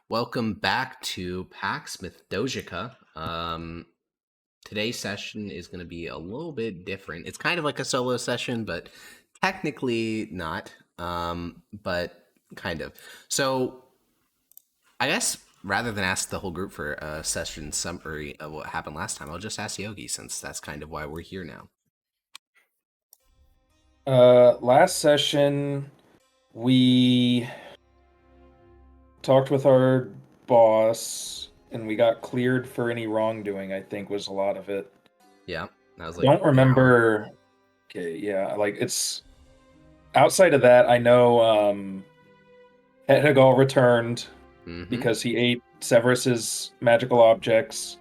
Welcome back to Pax Mithdosica. Today's session is going to be a little bit different. It's kind of like a solo session, but technically not, but kind of. So I guess rather than ask the whole group for a session summary of what happened last time, I'll just ask Yogi, since that's kind of why we're here now. Last session, we talked with our boss and we got cleared for any wrongdoing, I think was a lot of it. Yeah, that was I like don't an hour. remember. Okay, yeah, like it's outside of that, I know Hedgehog returned because he ate Severus's magical objects.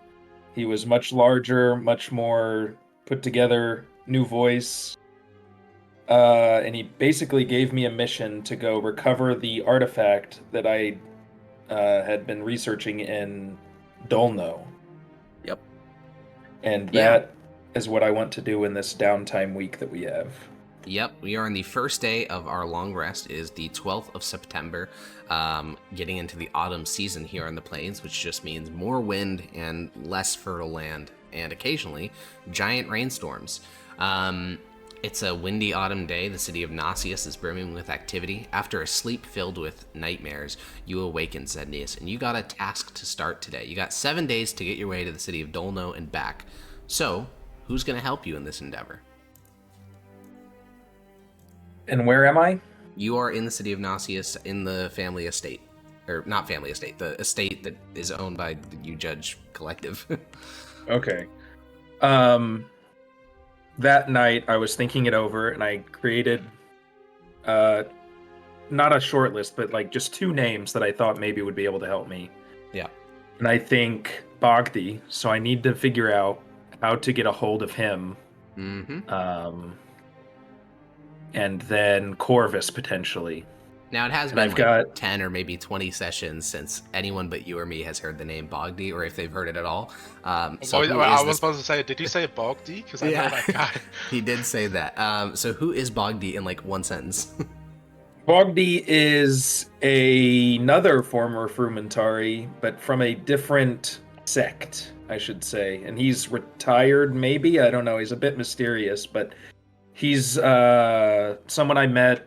He was much larger, much more put together, new voice. And he basically gave me a mission to go recover the artifact that I had been researching in Dolno. Yep. And Yeah. that is what I want to do in this downtime week that we have. Yep, we are on the first day of our long rest. It is the 12th of September, getting into the autumn season here on the plains, which just means more wind and less fertile land, and occasionally giant rainstorms. It's a windy autumn day. The city of Nasius is brimming with activity. After a sleep filled with nightmares, you awaken, Zednius, and you got a task to start today. You got 7 days to get your way to the city of Dolno and back. So, who's going to help you in this endeavor? And where am I? You are in the city of Nasius in the family estate. Or not family estate, the estate that is owned by the You Judge Collective. Okay. That night I was thinking it over and I created not a short list, but like just two names that I thought maybe would be able to help me. Yeah. And I think Bogdi, so I need to figure out how to get a hold of him. Mm-hmm. And then Corvus potentially. Now, it has And been I've like got 10 or maybe 20 sessions since anyone but you or me has heard the name Bogdi, or if they've heard it at all. So who I is was this? supposed to say, did you say Bogdi? Because I know Yeah, that guy. he did say that. So who is Bogdi in like one sentence? Bogdi is another former Frumentari, but from a different sect, I should say. And he's retired, maybe? I don't know. He's a bit mysterious, but he's someone I met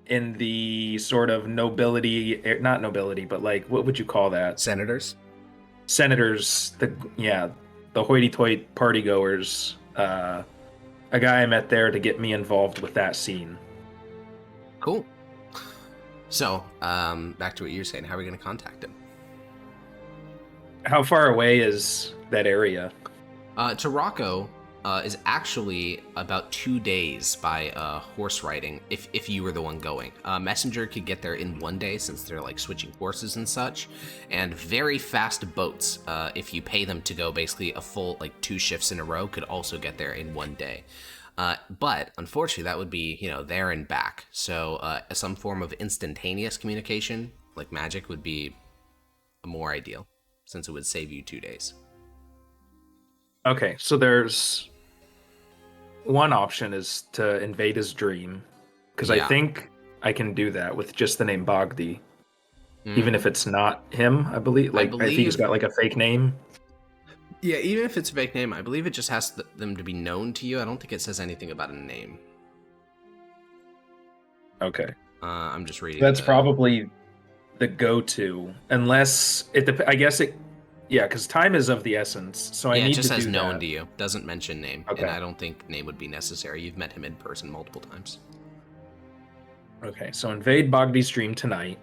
in the sort of nobility, not nobility, but like, what would you call that? Senators? Senators, the hoity-toity partygoers. A guy I met there to get me involved with that scene. Cool. So, back to what you're saying. How are we going to contact him? How far away is that area? Tarako is actually about 2 days by horse riding, if you were the one going. Messenger could get there in 1 day since they're like switching horses and such, and very fast boats, if you pay them to go basically a full like 2 shifts in a row, could also get there in 1 day. But unfortunately, that would be, there and back. So some form of instantaneous communication, like magic, would be more ideal, since it would save you 2 days. Okay, so there's one option is to invade his dream, because I think I can do that with just the name Bogdi, even if it's not him. I believe I think he's got like a fake name. Yeah, even if it's a fake name, I believe it just has them to be known to you. I don't think it says anything about a name. Okay. I'm just reading. That's probably the go-to, unless I guess it. Yeah, because time is of the essence, so I need to do that. It just says known to you. Doesn't mention name, Okay. And I don't think name would be necessary. You've met him in person multiple times. Okay, so invade Bogdi's dream tonight.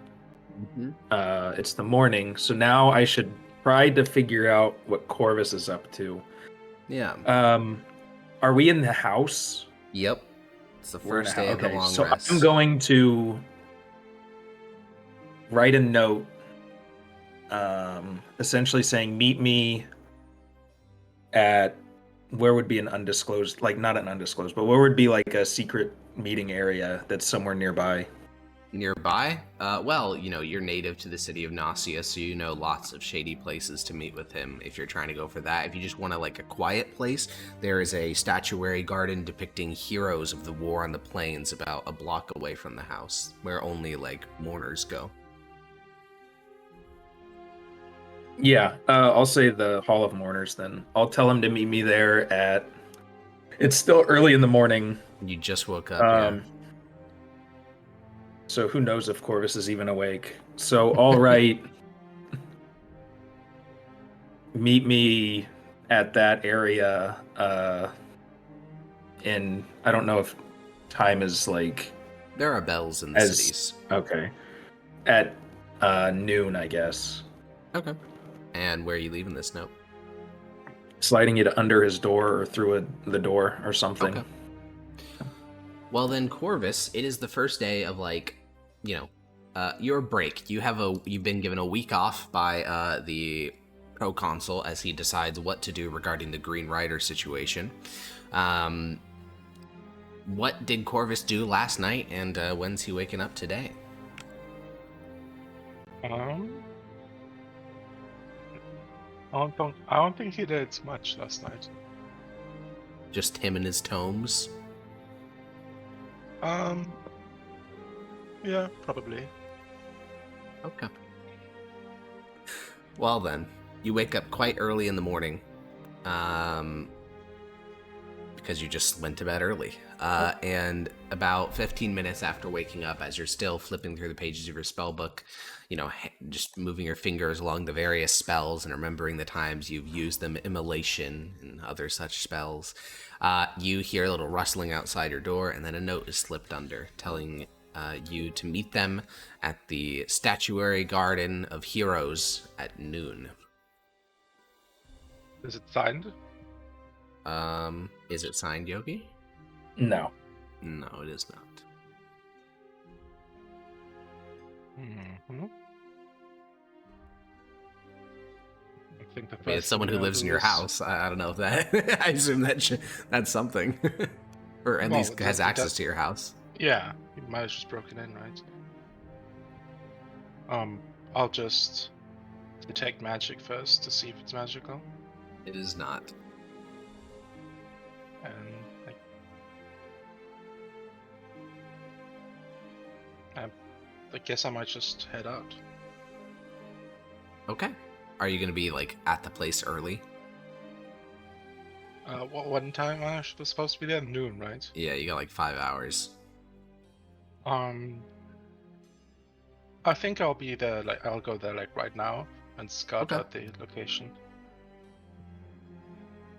It's the morning, so now I should try to figure out what Corvus is up to. Yeah. Are we in the house? Yep. It's the first day of the long so rest. I'm going to write a note, essentially saying, meet me at where would be an undisclosed, like not an undisclosed, but where would be like a secret meeting area that's somewhere nearby. Nearby? Well, you're native to the city of Nausea, so you know lots of shady places to meet with him if you're trying to go for that. If you just want a quiet place, there is a statuary garden depicting heroes of the war on the plains about a block away from the house, where only mourners go. Yeah, I'll say the Hall of Mourners then. I'll tell him to meet me there at. It's still early in the morning. You just woke up, yeah. So who knows if Corvus is even awake. So, all right. Meet me at that area. In I don't know if time is like. There are bells in the cities. Okay. At noon, I guess. Okay. And where are you leaving this note? Sliding it under his door or through the door or something. Okay. Well then, Corvus, it is the first day of your break. You've been given a week off by the proconsul as he decides what to do regarding the Green Rider situation. What did Corvus do last night, and when's he waking up today? I don't think he did much last night. Just him and his tomes? Yeah, probably. Okay. Well then, you wake up quite early in the morning, because you just went to bed early. And about 15 minutes after waking up, as you're still flipping through the pages of your spell book, just moving your fingers along the various spells and remembering the times you've used them, immolation and other such spells, you hear a little rustling outside your door, and then a note is slipped under, telling you to meet them at the Statuary Garden of Heroes at noon. Is it signed? Is it signed, Yogi? No. No, it is not. Mm-hmm. I think It's someone who lives in your house. I don't know if that. I assume that's something, or at least has access to your house. Yeah, you might have just broken in, right? I'll just detect magic first to see if it's magical. It is not. And I guess I might just head out. Okay. Are you gonna be at the place early? What time I was supposed to be there? Noon, right? Yeah, you got 5 hours. I think I'll be there. I'll go there right now and scout out the location.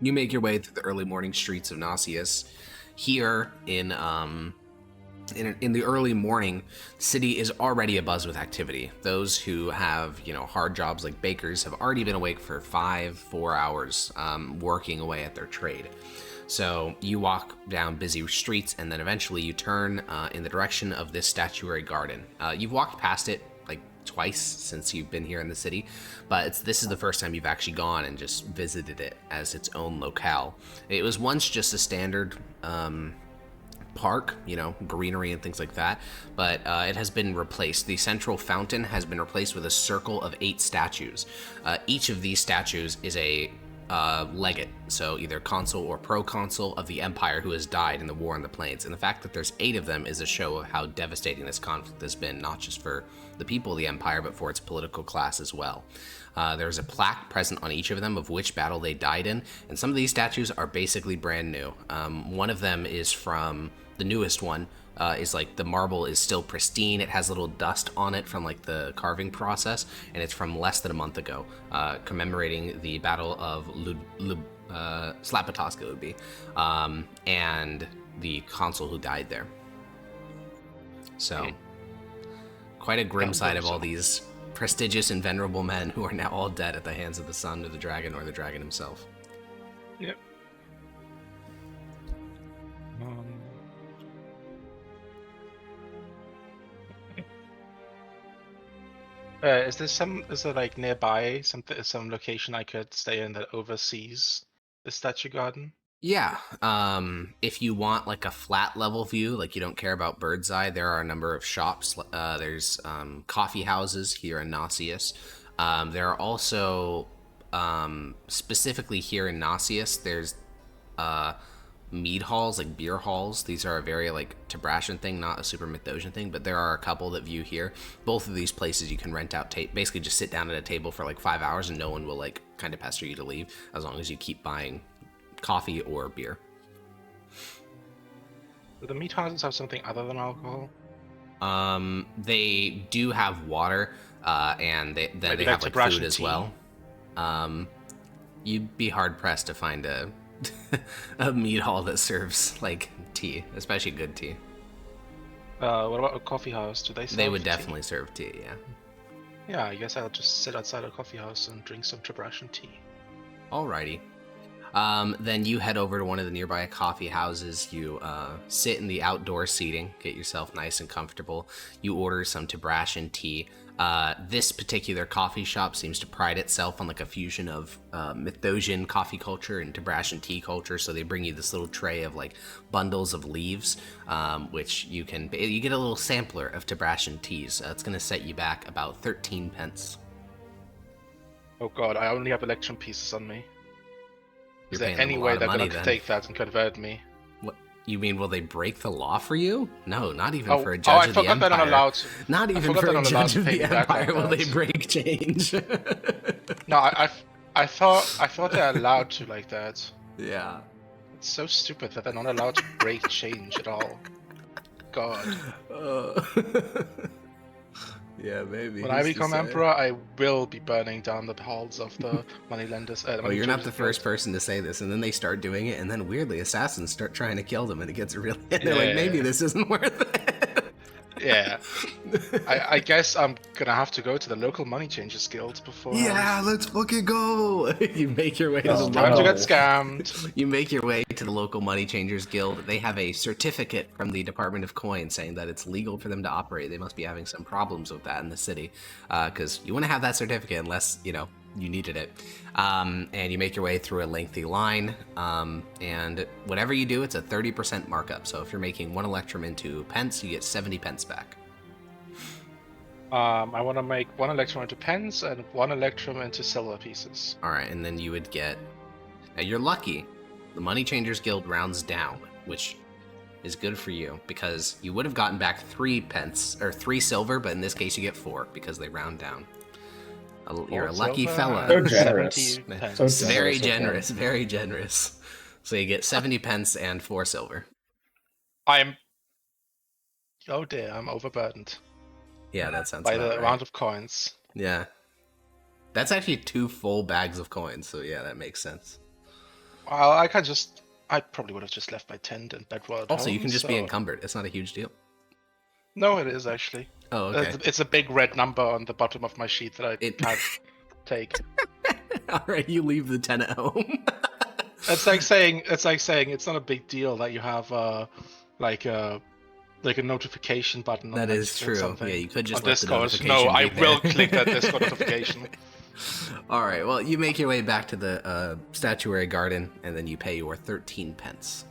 You make your way through the early morning streets of Nausius. Here in the early morning, the city is already abuzz with activity. Those who have, hard jobs like bakers have already been awake for 4 hours, working away at their trade. So you walk down busy streets, and then eventually you turn in the direction of this statuary garden. You've walked past it twice since you've been here in the city, but this is the first time you've actually gone and just visited it as its own locale. It was once just a standard park, greenery and things like that, but it has been replaced. The central fountain has been replaced with a circle of 8 statues. Each of these statues is a legate, so either consul or proconsul of the empire who has died in the war on the plains. And the fact that there's 8 of them is a show of how devastating this conflict has been, not just for the people of the empire, but for its political class as well. There's a plaque present on each of them of which battle they died in, and some of these statues are basically brand new. One of them is from the newest one, is the marble is still pristine. It has little dust on it from the carving process, and it's from less than a month ago, commemorating the Battle of Slapatoska would be, and the consul who died there. So, quite a grim sight of all these prestigious and venerable men who are now all dead at the hands of the son of the dragon or the dragon himself. Yep. Is there nearby some location I could stay in that oversees the statue garden? Yeah, if you want a flat level view, you don't care about bird's eye, there are a number of shops. There's coffee houses here in Nausius. There are also, specifically here in Nausius, there's mead halls, like beer halls. These are a very like Tebrashan thing, not a super Mithdosian thing, but there are a couple that view here. Both of these places you can rent out, basically just sit down at a table for like 5 hours and no one will like kind of pester you to leave as long as you keep buying coffee or beer. Do the meat houses have something other than alcohol? They do have water, and they have like food as well. You'd be hard pressed to find a a mead hall that serves like tea, especially good tea. What about a coffee house? Do they serve They would tea? definitely serve tea, yeah. Yeah, I guess I'll just sit outside a coffee house and drink some Tebrashan tea. Alrighty. Then you head over to one of the nearby coffee houses. You sit in the outdoor seating, get yourself nice and comfortable. You order some Tebrashan tea. This particular coffee shop seems to pride itself on like a fusion of Mithdosian coffee culture and Tebrashan tea culture. So they bring you this little tray of like bundles of leaves, which you get a little sampler of Tebrashan teas. It's going to set you back about 13 pence. Oh god, I only have election pieces on me. Is You're there paying any them a way lot they're of money, gonna then. take that and convert me? What you mean? Will they break the law for you? No, not even Oh, for a I judge of the forgot they're not empire. allowed to. Not I even forgot for they're a not allowed judge to of pay the me back like empire will they that. break change. No, I thought they're allowed to like that. Yeah. It's so stupid that they're not allowed to break change at all. God. Yeah, maybe. When I become emperor, I will be burning down the halls of the moneylenders. Well, you're not the first person to say this, and then they start doing it, and then weirdly, assassins start trying to kill them, and it gets really. And they're like, maybe this isn't worth it. Yeah. I guess I'm gonna have to go to the local money changers guild before. Yeah, let's fucking go. You make your way to the It's time to local. get scammed. You make your way to the local money changers guild. They have a certificate from the Department of Coin saying that it's legal for them to operate. They must be having some problems with that in the city, because you want to have that certificate unless you needed it. And you make your way through a lengthy line, and whatever you do, it's a 30% markup. So if you're making 1 electrum into pence, you get 70 pence back. I want to make 1 electrum into pence and 1 electrum into silver pieces. All right, and then you would get. Now you're lucky. The Money Changers Guild rounds down, which is good for you because you would have gotten back 3 pence or 3 silver, but in this case you get 4 because they round down. You're a lucky fella. So generous. Pence. Very generous, very generous. So you get 70 pence and 4 silver. Oh dear, I'm overburdened Yeah, that sounds by about the right. amount of coins. Yeah. That's actually 2 full bags of coins, so yeah, that makes sense. Well, I probably would have just left my tent and bedroll at Also, home, you can just be so- encumbered. It's not a huge deal. No, it is actually. Oh, okay. It's a big red number on the bottom of my sheet that I can't take. All right, you leave the tent at home. It's like saying it's not a big deal that you have like a notification button. That on is Next or true. something Yeah, you could just on let the Discord. notification No, I be will there. click that Discord notification. All right. Well, you make your way back to the statuary garden, and then you pay your 13 pence.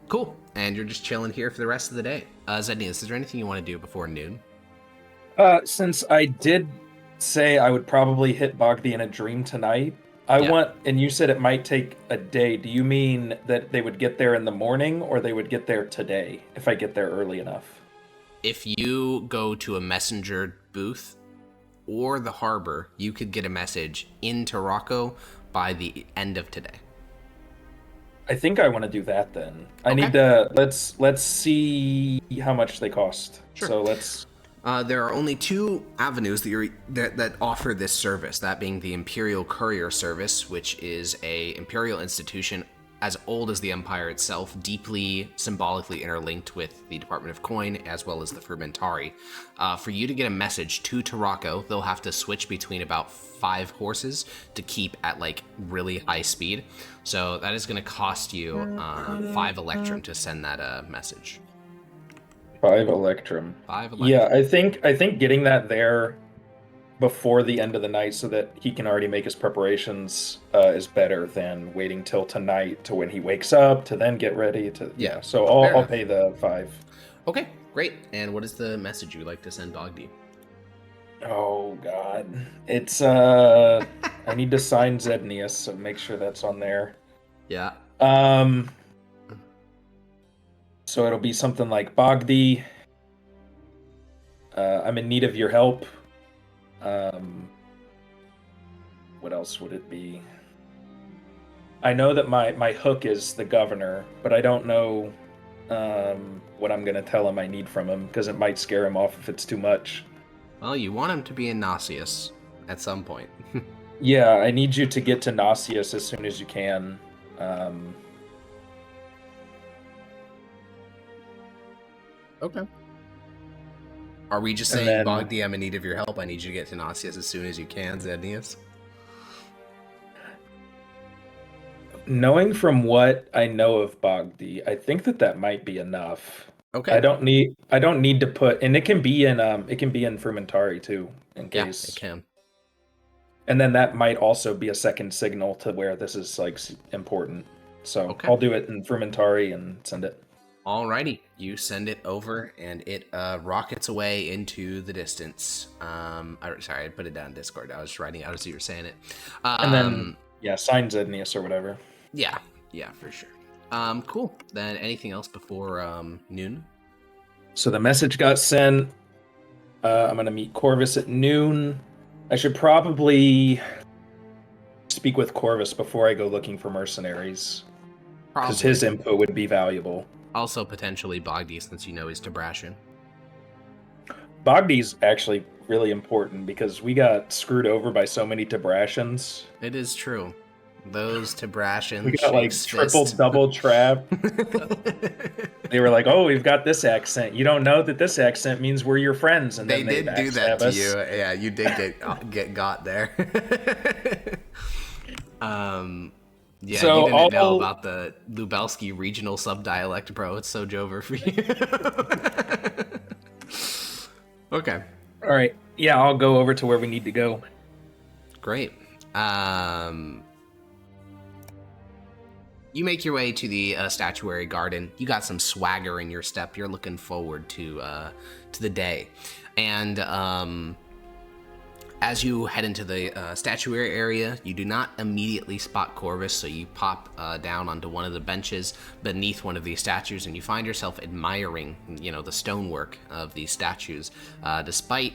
Cool. And you're just chilling here for the rest of the day. Zednius, is there anything you want to do before noon? Since I did say I would probably hit Bogdi in a dream tonight, and you said it might take a day. Do you mean that they would get there in the morning, or they would get there today if I get there early enough? If you go to a messenger booth or the harbor, you could get a message into Rocco by the end of today. I think I want to do that then. I Okay. need to let's see how much they cost. Sure. So let's. There are only 2 avenues that offer this service, that being the Imperial Courier Service, which is a imperial institution as old as the Empire itself, deeply symbolically interlinked with the Department of Coin, as well as the Fermentari. For you to get a message to Tarako, they'll have to switch between about 5 horses to keep at like really high speed. So that is going to cost you 5 electrum to send that message. 5 electrum. 5 electrum. Yeah, I think getting that there before the end of the night so that he can already make his preparations is better than waiting till tonight to when he wakes up to then get ready to. Yeah, so I'll pay the 5. Okay, great. And what is the message you'd like to send Bogdi? Oh God, it's I I need to sign Zednius, so make sure that's on there. Yeah. So it'll be something like Bogdi. I'm in need of your help. What else would it be? I know that my hook is the governor, but I don't know what I'm gonna tell him I need from him, because it might scare him off if it's too much. Well, you want him to be in Nauseous at some point. Yeah, I need you to get to Nauseous as soon as you can. Okay. Are we just saying, Bogdi, I'm in need of your help. I need you to get to Nauseous as soon as you can, Zednius? Knowing from what I know of Bogdi, I think that might be enough. Okay. I don't need to put, and it can be in Frumentari too, in case. Yeah, it can. And then that might also be a second signal to where this is like important. So okay. I'll do it in Frumentari and send it. Alrighty, you send it over, and it rockets away into the distance. Sorry, I put it down in Discord. I was just writing out as you were saying it. And then, sign Zednius or whatever. Yeah, for sure. Cool. Then anything else before noon? So the message got sent. I'm going to meet Corvus at noon. I should probably speak with Corvus before I go looking for mercenaries. Because his input would be valuable. Also, potentially Bogdi, since you know he's Tabrashian. Bogdi's actually really important because we got screwed over by so many Tabrashians. It is true. Those Tabrashians. We got like triple, double trap. They were like, "Oh, we've got this accent. You don't know that this accent means we're your friends." And they then did do that to you. Yeah, you did get got there. Yeah, so you didn't know about the Lubelski regional subdialect, bro. It's so Jover for you. Okay. All right. Yeah, I'll go over to where we need to go. Great. You make your way to the statuary garden. You got some swagger in your step. You're looking forward to the day, and as you head into the statuary area, you do not immediately spot Corvus, so you pop down onto one of the benches beneath one of these statues, and you find yourself admiring, the stonework of these statues. Despite,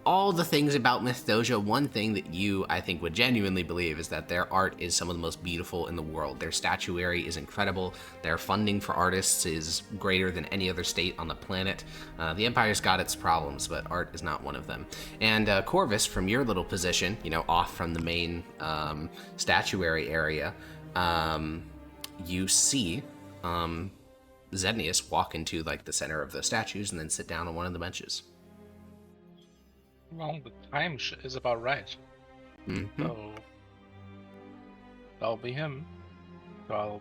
all the things about Mythdosia, one thing that you, I think, would genuinely believe is that their art is some of the most beautiful in the world. Their statuary is incredible. Their funding for artists is greater than any other state on the planet. The Empire's got its problems, but art is not one of them. And Corvus, from your little position, off from the main statuary area, you see Zednius walk into the center of the statues and then sit down on one of the benches. Well, the time is about right. Mm-hmm. So that'll be him. So I'll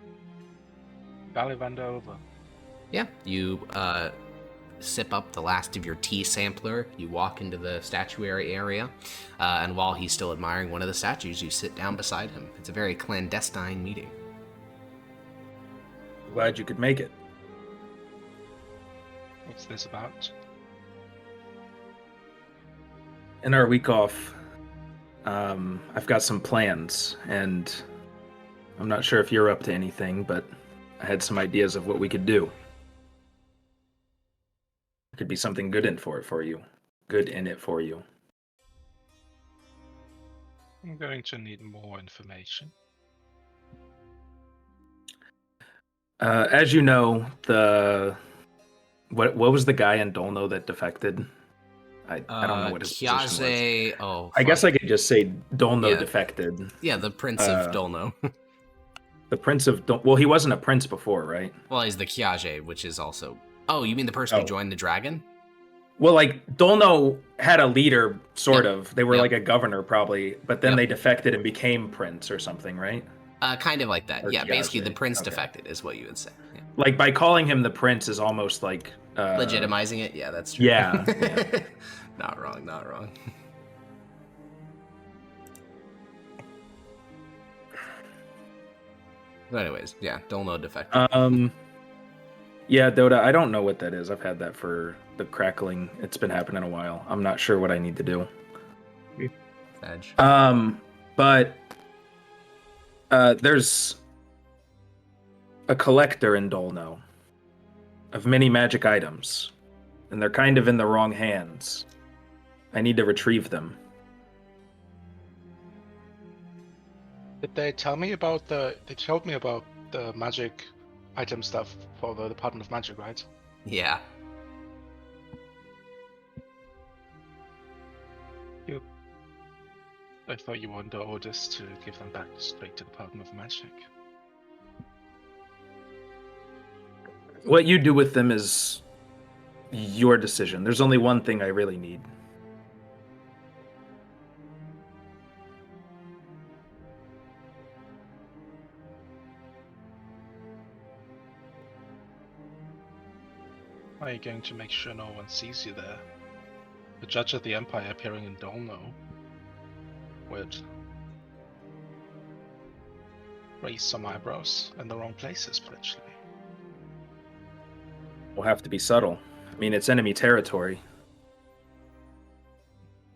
Gallivanda over. Yeah, you sip up the last of your tea sampler. You walk into the statuary area, and while he's still admiring one of the statues, you sit down beside him. It's a very clandestine meeting. Glad you could make it. What's this about? In our week off, I've got some plans, and I'm not sure if you're up to anything, but I had some ideas of what we could do. There could be something good in it for you. I'm going to need more information. As you know, what was the guy in Dolno that defected? I don't know what his position was. I guess I could just say Dolno defected. Yeah, the Prince of Dolno. The Prince of Well, he wasn't a prince before, right? Well, he's the Kiage, which is also... Oh, you mean the person who joined the dragon? Well, Dolno had a leader, sort of. They were like a governor, probably, but then they defected and became prince or something, right? Kind of like that. Or yeah, Kiage. Basically the prince defected is what you would say. Yeah. Like, by calling him the prince is almost like... legitimizing it? Yeah, that's true. Yeah. Not wrong. But anyways, yeah, Dolno defected. Yeah, Dota, I don't know what that is. I've had that for the crackling. It's been happening a while. I'm not sure what I need to do. badge. But there's a collector in Dolno of many magic items, and they're kind of in the wrong hands. I need to retrieve them. Did they tell me about They told me about the magic item stuff for the Department of Magic, right? Yeah. I thought you wanted the orders to give them back straight to the Department of Magic. What you do with them is your decision. There's only one thing I really need. How are you going to make sure no one sees you there? The Judge of the Empire appearing in Dolno would raise some eyebrows in the wrong places, potentially. We'll have to be subtle. I mean, it's enemy territory.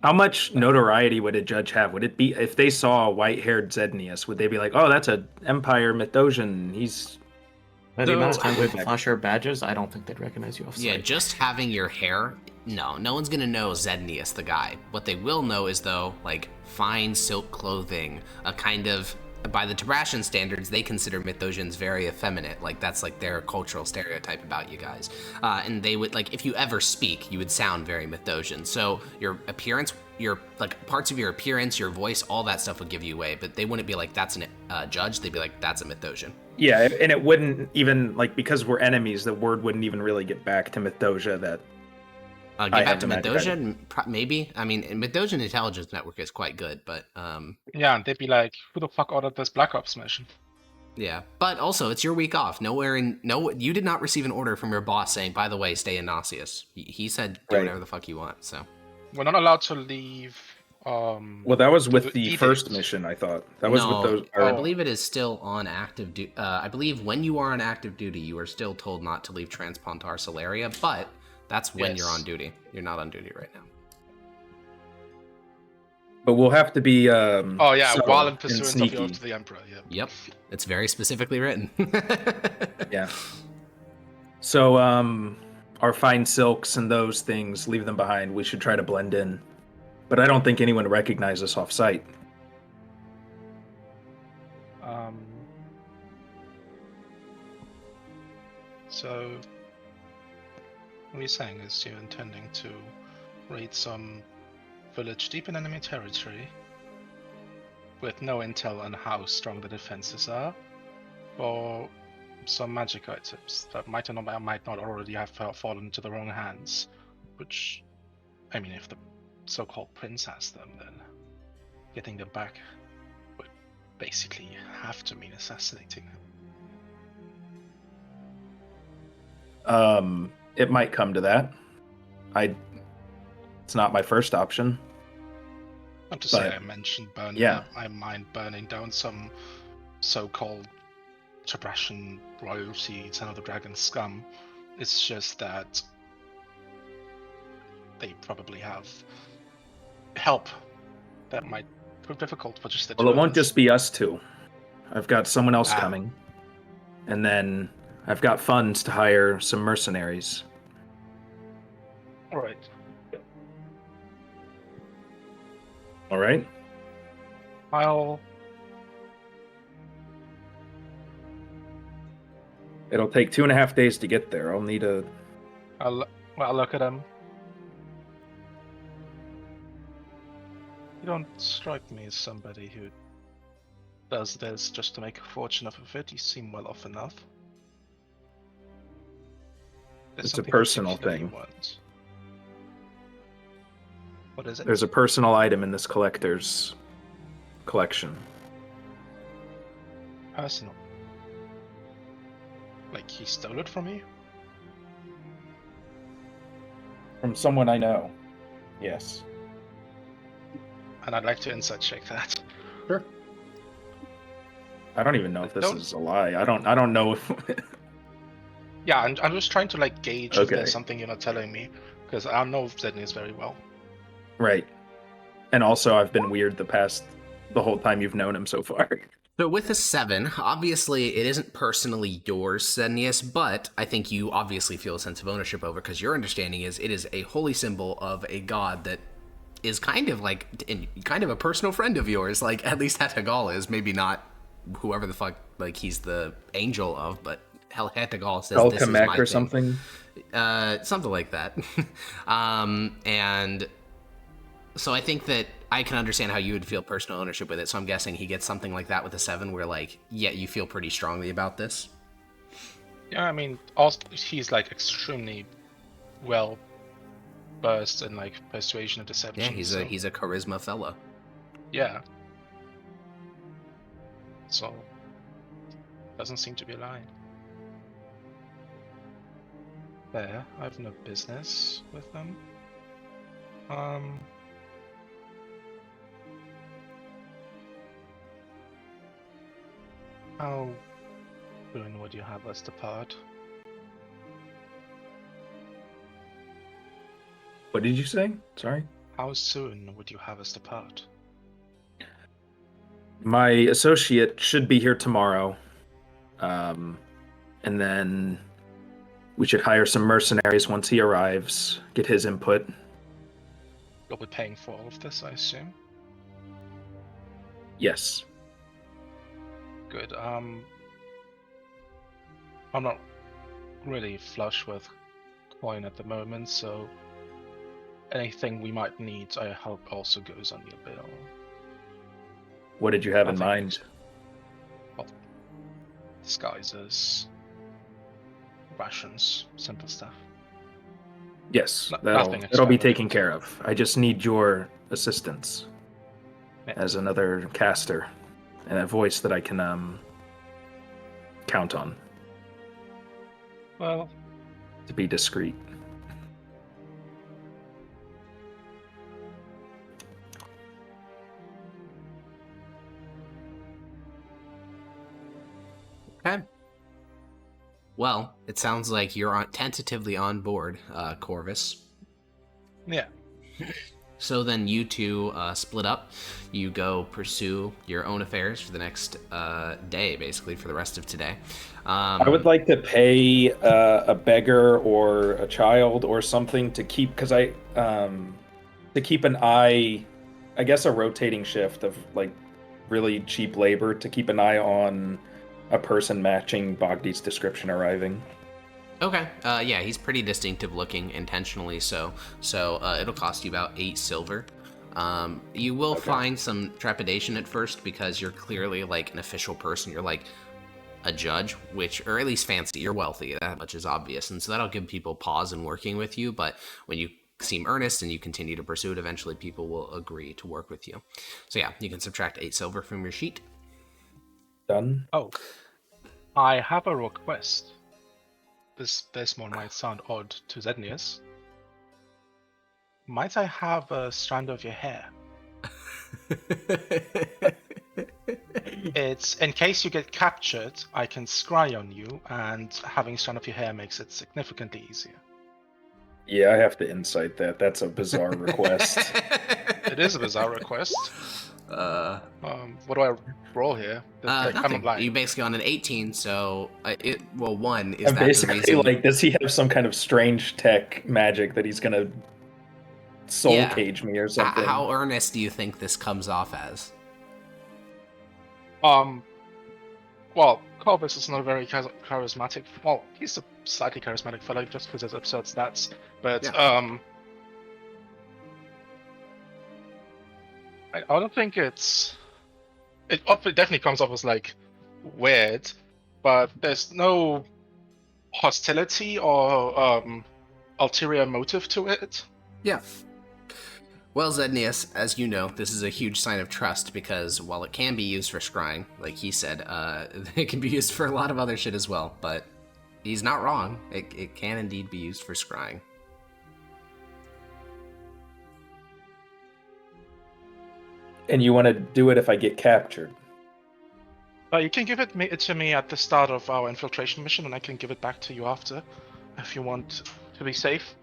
How much notoriety would a judge have? Would it be if they saw a white-haired Zednius? Would they be like, "Oh, that's an Empire Mithdosian. He's..." By the amount of time we flash our badges, I don't think they'd recognize you off sight. Yeah, just having your hair, no one's gonna know Zednius the guy. What they will know is, though, like, fine silk clothing, a kind of, by the Tabrashan standards, they consider Mythosians very effeminate. Like, that's like their cultural stereotype about you guys. And they would, like, if you ever speak, you would sound very Mythosian. So your appearance, your, like, parts of your appearance, your voice, all that stuff would give you away. But they wouldn't be like, that's a judge. They'd be like, that's a Mythosian. Yeah, and it wouldn't even, like, because we're enemies, the word wouldn't even really get back to Mythosia that... Get back to Mythosia? Maybe. I mean, Mythosian Intelligence Network is quite good, but... Yeah, and they'd be like, who the fuck ordered this Black Ops mission? Yeah, but also, it's your week off. You did not receive an order from your boss saying, by the way, stay in Nauseous. He said, do whatever the fuck you want, so... We're not allowed to leave... well, that was with the first mission, I thought. That was with those. I believe it is still on active duty. I believe when you are on active duty, you are still told not to leave Transpontar Solaria, but that's when you're on duty. You're not on duty right now. But we'll have to be. While in pursuance of the Oath to the Emperor. Yep, it's very specifically written. Yeah. So, our fine silks and those things, leave them behind. We should try to blend in. But I don't think anyone recognizes us off sight. So, what you're saying is you're intending to raid some village deep in enemy territory with no intel on how strong the defenses are, or some magic items that might not already have fallen into the wrong hands, which, I mean, if the so-called prince has them, then getting them back would basically have to mean assassinating him. It might come to that. It's not my first option. Not to say I mentioned burning. Yeah. I mind burning down some so-called Tabrashan royalty, Son of the Dragon scum. It's just that they probably have help that might prove difficult for just the two Well, it of won't us. just be us two. I've got someone else coming. And then I've got funds to hire some mercenaries. All right. All right? It'll take 2.5 days to get there. I'll need a... I'll look at him. You don't strike me as somebody who does this just to make a fortune off of it. You seem well off enough. It's a personal thing. What is it? There's a personal item in this collector's collection. Personal? Like he stole it from you? From someone I know. Yes. And I'd like to insight check that. Sure. I don't even know if this is a lie. I don't know if... Yeah, I'm just trying to like gauge if Okay. there's something you're not telling me, because I know Zednius very well. Right. And also, I've been weird the whole time you've known him so far. So with a 7, obviously it isn't personally yours, Sednius, but I think you obviously feel a sense of ownership over, because your understanding is it is a holy symbol of a god that is kind of a personal friend of yours, like at least Hetagal is, maybe not whoever the fuck like he's the angel of, but hell, Hetagal says this is my or thing. something. Something like that. And so I think that I can understand how you would feel personal ownership with it. So I'm guessing he gets something like that with a 7, where like, yeah, you feel pretty strongly about this. Yeah, I mean, also he's like extremely well versed in like persuasion and deception. Yeah, he's a charisma fella. Yeah. So doesn't seem to be lying. There, I have no business with them. How soon would you have us depart? What did you say? Sorry? How soon would you have us depart? My associate should be here tomorrow. And then we should hire some mercenaries once he arrives, get his input. You'll be paying for all of this, I assume? Yes. Good. I'm not really flush with coin at the moment, so anything we might need, I hope also goes on your bill. What did you have in mind? Well, disguises, rations, simple stuff. Yes, Nothing that'll be extravagant. taken care of. I just need your assistance as another caster and a voice that I can count on. Well, to be discreet. Okay. Well, it sounds like you're tentatively on board, Corvus. yeah. So then you two split up. You go pursue your own affairs for the next day, basically, for the rest of today. I would like to pay a beggar or a child or something to keep, because to keep an eye, I guess a rotating shift of like really cheap labor to keep an eye on a person matching Bogdy's description arriving. Okay. Yeah, he's pretty distinctive looking intentionally, so it'll cost you about 8 silver. You will find some trepidation at first because you're clearly like an official person. You're like a judge, or at least fancy. You're wealthy. That much is obvious, and so that'll give people pause in working with you. But when you seem earnest and you continue to pursue it, eventually people will agree to work with you. So yeah, you can subtract 8 silver from your sheet. Done. Oh, I have a request. This one might sound odd to Zednius. Might I have a strand of your hair? It's in case you get captured, I can scry on you, and having a strand of your hair makes it significantly easier. Yeah, I have to insight that. That's a bizarre request. It is a bizarre request. What do I roll here? I'm not Nothing. lying. You basically on an 18, so one is I'm that basically the reason? like, does he have some kind of strange tech magic that he's gonna soul cage me or something? How earnest do you think this comes off as? Well, Corvus is not a very charismatic. Well, he's a slightly charismatic fellow just because his absurd stats. But Yeah. I don't think it definitely comes off as like weird, but there's no hostility or ulterior motive to it. Yeah. Well, Zednius, as you know, this is a huge sign of trust because while it can be used for scrying, like he said, it can be used for a lot of other shit as well, but he's not wrong. It can indeed be used for scrying. And you want to do it if I get captured? You can give it to me at the start of our infiltration mission, and I can give it back to you after, if you want to be safe.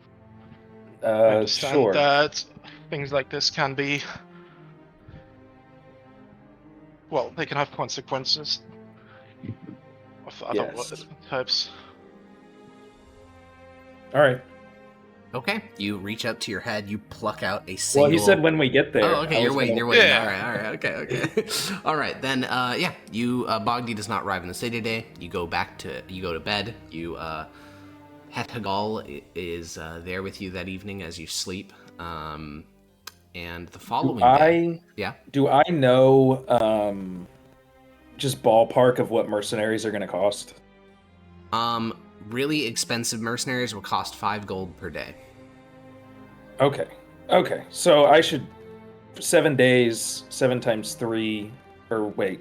I understand Sure. that things like this can be Well, they can have consequences of other Yes. types. All right. Okay, you reach up to your head, you pluck out a single... Well, he said when we get there. Oh, okay, you're waiting, Yeah. All right, okay. All right, then, yeah, you, Bogdi does not arrive in the city today. You go to bed. You, Hethagal is there with you that evening as you sleep. And the following day... Yeah? Do I know, just ballpark of what mercenaries are going to cost? Really expensive mercenaries will cost 5 gold per day. Okay. So I should 7 days, 7 times 3, or wait,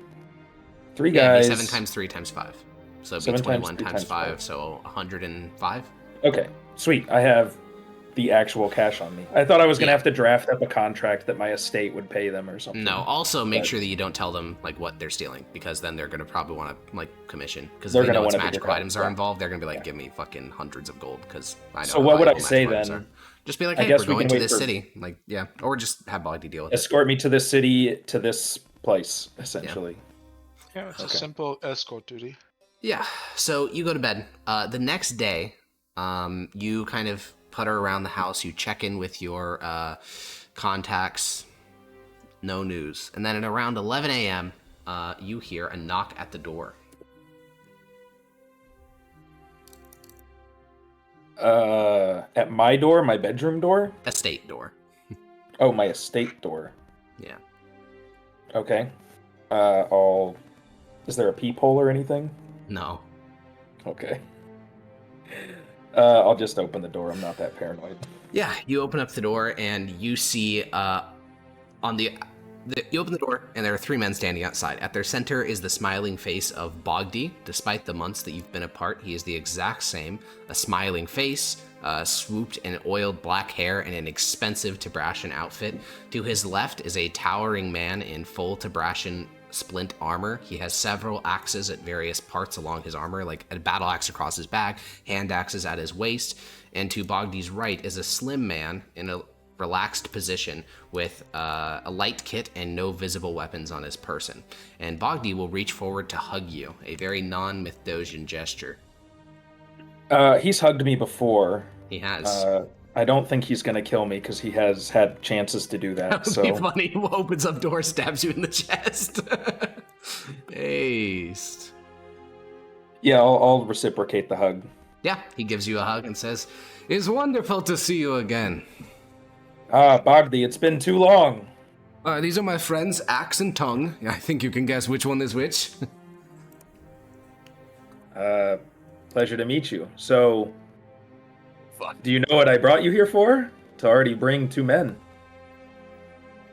3 guys. 7 times 3 times 5. So it'd be 21 times 5, so 105. Okay, sweet. I have the actual cash on me. I thought I was going to have to draft up a contract that my estate would pay them or something. No, also make sure that you don't tell them like what they're stealing, because then they're going to probably want to like commission, because if they know what magical items are involved, they're going to be like, give me fucking hundreds of gold, because I know. So what would I say then? Just be like, hey, we're going to this city. Like, yeah, or just have Bogdi deal with it. Escort me to this city, to this place, essentially. Yeah, it's a simple escort duty. Yeah, so you go to bed. The next day, you kind of putter around the house, you check in with your contacts, no news. And then at around 11 a.m., you hear a knock at the door. At my door, my bedroom door? Estate door. Oh, my estate door. Yeah. Okay. Is there a peephole or anything? No. Okay. I'll just open the door. I'm not that paranoid. Yeah, you open up the door and you see you open the door and there are 3 men standing outside. At their center is the smiling face of Bogdi. Despite the months that you've been apart, he is the exact same. A smiling face, swooped and oiled black hair, and an expensive Tabrashan outfit. To his left is a towering man in full Tabrashan splint armor. He has several axes at various parts along his armor, like a battle axe across his back, hand axes at his waist. And to Bogdi's right is a slim man in a relaxed position with a light kit and no visible weapons on his person. And Bogdi will reach forward to hug you, a very non-Mithdosian gesture. He's hugged me before. He has. I don't think he's going to kill me because he has had chances to do that. That would be funny. He opens up door, stabs you in the chest. Haste. Yeah, I'll reciprocate the hug. Yeah, he gives you a hug and says, "It's wonderful to see you again." Bogdi, it's been too long. These are my friends, Axe and Tongue. I think you can guess which one is which. Pleasure to meet you. So, do you know what I brought you here for? To already bring 2 men.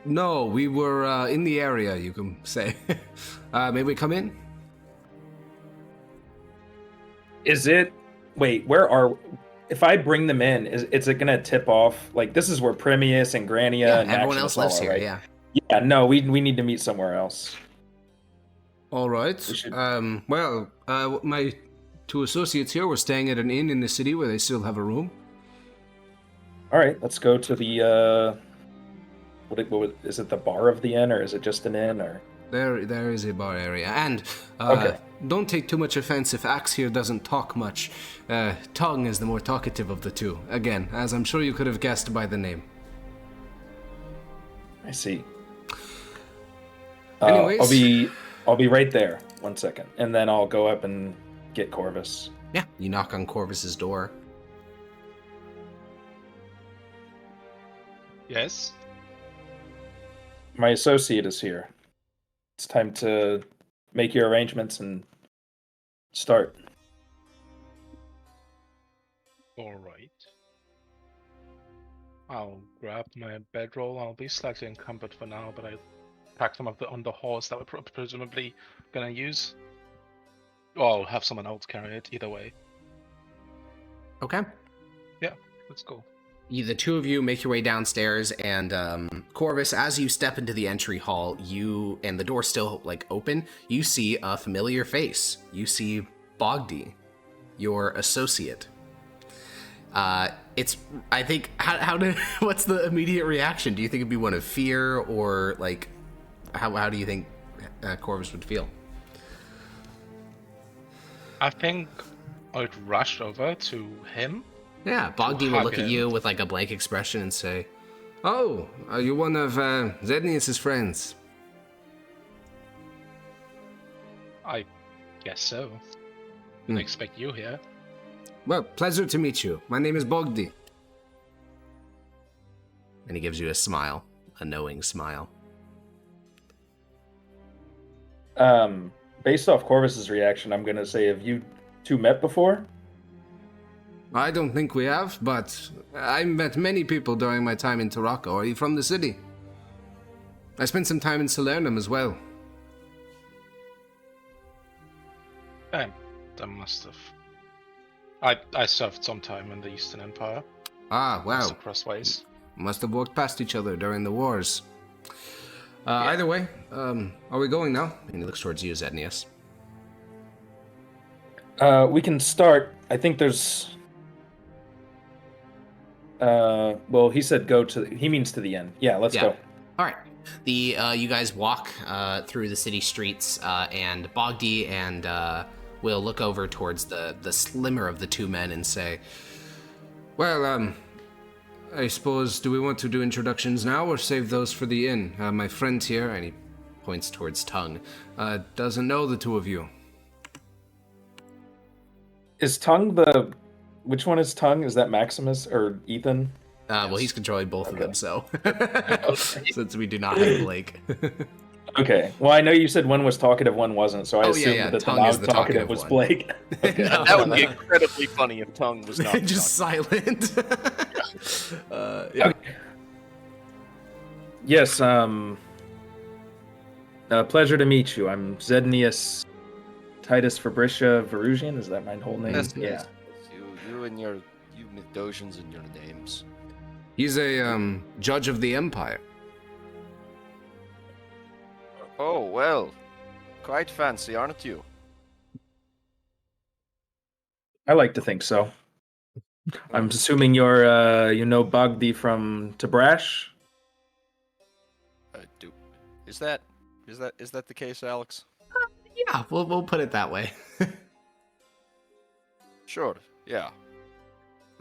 No, we were in the area, you can say. May we come in? Wait, if I bring them in, is it gonna tip off? Like, this is where Premius and Grania and everyone else lives here, right? yeah. Yeah, no, we need to meet somewhere else. All right. My 2 associates here were staying at an inn in the city where they still have a room. All right, let's go to the, is it the bar of the inn, or is it just an inn, or? There is a bar area. And don't take too much offense if Axe here doesn't talk much. Tongue is the more talkative of the 2. Again, as I'm sure you could have guessed by the name. I see. Anyways. I'll be right there. 1 second. And then I'll go up and get Corvus. Yeah, you knock on Corvus's door. Yes? My associate is here. It's time to make your arrangements and start. Alright. I'll grab my bedroll. I'll be slightly encumbered for now, but I pack them up on the horse that we're presumably gonna use. Or I'll have someone else carry it, either way. Okay. Yeah, let's go. The 2 of you make your way downstairs, and Corvus, as you step into the entry hall, and the door's still like open, you see a familiar face. You see Bogdi, your associate. I think, what's the immediate reaction? Do you think it'd be one of fear, or like, how do you think Corvus would feel. I think I'd rush over to him. Yeah, Bogdy will hug look at him. you with like a blank expression and say, Oh, are you one of Zednius' friends? I guess so. Didn't expect you here. Well, pleasure to meet you. My name is Bogdi. and he gives you a smile, a knowing smile. Based off Corvus's reaction, I'm gonna say, have you two met before? I don't think we have, but I met many people during my time in Tarako. Are you from the city? I spent some time in Salernum as well. I must have. I served some time in the Eastern Empire. Ah, wow. Crossways. Must have walked past each other during the wars. Either way, are we going now? And he looks towards you, Zednius. We can start. I think there's... well, he said go to... He means to the end. Yeah, let's go. All right. You guys walk through the city streets, and Bogdi and Will look over towards the slimmer of the two men and say, Well, I suppose, do we want to do introductions now or save those for the inn? My friend here, and he points towards Tongue, doesn't know the two of you. Is Tongue the... Which one is Tongue? Is that Maximus or Ethan? well, he's controlling both of them, so since we do not have Blake. Okay. Well, I know you said one was talkative, one wasn't, so I assumed that the Tongue is loud the talkative talkative was one. Blake. Okay. No. That would be incredibly funny if Tongue was not Just silent. Okay. Yes, pleasure to meet you. I'm Zednius Titus Fabricia Verusian. Is that my whole name? Yes, Yeah. yes. You and you Mithdosians and your names. He's a, judge of the Empire. Oh, well. Quite fancy, aren't you? I like to think so. I'm assuming you're, you know Bogdi from Tabrash? Is that the case, Alex? Yeah, we'll put it that way. Sure, yeah.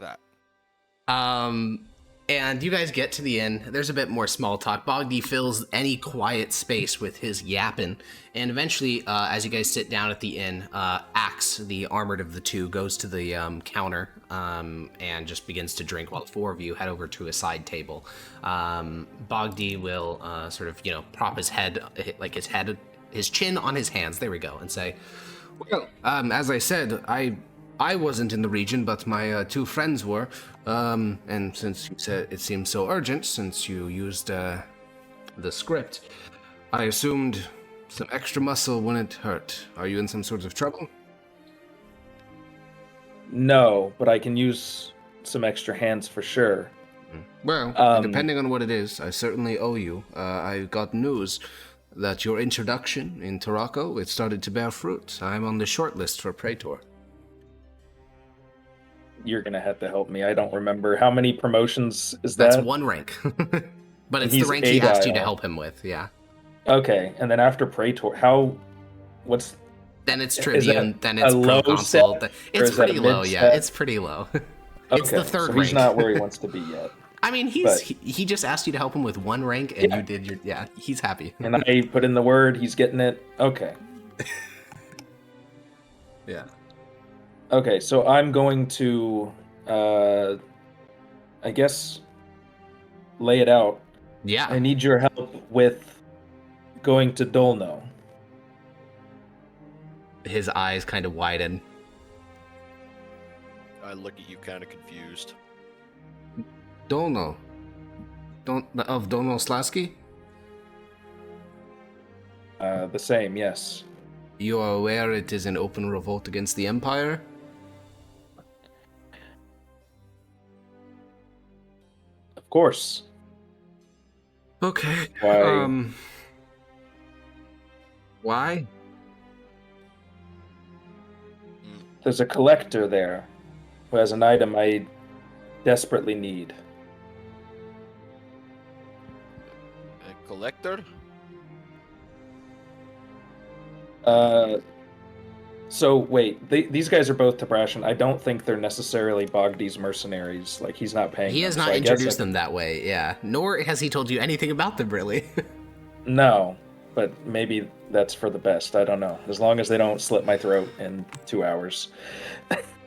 That. And you guys get to the inn. There's a bit more small talk. Bogdi fills any quiet space with his yapping. And eventually, as you guys sit down at the inn, Axe, the armored of the two, goes to the counter and just begins to drink while the four of you head over to a side table. Bogdi will sort of, prop his head, his chin on his hands, there we go, and say, Well, as I said, I wasn't in the region, but my two friends were. And since you said it seemed so urgent, since you used the script, I assumed some extra muscle wouldn't hurt. Are you in some sort of trouble? No, but I can use some extra hands for sure. Well, depending on what it is, I certainly owe you. I got news that your introduction in Tarako, it started to bear fruit. I'm on the short list for Praetor. You're gonna have to help me. I don't remember. How many promotions is that? that's one rank. But it's the He's rank he asked you to Agile. help him with, yeah. Okay, and then after Praetor, what's... Then it's Is Tribune, that then it's a low Proconsul. step, or It's is that a pretty low, mid yeah. step? It's pretty low. Okay, It's the third so rank. he's not where he wants to be yet. I mean, but- he just asked you to help him with one rank, and Yeah. you did your... Yeah, he's happy. And I put in the word, he's getting it. Okay. Yeah. Okay, so I'm going to, I guess, lay it out. Yeah. I need your help with going to Dolno. His eyes kind of widen. I look at you kind of confused. Dolno. Of Dolno Slasky? The same, yes. You are aware it is an open revolt against the Empire? Of course. Okay. Why? Why? There's a collector there who has an item I desperately need. A collector? So wait, these guys are both Tabrashan. I don't think they're necessarily Bogdy's mercenaries. Like he's not paying. He has them, not so introduced them that way, yeah. Nor has he told you anything about them, really. No, but maybe that's for the best. I don't know. As long as they don't slit my throat in 2 hours.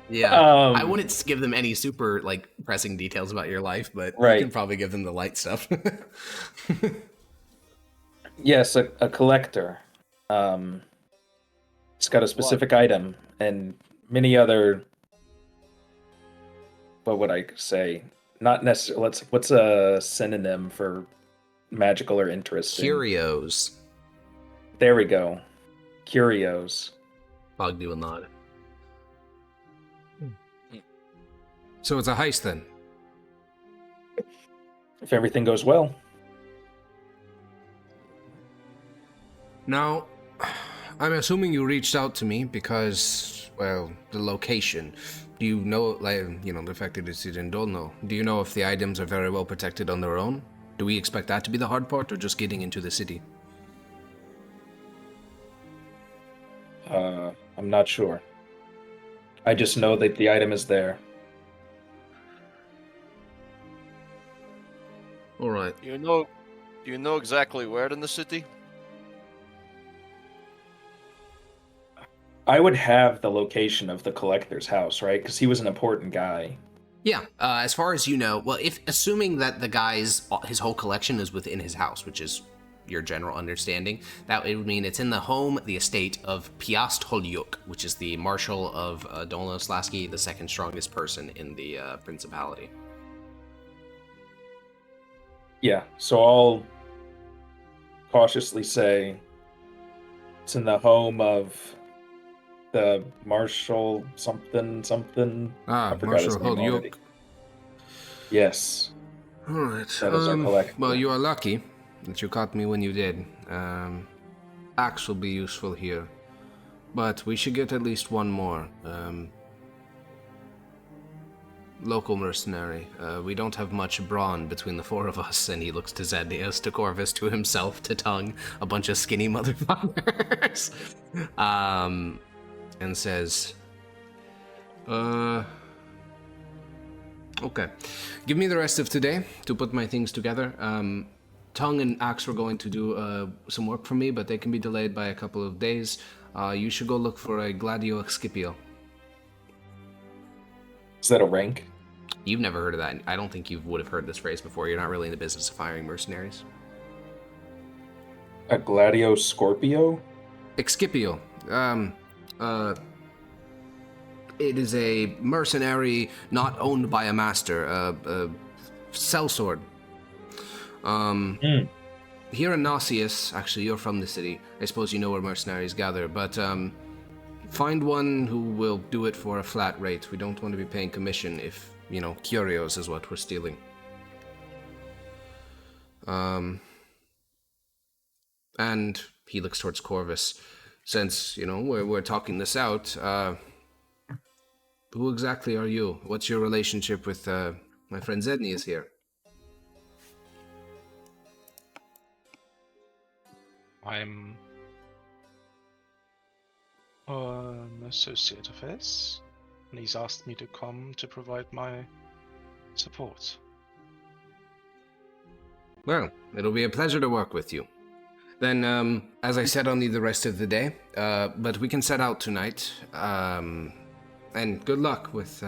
Yeah, I wouldn't give them any super like pressing details about your life, but right. You can probably give them the light stuff. Yes, a collector. It's got a specific item and many other. What would I say? Not necessarily. What's a synonym for magical or interesting? Curios. There we go. Curios. Bogdy will nod. So it's a heist then? If everything goes well. Now, I'm assuming you reached out to me because, well, the location. Do you know, like, the fact that it's in Dolno, do you know if the items are very well protected on their own? Do we expect that to be the hard part, or just getting into the city? I'm not sure. I just know that the item is there. All right. Do you know exactly where in the city? I would have the location of the collector's house, right? Because he was an important guy. Yeah, as far as you know, well, if assuming that the guy's his whole collection is within his house, which is your general understanding, that would mean it's in the home, the estate of Piast Holyuk, which is the marshal of Dolno Slasky, the second strongest person in the principality. Yeah, so I'll cautiously say it's in the home of the Marshal something. I forgot his Marshal name already. Holyuk. Yes. All right. That is our collector. Well, you are lucky that you caught me when you did. Axe will be useful here. But we should get at least one more. Local mercenary. We don't have much brawn between the four of us, and he looks to Zednius, to Corvus, to himself, to Tongue, a bunch of skinny motherfuckers. And says, okay. Give me the rest of today to put my things together. Tongue and Axe were going to do some work for me, but they can be delayed by a couple of days. You should go look for a Gladio Excipio. Is that a rank? You've never heard of that. I don't think you would have heard this phrase before. You're not really in the business of hiring mercenaries. A Gladio Scorpio? Excipio. It is a mercenary not owned by a master, a sellsword. Here in Nauseus, actually, you're from the city. I suppose you know where mercenaries gather, but find one who will do it for a flat rate. We don't want to be paying commission if, curios is what we're stealing. And he looks towards Corvus. Since, we're talking this out, who exactly are you? What's your relationship with my friend Zednius here? I'm an associate of his, and he's asked me to come to provide my support. Well, it'll be a pleasure to work with you. Then, as I said, I'll need the rest of the day, but we can set out tonight. And good luck with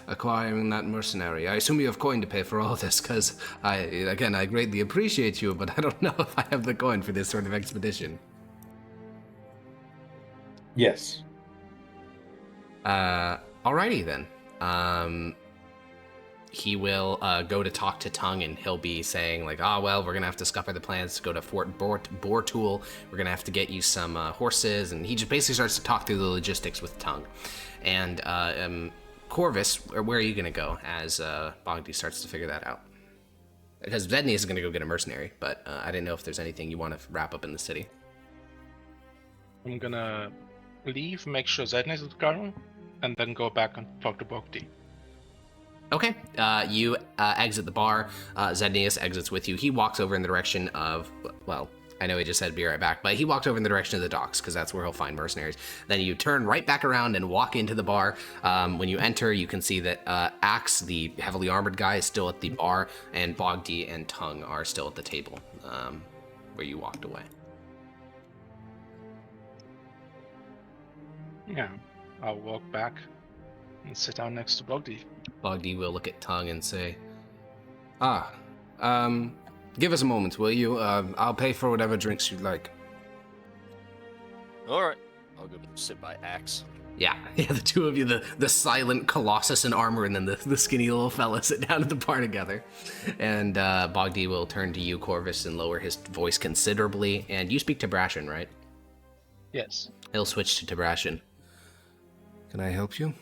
acquiring that mercenary. I assume you have coin to pay for all this, because I greatly appreciate you, but I don't know if I have the coin for this sort of expedition. Yes. Alrighty then. He will go to talk to Tongue, and he'll be saying like, we're gonna have to scupper the plans to go to Fort Bortool. We're gonna have to get you some horses, and he just basically starts to talk through the logistics with Tongue. And Corvus, where are you gonna go as Bogdy starts to figure that out? Because Zednius is gonna go get a mercenary, but I didn't know if there's anything you want to wrap up in the city. I'm gonna leave, make sure Zednius is gone, and then go back and talk to Bogdy. Okay, you exit the bar. Zednius exits with you. He walks over in the direction of, I know he just said be right back, but he walked over in the direction of the docks because that's where he'll find mercenaries. Then you turn right back around and walk into the bar. When you enter, you can see that Axe, the heavily armored guy, is still at the bar, and Bogdy and Tongue are still at the table where you walked away. Yeah, I'll walk back and sit down next to Bogdy. Bogdy will look at Tongue and say, give us a moment, will you? I'll pay for whatever drinks you'd like. All right. I'll go sit by Axe. Yeah, the two of you, the silent colossus in armor, and then the skinny little fella sit down at the bar together. And Bogdy will turn to you, Corvus, and lower his voice considerably. And you speak Tibrashan, right? Yes. He'll switch to Tibrashan. Can I help you?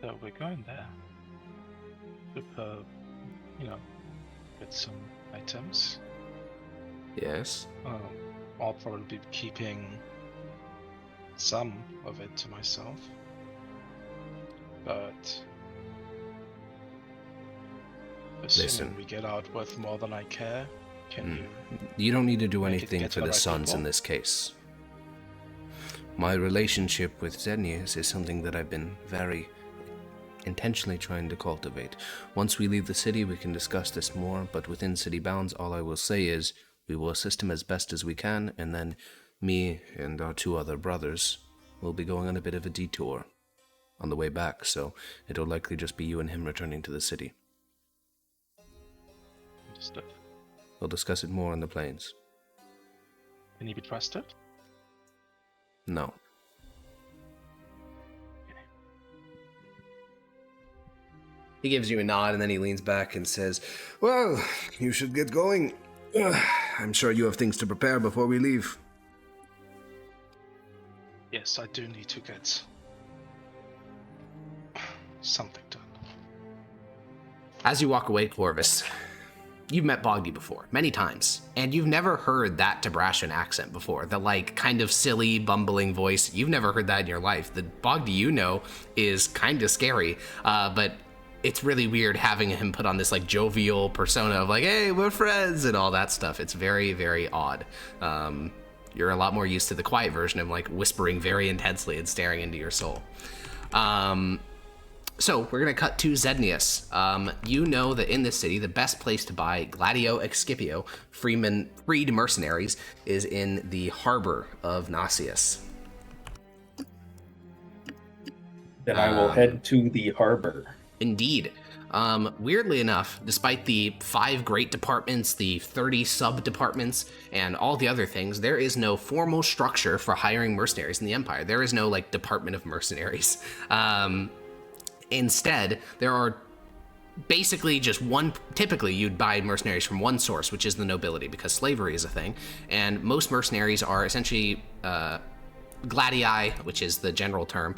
So we're going there to, get some items. Yes. I'll probably be keeping some of it to myself, but assuming Listen. we get out with more than I care, can you? You don't need to do Make it anything get for to the the right Sons in people? this case. My relationship with Xenius is something that I've been very intentionally trying to cultivate. Once we leave the city, we can discuss this more, but within city bounds, all I will say is we will assist him as best as we can, and then me and our two other brothers will be going on a bit of a detour on the way back, so it'll likely just be you and him returning to the city. Understood. We'll discuss it more on the plains. Can you be trusted? No. He gives you a nod, and then he leans back and says, Well, you should get going. I'm sure you have things to prepare before we leave. Yes, I do need to get something done. as you walk away, Corvus, you've met Bogdy before, many times, and you've never heard that Tibrashan accent before, the like kind of silly, bumbling voice. You've never heard that in your life. The Bogdy you know is kind of scary, but it's really weird having him put on this like jovial persona of like, hey, we're friends and all that stuff. It's very, very odd. You're a lot more used to the quiet version of like whispering very intensely and staring into your soul. So we're going to cut to Zednius. You know that in this city, the best place to buy Gladio Excipio, freed mercenaries, is in the harbor of Nasius. Then I will head to the harbor. Indeed. Weirdly enough, despite the 5 great departments, the 30 sub-departments, and all the other things, there is no formal structure for hiring mercenaries in the Empire. There is no, like, Department of Mercenaries. Instead, there are basically just one. Typically, you'd buy mercenaries from one source, which is the nobility, because slavery is a thing. And most mercenaries are essentially gladii, which is the general term,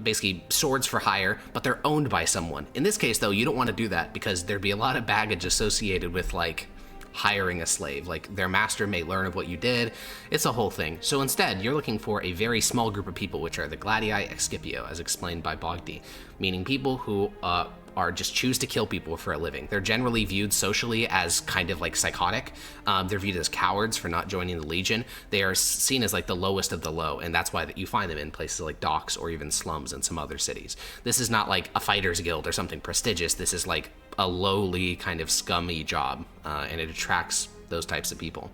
basically swords for hire, but they're owned by someone. In this case, though, you don't want to do that because there'd be a lot of baggage associated with, like, hiring a slave. Like, their master may learn of what you did. It's a whole thing. So instead, you're looking for a very small group of people, which are the Gladii Excipio, as explained by Bogdy, meaning people who are just choose to kill people for a living. They're generally viewed socially as kind of like psychotic. They're viewed as cowards for not joining the Legion. They are seen as like the lowest of the low, and that's why that you find them in places like docks or even slums in some other cities. This is not like a fighter's guild or something prestigious. This is like a lowly kind of scummy job, and it attracts those types of people.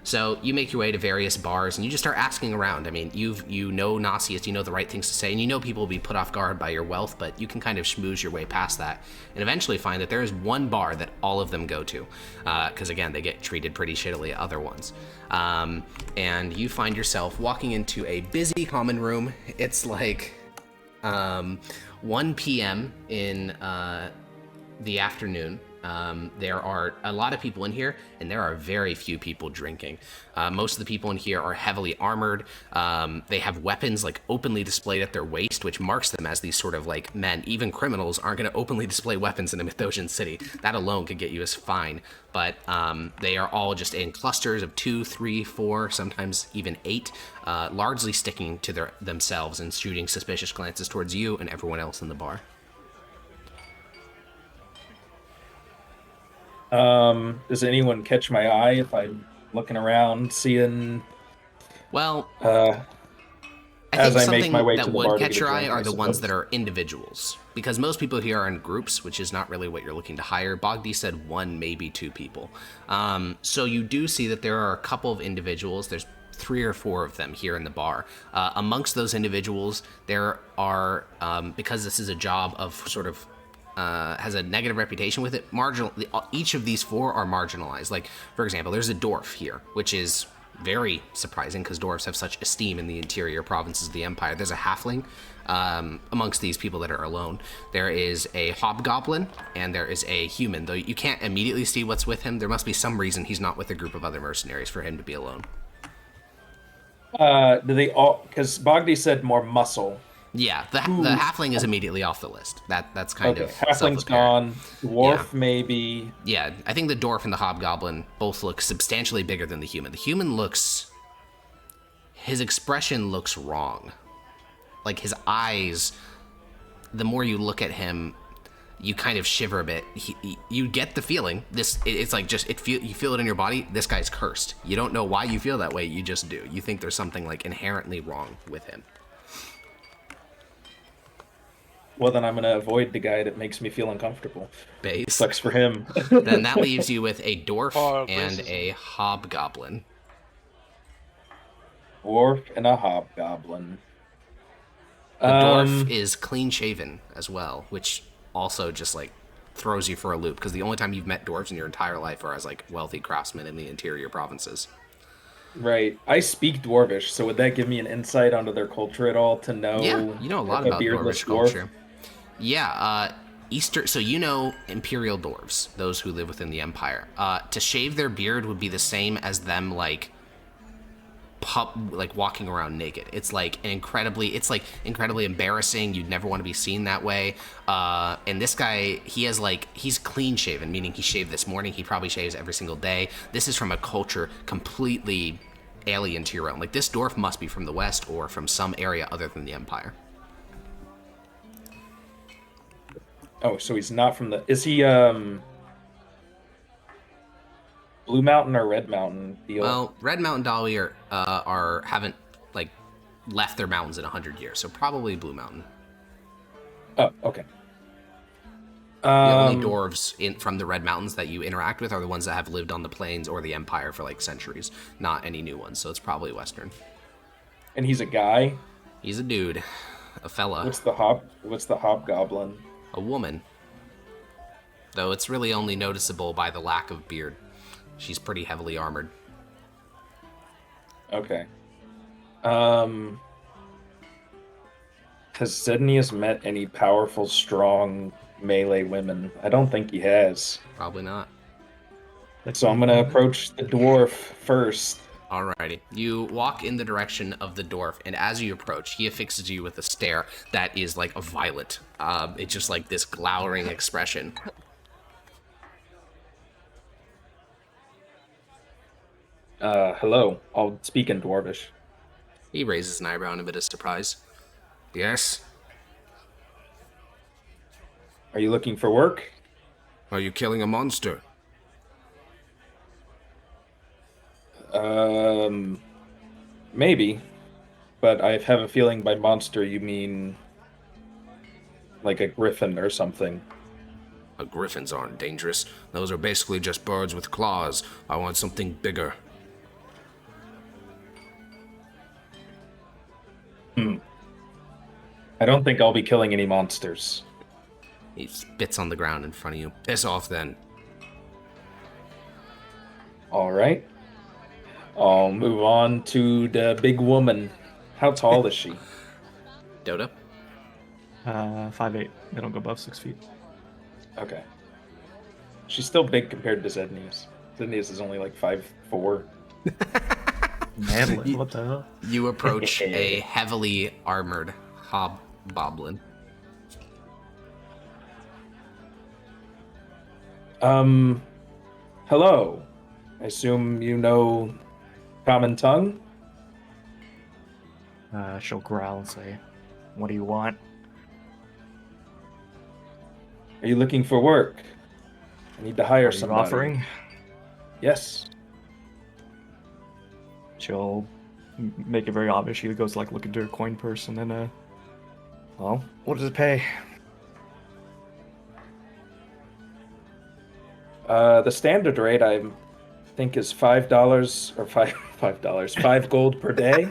So you make your way to various bars and you just start asking around. I mean, you know Nasius, you know the right things to say, and you know people will be put off guard by your wealth, but you can kind of schmooze your way past that and eventually find that there is one bar that all of them go to, because again, they get treated pretty shittily at other ones. And you find yourself walking into a busy common room. It's like 1 p.m. in the afternoon. There are a lot of people in here, and there are very few people drinking. Most of the people in here are heavily armored. They have weapons like openly displayed at their waist, which marks them as these sort of like men. Even criminals aren't going to openly display weapons in a Mythosian city. That alone could get you as fine. But they are all just in clusters of 2, 3, 4, sometimes even 8, largely sticking to themselves and shooting suspicious glances towards you and everyone else in the bar. Does anyone catch my eye if I'm looking around, seeing? Well, Uh, I as think I make my something way that to the would bar to catch get a your eye drink, are I the ones that suppose. are individuals, because most people here are in groups, which is not really what you're looking to hire. Bogdy said 1, maybe 2 people. So you do see that there are a couple of individuals. There's 3 or 4 of them here in the bar. Amongst those individuals, there are, because this is a job of sort of has a negative reputation with it, each of these 4 are marginalized. Like, for example, there's a dwarf here, which is very surprising because dwarves have such esteem in the interior provinces of the Empire. There's a halfling amongst these people that are alone. There is a hobgoblin and there is a human, though you can't immediately see what's with him. There must be some reason he's not with a group of other mercenaries for him to be alone. Do they all? Because Bogdy said more muscle. Yeah, the halfling is immediately off the list. That's kind of halfling's self-apparent. gone. Dwarf Yeah. maybe. Yeah, I think the dwarf and the hobgoblin both look substantially bigger than the human. The human looks... his expression looks wrong. Like, his eyes, the more you look at him, you kind of shiver a bit. You get the feeling. It's like just, you feel it in your body. This guy's cursed. You don't know why you feel that way. You just do. You think there's something, like, inherently wrong with him. Well, then I'm going to avoid the guy that makes me feel uncomfortable. Base. Sucks for him. Then that leaves you with a dwarf For and racism. a hobgoblin. Dwarf and a hobgoblin. The dwarf is clean shaven as well, which also just like throws you for a loop because the only time you've met dwarves in your entire life are as like wealthy craftsmen in the interior provinces. Right. I speak Dwarvish, so would that give me an insight onto their culture at all to know? Yeah, you know a lot if about beardless dwarvish dwarf? culture. Yeah, so you know imperial dwarves, those who live within the empire. To shave their beard would be the same as them like walking around naked. It's like incredibly embarrassing. You'd never want to be seen that way. And this guy, he's clean shaven, meaning he shaved this morning. He probably shaves every single day. This is from a culture completely alien to your own. Like, this dwarf must be from the West or from some area other than the Empire. Oh, so he's not from the... Is he, Blue Mountain or Red Mountain deal? Well, Red Mountain Dolly haven't, like, left their mountains in 100 years, so probably Blue Mountain. Oh, okay. The only dwarves from the Red Mountains that you interact with are the ones that have lived on the plains or the Empire for, like, centuries. Not any new ones, so it's probably Western. And he's a guy? He's a dude. A fella. What's the hobgoblin? A woman. Though it's really only noticeable by the lack of beard. She's pretty heavily armored. Okay. Has Zednius met any powerful, strong melee women? I don't think he has. Probably not. So I'm gonna approach the dwarf first. Alrighty. You walk in the direction of the dwarf, and as you approach, he affixes you with a stare that is like a violet. It's just like this glowering expression. Hello. I'll speak in Dwarvish. He raises an eyebrow in a bit of surprise. Yes? Are you looking for work? Are you killing a monster? Maybe. But I have a feeling by monster you mean like a griffin or something. Griffins aren't dangerous. Those are basically just birds with claws. I want something bigger. I don't think I'll be killing any monsters. He spits on the ground in front of you. Piss off then. Alright. I'll move on to the big woman. How tall is she? Doda? 5'8". They don't go above 6 feet. Okay. She's still big compared to Zednius. Zednius is only like 5'4". Madeline, what the hell? You approach a heavily armored hobgoblin. Hello. I assume you know Common Tongue? She'll growl and say, "What do you want?" Are you looking for work? I need to hire Are you somebody. offering? Yes. She'll make it very obvious. She goes like look into her coin purse and then well, what does it pay? The standard rate I think is $5 or $5 5 gold per day.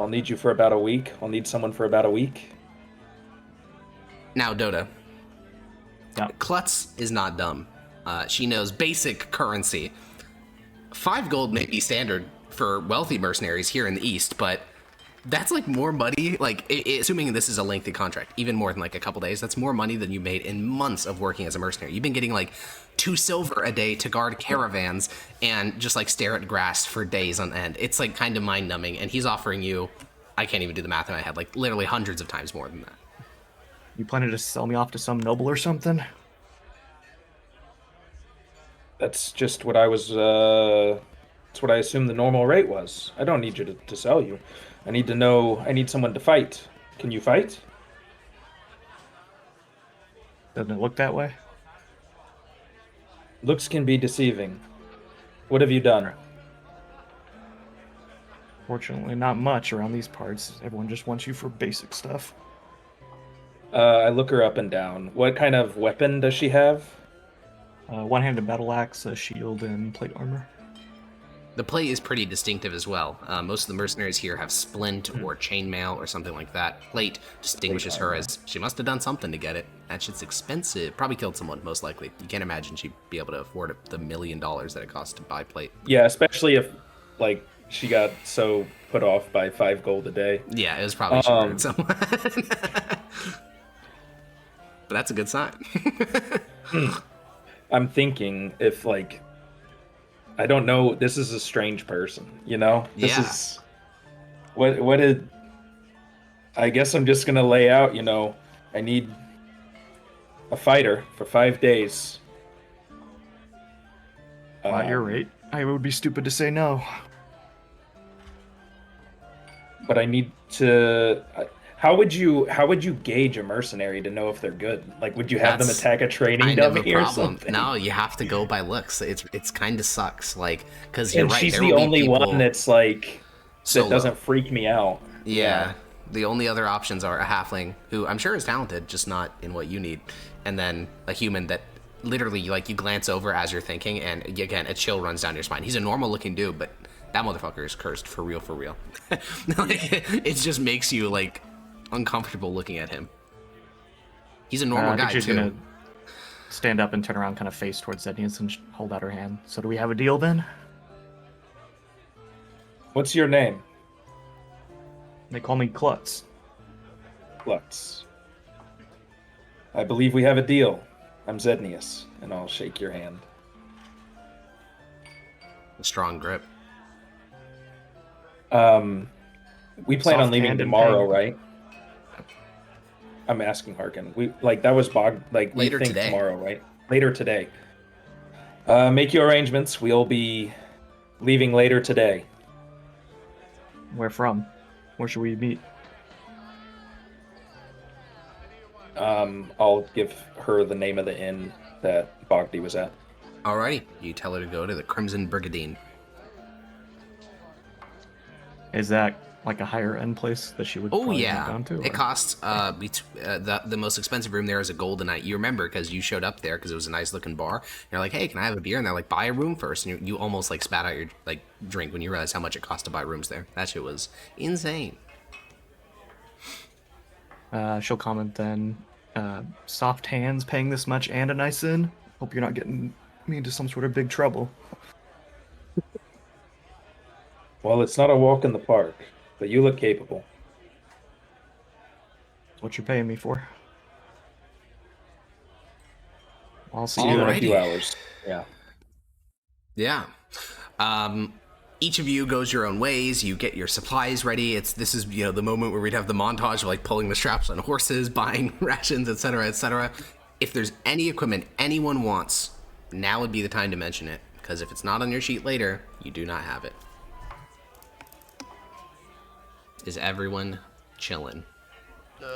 I'll need you for about a week. I'll need someone for about a week. Now, Dota. Yeah. Klutz is not dumb. She knows basic currency. 5 gold may be standard for wealthy mercenaries here in the East, but that's like more money, like assuming this is a lengthy contract, even more than like a couple days, that's more money than you made in months of working as a mercenary. You've been getting like 2 silver a day to guard caravans and just like stare at grass for days on end. It's like kind of mind numbing, and he's offering you, I can't even do the math in my head, like literally hundreds of times more than that. You planning to sell me off to some noble or something? That's just what I was, that's what I assumed the normal rate was. I don't need you to sell you. I need someone to fight. Can you fight? Doesn't it look that way? Looks can be deceiving. What have you done? Fortunately, not much around these parts. Everyone just wants you for basic stuff. I look her up and down. What kind of weapon does she have? One-handed battle axe, a shield, and plate armor. The plate is pretty distinctive as well. Most of the mercenaries here have splint or chainmail or something like that. Plate distinguishes her as she must have done something to get it. That shit's expensive. Probably killed someone, most likely. You can't imagine she'd be able to afford the $1 million that it costs to buy plate. Yeah, especially if, like, she got so put off by 5 gold a day. Yeah, it was probably she murdered someone. But that's a good sign. I'm thinking if, like, I don't know, this is a strange person, you know? This is what did I guess I'm just gonna lay out, you know, I need a fighter for 5 days. At your rate, I would be stupid to say no. But I need to how would you gauge a mercenary to know if they're good? Like, would you have them attack a training dummy or something? No, you have to go by looks. It's kind of sucks, like, because you're and right. She's there the will be only people one that's like solo. that doesn't freak me out. Yeah. The only other options are a halfling, who I'm sure is talented, just not in what you need, and then a human that literally, like, you glance over as you're thinking, and again, a chill runs down your spine. He's a normal-looking dude, but that motherfucker is cursed for real, for real. Like, it just makes you like uncomfortable looking at him. He's a normal guy she's too. Gonna stand up and turn around, kind of face towards Zednius and hold out her hand. So do we have a deal then? What's your name? They call me Klutz. Klutz. I believe we have a deal. I'm Zednius, and I'll shake your hand. A strong grip. We plan on leaving Soft-hand and tomorrow, pain. right? I'm asking Harkin. That was we Later think today. tomorrow, right? Later today. Make your arrangements. We'll be leaving later today. Where from? Where should we meet? I'll give her the name of the inn that Bogdy was at. Alrighty, you tell her to go to the Crimson Brigandine. Is that like a higher end place that she would? Oh probably yeah, move down to, it or- costs the most expensive room there is a gold a night. You remember because you showed up there because it was a nice looking bar. And you're like, hey, can I have a beer? And they're like, buy a room first. And you almost like spat out your like drink when you realized how much it cost to buy rooms there. That shit was insane. She'll comment then. Soft hands paying this much and a nice inn. Hope you're not getting me into some sort of big trouble. Well, it's not a walk in the park, but you look capable. That's what you're paying me for. I'll see you In a Alrighty. few hours. Yeah. Yeah. Each of you goes your own ways. You get your supplies ready. This is the moment where we'd have the montage of like pulling the straps on horses, buying rations, etc., etc. If there's any equipment anyone wants, now would be the time to mention it, because if it's not on your sheet later, you do not have it. Is everyone chilling?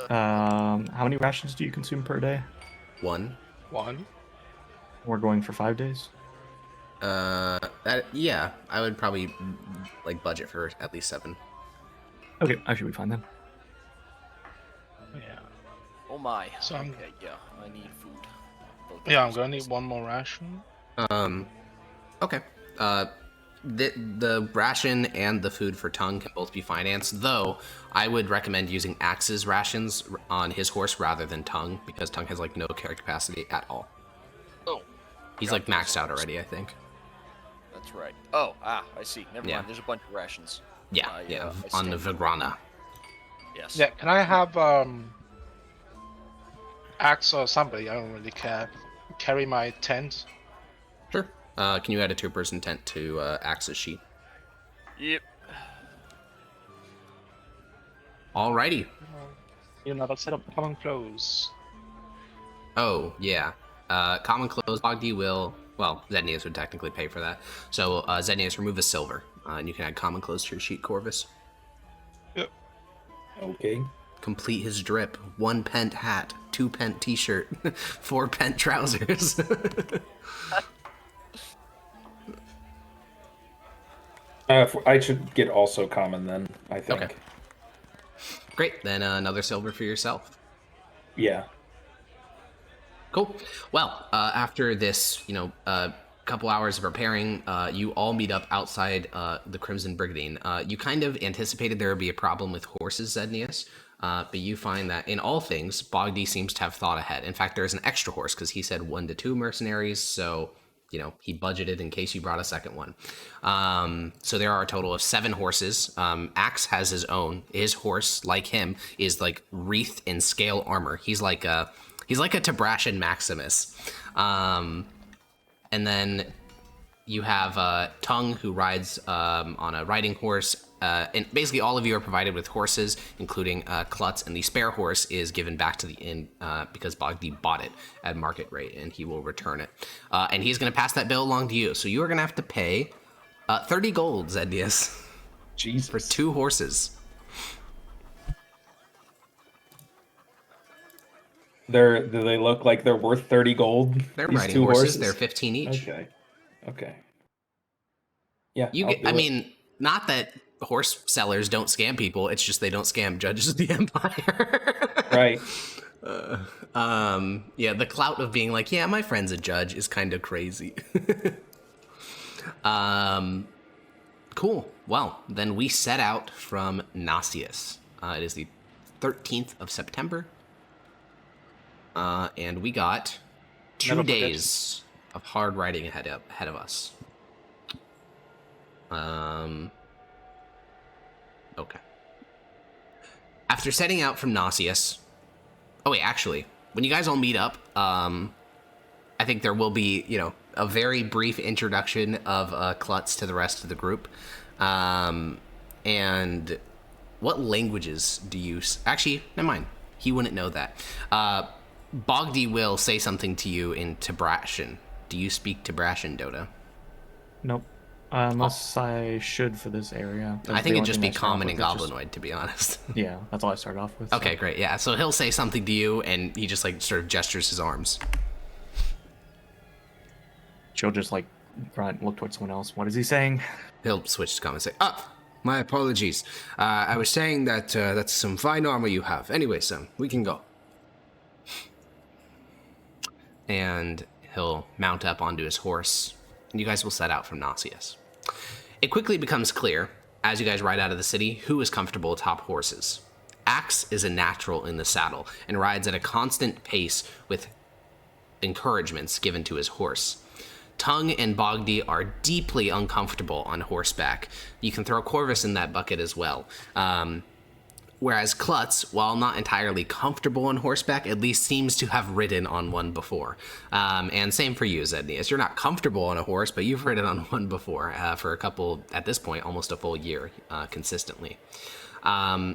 How many rations do you consume per day? One. We're going for 5 days. Yeah, I would probably like budget for at least 7. Okay, I should be fine then. Yeah. Oh my. So I'm- Okay, yeah, I need food. Yeah, I'm gonna need one more ration. Okay. The ration and the food for Tongue can both be financed, though I would recommend using Axe's rations on his horse rather than Tongue, because Tongue has like no carry capacity at all. Oh, He's like maxed out already, I think. that's right. Oh, I see. Never Yeah. mind. There's a bunch of rations. Yeah, I on the stand Vigrana. Yes. Yeah, can I have Axe or somebody? I don't really care. Carry my tent. Sure. Can you add a 2-person tent to Axe's sheet? Yep. Alrighty. You know, let's set up common clothes. Oh, yeah. Common clothes, Bogdi will... Well, Zednius would technically pay for that. So, Zednius, remove a silver, and you can add common clothes to your sheet, Corvus. Yep. Okay. Complete his drip. 1 pent hat, 2 pent t-shirt, 4 pent trousers. I should get also common then, I think. Okay. Great, then another silver for yourself. Yeah. Cool. Well, after this, couple hours of repairing, you all meet up outside the Crimson Brigandine. You kind of anticipated there would be a problem with horses, Zednius, but you find that in all things, Bogdi seems to have thought ahead. In fact, there's an extra horse because he said 1 to 2 mercenaries, so he budgeted in case you brought a second one. So there are a total of 7 horses. Axe has his own. His horse, like him, is like wreathed in scale armor. He's like a Tabrashan Maximus. And then you have Tongue, who rides on a riding horse. And basically all of you are provided with horses, including Klutz, and the spare horse is given back to the inn because Bogdi bought it at market rate, and he will return it. And he's going to pass that bill along to you. So you are going to have to pay 30 gold, Zednius, Jesus. for 2 horses. Do they look like they're worth 30 gold? They're these riding 2 horses. They're 15 each. Okay. Yeah. Not that horse sellers don't scam people. It's just they don't scam judges of the Empire. Right. Yeah, the clout of being like, yeah, my friend's a judge is kind of crazy. Cool. Well, then we set out from Nasius. It is the 13th of September. And we got 2 days of hard riding ahead of us. Okay. After setting out from Nasius... Oh, wait, actually, when you guys all meet up, I think there will be, a very brief introduction of Klutz to the rest of the group. And what languages do you... Actually, never mind. He wouldn't know that. Bogdi will say something to you in Tabrashan. Do you speak Tabrashan, Dota? Nope. Unless I should for this area. I think it'd just be common and goblinoid, to be honest. Yeah, that's all I started off with. Okay, great. Yeah, so he'll say something to you, and he just sort of gestures his arms. She'll just grunt, look towards someone else. What is he saying? He'll switch to common and say, my apologies. I was saying that that's some fine armor you have. Anyway, son, we can go. And he'll mount up onto his horse, and you guys will set out from Nasius. It quickly becomes clear, as you guys ride out of the city, who is comfortable atop horses. Axe is a natural in the saddle, and rides at a constant pace with encouragements given to his horse. Tongue and Bogdi are deeply uncomfortable on horseback. You can throw Corvus in that bucket as well. Whereas Klutz, while not entirely comfortable on horseback, at least seems to have ridden on one before. And same for you, Zednius. You're not comfortable on a horse, but you've ridden on one before for a couple, at this point, almost a full year consistently.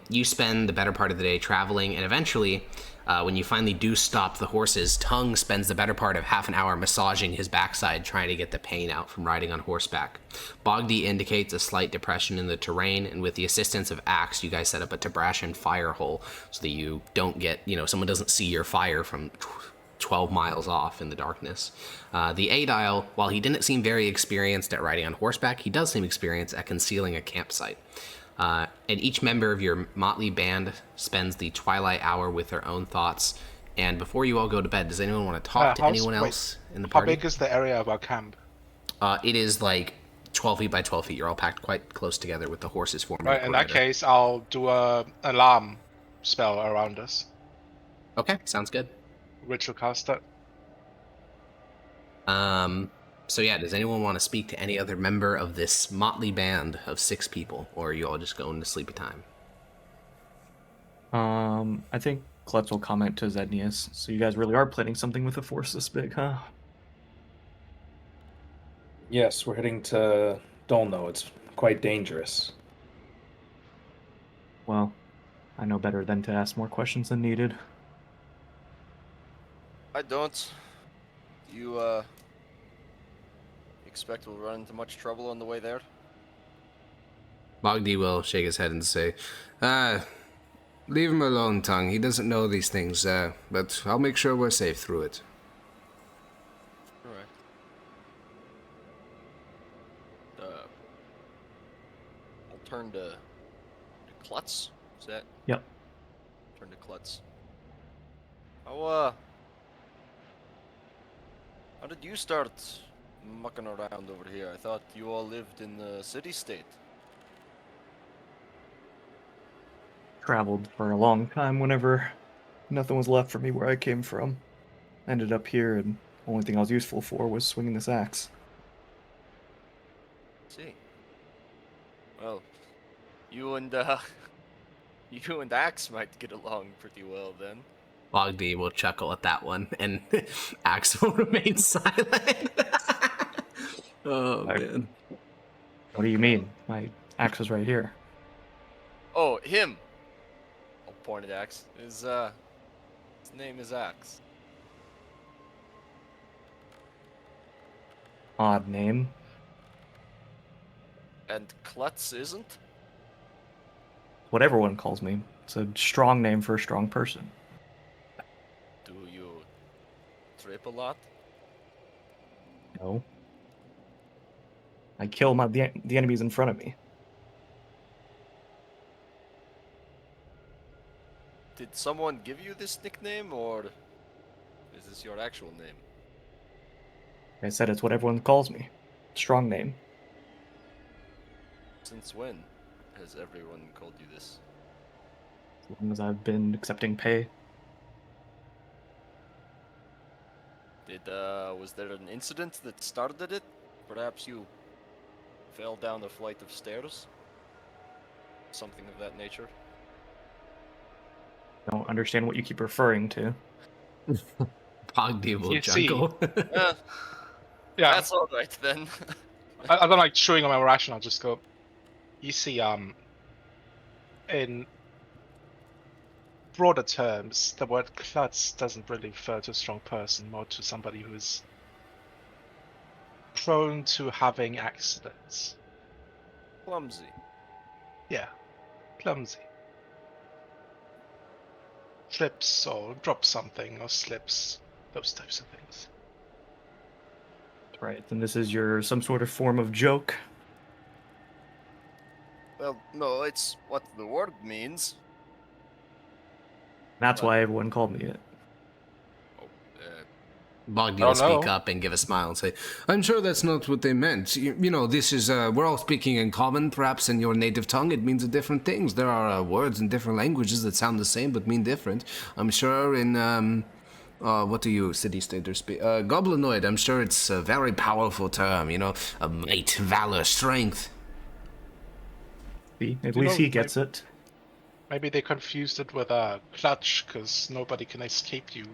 You spend the better part of the day traveling, and eventually, when you finally do stop the horses, Tongue spends the better part of half an hour massaging his backside, trying to get the pain out from riding on horseback. Bogdi indicates a slight depression in the terrain, and with the assistance of Axe, you guys set up a Tabrashan fire hole so that you don't get, someone doesn't see your fire from 12 miles off in the darkness. The Aedile, while he didn't seem very experienced at riding on horseback, he does seem experienced at concealing a campsite. And each member of your motley band spends the twilight hour with their own thoughts. And before you all go to bed, does anyone want to talk to anyone else in the How party? big is the area of our camp? It is like 12 feet by 12 feet. You're all packed quite close together with the horses forming Right, a in that perimeter. case, I'll do a alarm spell around us. Okay, sounds good. Ritual cast it. So yeah, does anyone want to speak to any other member of this motley band of 6 people, or are you all just going to sleepy time? I think Klutz will comment to Zednius. So you guys really are planning something with a force this big, huh? Yes, we're heading to Dolno. It's quite dangerous. Well, I know better than to ask more questions than needed. I don't. You, expect we'll run into much trouble on the way there? Bogdi will shake his head and say, leave him alone, Tongue. He doesn't know these things, but I'll make sure we're safe through it. Alright. I'll turn to Klutz? Is that? Yep. Turn to Klutz. How did you start mucking around over here? I thought you all lived in the city-state. Traveled for a long time whenever nothing was left for me where I came from. Ended up here, and the only thing I was useful for was swinging this axe. See. Well, you and Axe might get along pretty well then. Bogdi will chuckle at that one, and Axe will remain silent. Oh, man. What do you mean? My axe is right here. Oh, him! I'll point at Axe. His name is Axe. Odd name. And Klutz isn't? What everyone calls me. It's a strong name for a strong person. Do you trip a lot? No. I kill the enemies in front of me. Did someone give you this nickname, or is this your actual name? I said it's what everyone calls me. Strong name. Since when has everyone called you this? As long as I've been accepting pay. Was there an incident that started it? Perhaps you fell down a flight of stairs? Something of that nature? Don't understand what you keep referring to. Bogdi will You see. chuckle. Yeah, That's alright then. I don't like chewing on my ration. I'll just go. You see, in broader terms, the word klutz doesn't really refer to a strong person, more to somebody who's prone to having accidents. Clumsy. Yeah, clumsy. Trips or drops something or slips, those types of things. Right, and this is some sort of form of joke. Well, no, it's what the word means. That's why everyone called me it. Oh, Bogdi I will don't speak know. up and give a smile and say, I'm sure that's not what they meant. You know, this is, we're all speaking in common. Perhaps in your native tongue it means different things. There are words in different languages that sound the same but mean different. I'm sure in, what do you city-staters speak? Goblinoid, I'm sure it's a very powerful term, you know, might, valor, strength. See, at You least know, he gets it. Maybe they confused it with a clutch because nobody can escape you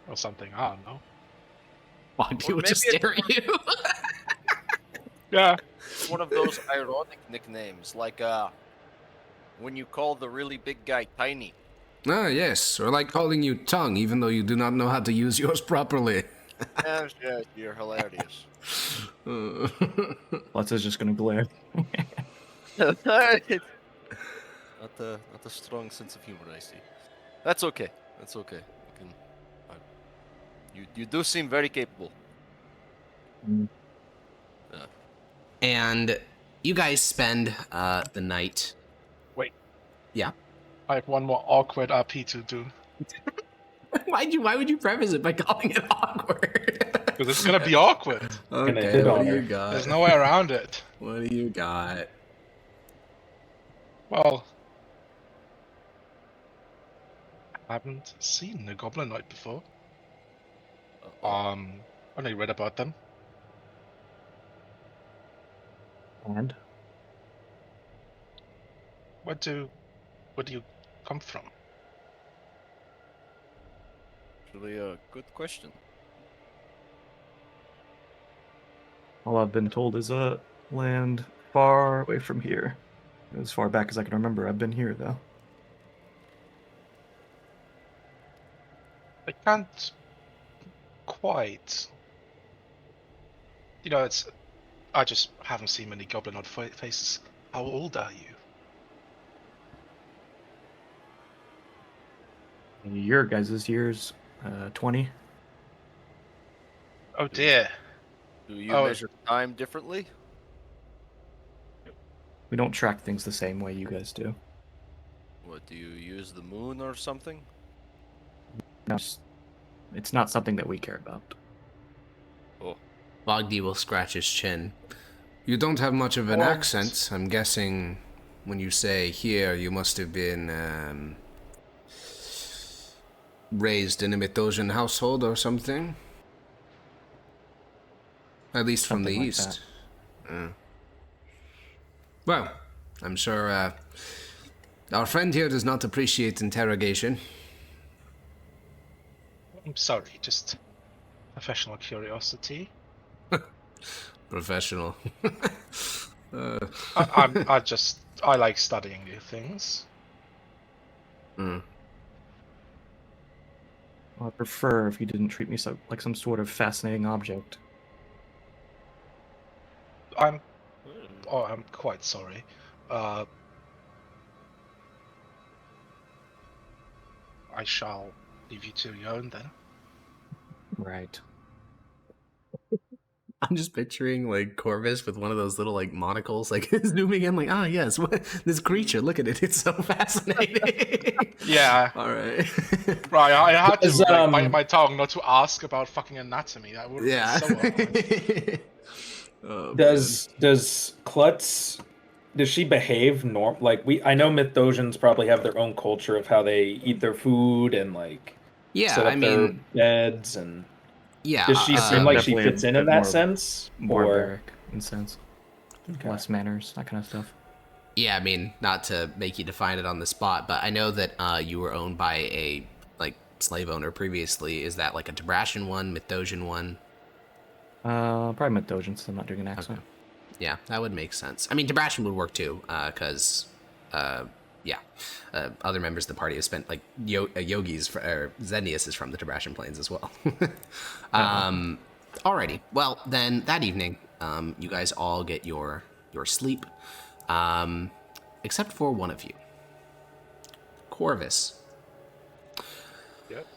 or something. I don't know. Bogdi Or will just maybe stare at you. Yeah. it's one of those ironic nicknames, like, when you call the really big guy tiny. Ah, yes, or like calling you tongue, even though you do not know how to use yours properly. Yes, yes, you're hilarious. Lutz is just gonna glare. Not a strong sense of humor, I see. That's okay. That's okay. You do seem very capable. And you guys spend the night. Wait. Yeah. I have one more awkward RP to do. Why would you preface it by calling it awkward? Because it's gonna be awkward. Gonna Okay, hit what on do you her. got? There's no way around it. What do you got? Well, I haven't seen the Goblinoid before. Only read about them. And Where do you come from? Actually, a good question. all I've been told is a land far away from here. As far back as I can remember, I've been here though. I can't quite. You know, I just haven't seen many Goblinoid faces. How old are you? Your guys' years, 20. Oh dear. Do you Oh. measure time differently? We don't track things the same way you guys do. What, do you use the moon or something? No, it's not something that we care about. Oh, Bogdy will scratch his chin. You don't have much of an accent. I'm guessing when you say here, you must have been raised in a Mythosian household or something. At least from the Something like east. Well, I'm sure our friend here does not appreciate interrogation. I'm sorry, just professional curiosity. Professional. I like studying new things. Mm. Well, I prefer if you didn't treat me like some sort of fascinating object. I'm quite sorry. I shall leave you to your own then. Right. I'm just picturing like Corvus with one of those little like monocles, like zooming in, like, ah, yes, what, this creature, look at it, it's so fascinating. Yeah. All right. Right, I had to Does, bite my tongue not to ask about fucking anatomy. That would Yeah. be so awkward. Oh, Does Klutz, does she behave like I know Mythosians probably have their own culture of how they eat their food and like yeah, set up I mean, their beds, and yeah. does she seem like she definitely fits a in bit that more sense? Barbaric in sense. Okay. Less manners, that kind of stuff. Yeah, I mean, not to make you define it on the spot, but I know that you were owned by a like slave owner previously. Is that like a Tabrashan one, Mythosian one? Probably Mythosian, since I'm not doing an accent. Okay. Yeah, that would make sense. I mean, Tabrashan would work too, because, other members of the party have spent, like, yogis, or Zenius is from the Tabrashan Plains as well. Alrighty. Well, then, that evening, you guys all get your sleep, except for one of you. Corvus. Yep.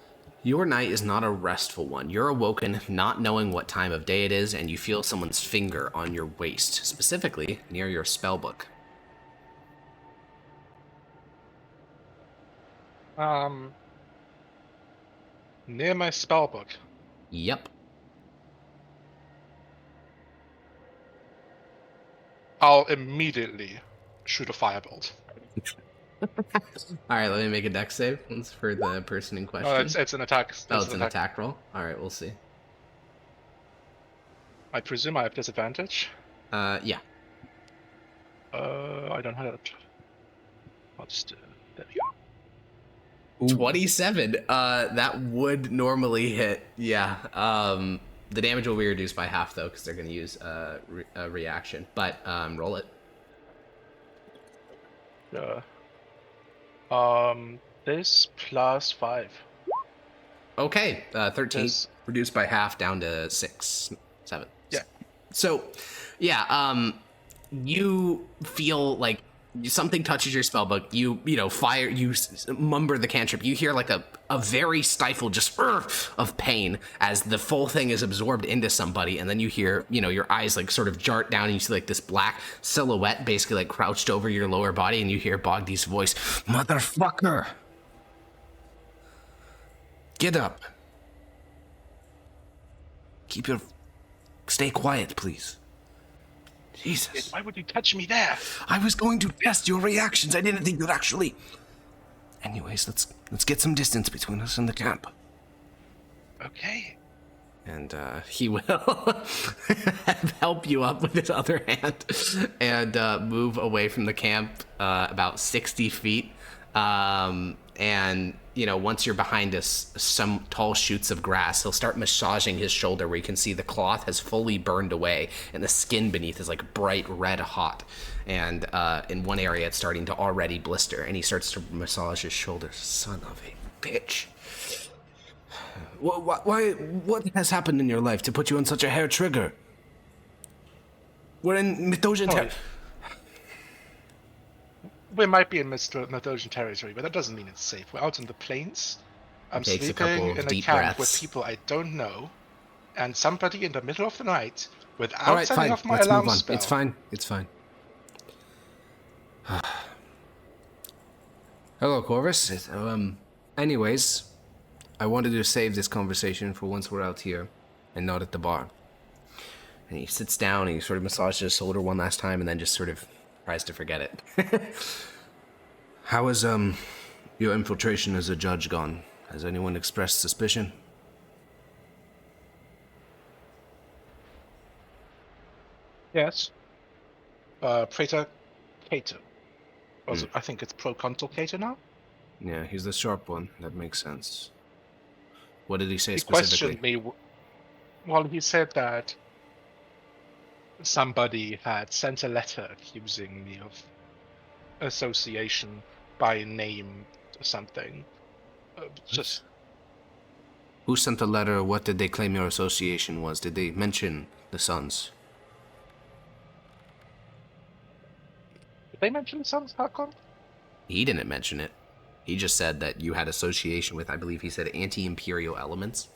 Your night is not a restful one. You're awoken not knowing what time of day it is, and you feel someone's finger on your waist, specifically near your spellbook. Near my spellbook. Yep. I'll immediately shoot a firebolt. Alright, let me make a dex save. That's for the person in question. No, it's an attack. It's an attack roll? Alright, we'll see. I presume I have disadvantage. Yeah. I don't have it. I'll just there we go. 27. That would normally hit. Yeah. The damage will be reduced by half, though, because they're going to use a reaction. But roll it. This plus 5. Okay. 13. Yes. Reduced by half down to 6, 7. Yeah. So, yeah, you feel like something touches your spell book. You know, fire. You mumber the cantrip. You hear like a very stifled just of pain as the full thing is absorbed into somebody, and then you hear, you know, your eyes like sort of jart down, and you see like this black silhouette basically like crouched over your lower body, and you hear Bogdy's voice, "Motherfucker, get up. Stay quiet, please." Jesus. Why would you touch me there? I was going to test your reactions. I didn't think you'd actually... Anyways, let's get some distance between us and the camp. Okay. And he will help you up with his other hand and move away from the camp about 60 feet. And, you know, once you're behind us, some tall shoots of grass, he'll start massaging his shoulder where you can see the cloth has fully burned away and the skin beneath is like bright red hot. And in one area, it's starting to already blister, and he starts to massage his shoulder. Son of a bitch. What has happened in your life to put you on such a hair trigger? We're in Mithdosica. We might be in Mithdosica territory, but that doesn't mean it's safe. We're out in the plains. I'm sleeping in a camp with people I don't know, and somebody in the middle of the night without setting off my alarm spell. It's fine. It's fine. Hello, Corvus. Anyways, I wanted to save this conversation for once we're out here and not at the bar. And he sits down and he sort of massages his shoulder one last time and then just sort of tries to forget it. How has your infiltration as a judge gone? Has anyone expressed suspicion? Yes. Praetor Cato. I think it's Proconsul Cato now? Yeah, he's the sharp one. That makes sense. What did he say He specifically? questioned me. Well, he said that somebody had sent a letter accusing me of association by name or something. Just Who sent the letter? What did they claim your association was? Did they mention the Sons? did they mention the Sons, Hakon? He didn't mention it. He just said that you had association with, I believe he said, anti-imperial elements.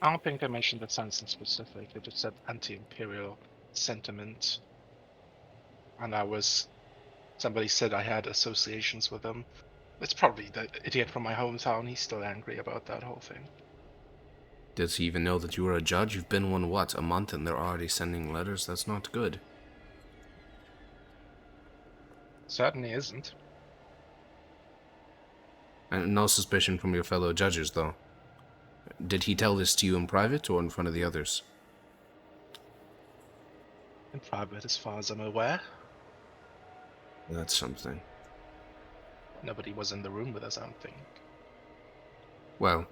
I don't think they mentioned the Sons in specific. They just said anti-imperial sentiment. And somebody said I had associations with them. It's probably the idiot from my hometown. He's still angry about that whole thing. Does he even know that you were a judge? You've been one, what, a month, and they're already sending letters? That's not good. Certainly isn't. And no suspicion from your fellow judges, though. Did he tell this to you in private or in front of the others? In private, as far as I'm aware. That's something. Nobody was in the room with us, I don't think. Well,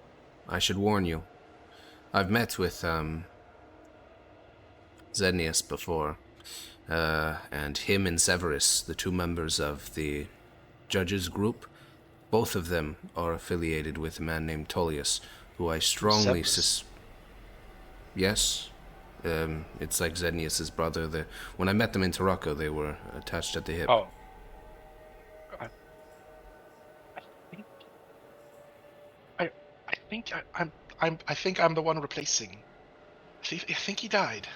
I should warn you. I've met with, Zenius before. And him and Severus, the two members of the judges group, both of them are affiliated with a man named Tullius, who I strongly Yes. It's like Zenius' brother. When I met them in Tarocco, they were attached at the hip. Oh. I think I'm the one replacing. I think he died.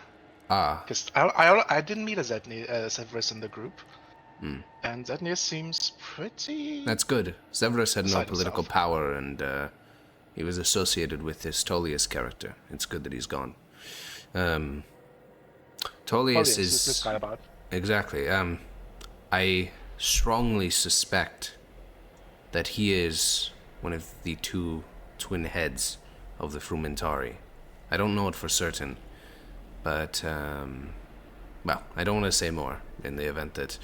Ah. Because I didn't meet Severus in the group. Hmm. And Zenius seems pretty... That's good. Severus had no beside political himself. power, and he was associated with this Tullius character. It's good that he's gone. Tullius is this guy about. Exactly. I strongly suspect that he is one of the two twin heads of the Frumentari. I don't know it for certain, but, well, I don't want to say more in the event that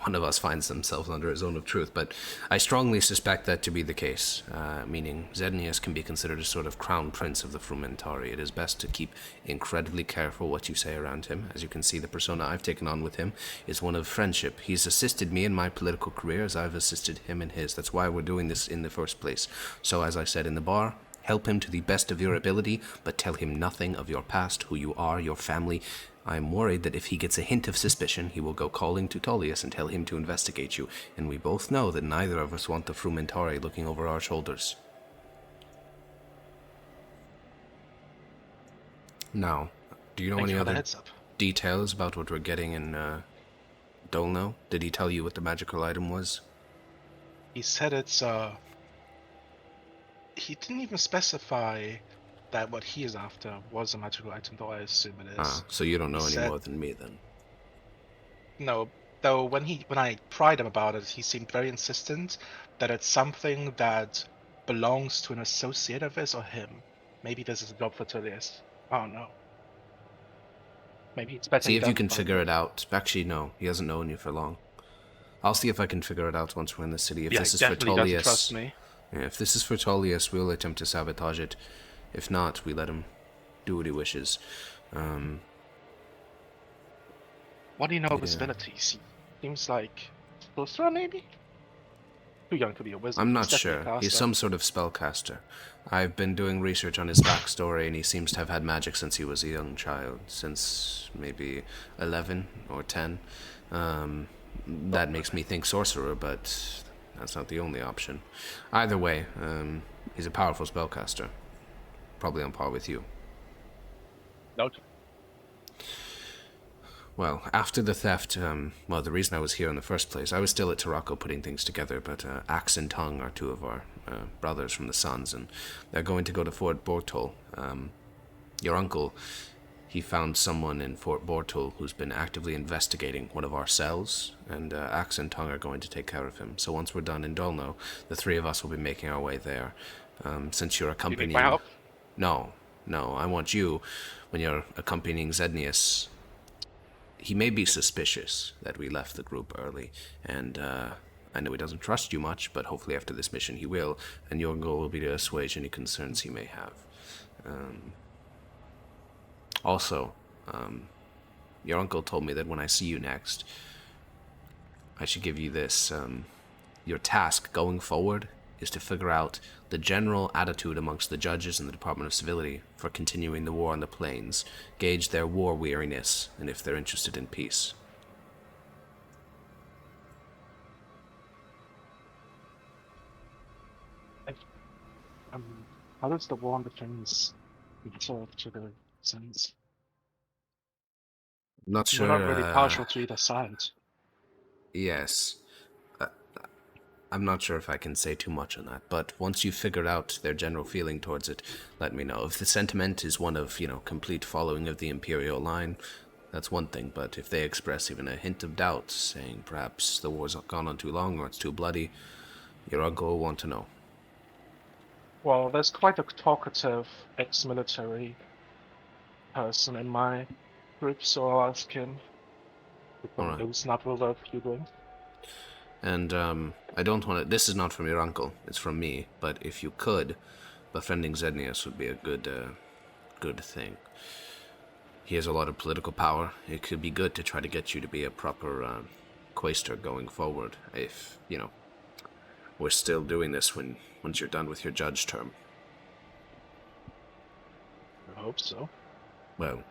one of us finds themselves under a zone of truth, but I strongly suspect that to be the case, meaning Zenius can be considered a sort of crown prince of the Frumentari. It is best to keep incredibly careful what you say around him. As you can see, the persona I've taken on with him is one of friendship. He's assisted me in my political career as I've assisted him in his. That's why we're doing this in the first place. So, as I said in the bar, help him to the best of your ability, but tell him nothing of your past, who you are, your family, I'm worried that if he gets a hint of suspicion, he will go calling to Tullius and tell him to investigate you, and we both know that neither of us want the Frumentari looking over our shoulders. Now, do you know Thank any you for the other heads up. details about what we're getting in Dolno? Did he tell you what the magical item was? He said it's he didn't even specify that what he is after was a magical item, though I assume it is. Ah, so you don't know He any said- more than me then. No, though when I pried him about it, he seemed very insistent that it's something that belongs to an associate of his or him. Maybe this is a job for Tullius. I don't know. Maybe it's better. See he if you doesn't can find figure out. it out. Actually, no, he hasn't known you for long. I'll see if I can figure it out once we're in the city. If Yeah, this he is for definitely doesn't Tullius, trust me. yeah, if this is for Tullius, we'll attempt to sabotage it. If not, we let him do what he wishes. What do you know of his Yeah. abilities? He seems like sorcerer, maybe? Too young to be a wizard. I'm not He's definitely a sure. He's caster. some sort of spellcaster. I've been doing research on his backstory, and he seems to have had magic since he was a young child, since maybe 11 or 10. That makes me think sorcerer, but that's not the only option. Either way, he's a powerful spellcaster. Probably on par with you. No. Well, after the theft, the reason I was here in the first place, I was still at Tarako putting things together, but Axe and Tongue are two of our brothers from the Suns, and they're going to go to Fort Bortol. Your uncle, he found someone in Fort Bortol who's been actively investigating one of our cells, and Axe and Tongue are going to take care of him. So once we're done in Dolno, the three of us will be making our way there. Since you're You accompanying... need my help? No, I want you, when you're accompanying Zednius. He may be suspicious that we left the group early, and I know he doesn't trust you much, but hopefully after this mission he will, and your goal will be to assuage any concerns he may have. Also, your uncle told me that when I see you next, I should give you this. Your task going forward is to figure out the general attitude amongst the judges in the Department of Civility for continuing the war on the plains, gauge their war weariness, and if they're interested in peace. How does the war on the plains resolve to the Suns? I'm not We're sure. not really partial to either side. Yes. I'm not sure if I can say too much on that, but once you've figured out their general feeling towards it, let me know. If the sentiment is one of, complete following of the Imperial line, that's one thing, but if they express even a hint of doubt, saying perhaps the war's gone on too long or it's too bloody, your uncle will want to know. Well, there's quite a talkative ex-military person in my group, so I'll ask him. Alright. Loosen up a little few doing. And, I don't want to... This is not from your uncle, it's from me, but if you could, befriending Zednius would be a good thing. He has a lot of political power. It could be good to try to get you to be a proper, quaestor going forward, if, we're still doing this once you're done with your judge term. I hope so. Well,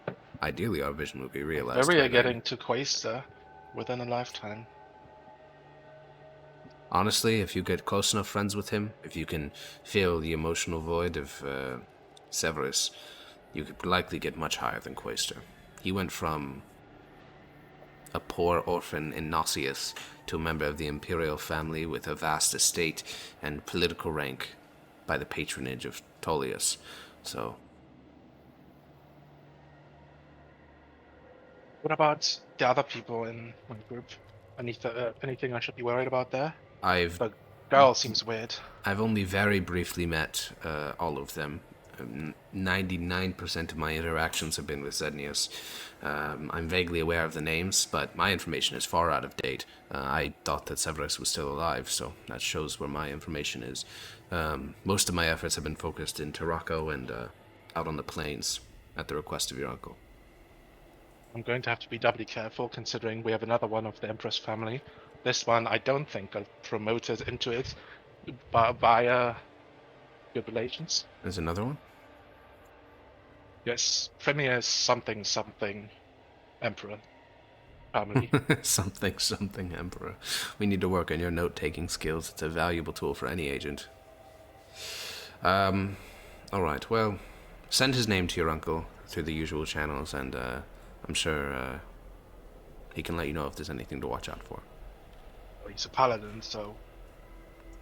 ideally our vision will be realized. Maybe by are then. getting to Quaestor within a lifetime. Honestly, if you get close enough friends with him, if you can feel the emotional void of Severus, you could likely get much higher than Quaestor. He went from a poor orphan in Gnossius to a member of the imperial family with a vast estate and political rank by the patronage of Tullius. So, What about the other people in my group? Anything I should be worried about there? The girl seems weird. I've only very briefly met all of them. 99% of my interactions have been with Zednius. I'm vaguely aware of the names, but my information is far out of date. I thought that Severus was still alive, so that shows where my information is. Most of my efforts have been focused in Tarako and out on the plains, at the request of your uncle. I'm going to have to be doubly careful, considering we have another one of the Empress family. This one, I don't think got promoted into it via good relations. There's another one? Yes, Premier something something. Emperor family. something, Emperor. We need to work on your note-taking skills. It's a valuable tool for any agent. Alright, well, send his name to your uncle through the usual channels, and I'm sure he can let you know if there's anything to watch out for. Well, he's a paladin, so...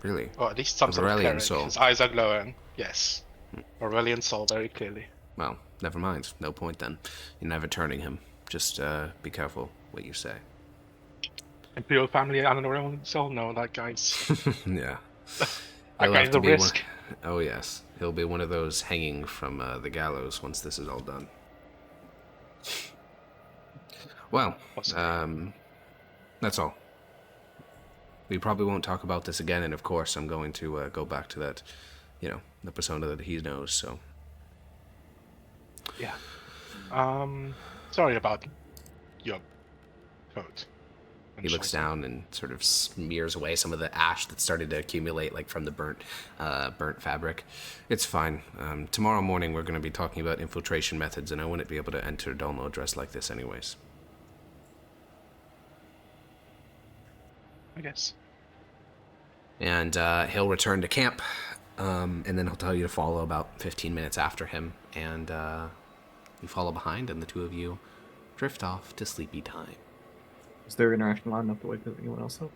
Really? Or at least some sort of Aurelian cleric. soul. His eyes are glowing. Yes. Aurelian soul, very clearly. Well, never mind. No point then. You're never turning him. Just be careful what you say. Imperial family and an Aurelian soul? No, that guy's... Yeah. that guy's the risk. Oh yes, he'll be one of those hanging from the gallows once this is all done. Well, that's all. We probably won't talk about this again, and of course I'm going to go back to that, the persona that he knows, so... Yeah. Sorry about your coat. He looks down and sort of smears away some of the ash that started to accumulate, like from the burnt fabric. It's fine. Tomorrow morning we're going to be talking about infiltration methods, and I wouldn't be able to enter Dolno dressed like this anyways. I guess. And he'll return to camp, and then he'll tell you to follow about 15 minutes after him, and you follow behind, and the two of you drift off to sleepy time. Is their interaction loud enough to wake anyone else up?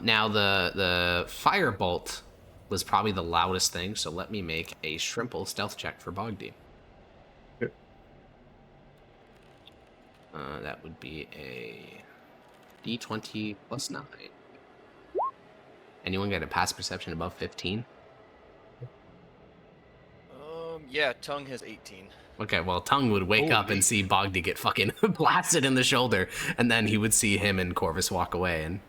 Now the firebolt was probably the loudest thing, so let me make a Shrimple stealth check for Bogdy. Yep. That would be a D20 plus 9. Anyone got a pass perception above 15? Yeah, Tongue has 18. Okay, well, Tongue would wake up and see Bogdy get fucking blasted in the shoulder, and then he would see him and Corvus walk away, and,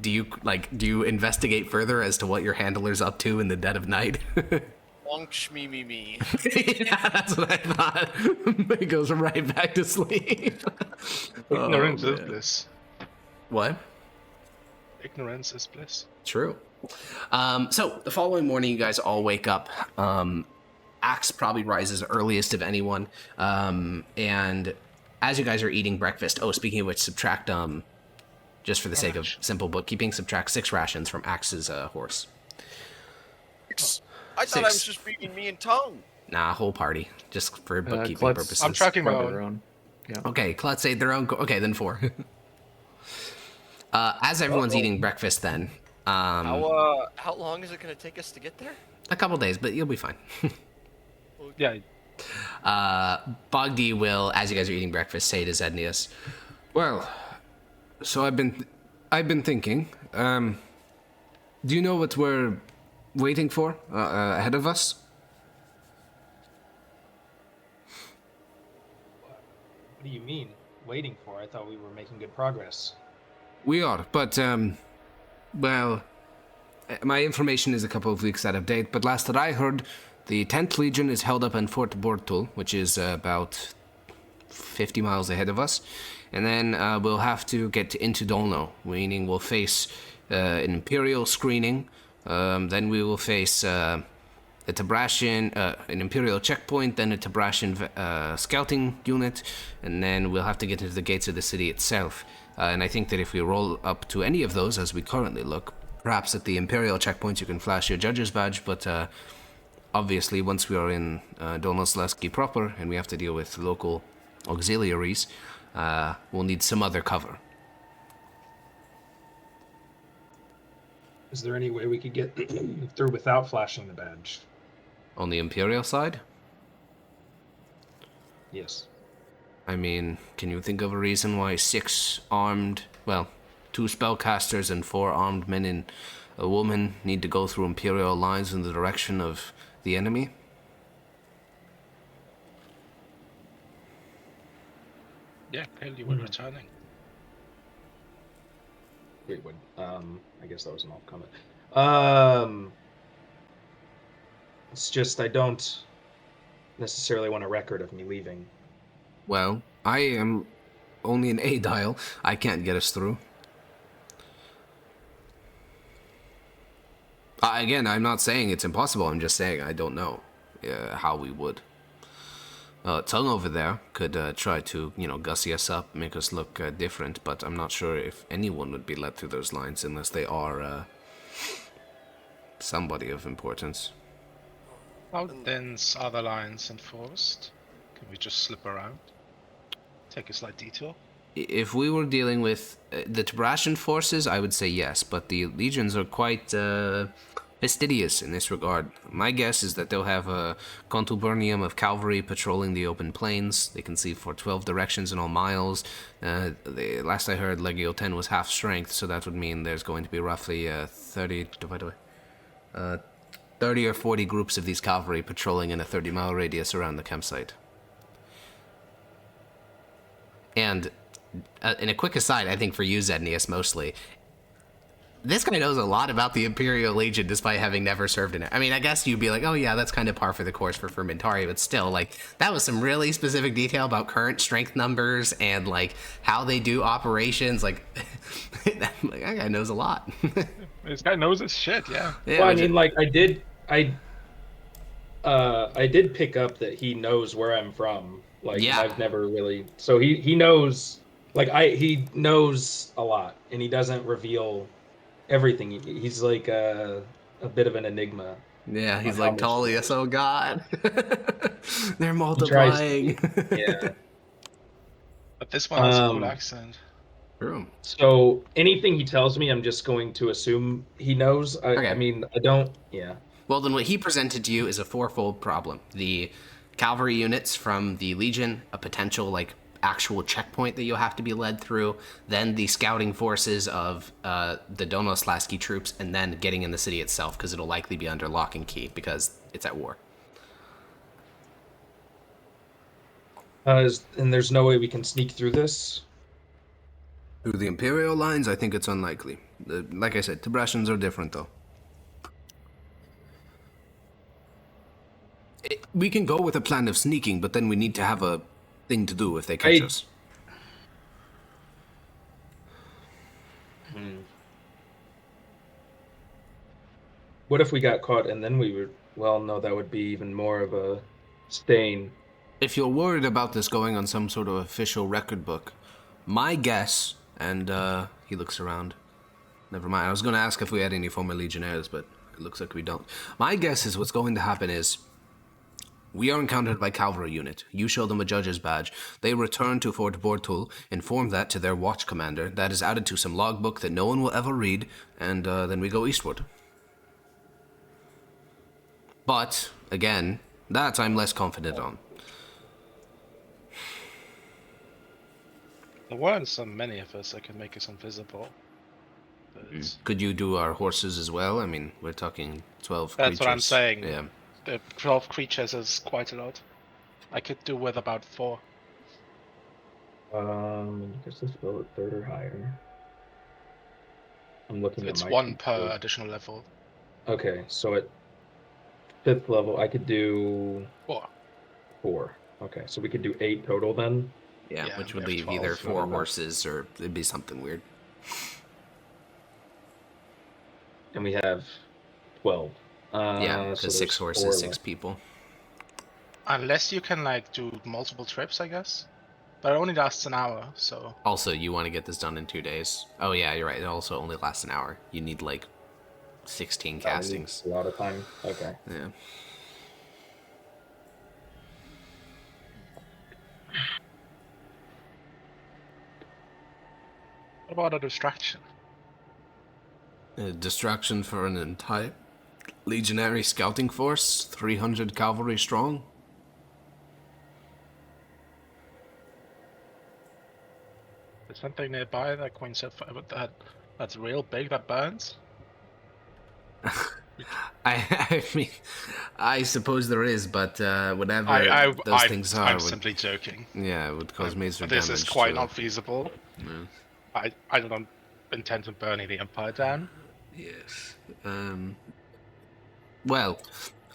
do you investigate further as to what your handler's up to in the dead of night? Wonk me. Yeah, that's what I thought. He goes right back to sleep. Ignorance is bliss. What? Ignorance is bliss. True. So the following morning, you guys all wake up. Axe probably rises earliest of anyone. And as you guys are eating breakfast, speaking of which, subtract, just for the sake of simple bookkeeping, subtract 6 rations from Axe's horse. I thought I was just feeding me and Tongue. Nah, whole party, just for bookkeeping Klutz, purposes. I'm tracking my Their own. own. Yeah. Okay, Klutz ate their own. Okay, then 4. As everyone's eating breakfast, then. How long is it going to take us to get there? A couple days, but you'll be fine. Yeah. Bogdy will, as you guys are eating breakfast, say to Zednius, "Well, so I've been thinking. Do you know what we're waiting for ahead of us?" What do you mean, waiting for? I thought we were making good progress. We are, but well, my information is a couple of weeks out of date. But last that I heard, the 10th Legion is held up in Fort Bortul, which is about 50 miles ahead of us. And then we'll have to get into Dolno, meaning we'll face an Imperial screening. Then we will face a Tabrashian, an Imperial checkpoint, then a Tabrashian scouting unit, and then we'll have to get into the gates of the city itself. And I think that if we roll up to any of those, as we currently look, perhaps at the Imperial checkpoints you can flash your judge's badge, but obviously once we are in Dolno Selesky proper, and we have to deal with local auxiliaries, we'll need some other cover. Is there any way we could get through without flashing the badge? On the Imperial side? Yes. I mean, can you think of a reason why 6 armed, 2 spellcasters and 4 armed men and a woman need to go through Imperial lines in the direction of the enemy? Yeah, clearly we're returning. Wait, what? I guess that was an off comment. It's just I don't necessarily want a record of me leaving. Well, I am only an A-dial. I can't get us through. Again, I'm not saying it's impossible. I'm just saying I don't know how we would. Tongue over there could try to, gussy us up, make us look different, but I'm not sure if anyone would be led through those lines unless they are somebody of importance. How dense are the lines enforced? Can we just slip around? Take a slight detour? If we were dealing with the Tibrasian forces, I would say yes, but the legions are quite fastidious in this regard. My guess is that they'll have a contubernium of cavalry patrolling the open plains. They can see for 12 directions in all miles. Last I heard, Legio 10 was half strength, so that would mean there's going to be roughly 30 or 40 groups of these cavalry patrolling in a 30-mile radius around the campsite. And in a quick aside, I think for you, Zednius, mostly, this guy knows a lot about the Imperial Legion despite having never served in it. I mean, I guess you'd be like, oh yeah, that's kind of par for the course for Fermentari, but still, like, that was some really specific detail about current strength numbers and, like, how they do operations. Like, that guy knows a lot. This guy knows his shit, yeah. Well, I mean, like, I did pick up that he knows where I'm from. Like, yeah. I've never really... So he knows... Like, he knows a lot, and he doesn't reveal everything. He's like a bit of an enigma. Yeah, he's like, Tullius, oh god. They're multiplying. Yeah. But this one has a cool accent. True. So, anything he tells me, I'm just going to assume he knows. Okay. I mean, I don't... Yeah. Well, then what he presented to you is a fourfold problem. The cavalry units from the Legion, a potential, like, actual checkpoint that you'll have to be led through, then the scouting forces of the Donoslaski troops, and then getting in the city itself, because it'll likely be under lock and key, because it's at war. And there's no way we can sneak through this? Through the Imperial lines, I think it's unlikely. Like I said, Tibrasians are different, though. We can go with a plan of sneaking, but then we need to have a thing to do if they catch us. What if we got caught and then we were... Well, no, that would be even more of a stain. If you're worried about this going on some sort of official record book, my guess, and he looks around. Never mind, I was going to ask if we had any former legionnaires, but it looks like we don't. My guess is what's going to happen is we are encountered by cavalry unit. You show them a judge's badge. They return to Fort Bortul, inform that to their watch commander. That is added to some logbook that no one will ever read, and then we go eastward. But, again, that I'm less confident on. There weren't so many of us that could make us invisible. But... Could you do our horses as well? I mean, we're talking 12 creatures. That's what I'm saying. Yeah. The 12 creatures is quite a lot. I could do with about 4. Guess let's go at 3rd or higher. I'm looking at It's my 1 per additional level. Okay, so at 5th level, I could do 4. Okay, so we could do 8 total then? Yeah, which would we leave have either 12. 4 horses or it'd be something weird. And we have 12. Yeah, because so 6 horses, 4 6 left. people. Unless you can like do multiple trips, I guess. But it only lasts an hour, so... Also, you want to get this done in 2 days. Oh yeah, you're right. It also only lasts an hour. You need like 16 castings. A lot of time. Okay. Yeah. What about a distraction? A distraction for an entire legionary scouting force, 300 cavalry strong. There's something nearby that Queen said that's real big that burns? I mean, I suppose there is, but whatever those things are, I'm simply joking. Yeah, it would cause major damage. This is quite to not feasible. Yeah. I don't intend on burning the Empire down. Yes. Well,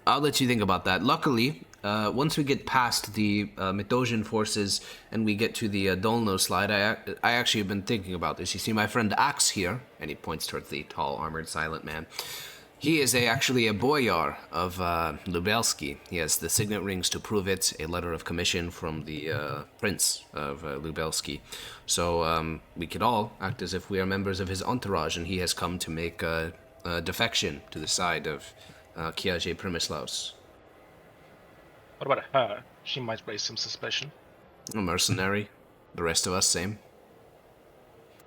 I'll let you think about that. Luckily, once we get past the Mithdosian forces and we get to the Dolno slide, I actually have been thinking about this. You see my friend Axe here, and he points towards the tall, armored, silent man. He is actually a boyar of Lubelski. He has the signet rings to prove it, a letter of commission from the prince of Lubelski. So we could all act as if we are members of his entourage, and he has come to make a defection to the side of Kiaje Primislaus. What about her? She might raise some suspicion. A mercenary. The rest of us, same.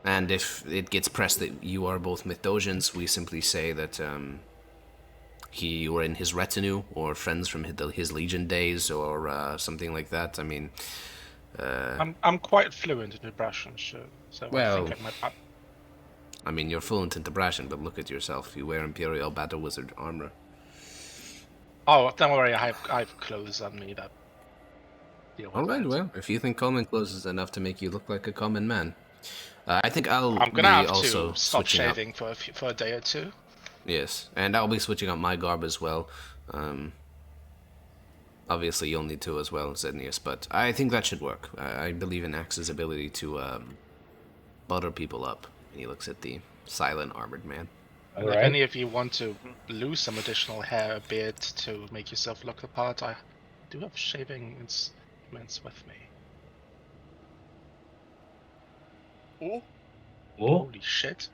And if it gets pressed that you are both Mithdosians, we simply say that you were in his retinue, or friends from his Legion days, or something like that. I mean... I'm quite fluent in Russian, so well, I think I might... I mean, you're fluent in Russian, but look at yourself. You wear Imperial Battle Wizard armor. Oh, don't worry, I have clothes on me that... Alright, well, if you think common clothes is enough to make you look like a common man... I think I'm gonna have also to stop switching shaving up. for a day or two. Yes, and I'll be switching up my garb as well. Obviously, you'll need to as well, Zednius, but I think that should work. I believe in Axe's ability to butter people up. And he looks at the silent armored man. And if any of you want to lose some additional hair, or beard to make yourself look the part, I do have shaving instruments with me. Oh. Holy shit!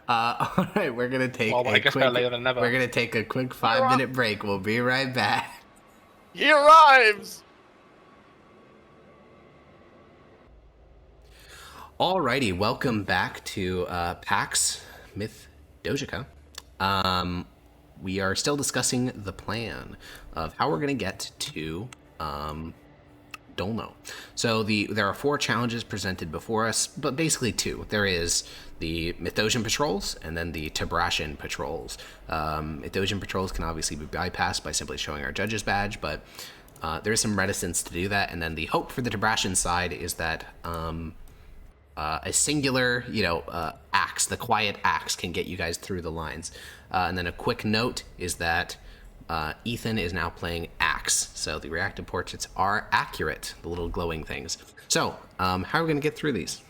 All right, we're gonna take Well, I guess better later than never. We're gonna take a quick 5-minute break. We'll be right back. He arrives! Alrighty, welcome back to Pax Mithdosica. We are still discussing the plan of how we're going to get to Dolno. So there are 4 challenges presented before us, but basically 2. There is the Mithdosian patrols and then the Tebrashan patrols. Mithdosian patrols can obviously be bypassed by simply showing our judge's badge, but there is some reticence to do that. And then the hope for the Tebrashan side is that a singular, axe, the quiet axe, can get you guys through the lines. And then a quick note is that Ethan is now playing axe, so the reactive portraits are accurate, the little glowing things. So, how are we going to get through these?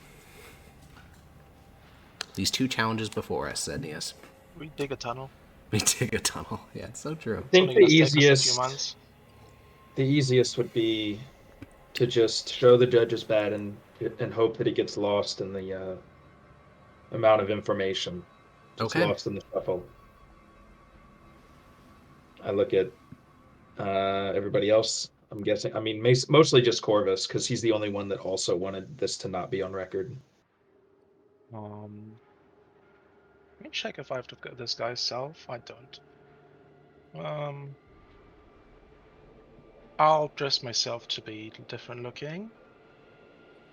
These 2 challenges before us, Zednius. We dig a tunnel. We dig a tunnel. Yeah, it's so true. I think the easiest would be to just show the judge's bad and hope that he gets lost in the amount of information. It's lost in the shuffle. I look at everybody else. I'm guessing. I mean, mostly just Corvus, because he's the only one that also wanted this to not be on record. Let me check if I have to get this guy's self. I don't. I'll dress myself to be different looking.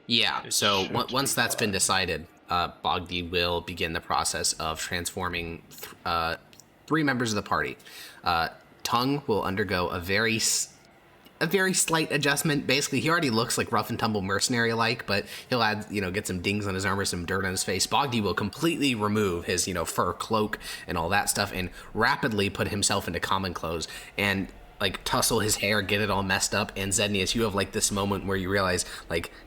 Yeah, so once that's been decided, Bogdi will begin the process of transforming 3 members of the party. Tongue will undergo a very slight adjustment. Basically, he already looks like rough and tumble mercenary-like, but he'll add, get some dings on his armor, some dirt on his face. Bogdi will completely remove his, fur cloak and all that stuff, and rapidly put himself into common clothes and tussle his hair, get it all messed up. And Zednius, you have this moment where you realize,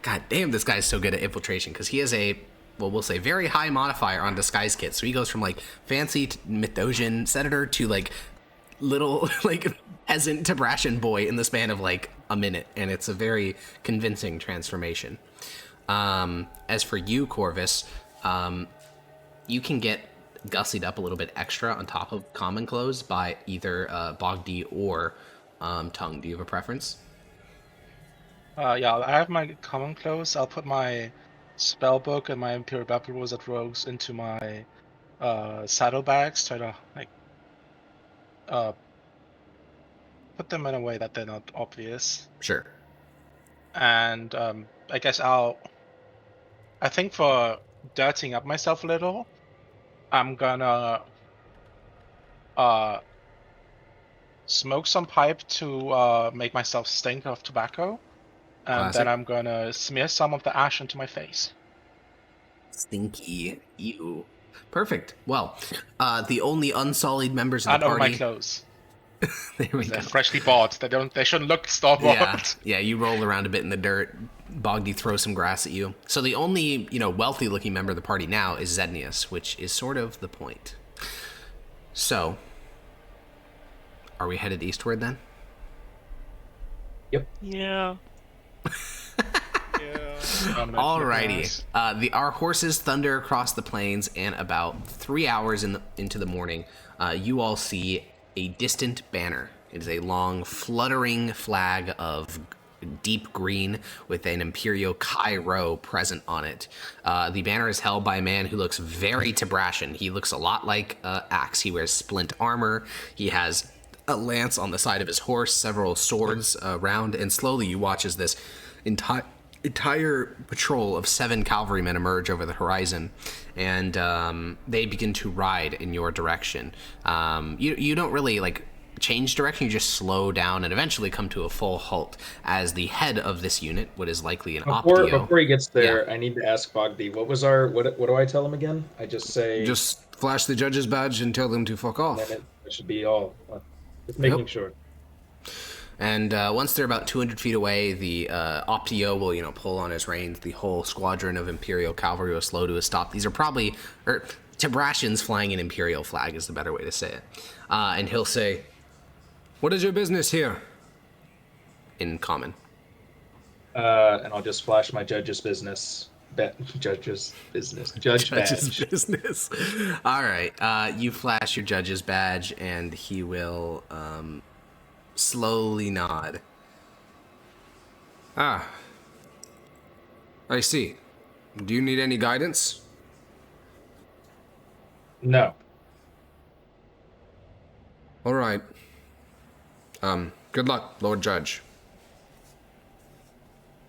God damn, this guy's so good at infiltration, because he has we'll say very high modifier on disguise kit. So he goes from fancy Mithdosian senator to little peasant Tebrashan boy in the span of a minute, and it's a very convincing transformation. As for you, Corvus, you can get gussied up a little bit extra on top of common clothes by either Bogdi or Tongue. Do you have a preference? Yeah, I have my common clothes. I'll put my spellbook and my Imperial Battle Wizard robes into my saddlebags. Try to put them in a way that they're not obvious. Sure. And I guess I think for dirtying up myself a little, I'm gonna smoke some pipe to make myself stink of tobacco, and Classic. then I'm gonna smear some of the ash into my face. Stinky. Ew. Perfect. Well, the only unsullied members of the And over party... my clothes. There we go. They're freshly bought. They shouldn't look store-bought. Yeah, you roll around a bit in the dirt. Bogdi throws some grass at you. So the only, wealthy-looking member of the party now is Zednius, which is sort of the point. So, are we headed eastward then? Yep. Yeah. Alrighty. Our horses thunder across the plains, and about 3 hours into the morning, you all see a distant banner. It is a long, fluttering flag of deep green with an Imperial Cairo present on it. The banner is held by a man who looks very Tebrashan. He looks a lot like Axe. He wears splint armor. He has a lance on the side of his horse, several swords around, and slowly you watch as this entire patrol of 7 cavalrymen emerge over the horizon, and they begin to ride in your direction. You don't really change direction, you just slow down and eventually come to a full halt as the head of this unit, what is likely an Optio. Before he gets there, I need to ask Bogby, what do I tell him again? I just say... Just flash the judge's badge and tell them to fuck off. It should be all. Just making sure. And once they're about 200 feet away, the Optio will, pull on his reins. The whole squadron of Imperial cavalry will slow to a stop. These are probably Tebrashans flying an Imperial flag is the better way to say it. And he'll say, "What is your business here?" In common. And I'll just flash my judge's business. Judge's badge. Business. All right. You flash your judge's badge, and he will slowly nod. Ah. I see. Do you need any guidance? No. All right. Good luck, Lord Judge.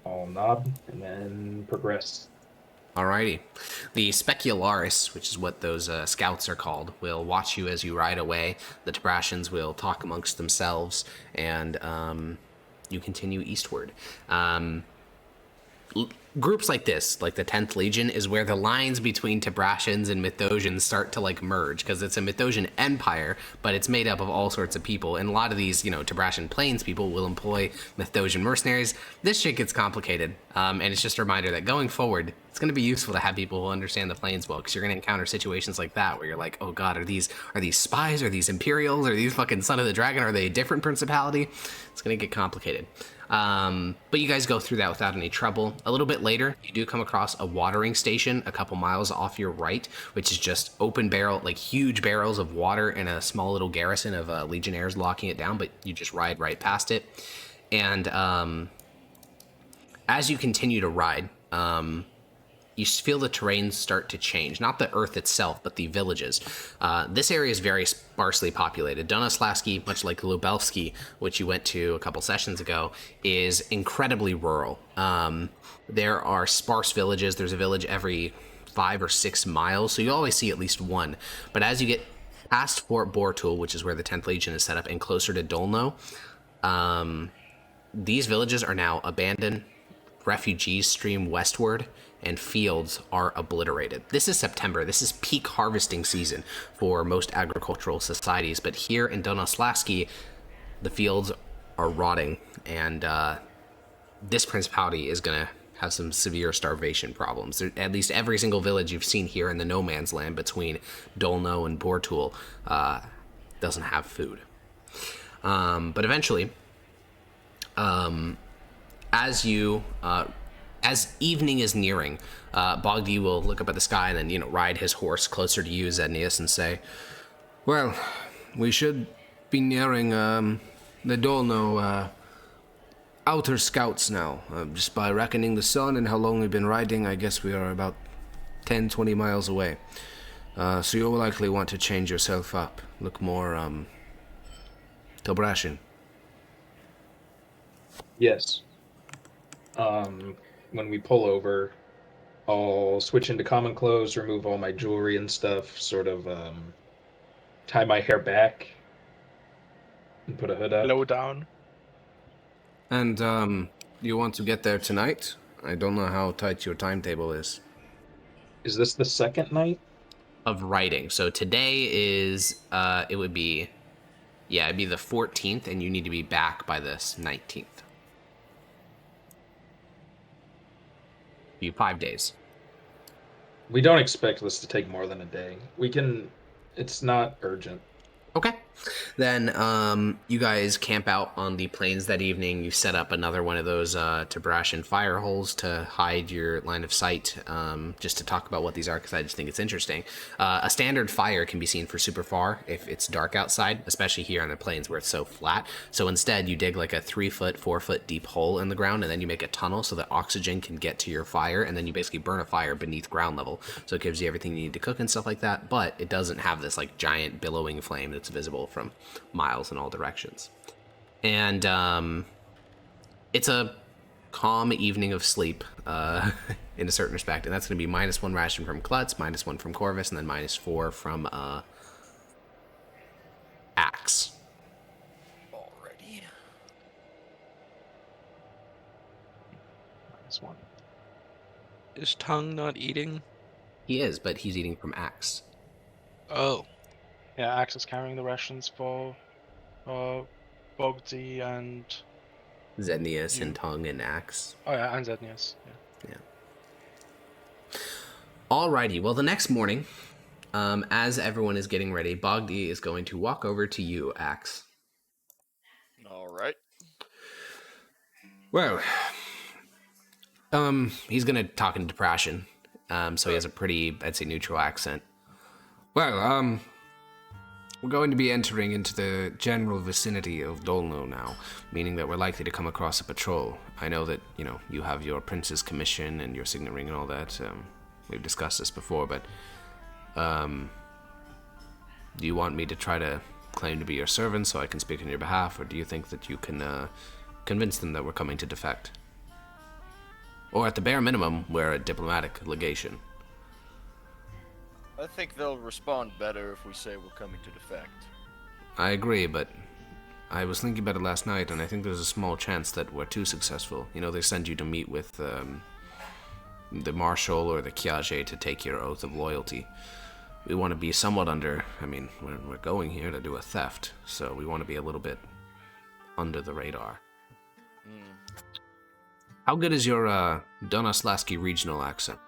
I'll nod and then progress. Alrighty. The Specularis, which is what those scouts are called, will watch you as you ride away. The Tebrashans will talk amongst themselves, and you continue eastward. Groups like this, like the 10th Legion, is where the lines between Tebrashans and Mythosians start to merge, because it's a Mythosian empire, but it's made up of all sorts of people, and a lot of these, Tebrashan plains people will employ Mythosian mercenaries. This shit gets complicated, and it's just a reminder that going forward, it's going to be useful to have people who understand the plains well, because you're going to encounter situations like that where you're like, oh god, are these spies? Are these Imperials? Are these fucking Son of the Dragon? Are they a different principality? It's going to get complicated. But you guys go through that without any trouble. A little bit later, you do come across a watering station a couple miles off your right, which is just open barrel, huge barrels of water and a small little garrison of legionnaires locking it down, but you just ride right past it. And as you continue to ride, you feel the terrain start to change. Not the earth itself, but the villages. This area is very sparsely populated. Donoslaski, much like Lubelski, which you went to a couple sessions ago, is incredibly rural. There are sparse villages. There's a village every 5 or 6 miles, so you always see at least one. But as you get past Fort Bortul, which is where the 10th Legion is set up, and closer to Dolno, these villages are now abandoned. Refugees stream westward, and fields are obliterated. This is September. This is peak harvesting season for most agricultural societies, but here in Donoslaski, the fields are rotting, and this principality is going to have some severe starvation problems. At least every single village you've seen here in the no man's land between Dolno and Bortul doesn't have food. But eventually, as evening is nearing, Bogdi will look up at the sky and then, ride his horse closer to you, Zednius, and say, "Well, we should be nearing the Dolno outer scouts now. Just by reckoning the sun and how long we've been riding, I guess we are about 10-20 miles away. So you'll likely want to change yourself up. Look more, Tebrashan." Yes. When we pull over, I'll switch into common clothes, remove all my jewelry and stuff, sort of tie my hair back, and put a hood up. Low down. And, you want to get there tonight? I don't know how tight your timetable is. Is this the second night? of riding. So today is, it'd be the 14th, and you need to be back by the 19th. Be 5 days. We don't expect this to take more than a day. It's not urgent. Okay. Then you guys camp out on the plains that evening. You set up another one of those Tabrashan fire holes to hide your line of sight, just to talk about what these are, because I just think it's interesting. A standard fire can be seen for super far if it's dark outside, especially here on the plains where it's so flat. So instead, you dig like a 3-foot, 4-foot deep hole in the ground, and then you make a tunnel so that oxygen can get to your fire, and then you basically burn a fire beneath ground level. So it gives you everything you need to cook and stuff like that, but it doesn't have this like giant billowing flame that's visible from miles in all directions. And it's a calm evening of sleep in a certain respect, and that's going to be -1 ration from Klutz, -1 from Corvus, and then -4 from Axe. Alrighty. -1. Is Tongue not eating? He is, but he's eating from Axe. Oh. Yeah, Axe is carrying the rations for Bogdi and... Zednius and Tongue and Axe. Oh yeah, and Zednius. Yeah. Alrighty, well the next morning, as everyone is getting ready, Bogdi is going to walk over to you, Axe. Alright. Well, he's gonna talk in Depression, so he has a pretty, I'd say, neutral accent. Well, we're going to be entering into the general vicinity of Dolno now, meaning that we're likely to come across a patrol. I know that, you have your Prince's Commission and your signet ring and all that. We've discussed this before, but, do you want me to try to claim to be your servant so I can speak on your behalf, or do you think that you can, convince them that we're coming to defect? Or at the bare minimum, we're a diplomatic legation. I think they'll respond better if we say we're coming to defect. I agree, but I was thinking about it last night, and I think there's a small chance that we're too successful. They send you to meet with the Marshal or the Kiage to take your oath of loyalty. We want to be somewhat we're going here to do a theft, so we want to be a little bit under the radar. How good is your Donoslaski regional accent?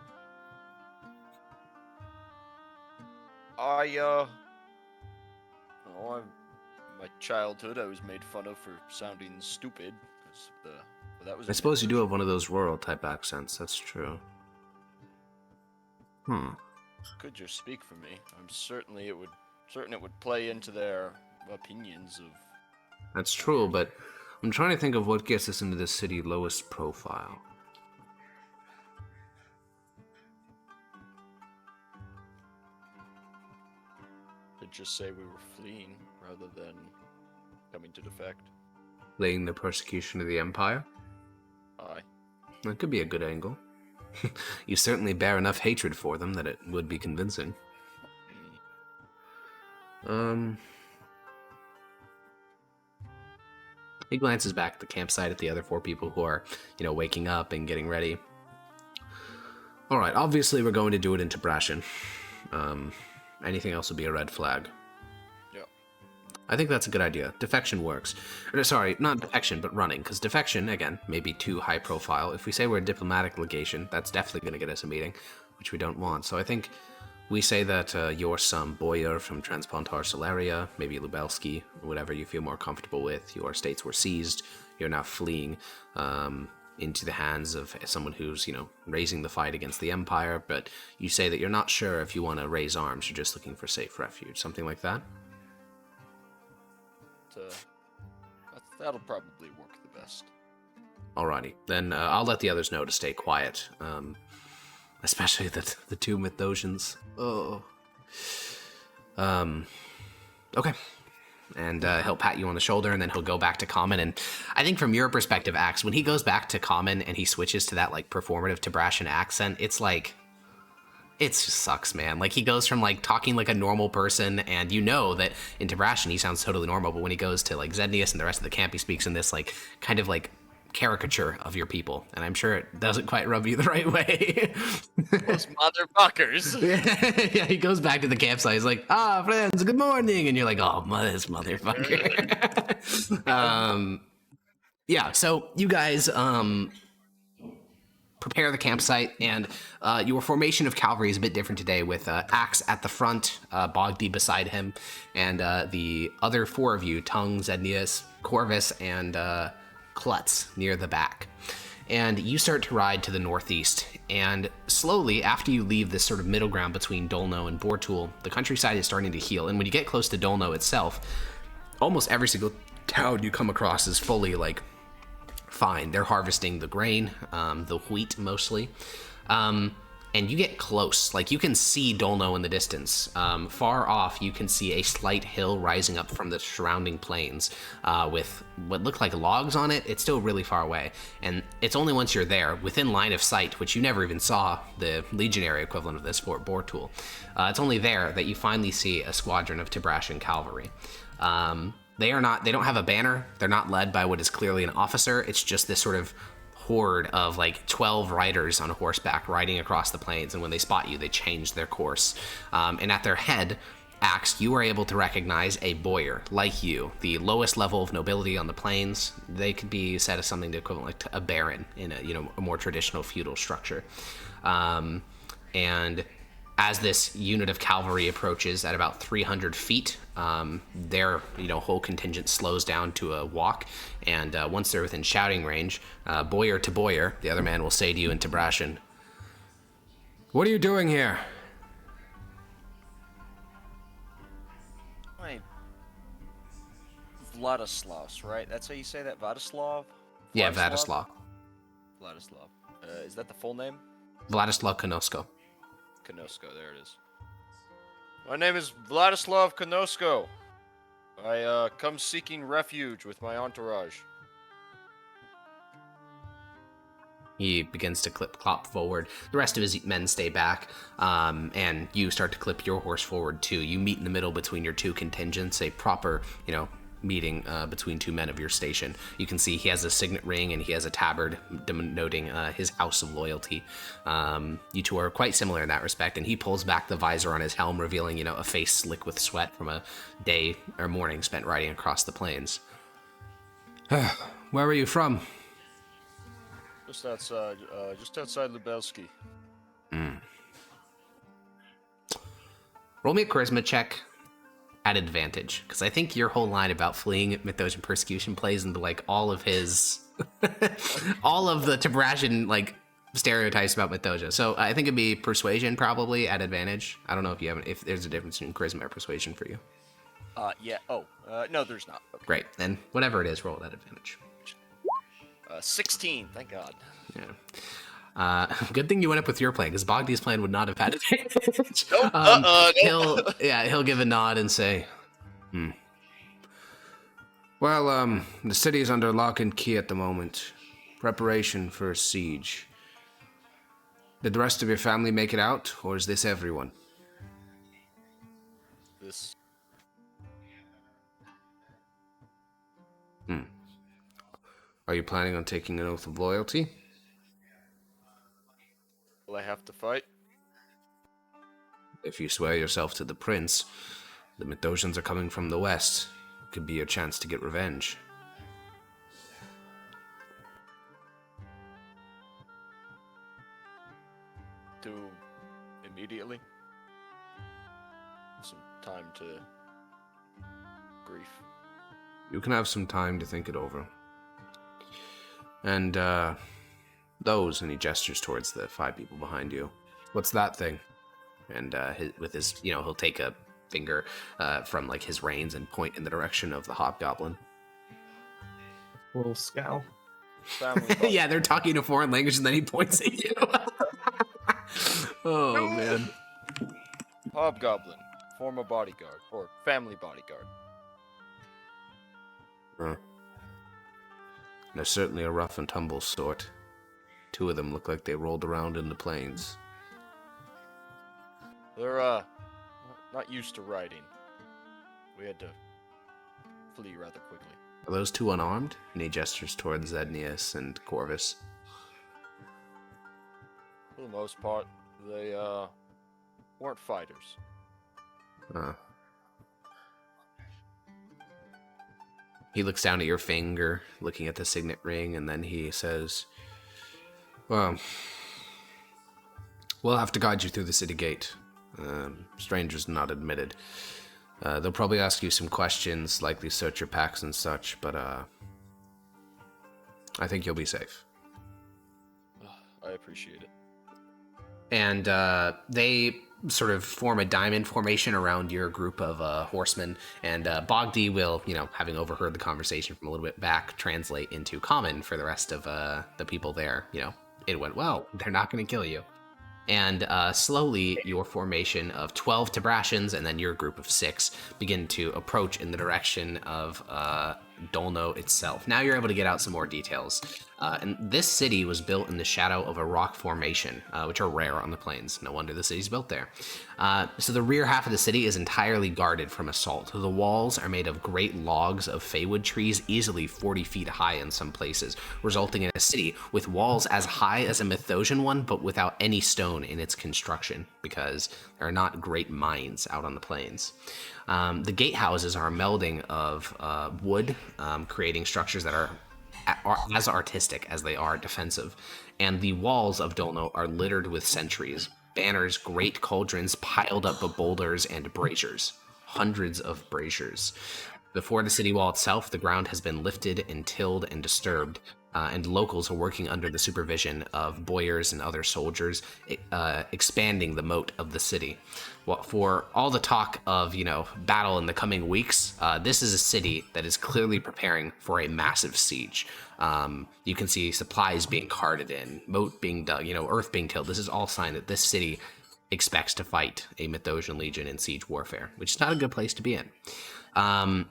My childhood, I was made fun of for sounding stupid. That was. I suppose you do have one of those rural type accents. That's true. Could just speak for me. I'm certain it would play into their opinions of. That's true, but I'm trying to think of what gets us into the city lowest profile. Just say we were fleeing rather than coming to defect. Fleeing the persecution of the Empire? Aye. That could be a good angle. You certainly bear enough hatred for them that it would be convincing. He glances back at the campsite at the other 4 people who are, waking up and getting ready. Alright, obviously we're going to do it in Tabrashan. Anything else would be a red flag. Yep. I think that's a good idea. Defection works. Sorry, not defection, but running. Because defection, again, may be too high profile. If we say we're a diplomatic legation, that's definitely going to get us a meeting, which we don't want. So I think we say that you're some boyar from Transpontar Solaria, maybe Lubelski, whatever you feel more comfortable with. Your estates were seized. You're now fleeing into the hands of someone who's, raising the fight against the Empire, but you say that you're not sure if you want to raise arms, you're just looking for safe refuge, something like that? That'll probably work the best. Alrighty, then I'll let the others know to stay quiet, especially the 2 Mithdosians. Oh. Okay. And he'll pat you on the shoulder, and then he'll go back to common. And I think from your perspective, Axe, when he goes back to common and he switches to that performative Tabrashan accent, it's it just sucks, man. He goes from talking like a normal person, and that in Tabrashan he sounds totally normal, but when he goes to Zednius and the rest of the camp, he speaks in this kind of caricature of your people, and I'm sure it doesn't quite rub you the right way. Those motherfuckers. Yeah, he goes back to the campsite. He's like, friends, good morning. And you're like, oh, this motherfucker. Yeah, so you guys prepare the campsite, and your formation of cavalry is a bit different today, with Axe at the front, Bogdy beside him, and the other 4 of you, Tung, Zednius, Corvus, and Klutz near the back. And you start to ride to the northeast, and slowly, after you leave this sort of middle ground between Dolno and Bortul, the countryside is starting to heal. And when you get close to Dolno itself, almost every single town you come across is fully, like, fine. They're harvesting the grain, the wheat mostly. And you get close, like you can see Dolno in the distance. Far off, you can see a slight hill rising up from the surrounding plains with what look like logs on it. It's still really far away. And it's only once you're there, within line of sight, which you never even saw the legionary equivalent of this, Fort Bortul. It's only there that you finally see a squadron of Tibrashan cavalry. They don't have a banner. They're not led by what is clearly an officer. It's just this sort of horde of like 12 riders on horseback riding across the plains, and when they spot you, they change their course. And at their head, Axe, you are able to recognize a boyar, like you, the lowest level of nobility on the plains. They could be said as something equivalent to a baron in a more traditional feudal structure. And as this unit of cavalry approaches at about 300 feet, their whole contingent slows down to a walk, and once they're within shouting range, boyar to boyar, the other man will say to you in Tibrashan, "What are you doing here?" Wait. Vladislavs, right? That's how you say that? Vladislav? Yeah, Vladislav. Vladislav. Is that the full name? Vladislav Konosko. Konosko, there it is. My name is Vladislav Konosko. I come seeking refuge with my entourage. He begins to clop forward. The rest of his men stay back, and you start to clip your horse forward too. You meet in the middle between your 2 contingents, a proper, meeting between 2 men of your station. You can see he has a signet ring and he has a tabard denoting his house of loyalty. You 2 are quite similar in that respect, and he pulls back the visor on his helm, revealing, a face slick with sweat from a day or morning spent riding across the plains. Where are you from? Just outside Lubelski. Roll me a charisma check at advantage, because I think your whole line about fleeing Mythosian persecution plays into like all of his all of the Tibrashan like stereotypes about Mythosia. So I think it'd be persuasion probably at advantage. I don't know if there's a difference in charisma or persuasion for you. Yeah. Oh, no, there's not. Okay. Great. Then whatever it is, roll it at advantage. 16, thank God. Yeah. Good thing you went up with your plan, because Bogdy's plan would not have had advantage. Nope. He'll give a nod and say, Well, the city is under lock and key at the moment. Preparation for a siege. Did the rest of your family make it out, or is this everyone? This. Are you planning on taking an oath of loyalty? Will I have to fight? If you swear yourself to the prince, the Mythosians are coming from the west. It could be your chance to get revenge. To immediately? Some time to grief. You can have some time to think it over. And, those, and he gestures towards the 5 people behind you. What's that thing? And, he'll take a finger, from, like, his reins and point in the direction of the hobgoblin. A little scowl. yeah, they're talking a foreign language and then he points at you. Oh, man. Hobgoblin, former bodyguard, or family bodyguard. They're certainly a rough and tumble sort. 2 of them look like they rolled around in the plains. They're, not used to riding. We had to flee rather quickly. Are those 2 unarmed? And he gestures towards Zednius and Corvus. For the most part, they, weren't fighters. He looks down at your finger, looking at the signet ring, and then he says, Well, we'll have to guide you through the city gate. Strangers not admitted. They'll probably ask you some questions, likely search your packs and such, but I think you'll be safe. I appreciate it. And they sort of form a diamond formation around your group of horsemen, and Bogdi will, having overheard the conversation from a little bit back, translate into common for the rest of the people there. It went well. They're not going to kill you. And slowly, your formation of 12 Tabrashans and then your group of 6 begin to approach in the direction of Dolno itself. Now you're able to get out some more details. And this city was built in the shadow of a rock formation, which are rare on the plains. No wonder the city's built there. So the rear half of the city is entirely guarded from assault. The walls are made of great logs of feywood trees, easily 40 feet high in some places, resulting in a city with walls as high as a Mithdosian one, but without any stone in its construction, because there are not great mines out on the plains. The gatehouses are a melding of wood, creating structures that are as artistic as they are defensive. And the walls of Dolno are littered with sentries, banners, great cauldrons piled up with boulders and braziers. Hundreds of braziers. Before the city wall itself, the ground has been lifted and tilled and disturbed, and locals are working under the supervision of boyars and other soldiers, expanding the moat of the city. Well, for all the talk of, battle in the coming weeks, this is a city that is clearly preparing for a massive siege. You can see supplies being carted in, moat being dug, earth being tilled. This is all sign that this city expects to fight a Mithdosian legion in siege warfare, which is not a good place to be in.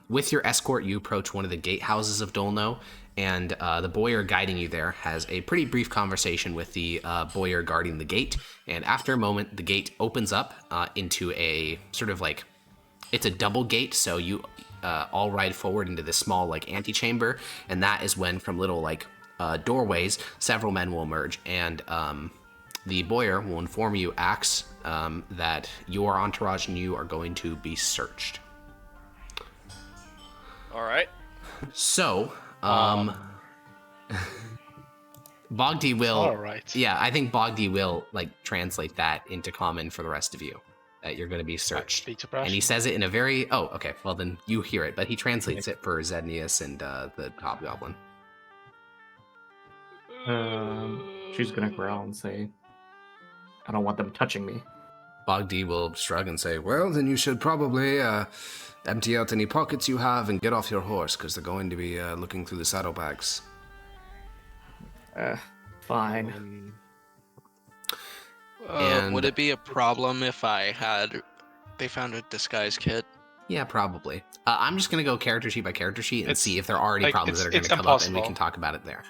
With your escort, you approach one of the gatehouses of Dolno, and the boyar guiding you there has a pretty brief conversation with the boyar guarding the gate, and after a moment, the gate opens up into a sort of it's a double gate, so you all ride forward into this small antechamber, and that is when from little doorways, several men will emerge, and the boyar will inform you, Axe, that your entourage and you are going to be searched. All right. So, Bogdi will. All right. Yeah, I think Bogdi will translate that into common for the rest of you. That you're going to be searched, and he says it in a very. Oh, okay. Well, then you hear it, but he translates it for Zednius and the Hobgoblin. She's gonna growl and say, "I don't want them touching me." Bogdi will shrug and say, well, then you should probably empty out any pockets you have and get off your horse, because they're going to be looking through the saddlebags. Fine. Would it be a problem if they found a disguise kit? Yeah, probably. I'm just going to go character sheet by character sheet and see if there are already problems that are going to come impossible. up, and we can talk about it there.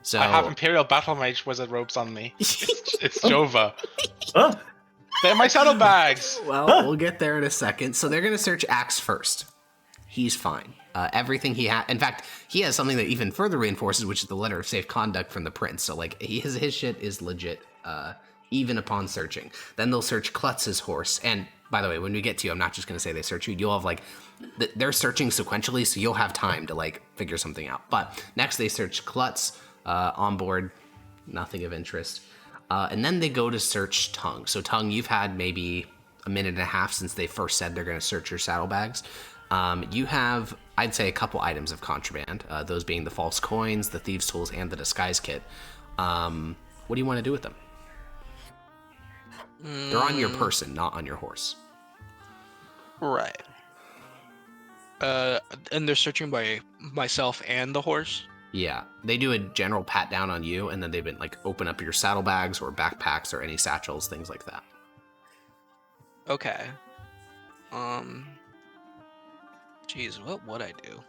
So I have Imperial Battle Mage wizard robes on me. It's Jova. Oh. They're my saddlebags. Well, we'll get there in a second. So they're going to search Axe first. He's fine. Everything he has. In fact, he has something that even further reinforces, which is the letter of safe conduct from the prince. So his shit is legit, even upon searching. Then they'll search Klutz's horse. And by the way, when we get to you, I'm not just going to say they search you. You'll have they're searching sequentially, so you'll have time to figure something out. But next they search Klutz on board. Nothing of interest. And then they go to search Tongue. So Tongue, you've had maybe a minute and a half since they first said they're going to search your saddlebags. You have, I'd say, a couple items of contraband, those being the false coins, the thieves' tools, and the disguise kit. What do you want to do with them? They're on your person, not on your horse. Right. And they're searching by myself and the horse? Yeah, they do a general pat down on you, and then they've been open up your saddlebags or backpacks or any satchels, things like that. Okay. Jeez, what would I do?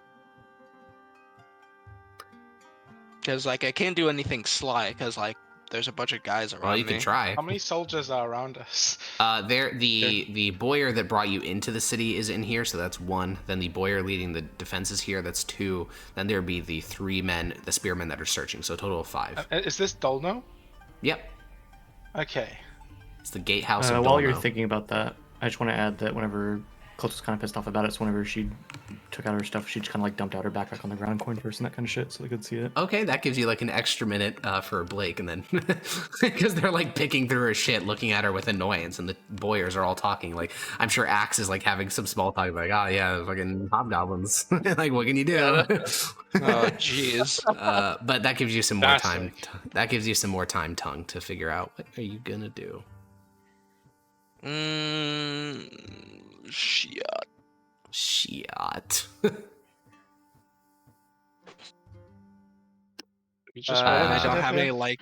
Because I can't do anything sly, because there's a bunch of guys around me. Well, you can try. How many soldiers are around us? The boyar that brought you into the city is in here, so that's 1. Then the boyar leading the defenses here, that's 2. Then there'd be the 3 men, the spearmen that are searching, so a total of 5. Is this Dolno? Yep. Okay. It's the gatehouse of Dolno. While you're thinking about that, I just want to add that whenever Klutz was kind of pissed off about it, so whenever she took out her stuff. She just kind of like dumped out her backpack on the ground, coin purse and that kind of shit, so they could see it. Okay, that gives you like an extra minute for Blake, and then because they're like picking through her shit, looking at her with annoyance, and the boyers are all talking. Like, I'm sure Axe is like having some small talk, like, oh yeah, fucking hobgoblins. Like, what can you do? Oh, jeez. But that gives you some more time. That gives you some more time, Tongue, to figure out what are you gonna do. Shit. Shit. We just I don't have any like.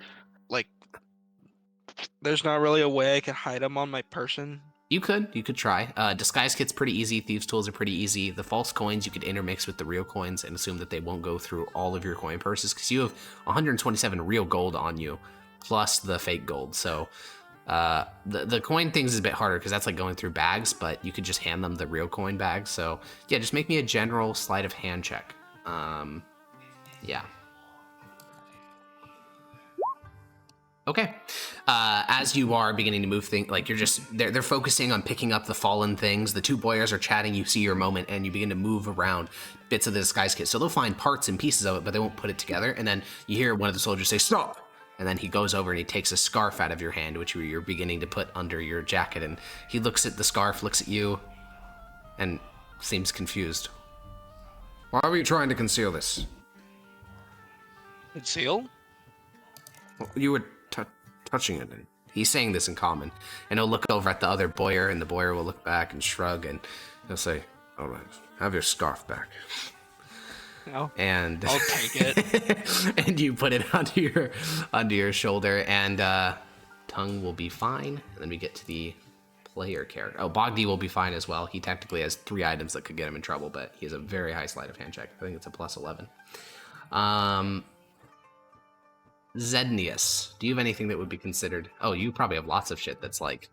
There's not really a way I can hide them on my person. You could try. Disguise kit's pretty easy. Thieves' tools are pretty easy. The false coins you could intermix with the real coins and assume that they won't go through all of your coin purses because you have 127 real gold on you, plus the fake gold. So the coin things is a bit harder because that's like going through bags, but you could just hand them the real coin bag. So yeah, just make me a general sleight of hand check. Yeah. Okay. As you are beginning to move things, like they're focusing on picking up the fallen things. The two boyers are chatting. You see your moment, and you begin to move around bits of the disguise kit. So they'll find parts and pieces of it, but they won't put it together. And then you hear one of the soldiers say, "Stop!" And then he goes over and he takes a scarf out of your hand, which you're beginning to put under your jacket. And he looks at the scarf, looks at you, and seems confused. Why were you trying to conceal this? Conceal? You were touching it. He's saying this in common, and he'll look over at the other boyar, and the boyar will look back and shrug, and He'll say, all right, have your scarf back. No. and I'll take it. and you put it onto your shoulder, and Tongue will be fine. And then we get to the player character. Oh, Bogdi will be fine as well. He technically has 3 items that could get him in trouble, but he has a very high sleight of hand check. I think it's a plus 11. Zednius, do you have anything that would be considered? Oh, you probably have lots of shit that's like.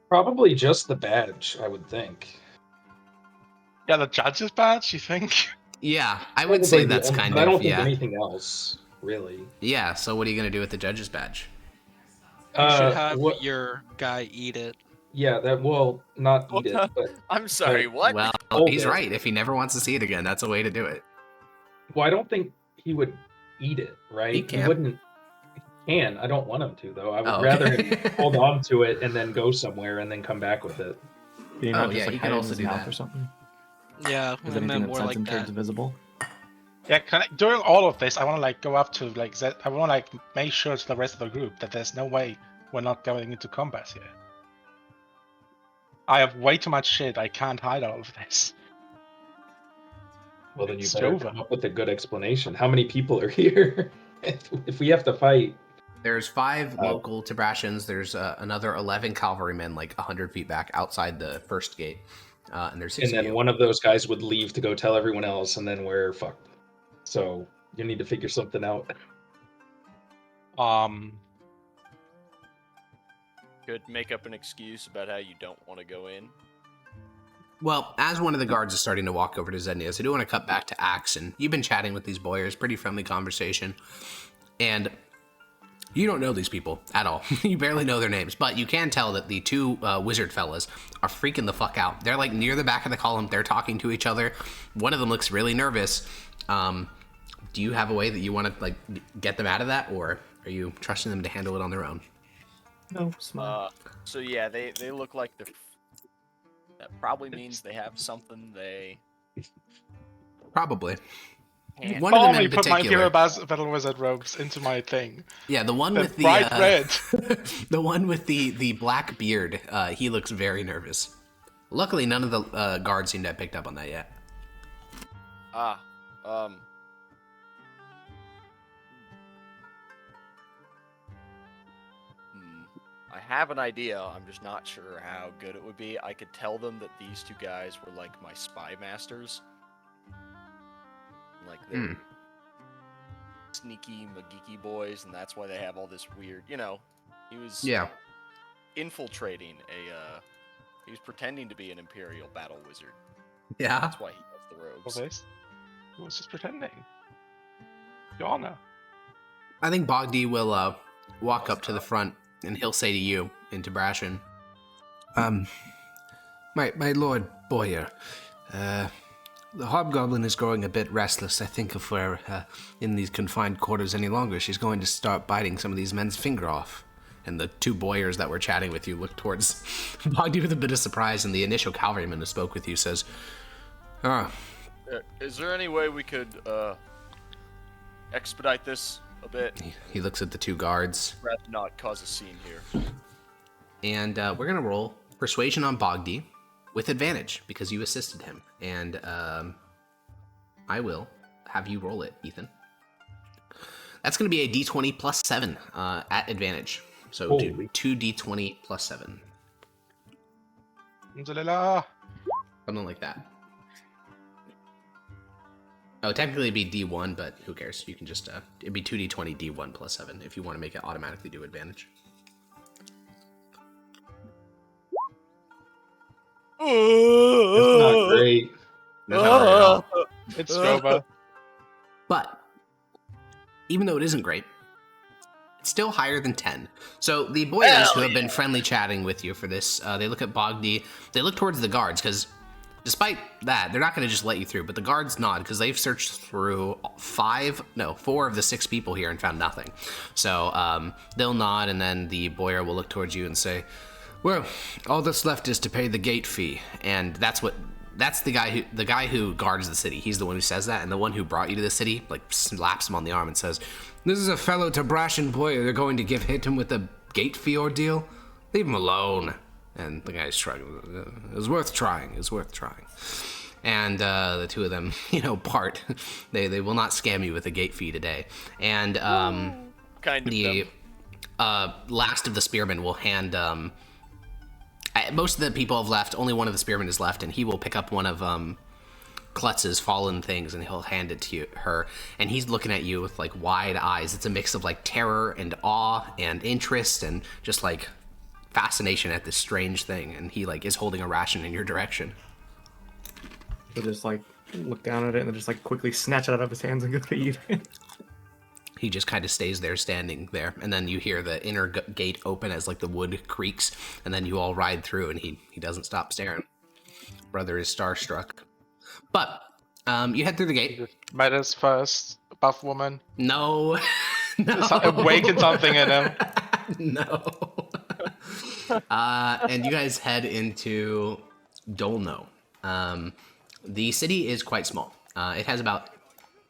Probably just the badge, I would think. Yeah, the judge's badge, you think? Yeah, I would say that's kind of. I don't think yeah. anything else, really. Yeah. So what are you gonna do with the judge's badge? You should have your guy eat it. Yeah, that will not eat it. But I'm sorry, what? Well, Hold he's it. right. If he never wants to see it again, that's a way to do it. well, I don't think he would eat it, right? He can. wouldn't. He can. I don't want him to though. I would Oh, rather okay. him hold on to it and then go somewhere and then come back with it. You Oh, know, yeah, just like he hide can it in also his do mouth that. or something. Yeah, Is I anything meant that more sends like him towards that. visible? Yeah, during all of this, I want to like go up to like I want to like make sure to the rest of the group that there's no way we're not going into combat here. I have way too much shit. I can't hide all of this. Well, then you It's better over. come up with a good explanation. How many people are here? if we have to fight, There's 5 local Tabrashans. There's another 11 cavalrymen, like 100 feet back outside the first gate. And there's 6 and of then you. one of those guys would leave to go tell everyone else, and then we're fucked. So you need to figure something out. Could make up an excuse about how you don't want to go in. Well, as one of the guards is starting to walk over to Zednius, I do want to cut back to Axe, and you've been chatting with these boyars, pretty friendly conversation, and you don't know these people at all. You barely know their names, but you can tell that the 2 wizard fellas are freaking the fuck out. They're like near the back of the column. They're talking to each other. One of them looks really nervous. Do you have a way that you want to like get them out of that, or are you trusting them to handle it on their own? No, smile. So yeah, they look like they're. That probably means they have something they. Probably. can't. One of them Only in put my particular. hero battle wizard robes into my thing. Yeah, the one The with the bright red. the one with the black beard. He looks very nervous. Luckily, none of the guards seem to have picked up on that yet. I have an idea. I'm just not sure how good it would be. I could tell them that these 2 guys were like my spy masters. Like they're sneaky McGeeky boys, and that's why they have all this weird. He was infiltrating a. He was pretending to be an Imperial battle wizard. Yeah. That's why he has the robes. This? He was just pretending. You all know. I think Bogdi will walk up to the front, and he'll say to you in Tabrashan, My lord Boyer, The hobgoblin is growing a bit restless. I think if we're in these confined quarters any longer, she's going to start biting some of these men's finger off. And the two boyars that were chatting with you look towards Bogdy with a bit of surprise, and the initial cavalryman who spoke with you says, Is there any way we could expedite this a bit? He looks at the two guards. Rather not cause a scene here. And we're going to roll Persuasion on Bogdy with advantage, because you assisted him. And I will have you roll it, Ethan. That's going to be a d20 plus 7 at advantage. So do 2d20 plus 7. Something like that. Oh, technically it'd be d1, but who cares? You can just, it'd be 2d20 d1 plus 7 if you want to make it automatically do advantage. It's not great. It's Stroba. But even though it isn't great, it's still higher than 10. So the boyars who have been friendly chatting with you for this, they look at Bogdy, they look towards the guards, because despite that, they're not going to just let you through, but the guards nod, because they've searched through 4 of the 6 people here and found nothing. So they'll nod, and then the boyar will look towards you and say, well, all that's left is to pay the gate fee, and that's the guy who guards the city. He's the one who says that, and the one who brought you to the city slaps him on the arm and says, "This is a fellow Tabrashan boyar. They're going to hit him with a gate fee ordeal. Leave him alone." And the guy's shrugging. It was worth trying. It was worth trying. And the two of them, part. They will not scam you with a gate fee today. And the last of the spearmen will hand. Most of the people have left. Only one of the spearmen is left, and he will pick up one of Klutz's fallen things, and he'll hand it to her. And he's looking at you with wide eyes. It's a mix of terror and awe and interest and just fascination at this strange thing. And he is holding a ration in your direction. He'll just look down at it and then just quickly snatch it out of his hands and go to eat it. He just kind of stays there, standing there, and then you hear the inner gate open as the wood creaks, and then you all ride through, and he doesn't stop staring. Brother is starstruck. But you head through the gate. Met his first buff woman. No. No. Awaken something in him. No. And you guys head into Dolno. The city is quite small.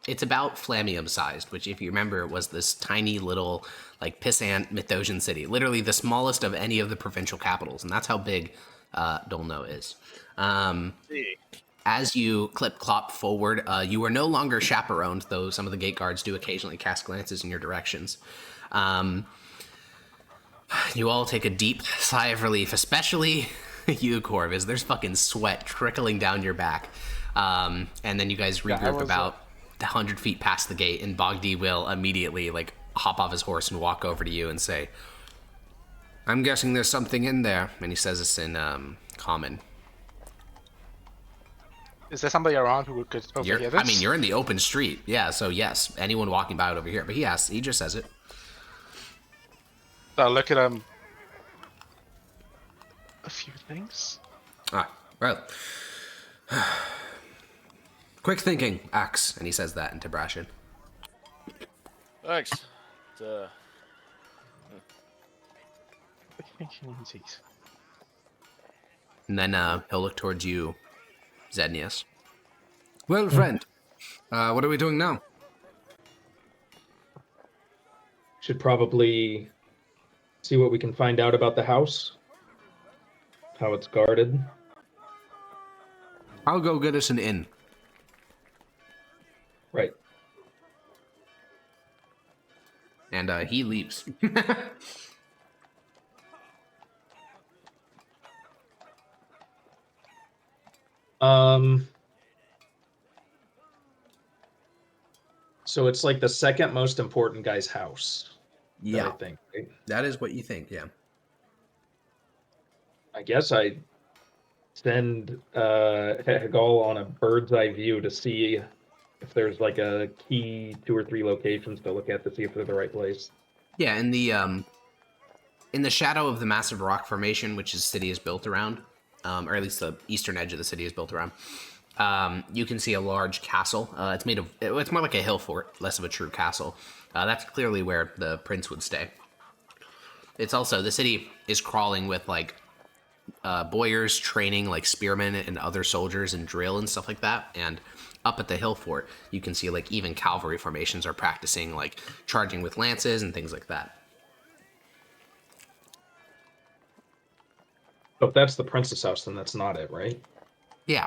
It's about Flamium sized, which, if you remember, was this tiny little, pissant Mythosian city. Literally the smallest of any of the provincial capitals, and that's how big Dolno is. As you clip-clop forward, you are no longer chaperoned, though some of the gate guards do occasionally cast glances in your directions. You all take a deep sigh of relief, especially you, Corv, as there's fucking sweat trickling down your back. And then you guys regroup about 100 feet past the gate, and Bogdy will immediately hop off his horse and walk over to you and say, "I'm guessing there's something in there." And he says this in common. Is there somebody around who could overhear this? I mean, you're in the open street. Yeah, so yes, anyone walking by would overhear. But he just says it. So I'll look at him. A few things. Well. Quick thinking, Axe. And he says that in Tabrashan. Thanks. And then he'll look towards you, Zednius. Well, friend, what are we doing now? Should probably see what we can find out about the house. How it's guarded. I'll go get us an inn. Right. And he leaves. So it's the second most important guy's house. Yeah. I think. Right? That is what you think, yeah. I guess I send Hegal on a bird's eye view to see if there's a key 2 or 3 locations to look at to see if they're the right place. Yeah, in the shadow of the massive rock formation, which the city is built around, or at least the eastern edge of the city is built around, you can see a large castle. It's more like a hill fort, less of a true castle. That's clearly where the prince would stay. It's also, the city is crawling with like boyars training like spearmen and other soldiers and drill and stuff like that. And up at the hill fort, you can see like even cavalry formations are practicing like charging with lances and things like that. So if that's the prince's house, then that's not it, right? Yeah.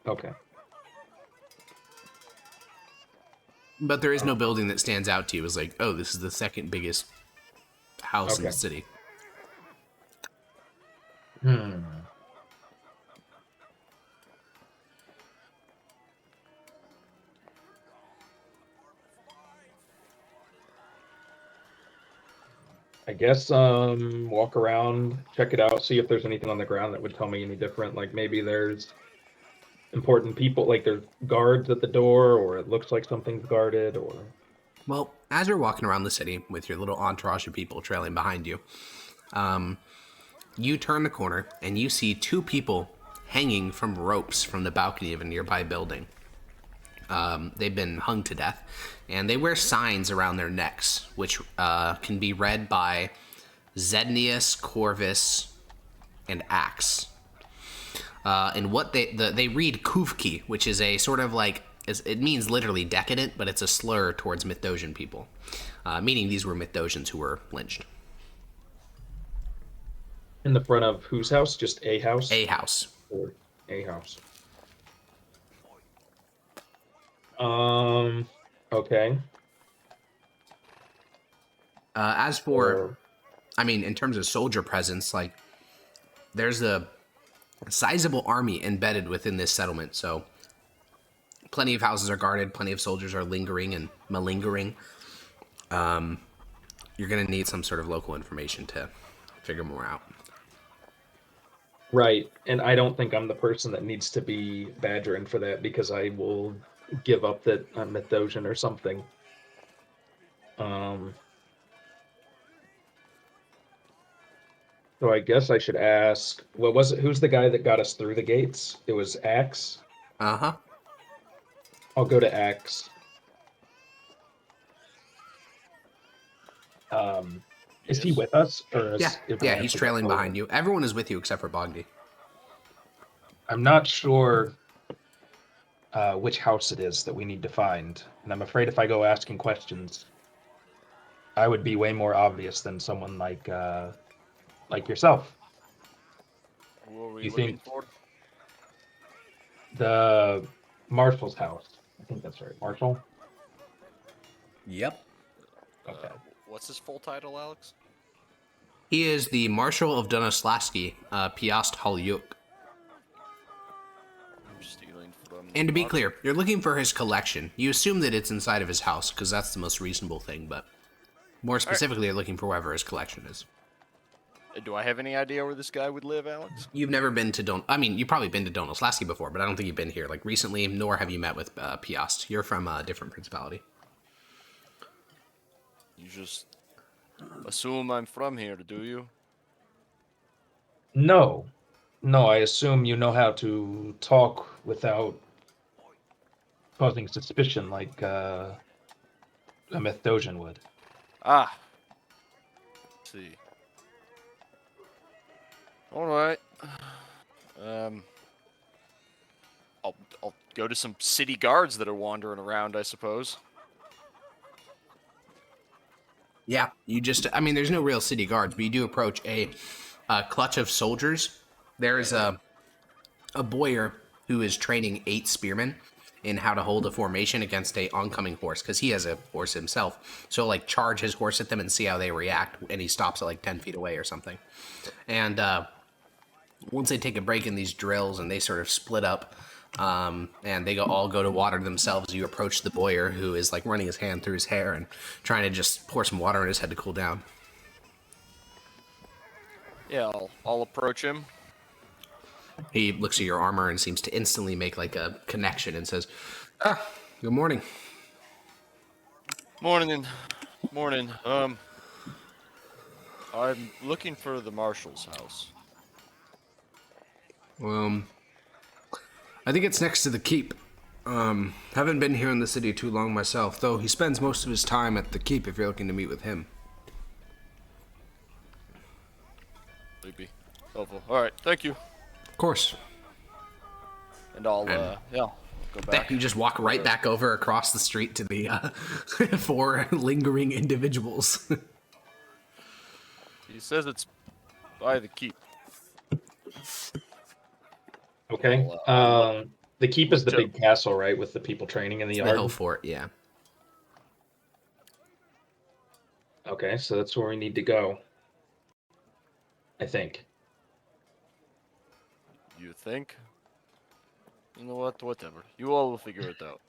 Okay. But there is no building that stands out to you as like, oh, this is the second biggest house in the city. I guess walk around, check it out, see if there's anything on the ground that would tell me any different. Like maybe there's important people, like there's guards at the door, or it looks like something's guarded, or... Well, as you're walking around the city with your little entourage of people trailing behind you, you turn the corner and you see two people hanging from ropes from the balcony of a nearby building. They've been hung to death, and they wear signs around their necks, which can be read by Zednius, Corvus, and Axe. And what they read Kuvki, which is a sort of like, it means literally decadent, but it's a slur towards Mithdosian people, meaning these were Mithdosians who were lynched. In the front of whose house? Just a house? A house. Or a house. Okay. As for, I mean, in terms of soldier presence, like, there's a sizable army embedded within this settlement, so plenty of houses are guarded, plenty of soldiers are lingering and malingering. You're going to need some sort of local information to figure more out. Right, and I don't think I'm the person that needs to be badgering for that, because I will give up that I'm Mithdosian or something. So I guess I should ask, what was it? Who's the guy that got us through the gates? It was Axe? Uh-huh. I'll go to Axe. Is he with us? Or Yeah, he's trailing behind you. Everyone is with you except for Bogdy. I'm not sure which house it is that we need to find, and I'm afraid if I go asking questions, I would be way more obvious than someone like yourself. Who are we You looking think- for? The Marshal's house. I think that's right. Marshal? Yep. Okay. What's his full title, Alex? He is the Marshal of Donoslaski, Piast Halyuk. I'm stealing from... And to be clear, you're looking for his collection. You assume that it's inside of his house, because that's the most reasonable thing, but more specifically, you're looking for wherever his collection is. Do I have any idea where this guy would live, Alex? You've never been to you've probably been to Donoslaski before, but I don't think you've been here, like, recently, nor have you met with Piast. You're from a different principality. You just assume I'm from here, do you? No. No, I assume you know how to talk without causing suspicion like a Mithdosian would. Ah. Let's see. All right. I'll go to some city guards that are wandering around, I suppose. Yeah, you just, there's no real city guards, but you do approach a clutch of soldiers. There's a boyar who is training 8 spearmen in how to hold a formation against a oncoming horse, because he has a horse himself. So, like, charge his horse at them and see how they react, and he stops at, like, 10 feet away or something. And once they take a break in these drills and they sort of split up, and they all go to water themselves, you approach the boyar, who is, like, running his hand through his hair and trying to just pour some water on his head to cool down. Yeah, I'll approach him. He looks at your armor and seems to instantly make, like, a connection and says, good morning. Morning. I'm looking for the marshal's house. I think it's next to the keep. Haven't been here in the city too long myself, though he spends most of his time at the keep if you're looking to meet with him. Maybe. Helpful. Alright, thank you. Of course. And I'll, go back. You just walk right back over across the street to the 4 lingering individuals. He says it's by the keep. Okay. The keep is the big castle, right, with the people training in the yard? The hill fort, yeah. Okay, so that's where we need to go. I think. You think? You know what? Whatever. You all will figure it out.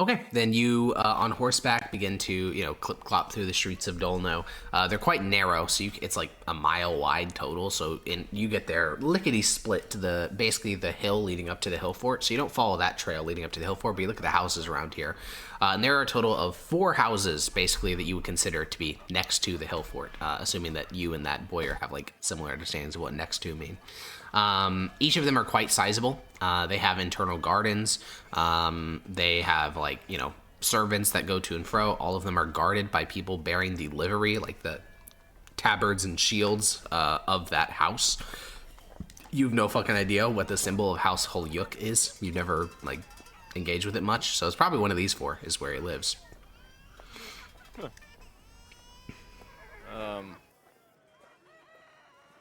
Okay, then you, on horseback, begin to, clip-clop through the streets of Dolno. They're quite narrow, so it's like a mile wide total, so you get there lickety-split to basically the hill leading up to the hill fort, so you don't follow that trail leading up to the hill fort, but you look at the houses around here. And there are a total of 4 houses, basically, that you would consider to be next to the hill fort, assuming that you and that Boyer have, similar understandings of what next to mean. Each of them are quite sizable. They have internal gardens. They have servants that go to and fro. All of them are guarded by people bearing the livery, like the tabards and shields of that house. You've no fucking idea what the symbol of House Holyuk is. You've never engaged with it much, so it's probably one of these 4 is where he lives. Huh.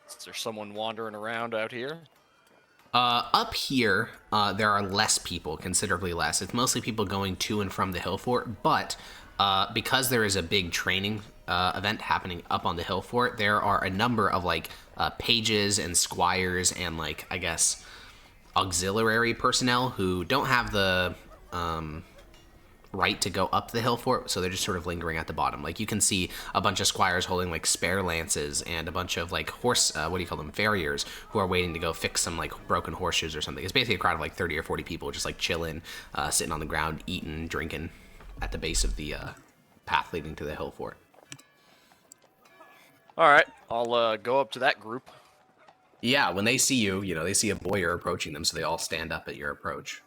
Is there someone wandering around out here? Up here, there are less people, considerably less. It's mostly people going to and from the hill fort, but because there is a big training event happening up on the hill fort, there are a number of pages and squires and I guess auxiliary personnel who don't have the right to go up the hill fort, so they're just sort of lingering at the bottom. You can see a bunch of squires holding spare lances and a bunch of horse farriers who are waiting to go fix some broken horseshoes or something. It's basically a crowd of 30 or 40 people just chilling, sitting on the ground, eating, drinking at the base of the path leading to the hill fort. All right, I'll go up to that group. Yeah, when they see you, they see a Boyer approaching them, so they all stand up at your approach.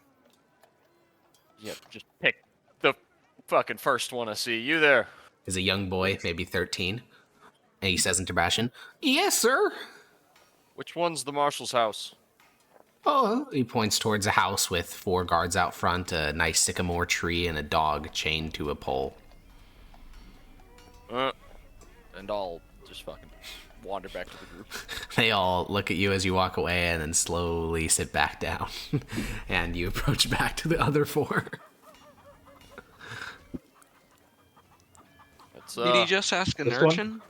Yep, just pick the fucking first one I see. You there? Is a young boy, maybe 13, and he says in Tibrasian, "Yes, sir." Which one's the marshal's house? Oh, he points towards a house with 4 guards out front, a nice sycamore tree, and a dog chained to a pole. And I'll just fucking wander back to the group. They all look at you as you walk away and then slowly sit back down. And you approach back to the other 4. Did he just ask an urchin?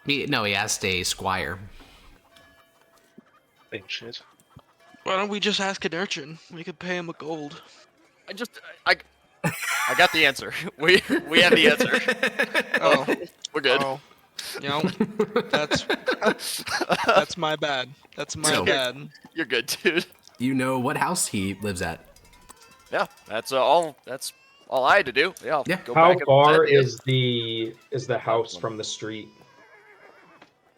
No, he asked a squire. Big shit. Why don't we just ask an urchin? We could pay him a gold. I got the answer. We have the answer. Oh, We're good. Oh. That's my bad. That's my bad. You're good, dude. You know what house he lives at. Yeah, that's all I had to do. Yeah, I'll go How back far is the house from the street?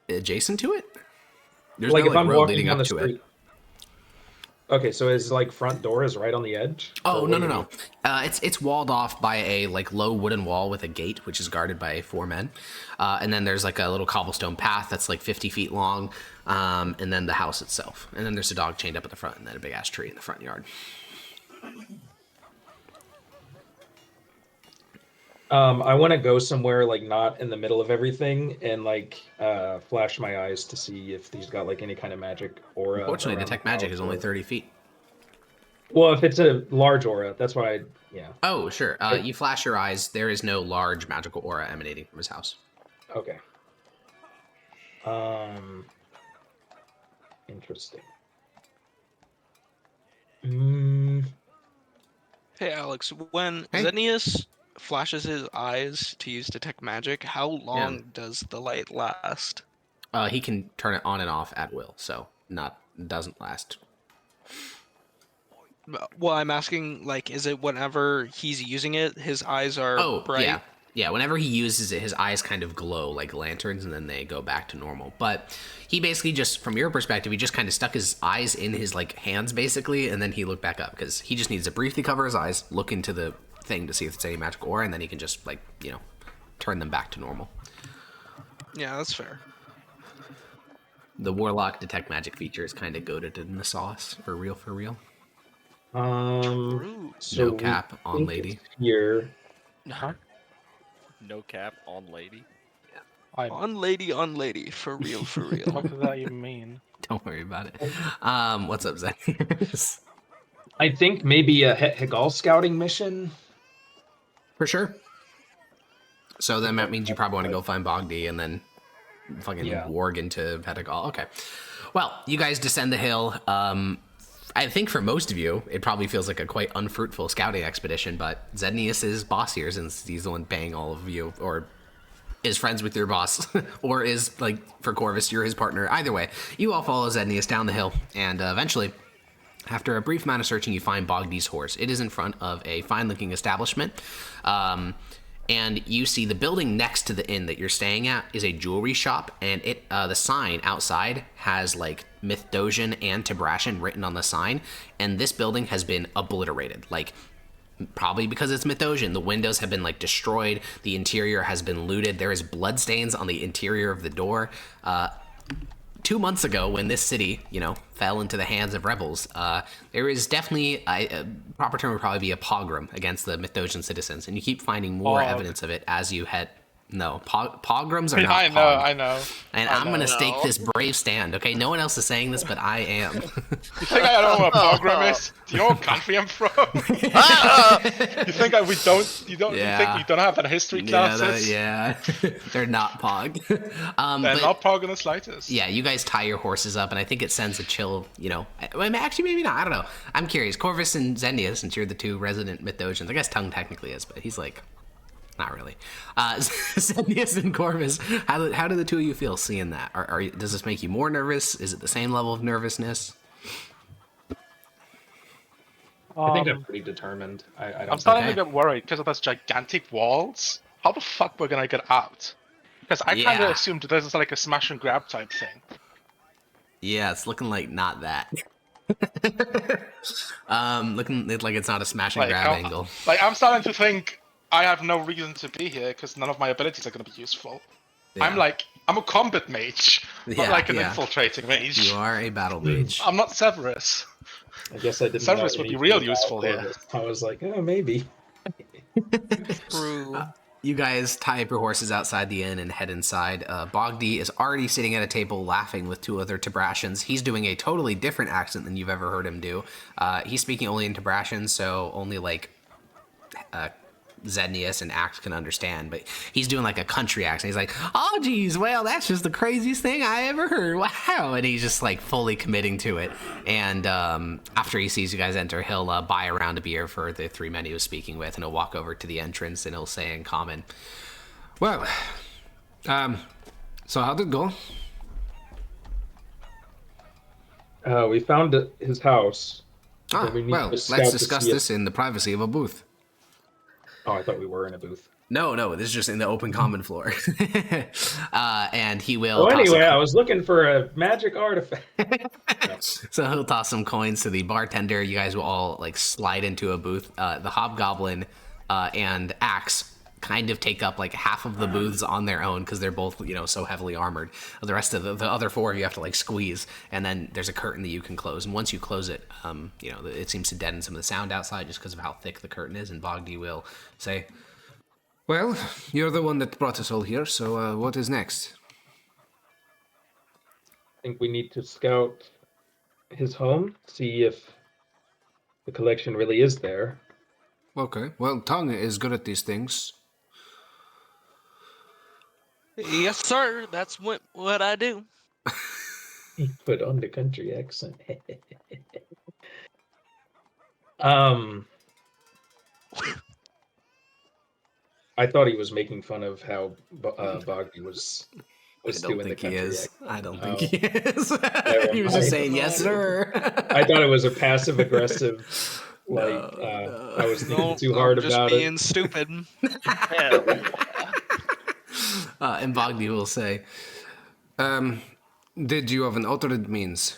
Adjacent to it? There's If no I'm road walking leading down up the to street. it. Okay, so his front door is right on the edge? Oh, no. It's walled off by a low wooden wall with a gate, which is guarded by 4 men. And then there's a little cobblestone path that's 50 feet long, and then the house itself. And then there's a dog chained up at the front, and then a big ass tree in the front yard. I want to go somewhere not in the middle of everything and flash my eyes to see if he's got any kind of magic aura. Unfortunately, detect magic is only 30 feet. Well, if it's a large aura, that's why yeah. Oh, sure. You flash your eyes. There is no large magical aura emanating from his house. Okay. Interesting. Hey, Alex, when Xenius flashes his eyes to use detect magic, how long does the light last? He can turn it on and off at will, so doesn't last. Well, I'm asking, is it whenever he's using it, his eyes are bright? Yeah, whenever he uses it, his eyes kind of glow like lanterns, and then they go back to normal. But he basically just, from your perspective, he just kind of stuck his eyes in his like hands, basically, and then he looked back up because he just needs to briefly cover his eyes, look into the thing to see if it's any magical aura, and then he can just like turn them back to normal. Yeah, that's fair. The Warlock detect magic feature is kind of goated in the sauce, for real, for real. True. So No cap on lady. Here. No cap on lady. On lady, for real, for real. What does that even mean? Don't worry about it. What's up, Zen? I think maybe a Hegal scouting mission. For sure. So then that means you probably want to go find Bogdi and then fucking warg into Pentagal. Okay. Well, you guys descend the hill. I think for most of you, it probably feels like a quite unfruitful scouting expedition, but Zednius is boss here since he's the one paying all of you, or is friends with your boss, or is, like, for Corvus, you're his partner. Either way, you all follow Zednius down the hill, and eventually, after a brief amount of searching, you find Bogdi's horse. It is in front of a fine-looking establishment, and you see the building next to the inn that you're staying at is a jewelry shop, and the sign outside has like Mithdosian and Tibrashan written on the sign, and this building has been obliterated, like probably because it's Mithdosian. The windows have been like destroyed, the interior has been looted, there is bloodstains on the interior of the door. 2 months ago, when this city, fell into the hands of rebels, there is definitely, a proper term would probably be a pogrom against the Mithdosian citizens, and you keep finding more evidence of it as you head. No, pogroms are not I know. And I'm going to stake this brave stand, okay? No one else is saying this, but I am. You think I don't know what a pogrom is? Do you know what country I'm from? You think we don't? You think we don't have that history classes? They're not pog. They're not pog in the slightest. Yeah, you guys tie your horses up, and I think it sends a chill. Actually, maybe not. I don't know. I'm curious. Corvus and Zenius, since you're the two resident Mithdosians, I guess Tongue technically is, but he's like. Not really. Zenius and Corvus, how do the two of you feel seeing that? Does this make you more nervous? Is it the same level of nervousness? I think I'm pretty determined. I'm starting to get worried because of those gigantic walls. How the fuck we're gonna get out? Because I kind of assumed this is like a smash and grab type thing. Yeah, it's looking like not that. Looking like it's not a smash and grab angle. Like I'm starting to think. I have no reason to be here because none of my abilities are going to be useful. Yeah. I'm a combat mage, not like an infiltrating mage. You are a battle mage. I'm not Severus. I guess I didn't. Severus would be real useful here. I was like, oh, maybe. True. You guys tie up your horses outside the inn and head inside. Bogdi is already sitting at a table laughing with two other Tibrashans. He's doing a totally different accent than you've ever heard him do. He's speaking only in Tibrashan, so only like... Zednius and Axe can understand, but he's doing like a country accent. He's like, oh geez, well that's just the craziest thing I ever heard, wow, and he's just like fully committing to it. And after he sees you guys enter, he'll buy a round of beer for the three men he was speaking with, and he'll walk over to the entrance and he'll say in common, well, so how'd it go? We found his house. Well, let's discuss this in the privacy of a booth. Oh, I thought we were in a booth. No, this is just in the open common floor. And he will... Well, anyway, I was looking for a magic artifact. No. So he'll toss some coins to the bartender. You guys will all like slide into a booth. The Hobgoblin and Axe kind of take up like half of the booths on their own because they're both, so heavily armored. The rest of the other four you have to like squeeze, and then there's a curtain that you can close. And once you close it, it seems to deaden some of the sound outside just because of how thick the curtain is. And Bogdi will say, well, you're the one that brought us all here, so what is next? I think we need to scout his home, see if the collection really is there. Okay, well, Tongue is good at these things. Yes, sir. That's what I do. He put on the country accent. I thought he was making fun of how Bogdi was doing the country accent. I don't think he is. He was just saying, yes, sir. I thought it was a passive-aggressive I was thinking No, too I'm hard just about being it. stupid. Hell yeah. And Bogni will say, Did you have an alternate means?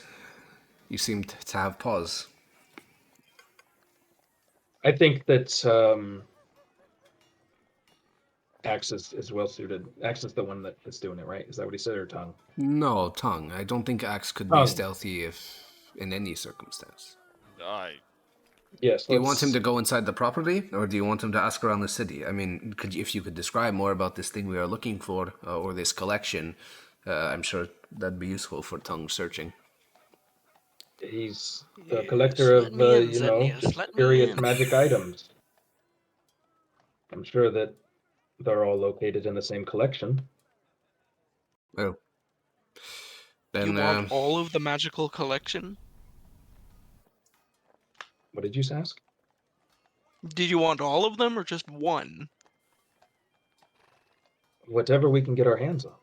You seemed to have pause. I think that Axe is well suited. Axe is the one that's doing it, right? Is that what he said, or Tongue? No, Tongue. I don't think Axe could be Tongue. stealthy if in any circumstance. Yes. Do you want him to go inside the property, or do you want him to ask around the city? I mean, if you could describe more about this thing we are looking for, or this collection, I'm sure that'd be useful for Tongue searching. He's the collector of, just curious magic items. I'm sure that they're all located in the same collection. Well, then, You want all of the magical collection? What did you ask? Did you want all of them or just one? Whatever we can get our hands on.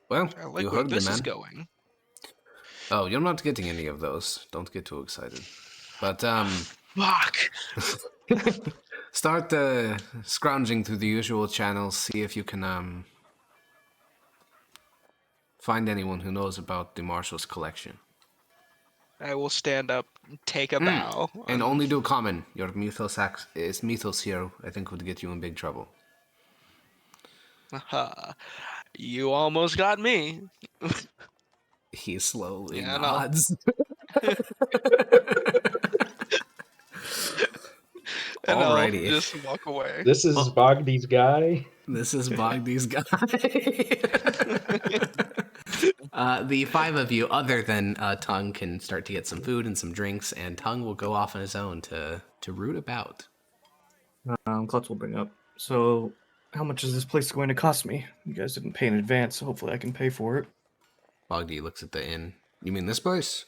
well, I like you where heard this the is man. going. Oh, you're not getting any of those. Don't get too excited. But, Fuck! start scrounging through the usual channels, see if you can find anyone who knows about the Marshal's collection. I will stand up, take a bow. And only do common. Your mythos here, I think, would get you in big trouble. You almost got me. He slowly Yeah, nods. And Alrighty. I'll just walk away. This is Bogdy's guy. This is Bogdy's guy. the five of you, other than Tongue, can start to get some food and some drinks, and Tongue will go off on his own to root about. Klutz will bring up. So, how much is this place going to cost me? You guys didn't pay in advance, so hopefully I can pay for it. Bogdy looks at the inn. You mean this place?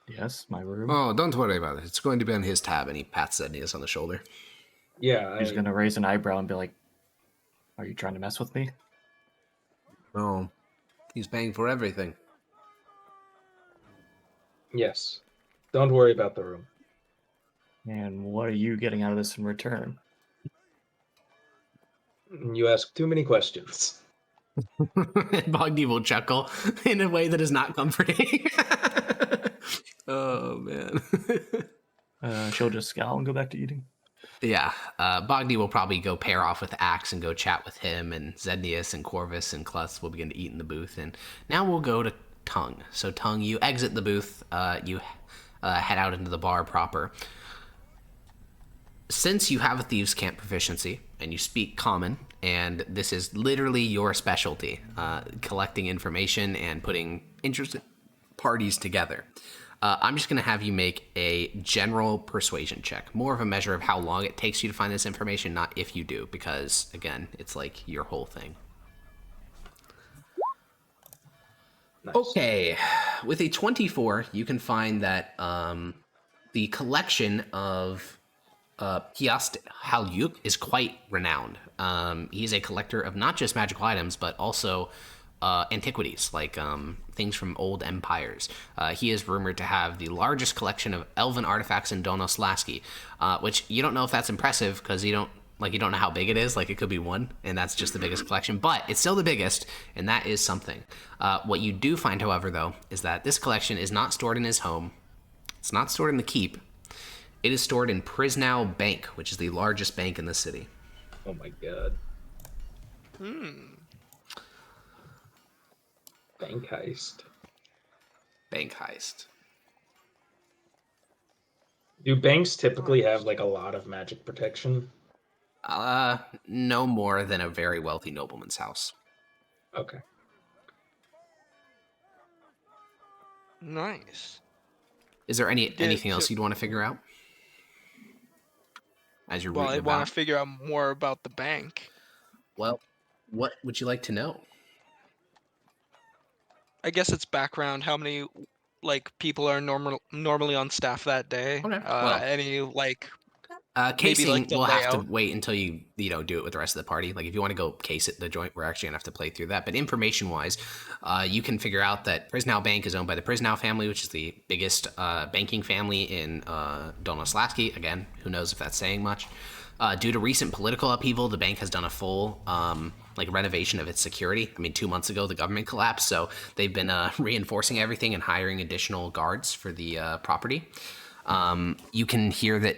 Yes, my room. Oh, don't worry about it. It's going to be on his tab, and he pats Zednius on the shoulder. Yeah. He's going to raise an eyebrow and be like, are you trying to mess with me? No. He's paying for everything. Yes. Don't worry about the room. And what are you getting out of this in return? You ask too many questions. Bogdy will chuckle in a way that is not comforting. Oh, man. She'll just scowl and go back to eating. Yeah, Bogdy will probably go pair off with Axe and go chat with him, and Zednius and Corvus and Klutz will begin to eat in the booth. And now we'll go to Tongue. So Tongue, you exit the booth, you head out into the bar proper. Since you have a Thieves' Camp proficiency, and you speak Common, and this is literally your specialty, collecting information and putting interested parties together, I'm just going to have you make a general persuasion check. More of a measure of how long it takes you to find this information, not if you do, because, again, it's like your whole thing. Nice. Okay, with a 24, you can find that the collection of Piast Halyuk is quite renowned. He's a collector of not just magical items, but also antiquities, like things from old empires. He is rumored to have the largest collection of elven artifacts in Donos Lasky, which you don't know if that's impressive because you don't know how big it is. Like, it could be one, and that's just the biggest collection, but it's still the biggest, and that is something. What you do find, however, though, is that this collection is not stored in his home. It's not stored in the keep. It is stored in Prznow Bank, which is the largest bank in the city. Oh my god. Bank heist. Bank heist. Do banks typically have like a lot of magic protection? No more than a very wealthy nobleman's house. Okay. Nice. Is there anything else you'd want to figure out? As you're Well, I rooting want about? to figure out more about the bank. Well, what would you like to know? I guess it's background. How many people are normally on staff that day? Okay. Well, Any Casing, like the we'll have to layout. wait until you do it with the rest of the party. Like if you want to go case it, the joint, we're actually gonna have to play through that. But information wise, you can figure out that Prznow Bank is owned by the Prznow family, which is the biggest banking family in Dolnoslavski. Again, who knows if that's saying much. Due to recent political upheaval, the bank has done a full renovation of its security. I mean, 2 months ago, the government collapsed, so they've been reinforcing everything and hiring additional guards for the property. You can hear that,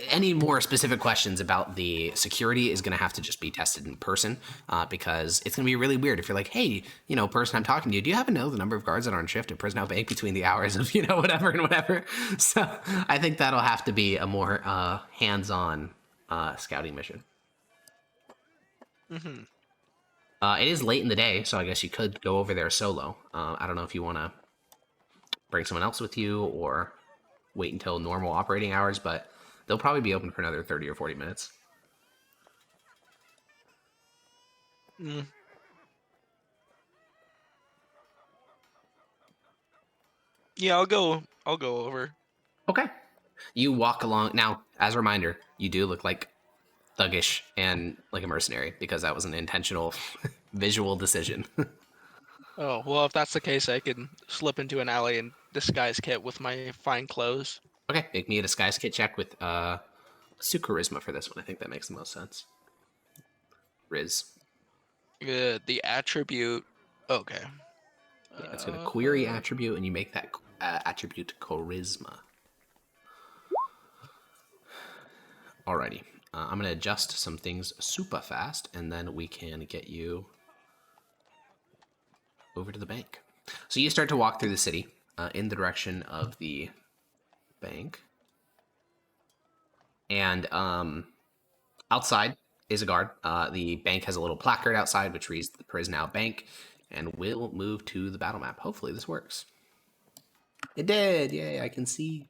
any more specific questions about the security is going to have to just be tested in person because it's going to be really weird if you're like, hey, person I'm talking to, do you happen to know the number of guards that are on shift at Prznow Bank between the hours of, whatever and whatever? So I think that'll have to be a more hands-on scouting mission. Mm-hmm. It is late in the day, so I guess you could go over there solo. I don't know if you want to bring someone else with you or wait until normal operating hours, but they'll probably be open for another 30 or 40 minutes. Mm. Yeah, I'll go over. Okay. You walk along. Now, as a reminder, you do look like thuggish and like a mercenary because that was an intentional visual decision. Oh, well, if that's the case, I can slip into an alley and disguise kit with my fine clothes. Okay, make me a disguise kit check with charisma for this one. I think that makes the most sense. Riz. The attribute. Okay. Yeah, it's going to query attribute, and you make that attribute charisma. Alrighty. I'm going to adjust some things super fast, and then we can get you over to the bank. So you start to walk through the city in the direction of the bank. And outside is a guard. The bank has a little placard outside, which reads the Prznow Bank, and we'll move to the battle map. Hopefully this works. It did! Yay, I can see.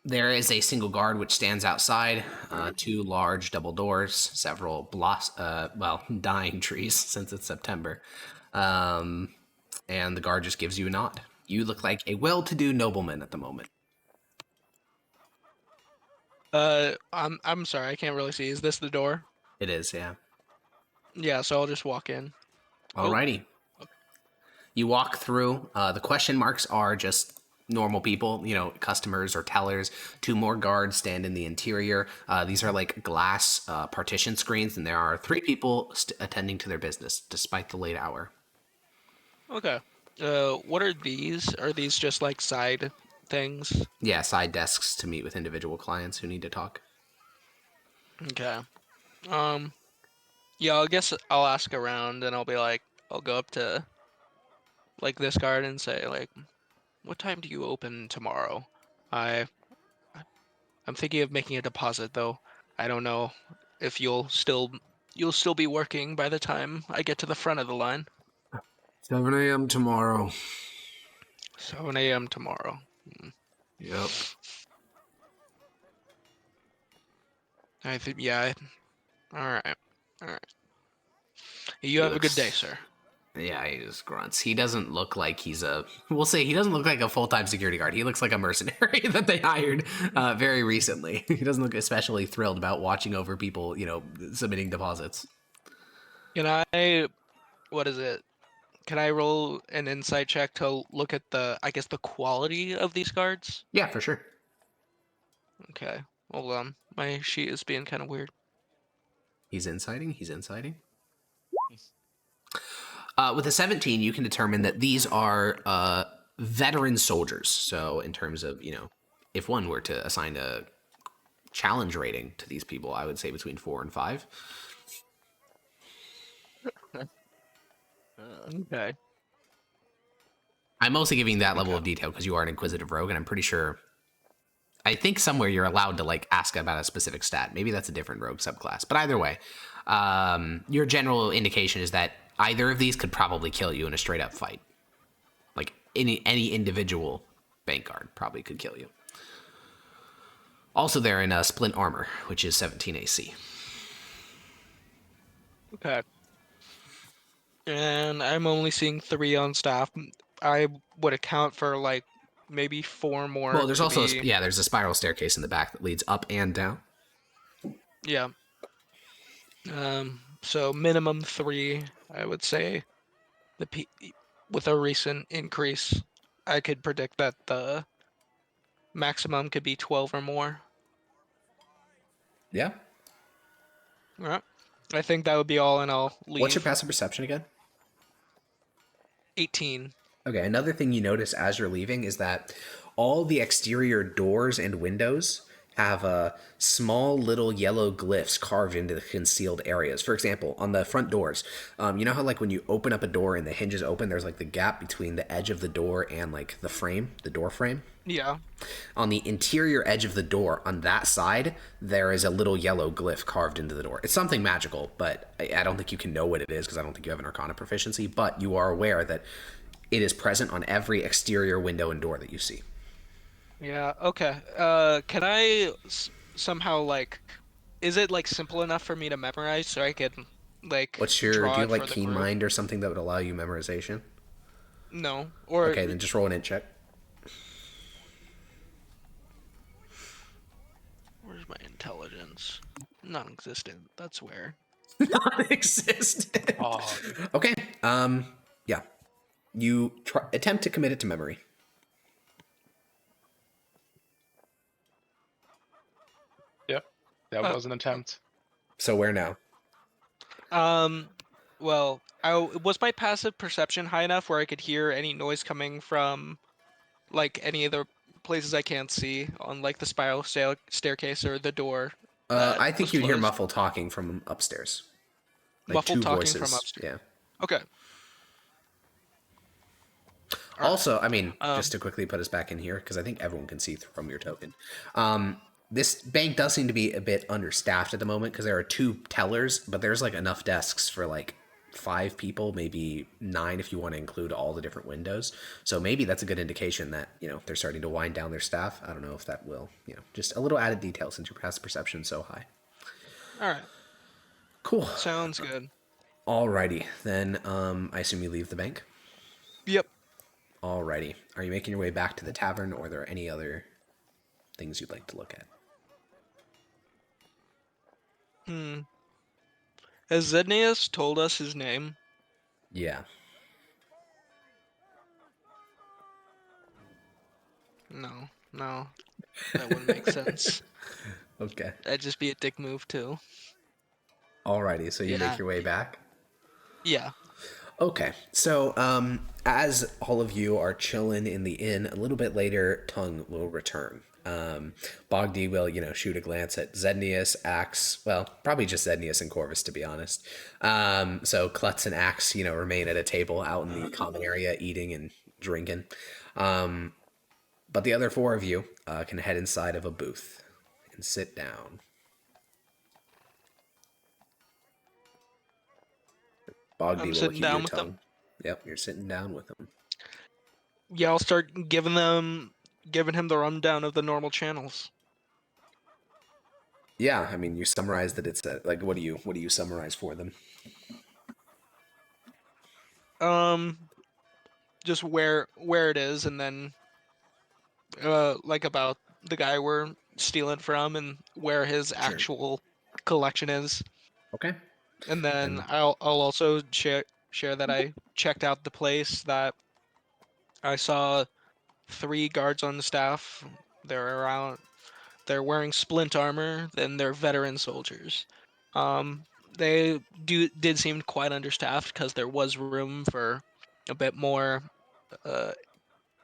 There is a single guard which stands outside, 2 large double doors, several dying trees since it's September. And the guard just gives you a nod. You look like a well-to-do nobleman at the moment. I'm sorry, I can't really see. Is this the door? It is, yeah. Yeah, so I'll just walk in. Alrighty. Oh. You walk through. The question marks are just normal people, customers or tellers. 2 more guards stand in the interior. These are like glass partition screens, and there are 3 people attending to their business despite the late hour. Okay. What are these? Are these just like side things? Yeah, side desks to meet with individual clients who need to talk. Okay. Yeah, I guess I'll ask around and I'll go up to like this guard and say like, what time do you open tomorrow? I'm thinking of making a deposit though. I don't know if you'll still be working by the time I get to the front of the line. 7 a.m. tomorrow. 7 a.m. tomorrow. Yep. I think, yeah. All right. You have a good day, sir. Yeah, he just grunts. He doesn't look like he doesn't look like a full-time security guard. He looks like a mercenary that they hired very recently. He doesn't look especially thrilled about watching over people, submitting deposits. Can I roll an insight check to look at the quality of these guards? Yeah, for sure. Okay, hold on. My sheet is being kind of weird. He's inciting. With a 17, you can determine that these are veteran soldiers. So in terms of, if one were to assign a challenge rating to these people, I would say between 4 and 5. Okay. I'm mostly giving that level of detail because you are an inquisitive rogue, and I'm pretty sure... I think somewhere you're allowed to ask about a specific stat. Maybe that's a different rogue subclass. But either way, your general indication is that either of these could probably kill you in a straight up fight. Like any individual bank guard probably could kill you. Also, they're in splint armor, which is 17 AC. Okay. And I'm only seeing 3 on staff. I would account for maybe 4 more. Well, there's also be... there's a spiral staircase in the back that leads up and down. Yeah. So minimum 3, I would say. With a recent increase, I could predict that the maximum could be 12 or more. Yeah. All right. I think that would be all, and I'll leave. What's your passive perception again? 18. Okay, another thing you notice as you're leaving is that all the exterior doors and windows have small little yellow glyphs carved into the concealed areas. For example, on the front doors, you know how like when you open up a door and the hinges open, there's like the gap between the edge of the door and like the frame, the door frame? Yeah. On the interior edge of the door, on that side, there is a little yellow glyph carved into the door. It's something magical, but I don't think you can know what it is because I don't think you have an Arcana proficiency, but you are aware that it is present on every exterior window and door that you see. Yeah, okay. Can I somehow, like, is it, like, simple enough for me to memorize so I can, like, do you draw have, it like, for the Keen group? Mind or something that would allow you memorization? No. Or Okay, then just roll an int check. where's my intelligence? Non-existent. That's where. Non-existent. Oh, Okay. Yeah. You attempt to commit it to memory. yeah. That was an attempt. So where now? Well, was my passive perception high enough where I could hear any noise coming from, like, any of the places I can't see on, like, the spiral staircase or the door? I think was you'd hear closed? muffled talking from upstairs. Like Muffled two talking voices. from upstairs. Yeah. Okay. Also, I mean, Um, just to quickly put us back in here, because I think everyone can see from your token. This bank does seem to be a bit understaffed at the moment because there are 2 tellers, but there's like enough desks for like 5 people, maybe 9 if you want to include all the different windows. So maybe that's a good indication that, they're starting to wind down their staff. I don't know if that will, just a little added detail since your passive perception is so high. all right. Cool. Sounds good. Alrighty. Then I assume you leave the bank? Yep. Alrighty. Are you making your way back to the tavern, or are there any other things you'd like to look at? Has Zednius told us his name? Yeah. No. That wouldn't make sense. Okay. That'd just be a dick move too. Alrighty, so you Yeah. make your way back? Yeah. Okay, so as all of you are chilling in the inn, a little bit later, Tongue will return. Bogdi will, shoot a glance at Zednius, Axe, well, probably just Zednius and Corvus, to be honest. So Klutz and Axe, remain at a table out in the common area, eating and drinking. But the other 4 of you can head inside of a booth and sit down. Bogdi I'm will sitting look at down you, with Tongue. them. Yep, you're sitting down with them. Yeah, I'll start giving him the rundown of the normal channels. Yeah, I mean, you summarize that it's like, what do you summarize for them? Just where it is, and then like about the guy we're stealing from and where his actual collection is. Okay. And then I'll also share that I checked out the place, that I saw 3 guards on the staff. They're wearing splint armor, then they're veteran soldiers. They did seem quite understaffed because there was room for a bit more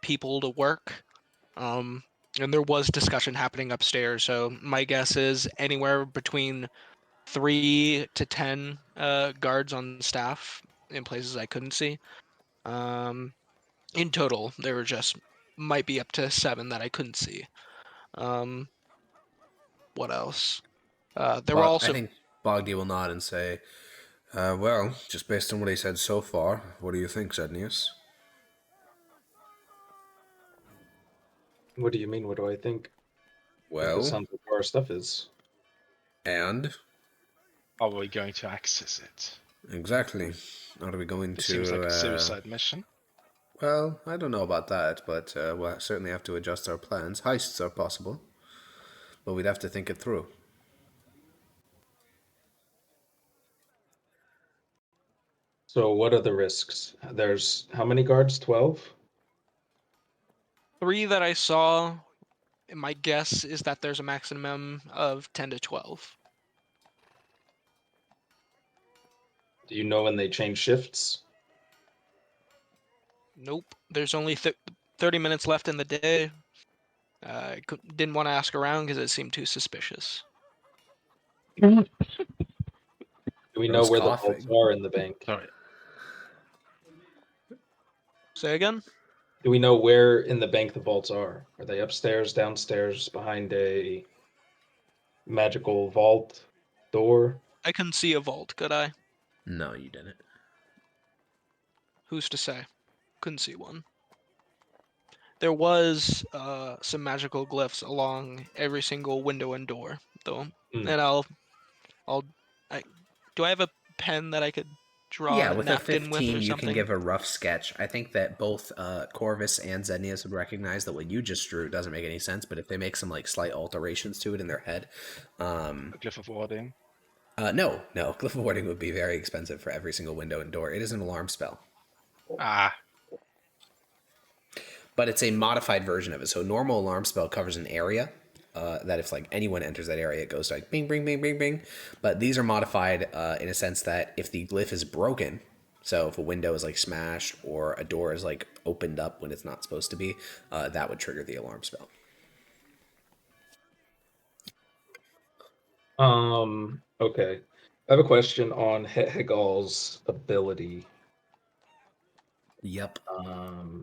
people to work. And there was discussion happening upstairs, so my guess is anywhere between 3 to 10 guards on staff in places I couldn't see. In total, there were might be up to 7 that I couldn't see. What else? There were also. I think Bogdi will nod and say, well, just based on what he said so far, what do you think, Zednius? What do you mean? What do I think? Well, This sounds like where our stuff is. And? Are we going to access it? Exactly. Are we going This to... seems like a suicide mission. Well, I don't know about that, but we'll certainly have to adjust our plans. Heists are possible, but we'd have to think it through. So what are the risks? There's how many guards? 12? 3 that I saw. My guess is that there's a maximum of 10 to 12. Do you know when they change shifts? Nope. There's only 30 minutes left in the day. I didn't want to ask around because it seemed too suspicious. Do we know Rose where the vaults coughing. are in the bank? Sorry. Say again? Do we know where in the bank the vaults are? Are they upstairs, downstairs, behind a magical vault door? I couldn't see a vault, could I? No, you didn't. Who's to say? Couldn't see one. There was some magical glyphs along every single window and door, though. Hmm. And do I have a pen that I could draw Yeah, a with a napkin with 15, or you can something? give a rough sketch. I think that both Corvus and Zenius would recognize that what you just drew doesn't make any sense, but if they make some like slight alterations to it in their head, A glyph of warding. no, Glyph of Warding would be very expensive for every single window and door. It is an alarm spell, Ah, but it's a modified version of it. So normal alarm spell covers an area. That if like anyone enters that area, it goes like bing, bing, bing, bing, bing. But these are modified in a sense that if the glyph is broken, so if a window is like smashed or a door is like opened up when it's not supposed to be, that would trigger the alarm spell. Okay. I have a question on Hegal's ability. Yep.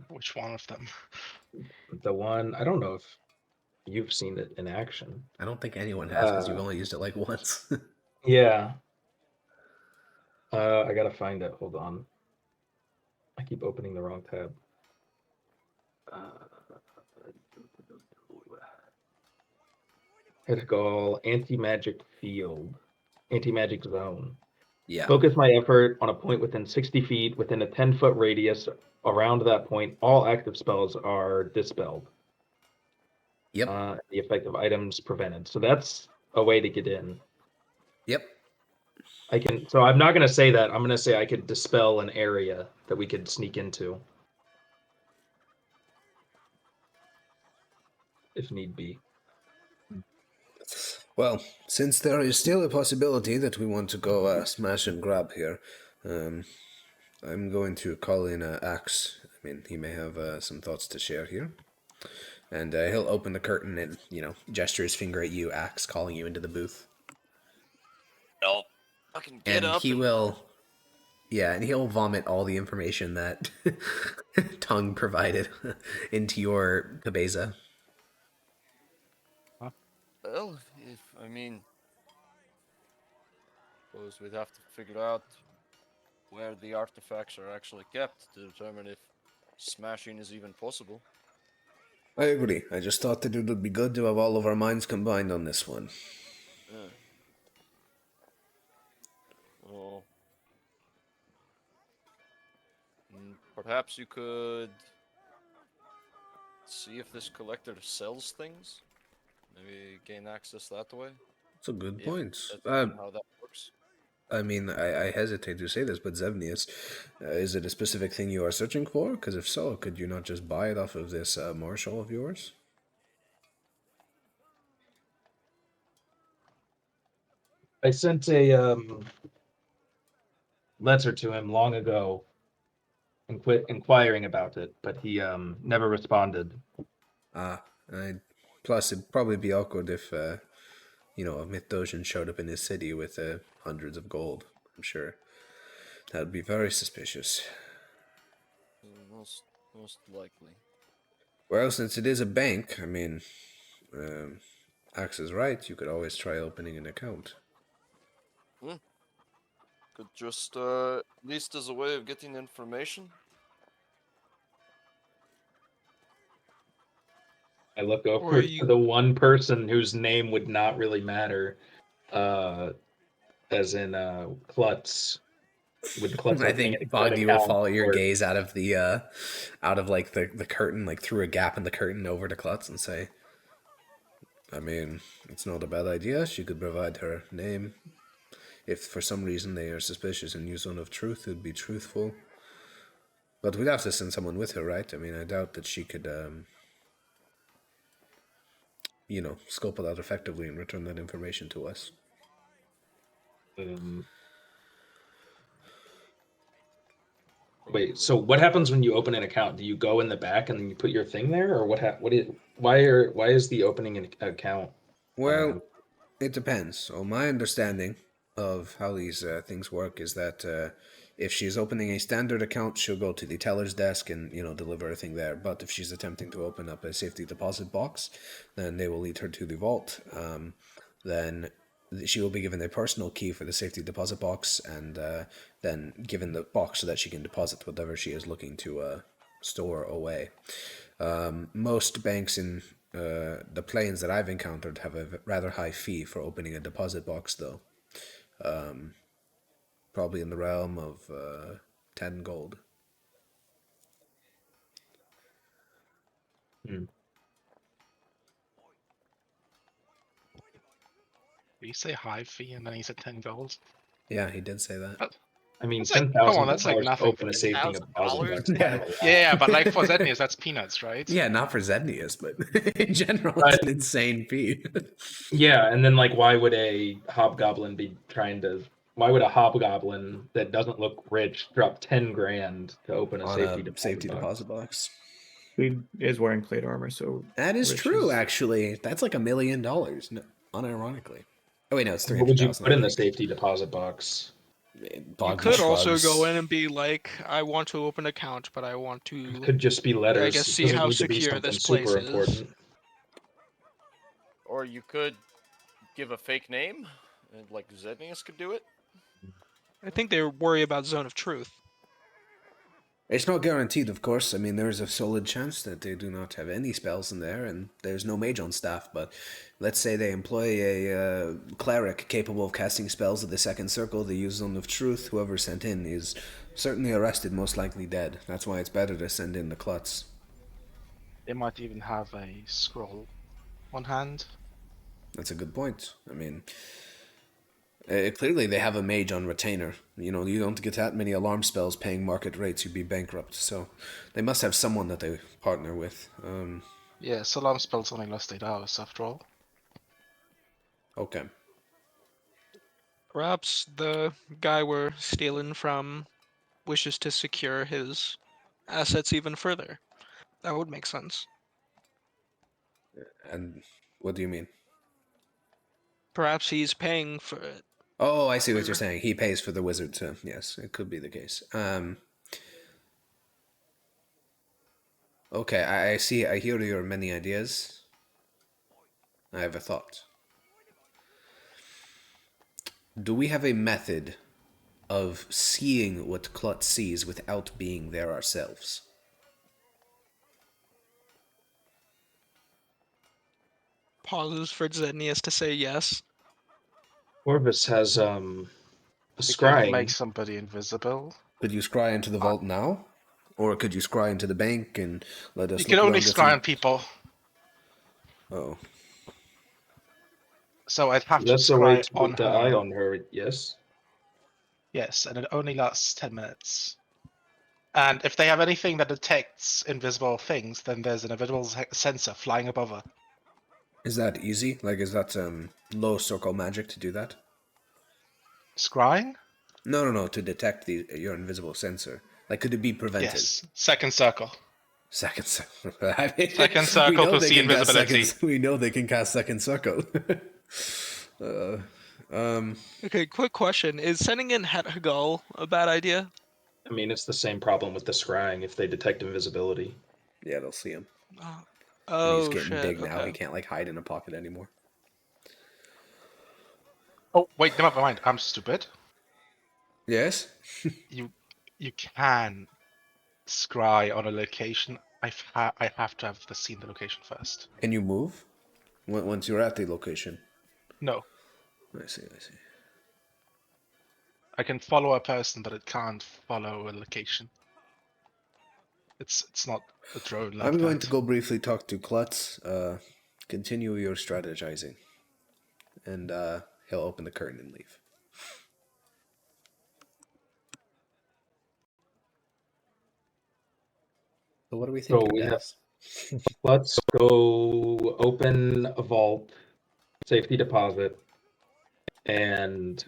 which one of them? The one, I don't know if you've seen it in action. I don't think anyone has because you've only used it like once. Yeah. I gotta find it. Hold on. I keep opening the wrong tab. Hegal anti-magic field. Anti-magic zone. Yeah. Focus my effort on a point within 60 feet, within a 10-foot radius. Around that point, all active spells are dispelled. Yep. The effect of items prevented. So that's a way to get in. Yep. So I'm not going to say that. I'm going to say I could dispel an area that we could sneak into. If need be. Well, since there is still a possibility that we want to go smash and grab here, I'm going to call in Axe. I mean, he may have some thoughts to share here. And he'll open the curtain and, gesture his finger at you, Axe, calling you into the booth. No, I can get up. He will... Yeah, and he'll vomit all the information that Tongue provided into your cabeza. Well, suppose we'd have to figure out where the artifacts are actually kept to determine if smashing is even possible. I agree. I just thought that it would be good to have all of our minds combined on this one. Well, perhaps you could see if this collector sells things. Maybe gain access that way. That's a good point. How that works. I mean, I hesitate to say this, but Zevnius, is it a specific thing you are searching for? Because if so, could you not just buy it off of this marshal of yours? I sent a letter to him long ago inquiring about it, but he never responded. Plus, it'd probably be awkward if, a Mithdosian showed up in his city with hundreds of gold. I'm sure that would be very suspicious. Most likely. Well, since it is a bank, I mean, Axe is right. You could always try opening an account. Could just, at least as a way of getting information. I look over to the one person whose name would not really matter, as in Klutz. with Klutz I opening think an Bogdy will account follow your or- gaze out of the like the curtain, like through a gap in the curtain over to Klutz and say, I mean, it's not a bad idea. She could provide her name. If for some reason they are suspicious and use Zone of Truth, it would be truthful. But we'd have to send someone with her, right? I mean, I doubt that she could, scope it out effectively and return that information to us. Wait, so what happens when you open an account? Do you go in the back and then you put your thing there, or why is the opening an account? Well, it depends. So my understanding of how these things work is that if she's opening a standard account, she'll go to the teller's desk and deliver a thing there. But if she's attempting to open up a safety deposit box, then they will lead her to the vault. Then she will be given a personal key for the safety deposit box, and then given the box so that she can deposit whatever she is looking to store away. Most banks in the planes that I've encountered have a rather high fee for opening a deposit box, though. Probably in the realm of 10 gold. Did you say high fee and then he said 10 gold? Yeah, he did say that. I mean, That's like- $10,000 come on, that's like nothing to open for a safety deposit box. Yeah. Yeah, but like for Zednius, that's peanuts, right? Yeah, not for Zednius, but in general, But- it's an insane fee. Yeah, and then like, why would a hobgoblin why would a hobgoblin that doesn't look rich drop 10 grand to open a On safety deposit box? deposit box. He is wearing plate armor, so That is Rich true, is- actually. That's like $1 million, unironically. Oh wait, no, it's What would you 300,000. put in the safety deposit box? You Boggy could also shrugs. go in and be like, I want to open an account, but I want It to. could just be letters. guess It see doesn't how need to be secure something this place super is. important. Or you could give a fake name, and like Zednius could do it. I think they worry about Zone of Truth. It's not guaranteed, of course. I mean, there's a solid chance that they do not have any spells in there, and there's no mage on staff, but let's say they employ a cleric capable of casting spells at the second circle, they use Zone of Truth, whoever sent in is certainly arrested, most likely dead. That's why it's better to send in the Klutz. They might even have a scroll on hand. That's a good point. I mean, clearly they have a mage on retainer. You don't get that many alarm spells paying market rates, you'd be bankrupt. So they must have someone that they partner with. Yeah, alarm spells only last 8 hours after all. Okay. Perhaps the guy we're stealing from wishes to secure his assets even further. That would make sense. And what do you mean? Perhaps he's paying for it. Oh, I see what you're saying. He pays for the wizard to... Yes, it could be the case. Okay, I see. I hear your many ideas. I have a thought. Do we have a method of seeing what Klutz sees without being there ourselves? Pauses for Zednius to say yes. Orvis has a You could scrying. make somebody invisible. Could you scry into the vault now? Or could you scry into the bank and let us You look can only around at scry some- on people. Oh. So I'd have That's to a way scry to on put the her. eye on her. Yes. Yes, and it only lasts 10 minutes. And if they have anything that detects invisible things, then there's an invisible sensor flying above her. Is that easy? Like, is that low circle magic to do that? Scrying? No, to detect your invisible sensor. Like, could it be prevented? Yes. Second circle. Second circle. I mean, Second we circle know to they see can cast invisibility. we know they can cast second circle. Okay, quick question. Is sending in Het Hagal a bad idea? I mean, it's the same problem with the scrying if they detect invisibility. Yeah, they'll see him. Oh, And he's oh getting shit. big now. Okay. He can't, like, hide in a pocket anymore. Oh, wait, never mind. I'm stupid. Yes? You can scry on a location. I have to have seen the location first. Can you move? Once you're at the location? No, I see. I can follow a person, but it can't follow a location. It's not a drone like I'm that. going to go briefly talk to Klutz. Continue your strategizing. And he'll open the curtain and leave. So what do we think? So let's go open a vault, safety deposit, and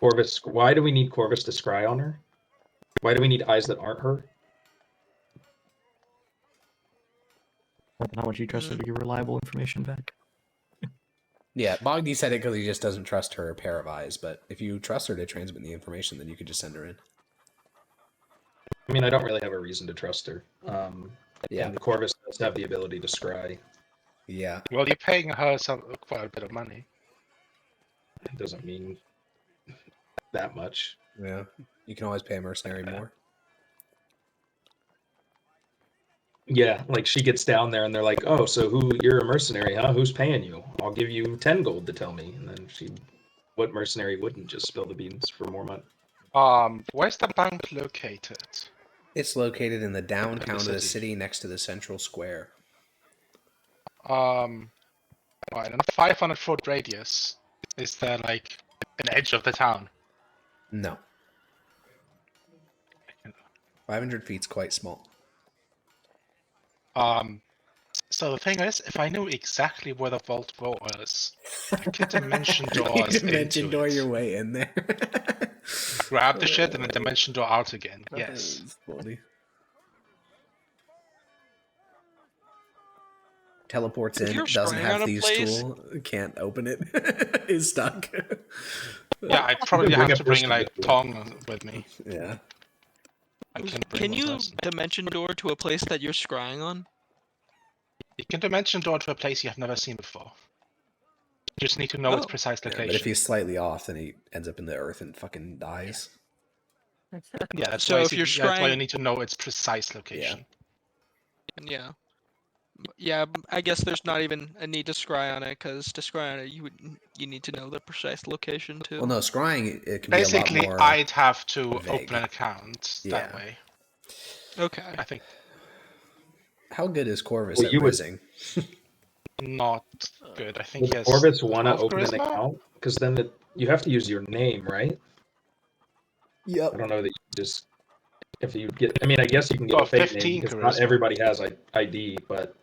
Corvus. Why do we need Corvus to scry on her? Why do we need eyes that aren't her? Not what you trust her to give reliable information back. Yeah, Bogdy said it because he just doesn't trust her pair of eyes, but if you trust her to transmit the information, then you could just send her in. I mean, I don't really have a reason to trust her. Yeah. And Corvus does have the ability to scry. Yeah. Well, you're paying her quite a bit of money. It doesn't mean that much. Yeah. You can always pay a mercenary more. Yeah, like she gets down there and they're like, "Oh, so you're a mercenary, huh? Who's paying you? I'll give you 10 gold to tell me." And then what mercenary wouldn't just spill the beans for more money? Where's the bank located? It's located in the downtown of the city next to the central square. Right, in a 500-foot radius, is there like an edge of the town? No. 500 feet's quite small. So the thing is, if I knew exactly where the vault was, I could dimension doors dimension into door it. your way in there. Grab the shit and then dimension door out again. Yes. Funny. Teleports in, doesn't have these tools, can't open it, is stuck. Yeah, I probably have to bring like Tong with me. Yeah. Can you dimension door to a place that you're scrying on? You can dimension door to a place you have never seen before. You just need to know its precise location. Yeah, but if he's slightly off, then he ends up in the earth and fucking dies. Yeah, that's So why if you're that's why you scrying- need to know its precise location. Yeah. Yeah, I guess there's not even a need to scry on it, because to scry on it, you need to know the precise location too. Well, no, scrying, it can Basically, be a lot more I'd have to vague. open an account that way. Okay. I think How good is Corvus at rizzing? not good. I think Does Corvus want to open an account? Because then you have to use your name, right? Yep. I don't know that you just... If you get... I mean, I guess you can get a fake name, because not everybody has ID, but...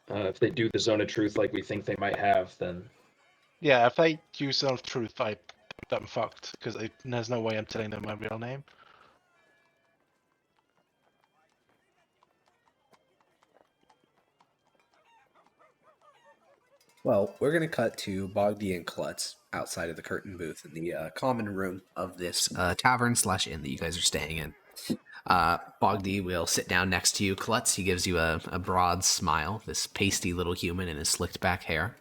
if they do the Zone of Truth like we think they might have, then... Yeah, if they use Zone of Truth, I'm fucked, because there's no way I'm telling them my real name. Well, we're going to cut to Bogdy and Klutz outside of the curtain booth in the common room of this tavern/inn that you guys are staying in. Bogdy will sit down next to you. Klutz, he gives you a broad smile, this pasty little human in his slicked back hair.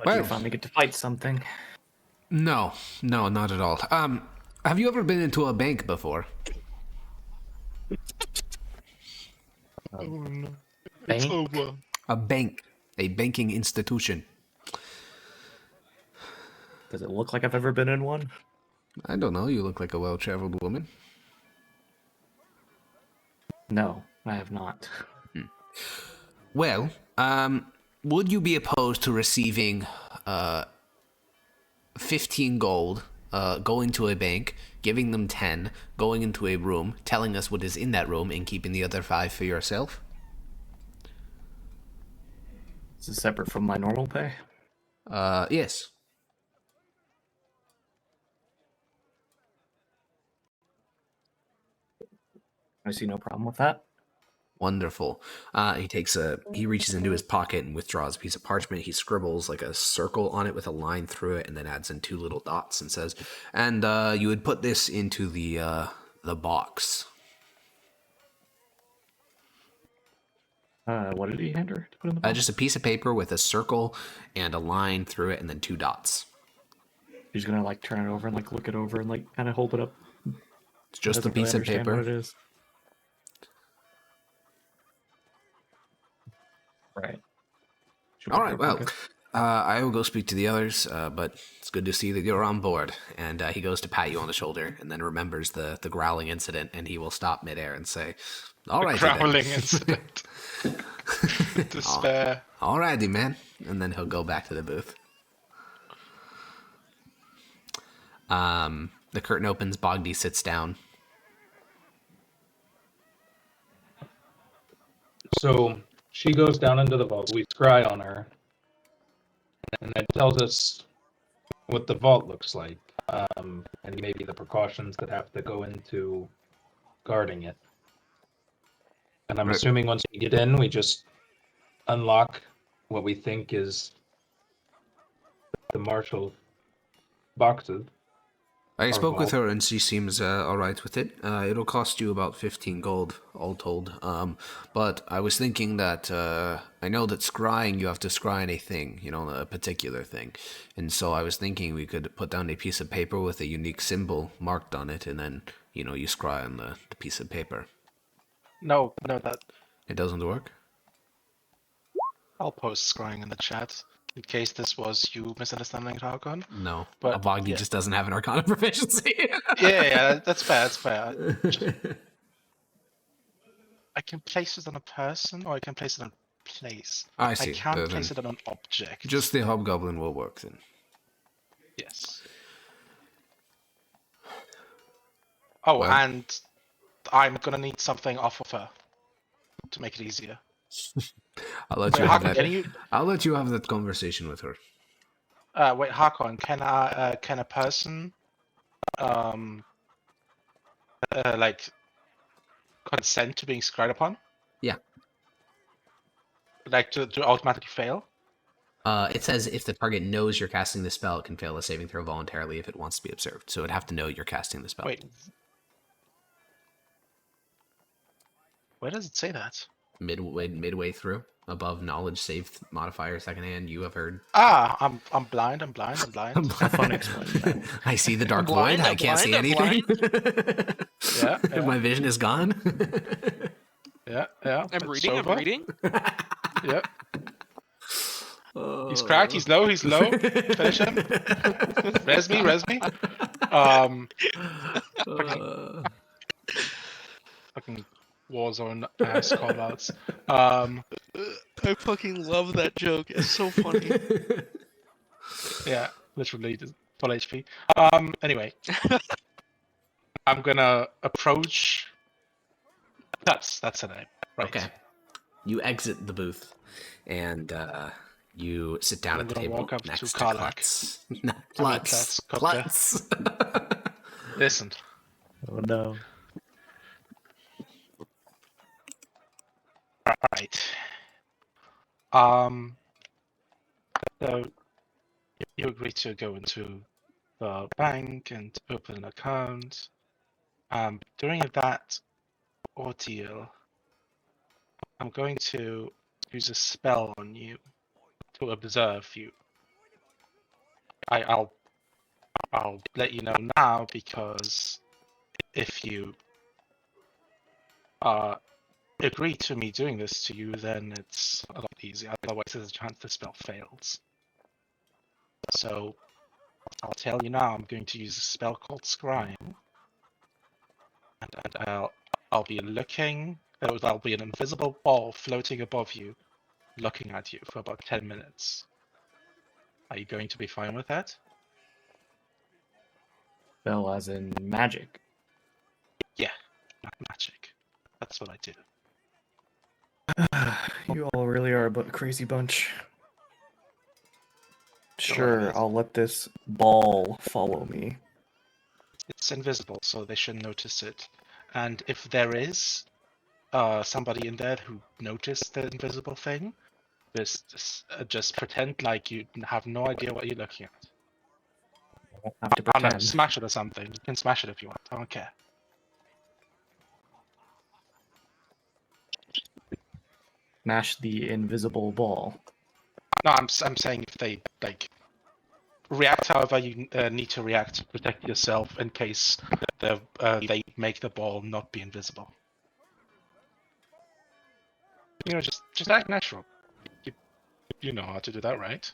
Well, you finally get to fight something. No, not at all. Have you ever been into a bank before? Oh no. Bank? It's over. A bank. A banking institution. Does it look like I've ever been in one? I don't know. You look like a well-traveled woman. No, I have not. Well, would you be opposed to receiving 15 gold, going to a bank, giving them 10, going into a room, telling us what is in that room, and keeping the other 5 for yourself? Is it separate from my normal pay? Yes. I see no problem with that. Wonderful. He reaches into his pocket and withdraws a piece of parchment. He scribbles like a circle on it with a line through it, and then adds in 2 little dots and says, "And you would put this into the box." What did he hand her to put in the box? Just a piece of paper with a circle and a line through it, and then 2 dots. He's gonna like turn it over and like look it over and like kind of hold it up. It's just a piece of paper. What it is. Right. All right. Well, I will go speak to the others, but it's good to see that you're on board. And he goes to pat you on the shoulder and then remembers the growling incident, and he will stop midair and say, all right, Growling incident. Despair. Alrighty, man. And then he'll go back to the booth. The curtain opens, Bogdy sits down. So she goes down into the vault. We scry on her, and it tells us what the vault looks like, and maybe the precautions that have to go into guarding it. And I'm assuming once we get in, we just unlock what we think is the marshal boxes. I spoke with her and she seems alright with it. It'll cost you about 15 gold, all told. But I was thinking that I know that scrying, you have to scry on a thing, a particular thing. And so I was thinking we could put down a piece of paper with a unique symbol marked on it, and then, you scry on the piece of paper. No, that... It doesn't work? I'll post scrying in the chat. In case this was you misunderstanding Archon. No, but Bogdy just doesn't have an Arcana proficiency. yeah, that's fair. I can place it on a person, or I can place it on a place. I see. I can't place it on an object. Just the hobgoblin will work then. Yes. Oh, well, and I'm gonna need something off of her to make it easier. I'll let you have that. I'll let you have that conversation with her. Wait, Hakon, can a person, like, consent to being scried upon? Yeah. Like to automatically fail? It says if the target knows you're casting the spell, it can fail a saving throw voluntarily if it wants to be observed. So it'd have to know you're casting the spell. Wait. Where does it say that? Midway through, above knowledge save modifier secondhand. You have heard. I'm blind. I'm blind. Have fun explaining that. I see the dark void. I can't see anything. Yeah. My vision is gone. Yeah. I'm reading. Yeah. He's cracked. He's low. Finish him. Res me. Fucking Warzone ass callouts. I fucking love that joke. It's so funny. Yeah, literally full HP. Anyway, I'm gonna approach. That's the name. Right. Okay. You exit the booth, and you sit down at the table walk up next to Klutz. Klutz. Listen. Oh no. Right. So you agree to go into the bank and open an account. During that ordeal, I'm going to use a spell on you to observe you. I'll let you know now, because if you agree to me doing this to you, then it's a lot easier. Otherwise, there's a chance the spell fails. So I'll tell you now, I'm going to use a spell called Scrying, and I'll be looking. There'll be an invisible ball floating above you, looking at you for about 10 minutes. Are you going to be fine with that? Spell as in magic. Yeah, magic. That's what I do. You all really are a crazy bunch. Sure, I'll let this ball follow me. It's invisible, so they shouldn't notice it. And if there is somebody in there who noticed the invisible thing, just pretend like you have no idea what you're looking at. I won't have to pretend. No, smash it or something. You can smash it if you want. I don't care. Smash the invisible ball. No, I'm saying if they react however you need to react to protect yourself in case they make the ball not be invisible. Just act natural. You know how to do that, right?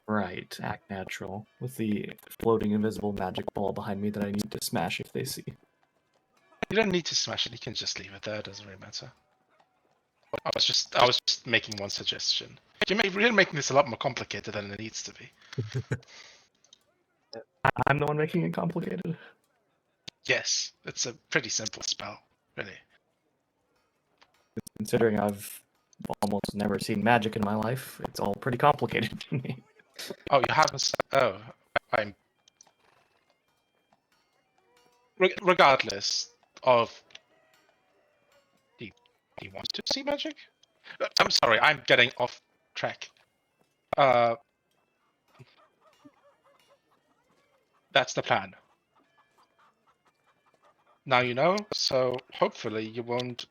Right, act natural. With the floating invisible magic ball behind me that I need to smash if they see. You don't need to smash it. You can just leave it there. It doesn't really matter. I was just making one suggestion. You're making this a lot more complicated than it needs to be. I'm the one making it complicated. Yes, it's a pretty simple spell, really. Considering I've almost never seen magic in my life, it's all pretty complicated to me. Oh, you haven't. Oh, I'm. Regardless of. Do you want to see magic? I'm sorry, I'm getting off track. That's the plan. Now you know, so hopefully you won't.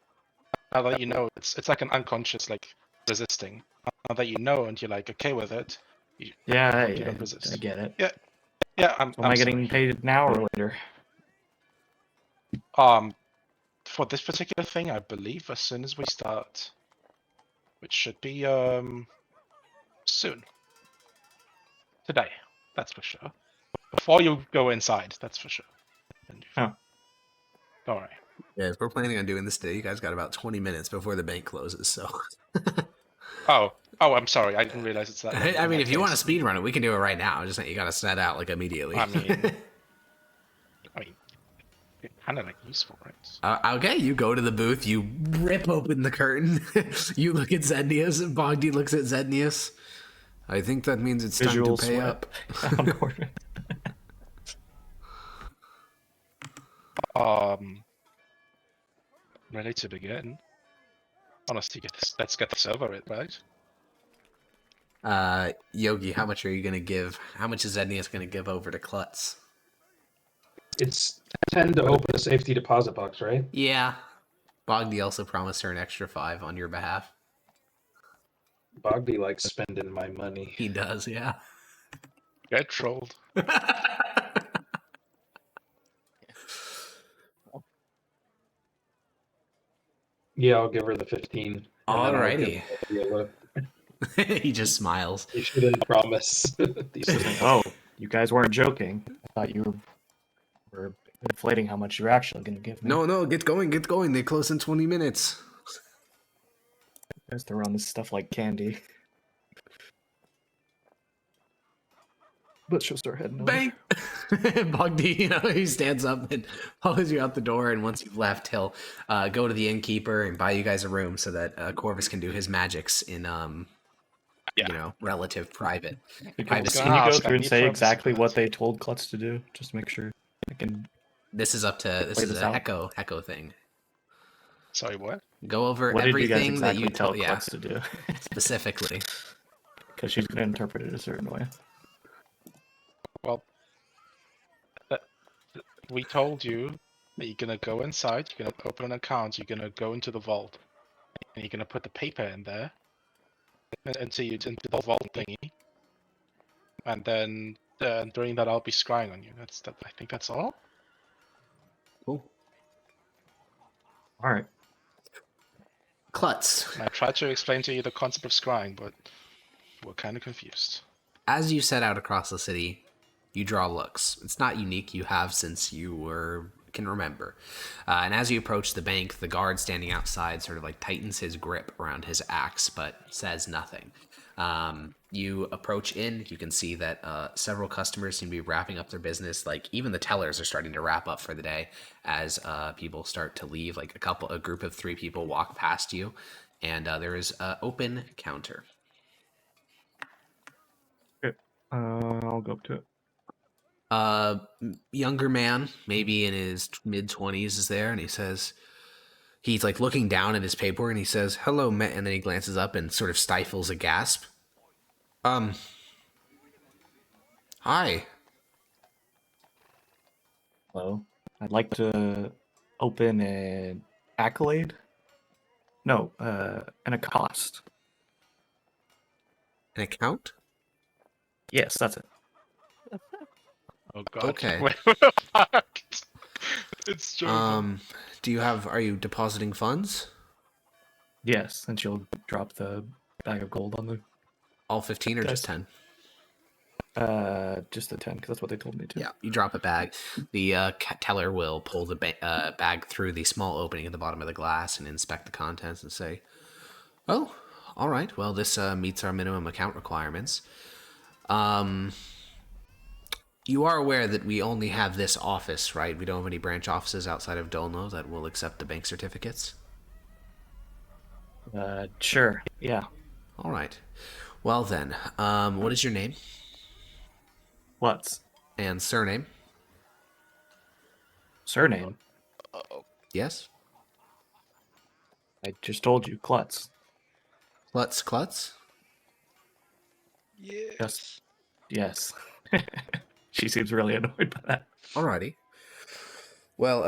Now that you know, it's like an unconscious like resisting. Now that you know and you're like okay with it, you don't resist. I get it. Yeah. I'm Am I sorry. getting paid now or later? For this particular thing, I believe as soon as we start, which should be soon. Today, that's for sure. Before you go inside, that's for sure. Huh. All right. Yeah, if we're planning on doing this today, you guys got about 20 minutes before the bank closes, so. Oh, I'm sorry. I didn't realize it's that late. I mean, if you want to speed run it, we can do it right now. Just you got to set out like immediately. I mean, kind of like useful, right? Okay, you go to the booth, you rip open the curtain, you look at Zednius, and Bogdy looks at Zednius. I think that means it's Visual time to pay sweat. up. Ready to begin. Honestly, let's get this over it, right? Yogi, how much are you gonna give? How much is Zednius gonna give over to Klutz? It's 10 to open a safety deposit box, right? Yeah. Bogdy also promised her an extra 5 on your behalf. Bogdy likes spending my money. He does, yeah. Get trolled. Yeah, I'll give her the 15. Alrighty. He just smiles. You shouldn't promise these things. Oh, you guys weren't joking. I thought you were inflating how much you're actually going to give me. No, get going. They close in 20 minutes. You guys throw around this stuff like candy. But she'll start heading over. Bang! Bogdy, he stands up and follows you out the door, and once you've left, he'll go to the innkeeper and buy you guys a room so that Corvus can do his magics in, relative private. Can you go through and say exactly what they told Klutz to do? Just to make sure I can... This is a Echo thing. Sorry, what? Go over what everything did you guys exactly that you tell Klutz to do? Specifically. Because she's going to interpret it a certain way. Well, we told you that you're gonna go inside, you're gonna open an account, you're gonna go into the vault, and you're gonna put the paper in there, into the vault thingy, and then during that I'll be scrying on you. I think that's all. Cool. All right. Klutz. I tried to explain to you the concept of scrying, but we're kind of confused. As you set out across the city, you draw looks. It's not unique. You have since you can remember. And as you approach the bank, the guard standing outside sort of like tightens his grip around his axe, but says nothing. You approach in. You can see that several customers seem to be wrapping up their business. Like even the tellers are starting to wrap up for the day as people start to leave. Like a group of 3 people walk past you, and there is an open counter. Okay. I'll go up to it. Younger man, maybe in his mid-20s, is there, and he's like looking down at his paperwork, and he says, "Hello, and then he glances up and sort of stifles a gasp. Hi. Hello. I'd like to open an accolade. No, an accost. An account? Yes, that's it. Oh god. Okay. It's true. Are you depositing funds? Yes, and she'll drop the bag of gold on the... All 15 or just 10? Just the 10, because that's what they told me to. Yeah, you drop a bag. The teller will pull the bag through the small opening at the bottom of the glass and inspect the contents and say, "Oh, all right. Well, this meets our minimum account requirements. You are aware that we only have this office, right? We don't have any branch offices outside of Dolno that will accept the bank certificates." Sure. Yeah. All right. Well then, what is your name What's and surname? surname? Uh-oh. Yes. I just told you, Klutz. Klutz. Yes. Yes. She seems really annoyed by that. Alrighty. Well,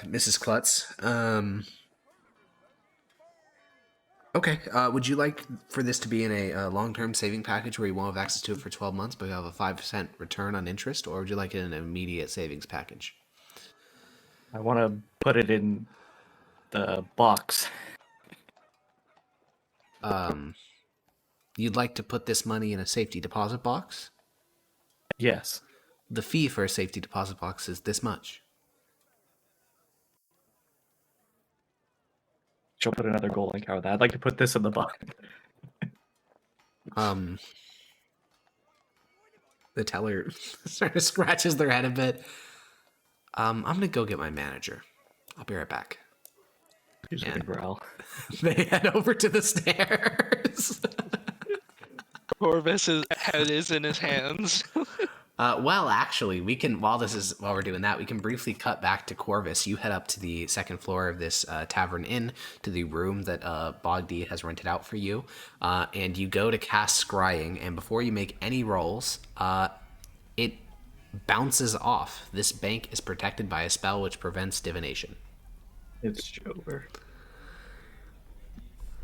Mrs. Klutz, okay, would you like for this to be in a long-term saving package where you won't have access to it for 12 months, but you have a 5% return on interest, or would you like it in an immediate savings package? I want to put it in the box. You'd like to put this money in a safety deposit box? Yes. The fee for a safety deposit box is this much. She'll put another goal link out with that. I'd like to put this in the box. The teller sort of scratches their head a bit. I'm gonna go get my manager. I'll be right back. He's gonna growl. They head over to the stairs. Corvus's head is in his hands. Well, actually, we can, while we're doing that, we can briefly cut back to Corvus. You head up to the second floor of this tavern inn, to the room that Bogdy has rented out for you, and you go to cast Scrying, and before you make any rolls, it bounces off. This bank is protected by a spell which prevents divination. It's over.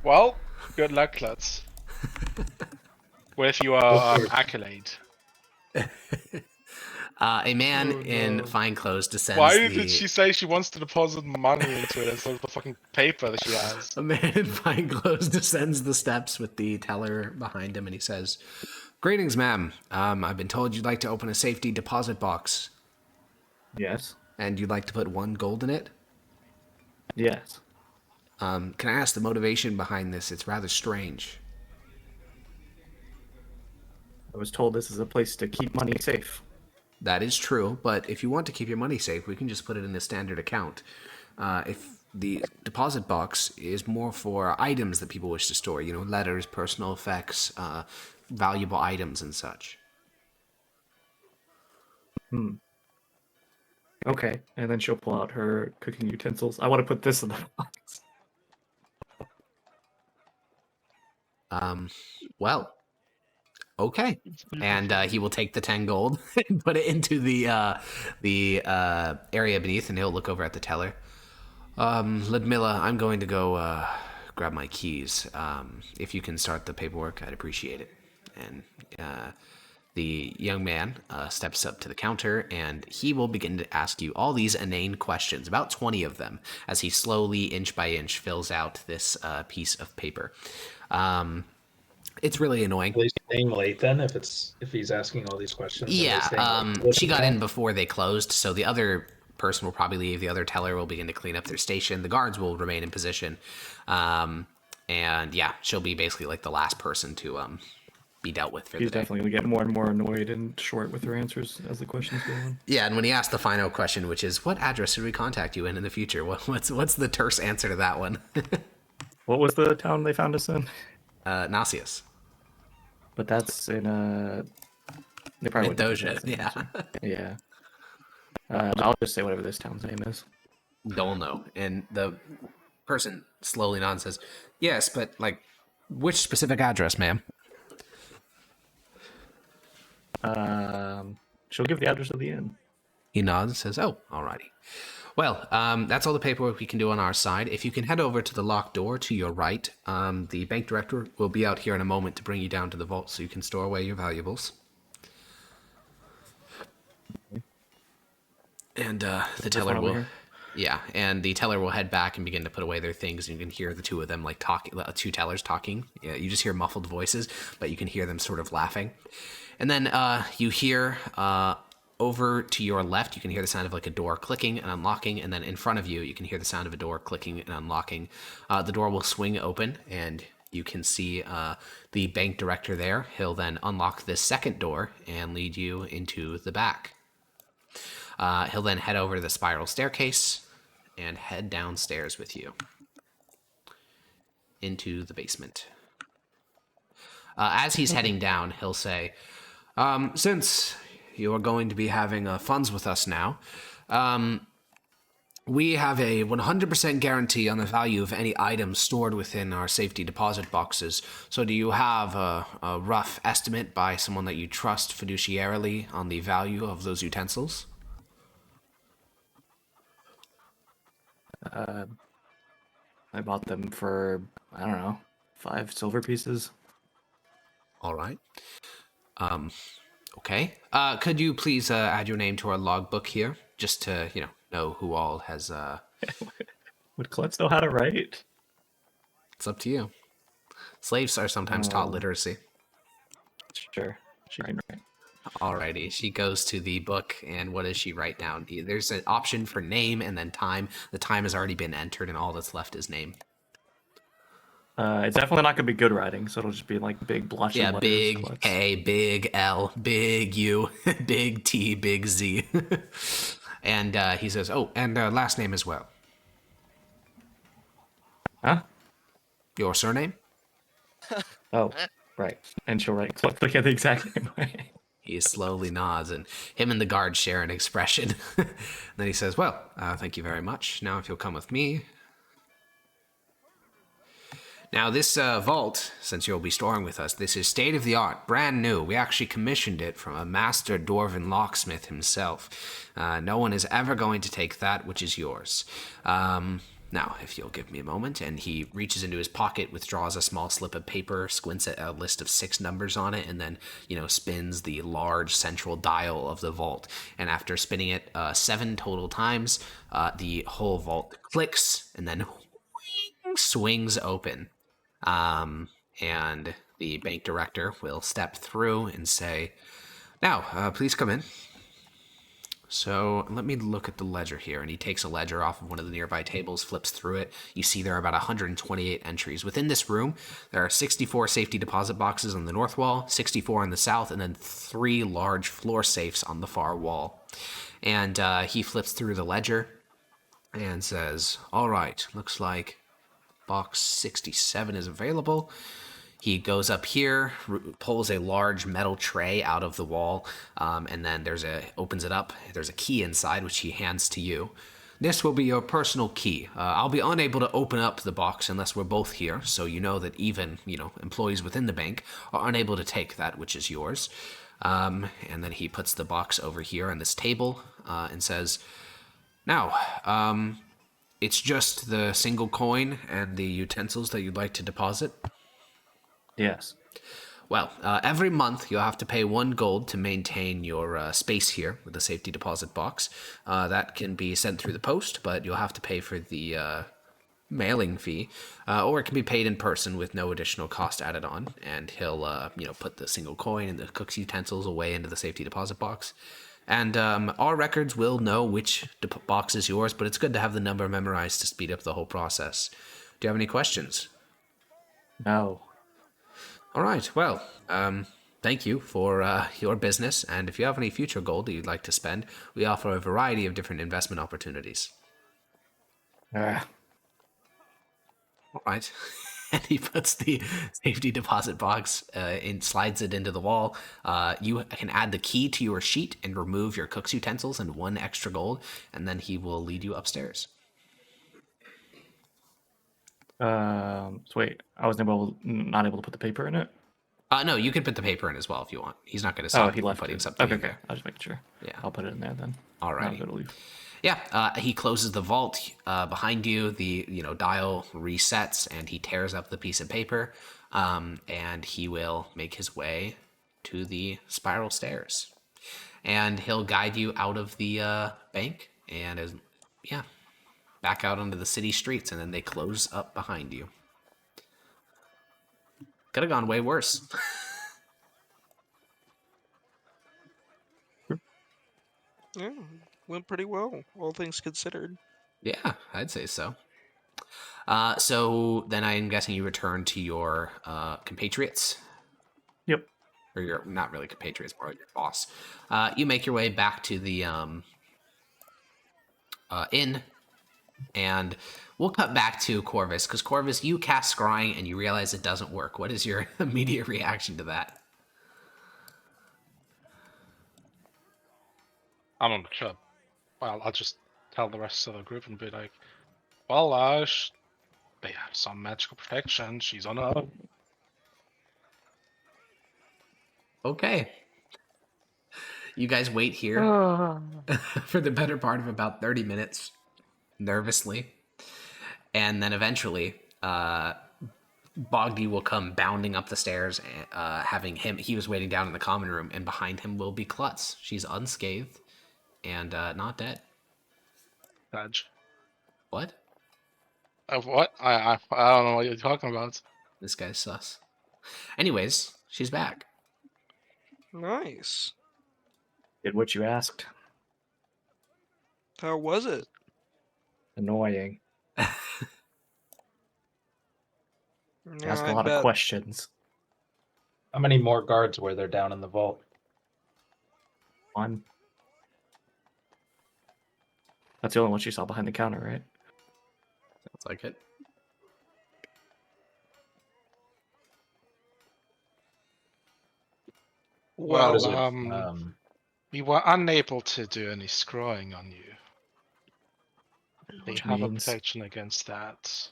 Well, good luck, Klutz. With your accolade. A man in fine clothes descends. Why did she say she wants to deposit money into it instead of the fucking paper that she has? A man in fine clothes descends the steps with the teller behind him, and he says, "Greetings, ma'am. I've been told you'd like to open a safety deposit box. Yes. And you'd like to put 1 gold in it? Yes. Can I ask the motivation behind this? It's rather strange." I was told this is a place to keep money safe. That is true, but if you want to keep your money safe, we can just put it in a standard account. If the deposit box is more for items that people wish to store, letters, personal effects, valuable items and such. Okay, and then she'll pull out her cooking utensils. I want to put this in the box. Well, okay. And he will take the 10 gold and put it into the area beneath, and he'll look over at the teller. Ludmilla, I'm going to go grab my keys. If you can start the paperwork, I'd appreciate it. And the young man steps up to the counter, and he will begin to ask you all these inane questions, about 20 of them, as he slowly, inch by inch, fills out this piece of paper. It's really annoying. Are they staying late then? If he's asking all these questions. Yeah, she got in before they closed, so the other person will probably leave. The other teller will begin to clean up their station. The guards will remain in position, and yeah, she'll be basically like the last person to be dealt with for She's the day. definitely gonna get more and more annoyed and short with her answers as the questions go on. Yeah, and when he asks the final question, which is, "What address should we contact you in the future?" What's the terse answer to that one? What was the town they found us in? Nasius. But that's in they probably wouldn't do Doja, that. yeah. Yeah. I'll just say whatever this town's name is. Dolno. And the person slowly nods and says, "Yes, but which specific address, ma'am?" She'll give the address of the inn. He nods and says, "Oh, alrighty. Well, that's all the paperwork we can do on our side. If you can head over to the locked door to your right, the bank director will be out here in a moment to bring you down to the vault so you can store away your valuables." And the teller will... Yeah, and the teller will head back and begin to put away their things, and you can hear the two of them talking, two tellers talking. Yeah, you just hear muffled voices, but you can hear them sort of laughing. And then you hear over to your left, you can hear the sound of like a door clicking and unlocking, and then in front of you, you can hear the sound of a door clicking and unlocking. The door will swing open, and you can see the bank director there. He'll then unlock this second door and lead you into the back. He'll then head over to the spiral staircase and head downstairs with you into the basement. As he's heading down, he'll say, since you are going to be having funds with us now, we have a 100% guarantee on the value of any items stored within our safety deposit boxes. So do you have a rough estimate by someone that you trust fiduciarily on the value of those utensils? I bought them for, I don't know, 5 silver pieces. All right. Okay. Could you please add your name to our logbook here, just to know who all has. Would Klutz know how to write? It's up to you. Slaves are sometimes taught literacy. Sure. She can write. Alrighty. She goes to the book, and what does she write down? There's an option for name and then time. The time has already been entered, and all that's left is name. It's definitely not gonna be good writing, so it'll just be like big blotchy letters. Big Klutz. A, big L, big U, big T, big Z. And he says, oh, and last name as well. Huh? Your surname? Oh, right. And she'll write Klutz like the exact same way. He slowly nods, and him and the guard share an expression. Then he says, well, thank you very much. Now if you'll come with me. Now this vault, since you'll be storing with us, this is state-of-the-art, brand new. We actually commissioned it from a master dwarven locksmith himself. No one is ever going to take that which is yours. Now, if you'll give me a moment, and he reaches into his pocket, withdraws a small slip of paper, squints at a list of 6 numbers on it, and then, spins the large central dial of the vault. And after spinning it 7 total times, the whole vault clicks, and then swings open. And the bank director will step through and say, now, please come in. So let me look at the ledger here. And he takes a ledger off of one of the nearby tables, flips through it. You see there are about 128 entries. Within this room, there are 64 safety deposit boxes on the north wall, 64 on the south, and then 3 large floor safes on the far wall. And he flips through the ledger and says, all right, looks like box 67 is available. He goes up here, pulls a large metal tray out of the wall, and then opens it up. There's a key inside, which he hands to you. This will be your personal key. I'll be unable to open up the box unless we're both here, so you know that even, employees within the bank are unable to take that which is yours. And then he puts the box over here on this table and says, now, it's just the single coin and the utensils that you'd like to deposit? Yes. Well, every month you'll have to pay 1 gold to maintain your space here with the safety deposit box. That can be sent through the post, but you'll have to pay for the mailing fee, or it can be paid in person with no additional cost added on. And he'll, put the single coin and the cook's utensils away into the safety deposit box. And our records will know which box is yours, but it's good to have the number memorized to speed up the whole process. Do you have any questions? No. All right, well, thank you for your business, and if you have any future gold that you'd like to spend, we offer a variety of different investment opportunities. All right. And he puts the safety deposit box and slides it into the wall. You can add the key to your sheet and remove your cook's utensils and 1 extra gold, and then he will lead you upstairs. So wait, I was not able to put the paper in it? No, you can put the paper in as well if you want. He's not going to stop he left putting it. something in Okay, there. I'll just make sure. Yeah. I'll put it in there then. All right. I'll leave. Yeah, he closes the vault behind you. The dial resets, and he tears up the piece of paper, and he will make his way to the spiral stairs, and he'll guide you out of the bank and back out onto the city streets, and then they close up behind you. Could have gone way worse. Yeah, went pretty well, all things considered. Yeah, I'd say so. So then I'm guessing you return to your compatriots? Yep. Or your, not really compatriots, more like your boss. You make your way back to the inn, and we'll cut back to Corvus, because Corvus, you cast Scrying and you realize it doesn't work. What is your immediate reaction to that? I'm not sure. Well, I'll just tell the rest of the group and be like, well, they have some magical protection. She's on her own. Okay. You guys wait here for the better part of about 30 minutes, nervously. And then eventually, Bogdy will come bounding up the stairs, he was waiting down in the common room, and behind him will be Klutz. She's unscathed and not dead. Badge. What? What? I don't know what you're talking about. This guy's sus. Anyways, she's back. Nice. Did what you asked. How was it? Annoying. Yeah, Ask a I lot bet. of questions. How many more guards were there down in the vault? One. That's the only one she saw behind the counter, right? Sounds like it. Well, What is it? we were unable to do any scrolling on you. They Which have a means protection against that.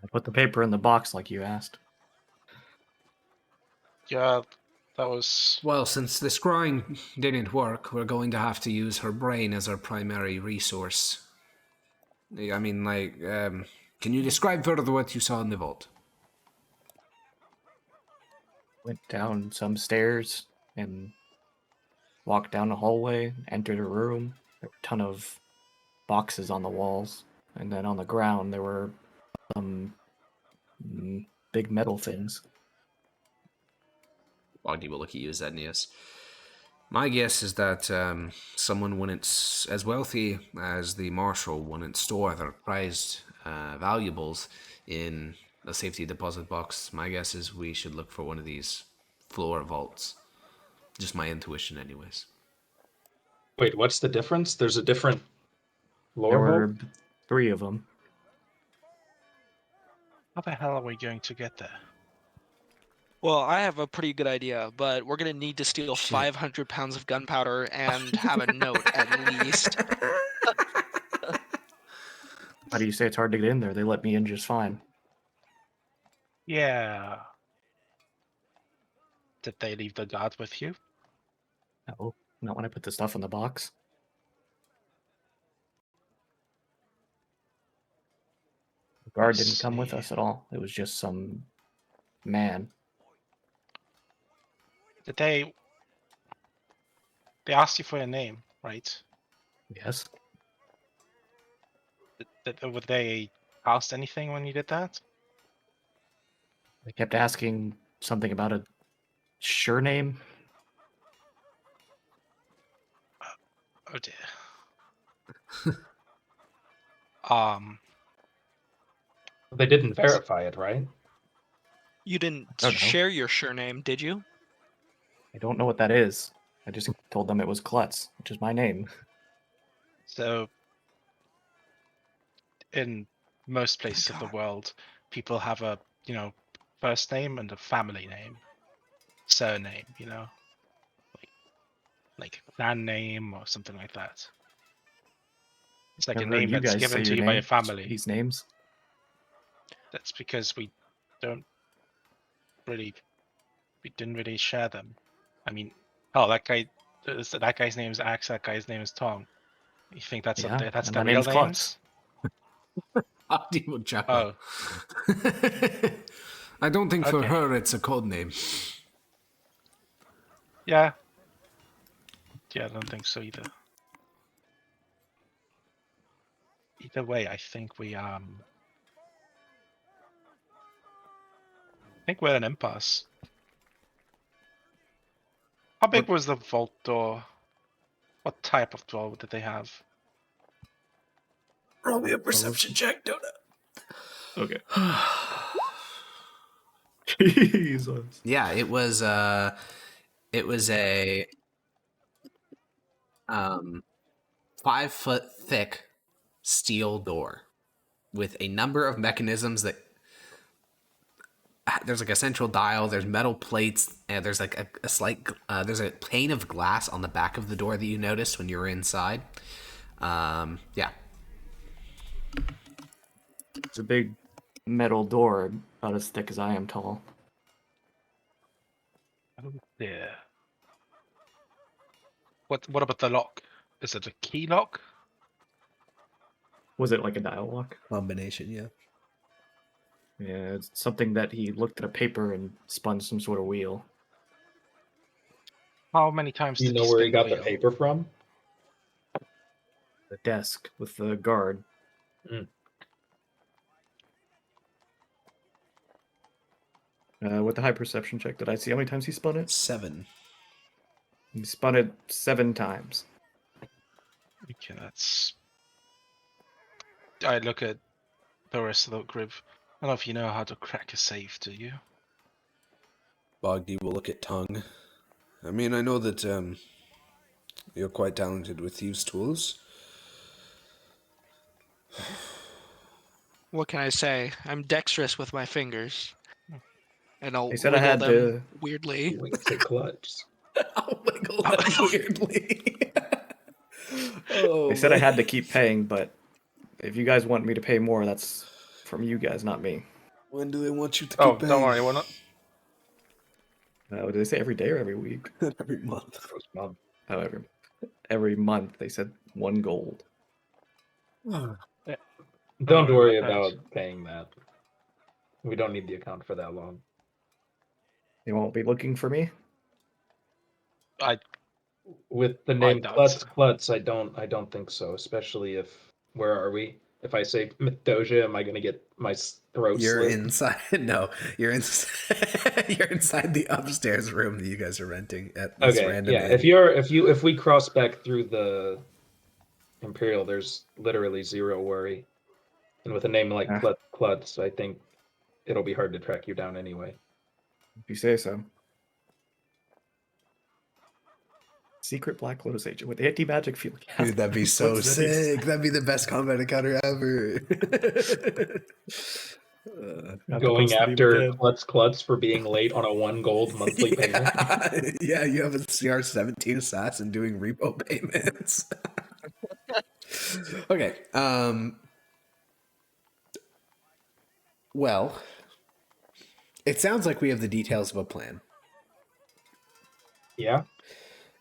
I put the paper in the box like you asked. Yeah, that was. Well, since the scrying didn't work, we're going to have to use her brain as our primary resource. I mean, can you describe further what you saw in the vault? Went down some stairs and walked down a hallway, entered a room. There were a ton of boxes on the walls. And then on the ground, there were some big metal things. Bogdy will look at you, Zednius. My guess is that someone wouldn't, as wealthy as the marshal, wouldn't store their prized valuables in a safety deposit box. My guess is we should look for one of these floor vaults. Just my intuition, anyways. Wait, what's the difference? There's a different There lore were vault? 3 of them. How the hell are we going to get there? Well, I have a pretty good idea, but we're gonna need to steal 500 pounds of gunpowder and have a note at least. How do you say it's hard to get in there? They let me in just fine. Yeah. Did they leave the guard with you? No, not when I put the stuff in the box. The guard didn't come with us at all. It was just some man. Did they asked you for your name, right? Yes. Would they ask anything when you did that? They kept asking something about a surname. Oh dear. They didn't verify it, right? You didn't I don't know. share your surname, did you? I don't know what that is. I just told them it was Klutz, which is my name. So, in most places of the world, people have a, first name and a family name, surname, like clan name or something like that. It's like Never a heard name you that's guys given say to your you by name. your family. These names. That's because we didn't really share them. I mean, that guy's name is Axe, that guy's name is Tom. You think that's Yeah, that's and the my real name's names? Bogdy will chuckle. Oh, I don't think for Okay. her it's a code name. yeah. Yeah, I don't think so either. Either way, I think we're at an impasse. How big was the vault door? What type of door did they have? Roll me a perception check, Donut. Okay. Jesus. Yeah, it was a 5-foot thick steel door with a number of mechanisms that there's like a central dial, there's metal plates, and there's like a slight there's a pane of glass on the back of the door that you noticed when you were inside. Yeah. It's a big metal door, about as thick as I am tall. Oh dear. What about the lock? Is it a key lock? Was it like a dial lock? Combination, yeah. Yeah, it's something that he looked at a paper and spun some sort of wheel. How many times You did know he where spin he got the wheel? paper from? The desk with the guard. With the high perception check, did I see how many times he spun it? 7. He spun it 7 times. Okay, that's. I look at the rest of the group. I don't know if you know how to crack a safe, do you? Bogdy will look at Tongue. I mean, I know that you're quite talented with thieves' tools. What can I say? I'm dexterous with my fingers. And I'll They said I wiggle had them to. weirdly. Wings to clutch. I'll wiggle them weirdly. They said I had to keep paying, but if you guys want me to pay more, that's from you guys, not me. When do they want you to keep Oh, paying? don't worry, we're not. Did they say every day or every week? Every month. First month. Oh, every month. They said 1 gold. Don't worry worry about that. about paying that. We don't need the account for that long. They won't be looking for me. With the name doubt Klutz so. Klutz, I don't think so. Especially if where are we? If I say Mithdosica, am I gonna get my throat You're slit? inside. No, you're inside. You're inside the upstairs room that you guys are renting at this Okay, random yeah. inn. If we cross back through the Imperial, there's literally zero worry. And with a name like Klutz, I think it'll be hard to track you down anyway. If you say so. Secret Black Lotus agent with anti-magic field. Dude, that'd be so sick. That'd be the best combat encounter ever. Going after Klutz for being late on a 1 gold monthly payment. Yeah, you have a CR-17 assassin doing repo payments. Okay. Well, it sounds like we have the details of a plan. Yeah.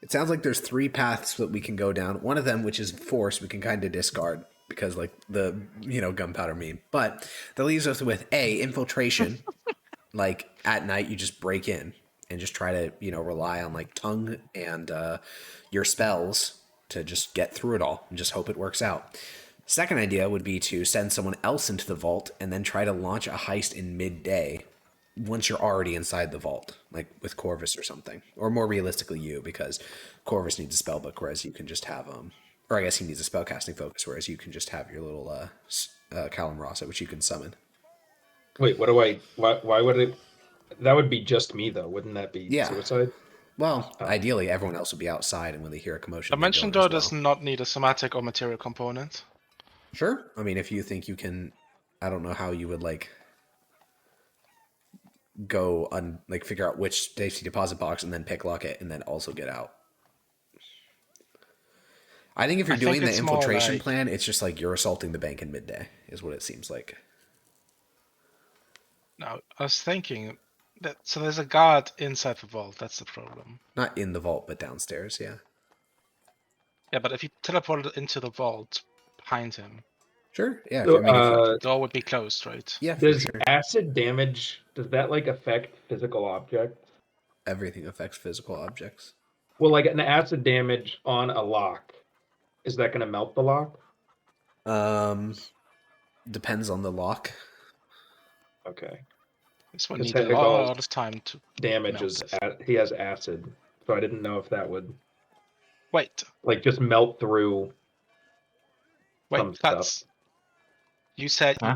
It sounds like there's 3 paths that we can go down. One of them, which is force, we can kind of discard because, like, the, gunpowder meme. But that leaves us with A, infiltration. Like, at night, you just break in and just try to, rely on, like, tongue and your spells to just get through it all and just hope it works out. Second idea would be to send someone else into the vault and then try to launch a heist in midday once you're already inside the vault, like with Corvus or something. Or more realistically you, because Corvus needs a spellbook, whereas you can just have, or I guess he needs a spellcasting focus, whereas you can just have your little Callum Rasa, which you can summon. Wait, why would it... That would be just me, though. Wouldn't that be suicide? Well, ideally, everyone else would be outside, and when they hear a commotion... Dimension Door does not need a somatic or material component. Sure. I mean, if you think you can... I don't know how you would, like... go on, like, figure out which safety deposit box and then pick lock it and then also get out. I think if you're doing the infiltration plan, it's just like you're assaulting the bank in midday, is what it seems like. No, I was thinking that so there's a guard inside the vault. That's the problem. Not in the vault, but downstairs. Yeah. Yeah, but if you teleported into the vault behind him, sure. Yeah. So, the door would be closed, right? Yeah. Does acid damage? Does that like affect physical objects? Everything affects physical objects. Well, like an acid damage on a lock, is that going to melt the lock? Depends on the lock. Okay. This one needs a lot of time to damage is he has acid so I didn't know if that would Wait, like just melt through some wait, stuff. Pats. You said Huh?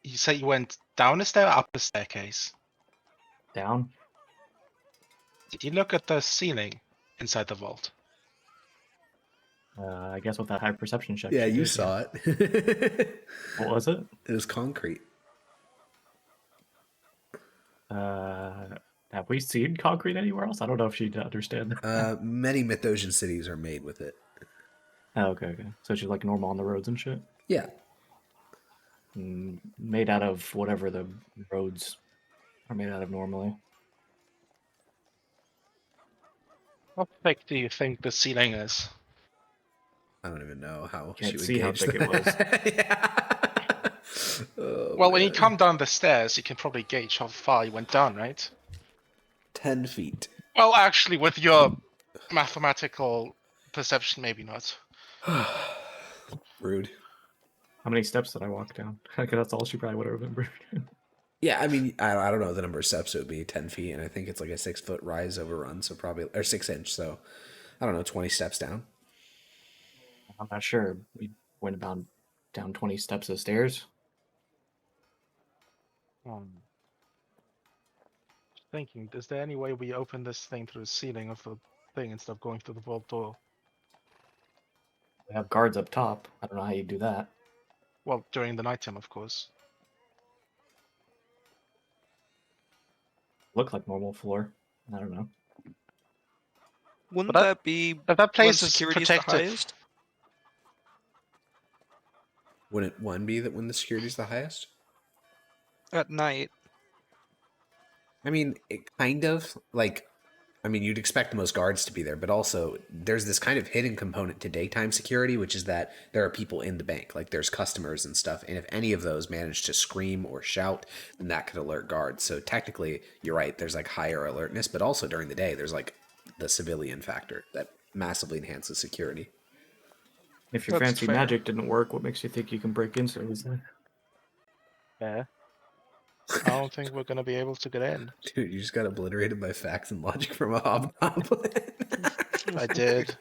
you said you went down a stair, or up a staircase. Down. Did you look at the ceiling inside the vault? I guess with that high perception check. Yeah, she you did, saw it. What was it? It was concrete. Have we seen concrete anywhere else? I don't know if she'd understand. Many Mythosian cities are made with it. Oh, okay. So she's like normal on the roads and shit. Yeah. Made out of whatever the roads are made out of normally. How thick do you think the ceiling is? I don't even know how Can't she would see how gauge thick it was. that. Oh, Well, when you man. come down the stairs, you can probably gauge how far you went down, right? 10 feet. Well, actually, with your mathematical perception, maybe not. Rude. How many steps did I walk down? Okay, that's all she probably would have remembered. Yeah, I mean, I don't know the number of steps. It would be 10 feet, and I think it's like a 6-foot rise over run, so probably, or 6 inch, so I don't know, 20 steps down. I'm not sure. We went about down 20 steps of stairs. Thinking, is there any way we open this thing through the ceiling of the thing instead of going through the vault door? We have guards up top. I don't know how you do that. Well, during the nighttime, of course. Look like normal floor. I don't know. Wouldn't But that be If that when place is security is the protected, highest? Wouldn't one be that when the security's the highest? At night. I mean, it kind of, like, I mean, you'd expect most guards to be there, but also there's this kind of hidden component to daytime security, which is that there are people in the bank, like there's customers and stuff. And if any of those manage to scream or shout, then that could alert guards. So technically, you're right, there's like higher alertness, but also during the day, there's like the civilian factor that massively enhances security. If your That's fancy fair. magic didn't work, what makes you think you can break in so easily? yeah. I don't think we're gonna be able to get in. Dude, you just got obliterated by facts and logic from a hobgoblin. I did.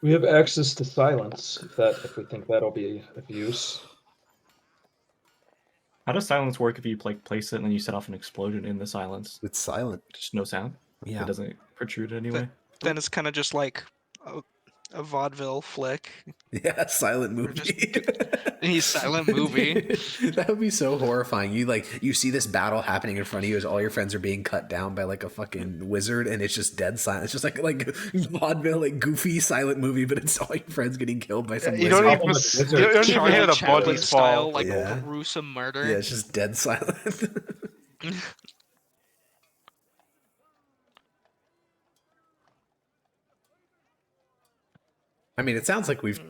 We have access to silence if we think that'll be of use. How does silence work if you like place it and then you set off an explosion in the silence? It's silent. Just no sound? Yeah. It doesn't protrude anyway? Then it's kind of just like a vaudeville flick. Yeah, silent movie. A silent movie. That would be so horrifying. You see this battle happening in front of you as all your friends are being cut down by like a fucking wizard, and it's just dead silent. It's just like vaudeville, like goofy silent movie, but it's all your friends getting killed by some You wizard. don't even Charlie hear the Chaplin bodies style, fall. like Yeah. gruesome murder. Yeah, it's just dead silent. I mean, it sounds like we've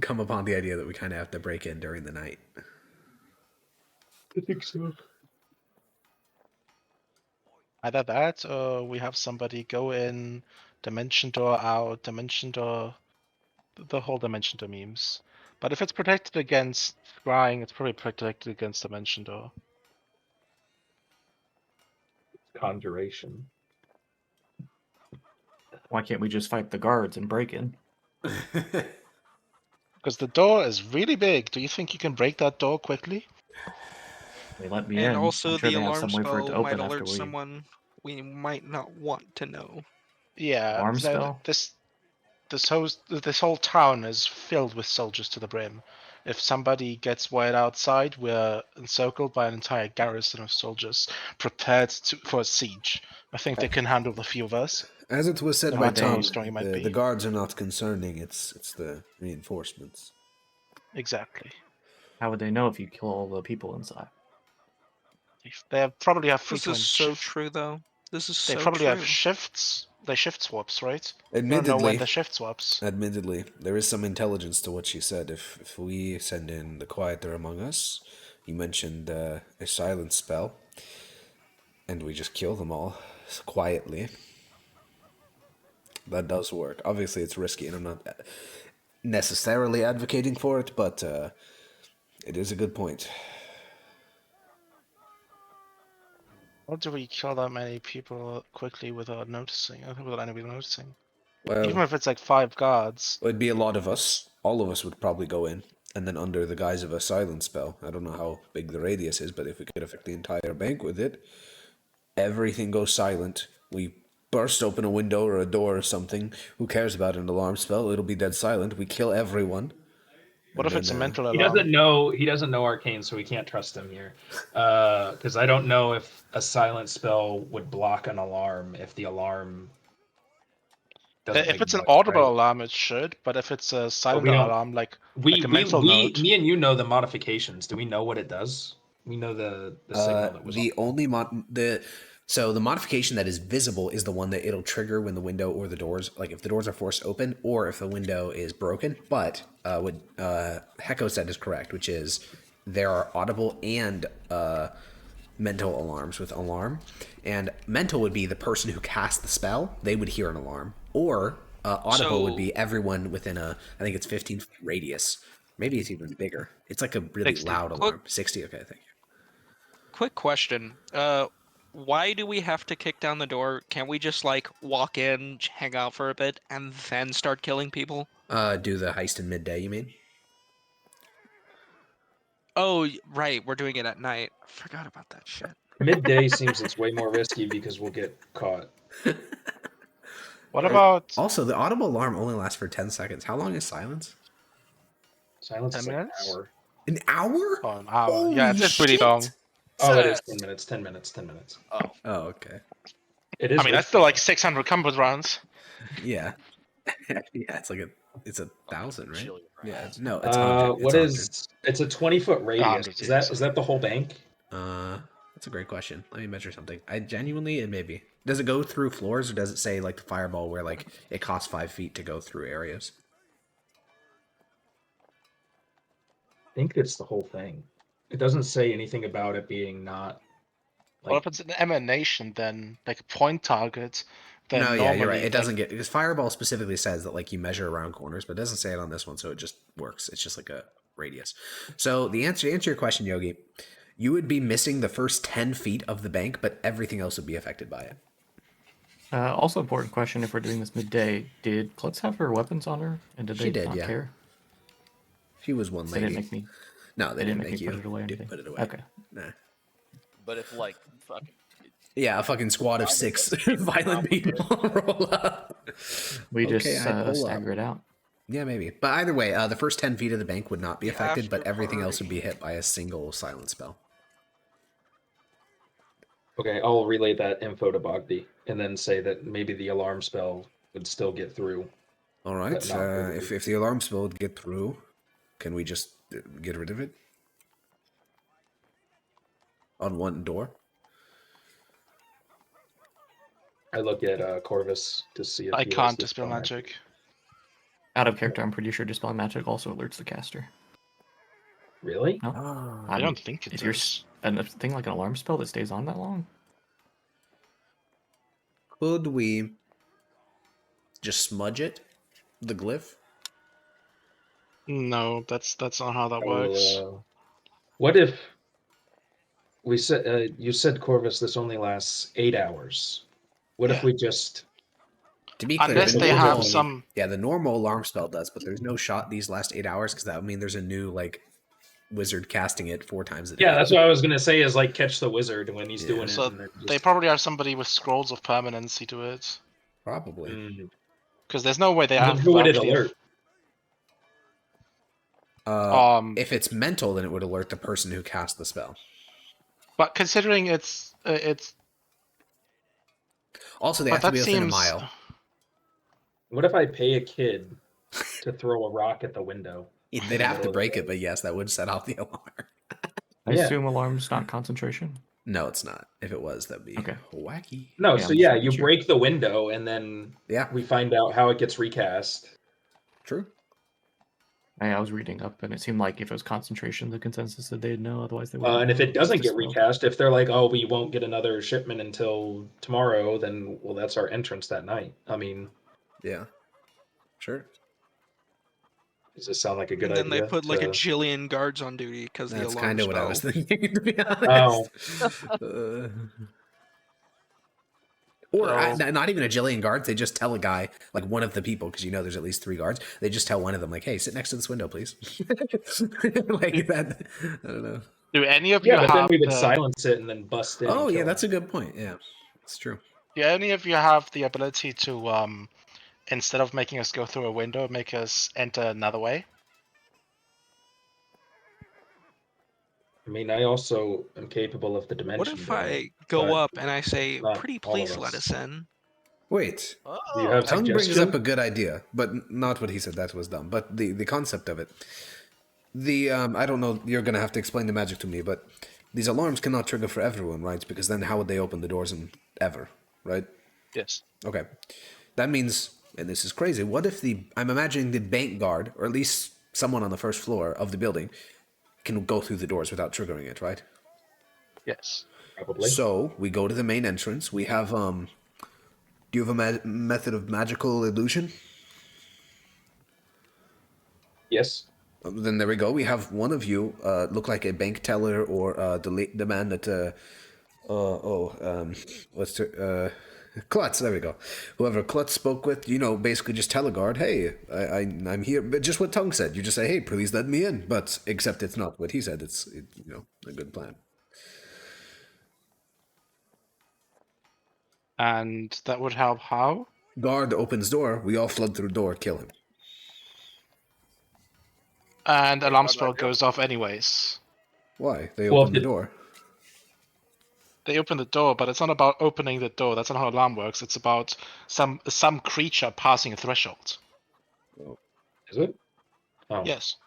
come upon the idea that we kind of have to break in during the night. I think so. Either that, or we have somebody go in, dimension door out, dimension door, the whole dimension door memes. But if it's protected against scrying, it's probably protected against dimension door. Conjuration. Why can't we just fight the guards and break in? Because the door is really big. Do you think you can break that door quickly? They let me And in. also I'm sure the they have alarm some way for it to spell might open after alert we... someone we might not want to know. Yeah, Alarm spell? This whole town is filled with soldiers to the brim. If somebody gets wired outside, we're encircled by an entire garrison of soldiers prepared for a siege. I think they can handle the few of us. As it was said No by matter how Tom, strong it might be. the guards are not concerning. It's the reinforcements. Exactly. How would they know if you kill all the people inside? They probably have This frequent is so true, though. This is They so probably true. have shifts. They shift swaps, right? I don't know when the shift swaps. Admittedly, there is some intelligence to what she said. If we send in the quieter among us, you mentioned a silence spell, and we just kill them all quietly. That does work. Obviously, it's risky, and I'm not necessarily advocating for it, but it is a good point. How do we kill that many people quickly without noticing? I think without anybody noticing. Well, Even if it's like 5 guards. it'd be a lot of us. All of us would probably go in, and then under the guise of a silent spell. I don't know how big the radius is, but if we could affect the entire bank with it, everything goes silent. We burst open a window or a door or something. Who cares about an alarm spell? It'll be dead silent. We kill everyone. What if it's a mental He alarm? doesn't know arcane, so we can't trust him here. Because I don't know if a silent spell would block an alarm if the alarm doesn't If make it's an noise, audible right? alarm, it should. But if it's a silent we don't- alarm, like a mental note. Me and you know the modifications. Do we know what it does? We know the signal that was The on. only so the modification that is visible is the one that it'll trigger when the window or the doors, like if the doors are forced open or if the window is broken. But what Hecko said is correct, which is there are audible and mental alarms with alarm. And mental would be the person who cast the spell; they would hear an alarm. Or audible would be everyone within I think it's 15 feet radius. Maybe it's even bigger. It's like a really 60. loud alarm. 60, okay, thank you. Quick question. Why do we have to kick down the door? Can't we just like walk in, hang out for a bit, and then start killing people? Do the heist in midday, you mean? Oh, right. We're doing it at night. I forgot about that shit. Midday seems it's way more risky because we'll get caught. What about Also, the audible alarm only lasts for 10 seconds. How long is silence? Silence 10 is like an minutes? hour. An hour? an hour? Holy Yeah, it's pretty shit. long. Oh, it is 10 minutes. 10 minutes. 10 minutes. Oh, Oh, okay. It is. I mean, that's still like 600 combat rounds. Yeah. Yeah, it's like it's 1,000, right? chilly, right? Yeah, no, it's 100. What it's is? It's a 20-foot radius. 100, Is yeah, that the whole bank? 100. That's a great question. Let me measure something. I genuinely, it may be. Does it go through floors, or does it say like the fireball where like it costs 5 feet to go through areas? I think it's the whole thing. It doesn't say anything about it being not. Well, if it's an emanation, then like a point target, then No, yeah, you're right. It normally, doesn't get, because fireball specifically says that like you measure around corners, but it doesn't say it on this one, so it just works. It's just like a radius. So the answer to answer your question, Yogi, you would be missing the first 10 feet of the bank, but everything else would be affected by it. Also, important question: if we're doing this midday, did Klutz have her weapons on her, and did She they did, not yeah. care? She was one They lady. didn't make me. No, they didn't make make me you put it away. or anything? put it away. Okay. Nah. But if like fucking Yeah, a fucking squad of 6 violent people roll up. We Okay, just I pull stagger up. it out. Yeah, maybe. But either way, the first 10 feet of the bank would not be affected, but After everything else would party. be hit by a single silent spell. Okay, I'll relay that info to Bogby and then say that maybe the alarm spell would still get through. All right. But not really. If the alarm spell would get through, can we just get rid of it? On one door? I look at Corvus to see if I he has can't the dispel spell magic. Out of character, I'm pretty sure dispelling magic also alerts the caster. Really? No, I don't think it if you're does. a thing like an alarm spell that stays on that long. Could we just smudge it? The glyph? No, that's not how that Oh, works. what if we said you said Corvus this only lasts 8 hours? What if Yeah. we just To be clear, Unless the they normal, have some. yeah, the normal alarm spell does, but there's no shot these last 8 hours because that would mean there's a new like wizard casting it 4 times a day. Yeah, that's what I was gonna say is like catch the wizard when he's Yeah. doing So it. And then they just... probably have somebody with scrolls of permanency to it. Probably. Mm. Because there's no way they Then have who would it actually. alert? If it's mental, then it would alert the person who cast the spell. But considering it's Also, they but have to that be within a seems. mile. What if I pay a kid to throw a rock at the window? They'd have to break it, but yes, that would set off the alarm. I Yeah. assume alarm's not concentration. No, it's not. If it was, that'd be Okay. wacky. No, Yeah, so I'm yeah, just you making sure. break the window and then Yeah, we find out how it gets recast. true. I was reading up, and it seemed like if it was concentration, the consensus that they'd know. Otherwise, they would. And if it doesn't get dispelled. recast, if they're like, "Oh, we won't get another shipment until tomorrow," then well, that's our entrance that night. I mean, Yeah, sure. does this sound like a good And then idea? they put like a to- jillion guards on duty because the That's alarm kind of what I was spell. thinking, to be honest. Or So- not even a jillion guards. They just tell a guy, like one of the people, because there's at least 3 guards. They just tell one of them, like, "Hey, sit next to this window, please." Like that. I don't know. Do any of you Yeah, but then have we would silence it and then bust in. Oh and yeah, kill that's him. a good point. Yeah, it's true. do any of you have the ability to instead of making us go through a window, make us enter another way? I mean, I also am capable of the What dimension if door. I go but up and I say, not "Pretty all of please let us. us in"? Wait, Do you have Oh, Tongue brings suggestion? up a good idea, but not what he said. That was dumb. But the concept of it, I don't know. You're gonna have to explain the magic to me. But these alarms cannot trigger for everyone, right? Because then how would they open the doors and ever, right? Yes. Okay, that means, and this is crazy. What if I'm imagining the bank guard, or at least someone on the first floor of the building, can go through the doors without triggering it, right? Yes. Probably. So we go to the main entrance. We have Do you have a method of magical illusion? Yes. Then there we go. We have one of you look like a bank teller or the man that Klutz. There we go. Whoever Klutz spoke with, basically just tell a guard, hey, I'm here. But just what Tongue said. You just say, hey, please let me in. But except it's not what he said. It's a good plan. And that would help how? Guard opens door. We all flood through door. Kill him. And alarm how'd spell that go? goes off anyways. Why? They Well, open the door. They open the door, but it's not about opening the door. That's not how alarm works. It's about some creature passing a threshold. Is it? Oh. Yes.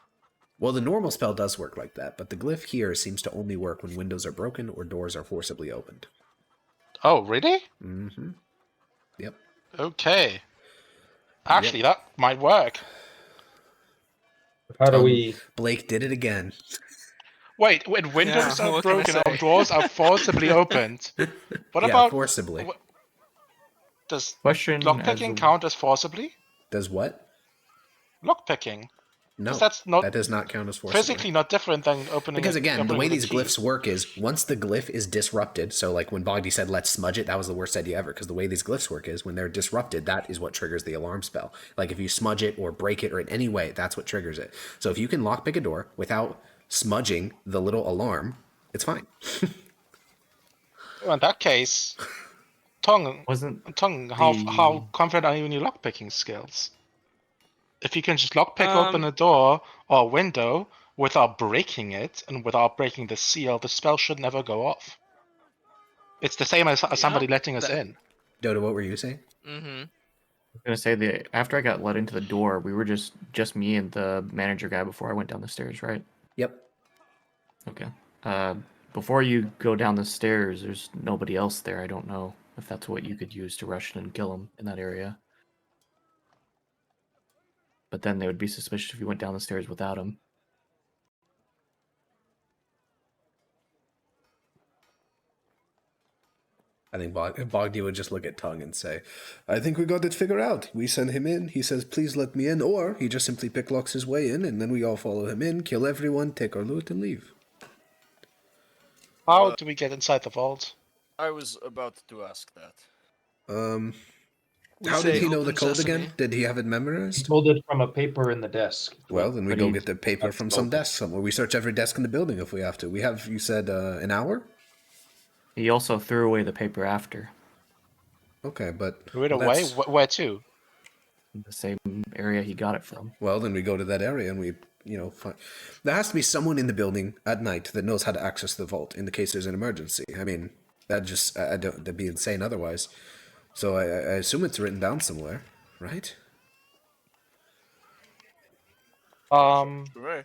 Well, the normal spell does work like that, but the glyph here seems to only work when windows are broken or doors are forcibly opened. Oh, really? Mm-hmm. Yep. Okay. Actually, that might work. How do we? Blake did it again. Wait, when windows Yeah, are what can I broken or say? doors are forcibly opened, what Yeah, about forcibly. does Question lockpicking count as forcibly? Does what? Lockpicking, No, that's not that does not count as forcibly. physically not different than opening. Because again, the way with a these key. glyphs work is once the glyph is disrupted, so like when Bogdy said let's smudge it, that was the worst idea ever, because the way these glyphs work is when they're disrupted, that is what triggers the alarm spell. Like if you smudge it or break it or in any way, that's what triggers it. So if you can lockpick a door without smudging the little alarm, it's fine. In that case, Tongue, how confident are you in your lockpicking skills? If you can just lockpick open a door or a window without breaking it and without breaking the seal, the spell should never go off. It's the same as somebody letting us in. Dodo, what were you saying? Mm-hmm. I was gonna say after I got let into the door, we were just me and the manager guy before I went down the stairs, right? Yep. Okay. Before you go down the stairs, there's nobody else there. I don't know if that's what you could use to rush in and kill him in that area. But then they would be suspicious if you went down the stairs without him. I think Bogdy would just look at Tongue and say, I think we got it figured out. We send him in, he says, please let me in, or he just simply picklocks his way in, and then we all follow him in, kill everyone, take our loot, and leave. How do we get inside the vault? I was about to ask that. How did he know the open code sesame. again? Did he have it He memorized? pulled it from a paper in the desk. Well, then we But go he- get the paper that's from some open. desk somewhere. We search every desk in the building if we have to. We have, you said, an hour? He also threw away the paper after, Okay, but... Threw it well, away? that's- Where to? in the same area he got it from. Well, then we go to that area and we, find... There has to be someone in the building at night that knows how to access the vault in the case there's an emergency. I mean, that'd be insane otherwise. So I assume it's written down somewhere, right? Hooray.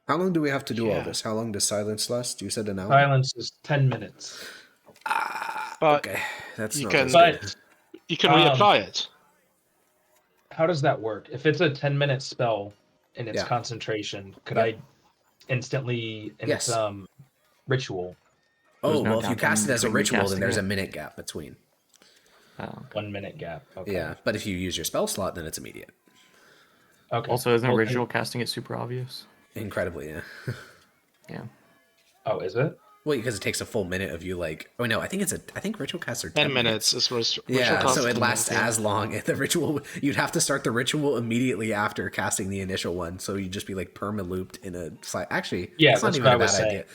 How long do we have to do all Yeah. this? How long does silence last? You said an hour? Silence is 10 minutes. But Okay, that's you not can- as But good. you can reapply it. how does that work? If it's a 10-minute spell in its Yeah. concentration, could Yeah. I instantly in Yes. its ritual Oh, There's no well, if you downtime cast it as a between ritual, then recasting there's it. a minute gap between. Oh. 1 minute gap? Okay. Yeah, but if you use your spell slot, then it's immediate. Okay. Also, isn't Well, original casting it super obvious? Incredibly, yeah. Yeah. Oh, is it? Well, because it takes a full minute of you like. Oh no, I think ritual casts are 10 minutes. Is yeah, ritual so it cast lasts 10 minutes, as long. The ritual you'd have to start the ritual immediately after casting the initial one, so you'd just be like perma-looped in a. Actually, Yeah, it's not that's even what a I was bad saying. idea.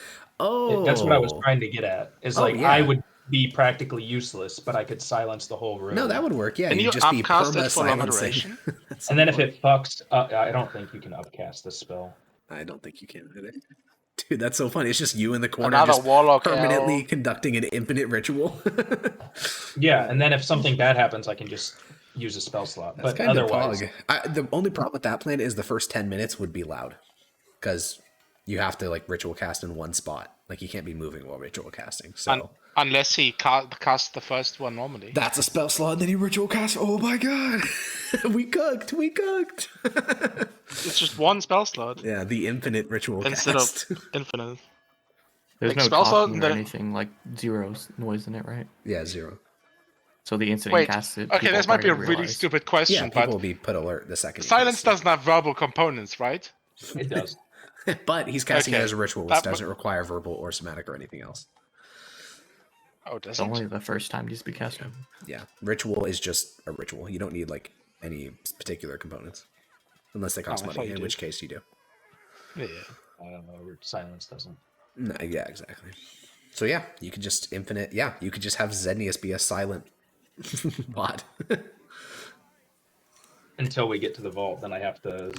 Oh, That's what I was trying to get at. Is Oh, like yeah. I would be practically useless, but I could silence the whole room. No, that would work. Yeah, Can you you'd just be upcast it for longer perma-silencing. duration? And then if it fucks, I don't think you can upcast this spell. I don't think you can either. Dude, that's so funny. It's just you in the corner, Another just warlock permanently elf. conducting an infinite ritual. Yeah, and then if something bad happens, I can just use a spell slot. That's But kind of otherwise, pog. The only problem with that plan is the first 10 minutes would be loud, because you have to like ritual cast in one spot. Like you can't be moving while ritual casting. So Unless he casts the first one normally. that's a spell slot. Then he ritual casts. Oh my god, we cooked. It's just one spell slot Yeah, the infinite ritual instead cast. of infinite. There's Like no spell slot talking and or then- anything, like zero noise in it, right? Yeah, 0. So the instant Wait, you cast it. okay, people this might be a aren't gonna really realize. stupid Yeah, question, people but will be put alert the second. he silence casts it. doesn't have verbal components, right? it does. But he's casting it Okay. as a ritual, which That- doesn't require verbal or somatic or anything else. Oh, It's doesn't? only the first time you speak casting. Yeah, ritual is just a ritual. You don't need like any particular components, unless they cost I thought money. you In did. which case you do. Yeah. I don't know. Silence doesn't. No, yeah, exactly. So yeah, you could just infinite. Yeah, you could just have Zednius be a silent bot. Until we get to the vault, then I have to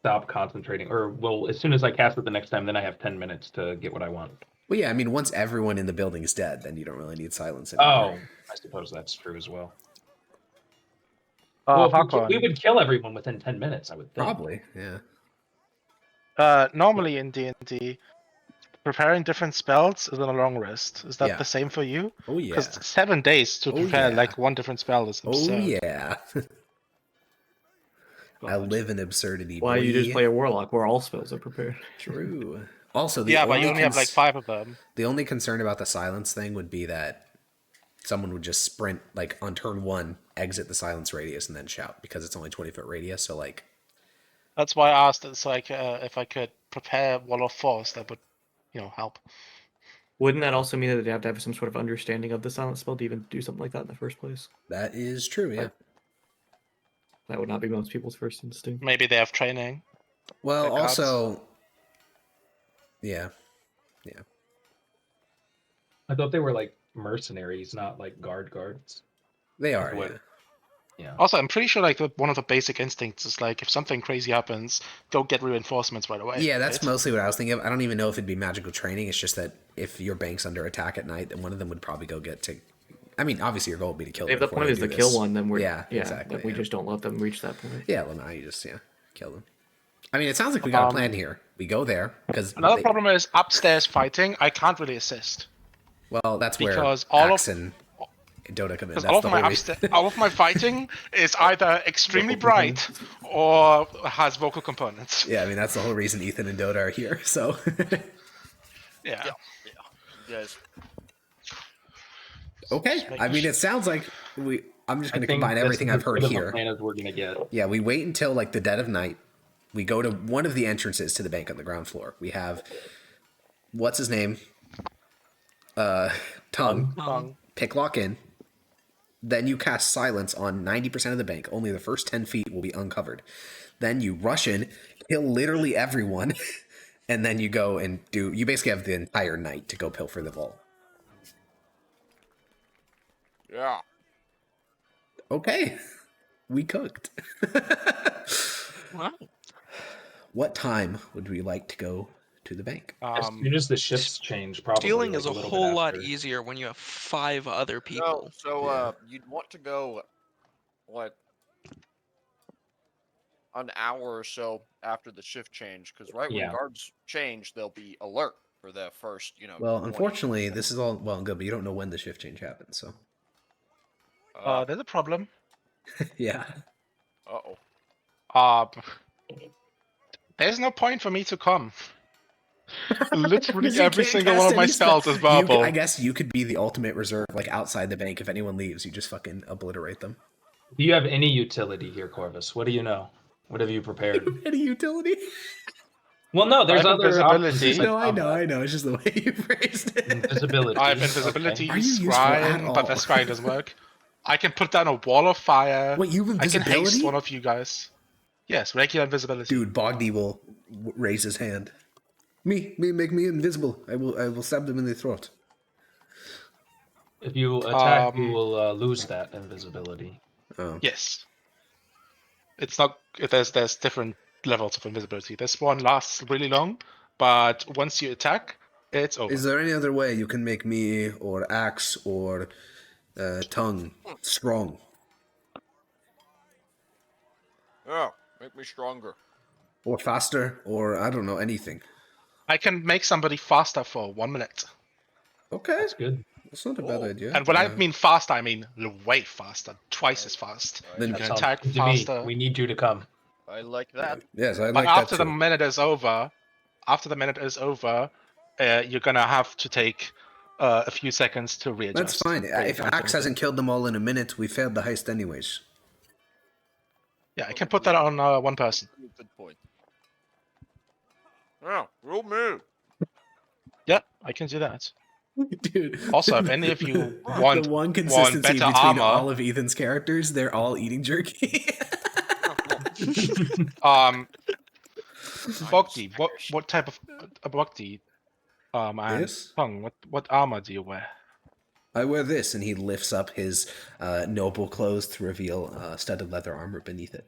stop concentrating. Or, well, as soon as I cast it the next time, then I have 10 minutes to get what I want. Well, yeah, I mean, once everyone in the building is dead, then you don't really need silence Oh, anymore. I suppose that's true as well. Well, Hakon. we would kill everyone within 10 minutes, I would think. Probably, yeah. Normally in D&D, preparing different spells is on a long rest. Is that Yeah. the same for you? Oh yeah. Because 7 days to Oh, prepare yeah. like one different spell is Oh absurd. yeah. I live in absurdity. Why you just boy. play a warlock where all spells are prepared? True. Also, the Yeah, but only you only have like 5 of them. The only concern about the silence thing would be that someone would just sprint, like on turn 1, exit the silence radius, and then shout, because it's only 20-foot radius. So like, That's why I asked. It's like if I could prepare Wall of Force, that would, help. Wouldn't that also mean that they have to have some sort of understanding of the silent spell to even do something like that in the first place? that is true. Yeah. That would not be most people's first instinct. Maybe they have training. Well, Like odds. also, yeah. I thought they were like mercenaries, not like guards. They are. What- Yeah. Yeah. Also, I'm pretty sure like one of the basic instincts is like if something crazy happens, go get reinforcements right away. Yeah, that's right? mostly what I was thinking of. I don't even know if it'd be magical training. It's just that if your bank's under attack at night, then one of them would probably go get to. I mean, obviously your goal would be to kill them. If the before point they is do to kill this. one, then we're exactly. then we just don't let them reach that point. Yeah, well, now you just kill them. I mean, it sounds like we got a plan here. We go there because Another problem is upstairs fighting. I can't really assist. Well, that's Because where all Axe of- and Dota come in. Because That's all of the my whole reason. all of my fighting is either extremely bright or has vocal components. Yeah, I mean that's the whole reason Ethan and Dota are here. So Yeah. Yes. okay, I mean it sounds like I'm just going to combine everything I've heard here. We're gonna get. Yeah, we wait until like the dead of night. We go to one of the entrances to the bank on the ground floor. We have what's his name? Tongue. Pick lock in. Then you cast silence on 90% of the bank. Only the first 10 feet will be uncovered. Then you rush in, kill literally everyone, and then you go and you basically have the entire night to go pilfer the vault. Yeah. Okay. We cooked. Wow. What time would we like to go to the bank? As soon as the shifts change, probably. Stealing like is a little bit whole lot after. easier when you have 5 other people. So you'd want to go, what, an hour or so after the shift change, because when guards change, they'll be alert for the first, Well, 20. unfortunately, this is all well and good, but you don't know when the shift change happens, so. There's a problem. Yeah. There's no point for me to come. Literally You every can't single cast one of my any spells is verbal. I guess you could be the ultimate reserve, like outside the bank. If anyone leaves, you just fucking obliterate them. Do you have any utility here, Corvus? What do you know? What have you prepared? Any utility? Well, no, there's I have other invisibility. options. No, I know. It's just the way you phrased it. Invisibility. I have invisibility, Are you useful at scrying, but that all? scrying doesn't work. I can put down a wall of fire. Wait, you have I can invisibility? haste one of you guys. Yes, regular invisibility. Dude, Bogdy will raise his hand. Me, make me invisible. I will stab them in the throat. If you attack, you will lose that invisibility. Oh. Yes. It's not. There's different levels of invisibility. This one lasts really long, but once you attack, it's over. Is there any other way you can make me or Axe or Tongue strong? Yeah, make me stronger. Or faster? Or I don't know, anything. I can make somebody faster for 1 minute. Okay. That's good. That's not a bad idea. And when I mean fast, I mean way faster, twice as fast. Then You That can sounds attack good to me. faster. We need you to come. I like that. yes, I But like that after the too. minute is over, you're gonna have to take a few seconds to readjust. That's fine. If Axe hasn't killed them all in a minute, we failed the heist anyways. Yeah, I can put that on one person. Good point. Yeah, roll me. Yeah, I can do that. Dude. Also, if any of you want the one consistency better between armor, all of Ethan's characters, they're all eating jerky. Bogdy, what type of Bogdy? And Yes? Tongue, what armor do you wear? I wear this, and he lifts up his noble clothes to reveal studded leather armor beneath it.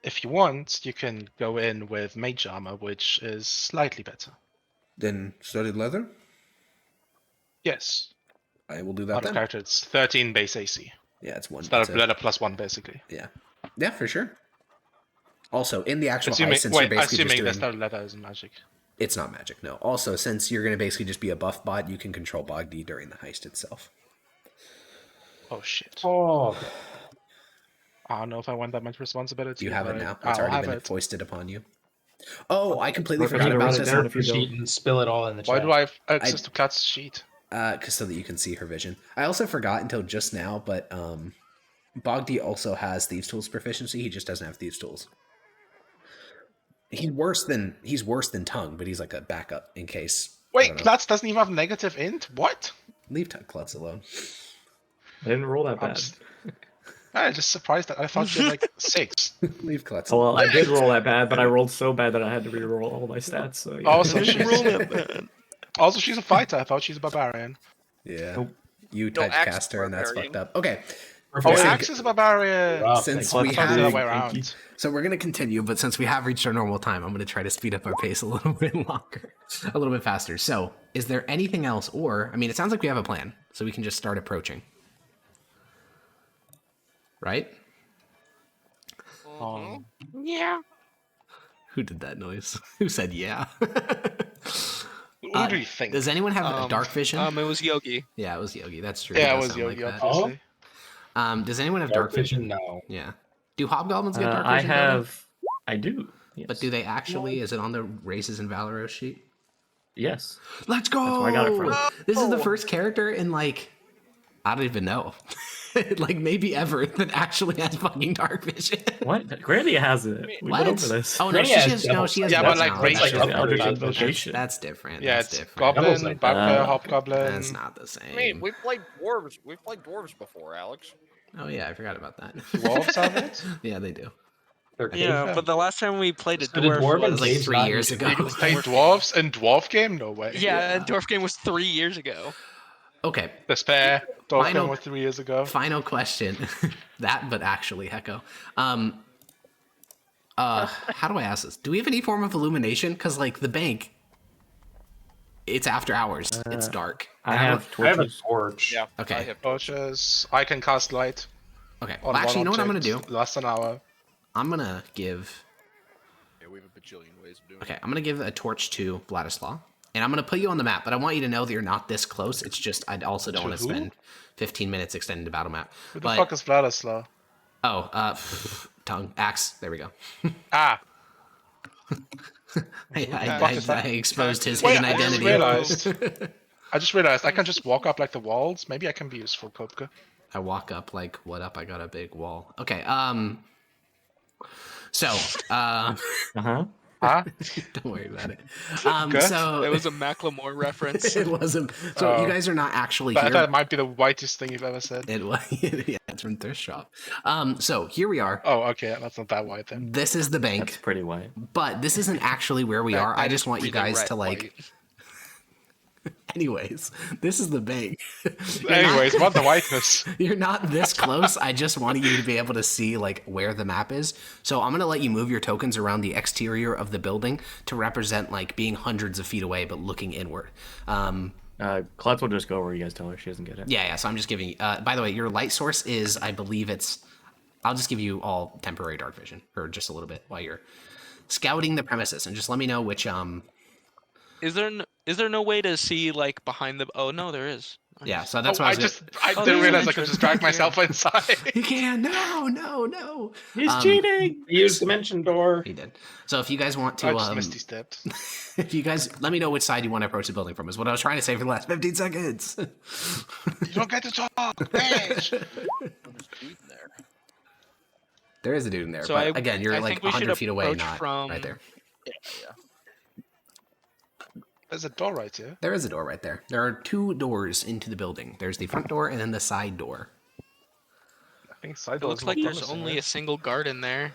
If you want, you can go in with mage armor, which is slightly better. Then studded leather? Yes. I will do that Out of then. character, it's 13 base AC. Yeah, it's one. Instead It's of a- leather plus 1, basically. yeah, for sure. Also, in the actual heist, since you're basically just Assuming doing... that's not leather is magic. It's not magic, no. Also, since you're going to basically just be a buff bot, you can control Bogdy during the heist itself. Oh shit. Oh, I don't know if I want that much responsibility. Do you have it but now? It's I'll already have been it. foisted upon you. Oh, I completely Or forgot either about write it this. down if you sheet don't. and spill it all in the Why chat. do I have access to Kat's sheet? So that you can see her vision. I also forgot until just now, but Bogdy also has Thieves' Tools proficiency. He just doesn't have Thieves' Tools. He's worse than Tongue, but he's like a backup in case. I Wait, don't know. Klutz doesn't even have negative int? What? Leave Klutz alone. I didn't roll that I'm bad. I'm just surprised that I thought you had like 6. Leave Klutz Oh, alone. well, I did roll that bad, but I rolled so bad that I had to re-roll all my stats. So yeah. Also, she's a fighter. I thought she's a barbarian. Yeah. Nope. You No, Axe typecast her, and that's barbarian. fucked up. Okay. Oh, Listen, Axe is a barbarian. Wow, since thank we you. I thought it was the other way Thank you. around. So we're going to continue, but since we have reached our normal time, I'm going to try to speed up our pace a little bit longer, a little bit faster. So is there anything else? Or, I mean, it sounds like we have a plan, so we can just start approaching. Right? Yeah. Who did that noise? Who said yeah? Who do you think? Does anyone have dark vision? It was Yogi. Yeah, it was Yogi. That's true. Yeah, it does was sound Yogi, like that. obviously. Does anyone have dark vision? No. Yeah. Do hobgoblins get dark vision? I do. Yes. But do they actually? Is it on the races in Valoros sheet? Yes. Let's go! That's where I got it from. This is the first character in like, I don't even know, like maybe ever that actually has fucking dark vision. What? Granny has it. We What? went over this. Oh no, Granny she has has devil no, she has. Yeah, no but like talent. Rachel like has upgraded dark invocation. vision. That's different. Yeah, That's it's different. Devil's Goblin, like Bugbear, that. Hobgoblin. That's not the same. I mean, we played dwarves before, Alex. Oh yeah, I forgot about that. Dwarves have it? Yeah, they do. They're Yeah, Yeah. but the last time we played a So the dwarf dwarven was was like Dave's 3 not years using ago. You played dwarves in dwarf game? No way. yeah, and dwarf game was 3 years ago. Okay, Despair. Dwarf Final- game was 3 years ago. final question. That, but actually, Hecko. How do I ask this? Do we have any form of illumination? Because like the bank, it's after hours. It's dark. I And have I have a torches. torch. Yeah. Okay. I have Torches. I can cast light. Okay. On Well, actually, you know one what I'm gonna object. do? Last an hour. I'm gonna give. Yeah, we have a bajillion ways of doing it. Okay, I'm gonna give a torch to Vladislav, and I'm gonna put you on the map. But I want you to know that you're not this close. It's just I also don't To want to who? spend 15 minutes extending the battle map. Who the But fuck is Vladislav? tongue axe. There we go. Ah! I exposed his Wait, hidden I just identity. realized I can just walk up like the walls. Maybe I can be useful, Kopka. I walk up like, what up? I got a big wall. Okay, So, Uh-huh. Huh? don't worry about it. Good. So It was a Macklemore reference. it wasn't. So you guys are not actually I here. thought it might be the whitest thing you've ever said. It was. Yeah, it's from Thrift Shop. So here we are. Oh, okay, that's not that white then. This is the bank, That's pretty white. but this isn't actually where we are. I That just is want you really guys red to like. white. Anyways, this is the bank. Anyways, what the whiteness? You're not this close. I just wanted you to be able to see like where the map is. So I'm gonna let you move your tokens around the exterior of the building to represent like being hundreds of feet away but looking inward. Klutz will just go where you guys tell her. She doesn't get it. Yeah. So I'm just giving. By the way, your light source is, I believe it's. I'll just give you all temporary dark vision for just a little bit while you're scouting the premises, and just let me know which Is there no way to see like behind the? Oh no, there is. Yeah, so that's Oh, why I was didn't there's realize an I could entrance just drag back here. myself inside. You can. No. He's cheating. He used Dimension Door. He did. So if you guys want to, I just misty stepped. if you guys let me know which side you want to approach the building from, is what I was trying to say for the last 15 seconds. You don't get to talk, bitch. there. There is a dude in there, So but again, you're I like think we should 100 feet away, approach not from- right there. Yeah. There's a door right here. There is a door right there. There are 2 doors into the building. There's the front door and then the side door. I think side It looks like there's promising, only right? a single guard in there.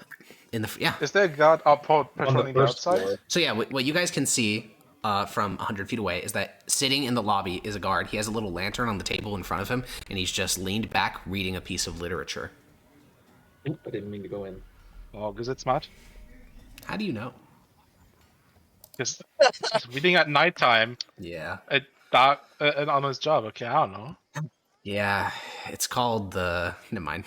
In the yeah. Is there a guard up On patrolling the the first outside? floor. So yeah, what you guys can see from 100 feet away is that sitting in the lobby is a guard. He has a little lantern on the table in front of him, and he's just leaned back reading a piece of literature. Oop, I didn't mean to go in. Oh, because it's smart. How do you know? Because reading at nighttime, Yeah. dark, an honest job. Okay, I don't know. Yeah, it's called the. Never mind.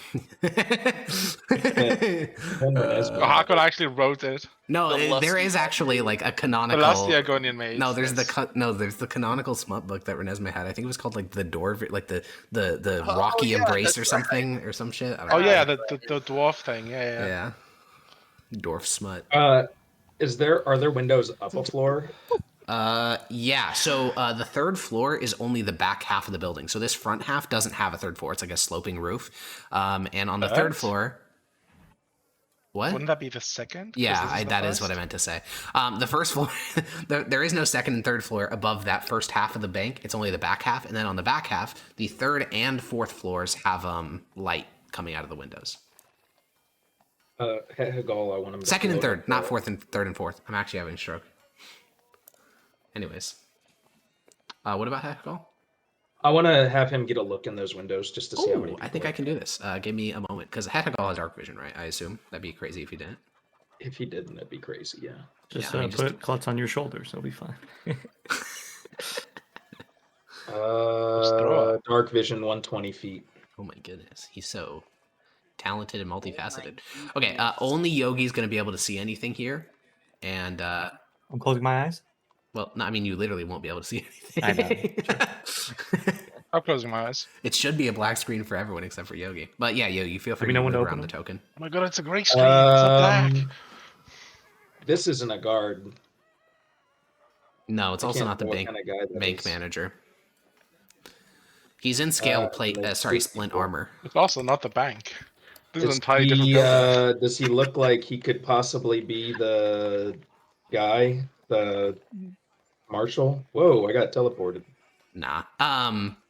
Harkon actually wrote it. No, The there is actually like a The canonical. last Diagonian mage. No, there's yes. there's the canonical smut book that Renesmee had. I think it was called like the Dwarf, like the Rocky Embrace or something or some shit. I don't Oh know. yeah, the dwarf thing. Yeah. Yeah. Dwarf smut. Are there windows up a floor? Yeah. So the 3rd floor is only the back half of the building. So this front half doesn't have a 3rd floor. It's like a sloping roof. And on the 3rd floor. What? Wouldn't that be the second? 'Cause Yeah, this is the that is first? what I meant to say. The first floor, there is no 2nd and 3rd floor above that first half of the bank. It's only the back half, and then on the back half, the 3rd and 4th floors have light coming out of the windows. Hegel, I want him to 2nd and float 3rd, not up 4th and 3rd and 4th. I'm actually having a stroke. Anyways, what about Hekal? I want to have him get a look in those windows just to see how many. I think I can do this. Give me a moment, because Hekal has dark vision, right? I assume that'd be crazy if he didn't. If he didn't, that'd be crazy. Yeah. Just Yeah, I mean, put Klutz on your shoulders. It'll be fine. throw Dark vision, 120 feet. Oh my goodness, he's so talented and multifaceted. Okay, only Yogi's gonna be able to see anything here, and I'm closing my eyes. well, no, I mean you literally won't be able to see anything. I know, I'm closing my eyes. It should be a black screen for everyone except for Yogi. But yeah, Yogi, feel free me to know when move to around open the token. Oh my god, it's a great screen. It's not black. This isn't a guard. No, it's I also can't not the tell what bank kind of guy that bank is. manager. He's in scale plate. like Sorry, 3 splint people. armor. It's also not the bank. This is an Is entirely different he, building. does he look like he could possibly be the guy, the marshal? Whoa, I got teleported. Nah.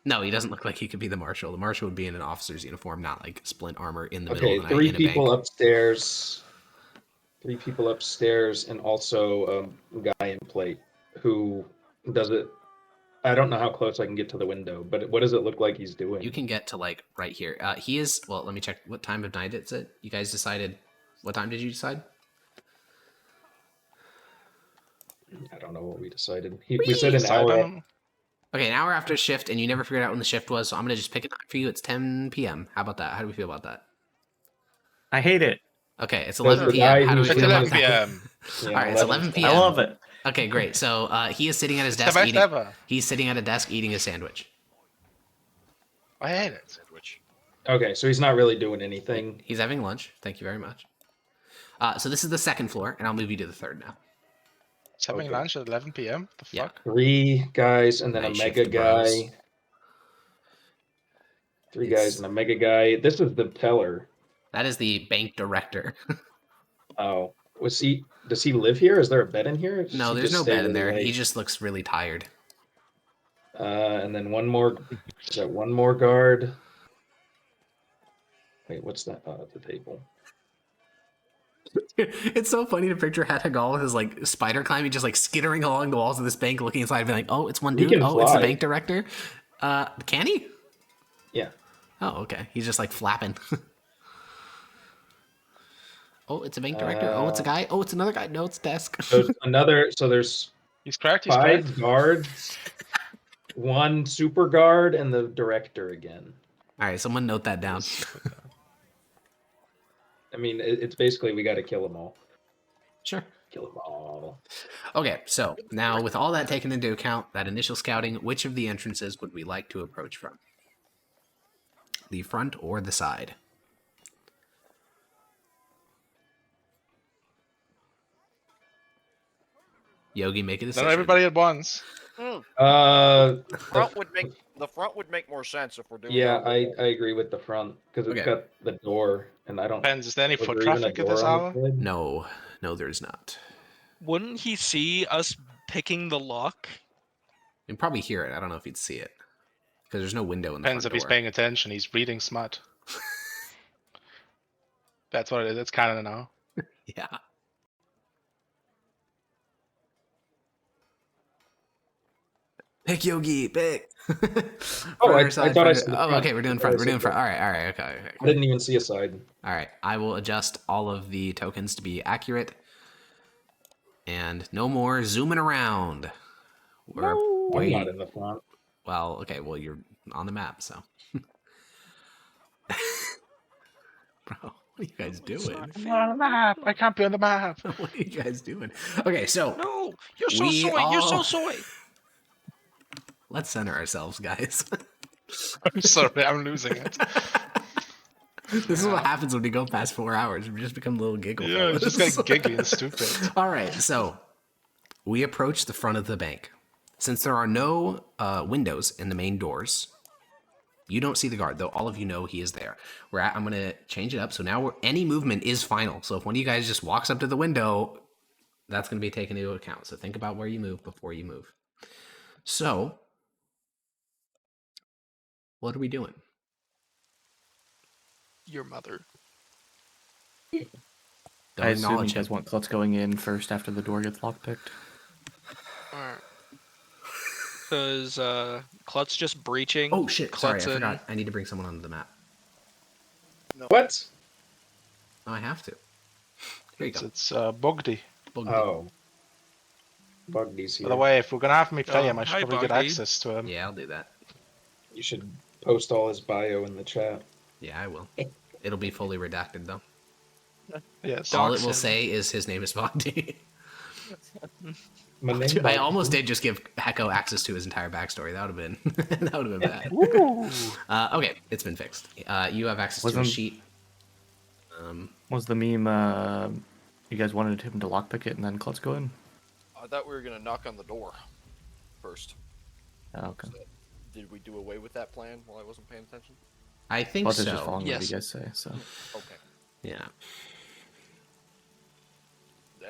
No, he doesn't look like he could be the marshal. The marshal would be in an officer's uniform, not like splint armor in the middle Okay, of the night 3 in a people bank. upstairs. 3 people upstairs, and also a guy in plate who does it. I don't know how close I can get to the window, but what does it look like he's doing? You can get to like right here. He is. Well, let me check. What time of night is it? You guys decided. What time did you decide? I don't know what we decided. We said an Side hour. on- Okay, an hour after shift, and you never figured out when the shift was. So I'm gonna just pick a time for you. It's 10 p.m. How about that? How do we feel about that? I hate it. Okay, it's Those 11 are p.m. guys How do we who It's feel about 11 that? p.m. Yeah, All right, it's 11 p.m. I love it. Okay, great. So he is sitting at his desk best eating. ever. He's sitting at a desk eating a sandwich. I hate it. Sandwich. Okay, so he's not really doing anything. He's having lunch. Thank you very much. So this is the 2nd floor, and I'll move you to the 3rd now. It's having Okay. lunch at 11 p.m. The Yeah. fuck? 3 guys and then Night a mega shift bros. guy. 3 guys and a mega guy. This is the teller. That is the bank director. Oh, was he? Does he live here? Is there a bed in here? No, there's no bed in there. He just looks really tired. And then one more. Is that one more guard? Wait, what's that? Oh, at the table. It's so funny to picture Hetagal with his like spider climbing, just like skittering along the walls of this bank, looking inside, and being like, "Oh, it's one dude. Oh, it's the bank director. Can he? Yeah. Oh, okay. He's just like flapping. Oh, it's a bank director. Oh, it's a guy. Oh, it's another guy. No, it's desk. There's another. So there's He's correct. He's 5 correct. guards, 1 super guard, and the director again. All right, someone note that down. I mean, it's basically we got to kill them all. Sure. Kill them all. Okay, so now with all that taken into account, that initial scouting, which of the entrances would we like to approach from? The front or the side? Yogi, make a decision. Not everybody at once. The front would make more sense if we're doing. Yeah, I agree with the front because it's got the door, and I don't. Depends. Is there any was foot there even a traffic at door this on hour? the side? No, there's not. Wouldn't he see us picking the lock? You'd probably hear it. I don't know if he'd see it because there's no window in the Depends if front he's door. paying attention. He's reading smut. That's what it is. It's kind of now. Yeah. Pick Yogi, pick. I thought I said the front. Okay, we're doing front. We're doing front. All right, okay. I didn't even see a side. All right, I will adjust all of the tokens to be accurate. And no more zooming around. I'm not in the front. Well, okay, well, you're on the map, so. Bro, what are you guys doing? I'm not on the map. I can't be on the map. What are you guys doing? Okay, so. No, you're so soy. You're so soy. Let's center ourselves, guys. I'm sorry. I'm losing it. This is what happens when we go past 4 hours. We just become little giggle. Yeah, it's just getting giggly and stupid. All right, so we approach the front of the bank. Since there are no windows in the main doors, you don't see the guard, though all of you know he is there. I'm going to change it up, so now any movement is final. So if one of you guys just walks up to the window, that's going to be taken into account. So think about where you move before you move. So, what are we doing? Your mother. Don't I assume you acknowledge guys him. want Klutz going in first after the door gets lockpicked. Alright. Because Klutz just breaching. Oh shit! Sorry, I Klutz in. forgot. I need to bring someone onto the map. What? Oh, I have to. Here you go. It's Bogdy. Buggy. Oh. Buggy's here. By the way, if we're gonna have me play him, I should hi, probably get Bogdy. access to him. Yeah, I'll do that. You should post all his bio in the chat. Yeah, I will. It'll be fully redacted though. Yes. All it Dox will him. say is his name is Bogdy. My name I almost did just give Hecko access to his entire backstory. That would have been that would have been bad. Ooh. Okay, it's been fixed. You have access to a Wasn't- sheet. Was the meme you guys wanted him to lockpick it and then Klutz go in? I thought we were gonna knock on the door first. Oh, okay. Did we do away with that plan while I wasn't paying attention? I think Klutz is so. just following what Yes. you guys say, so. Okay. Yeah.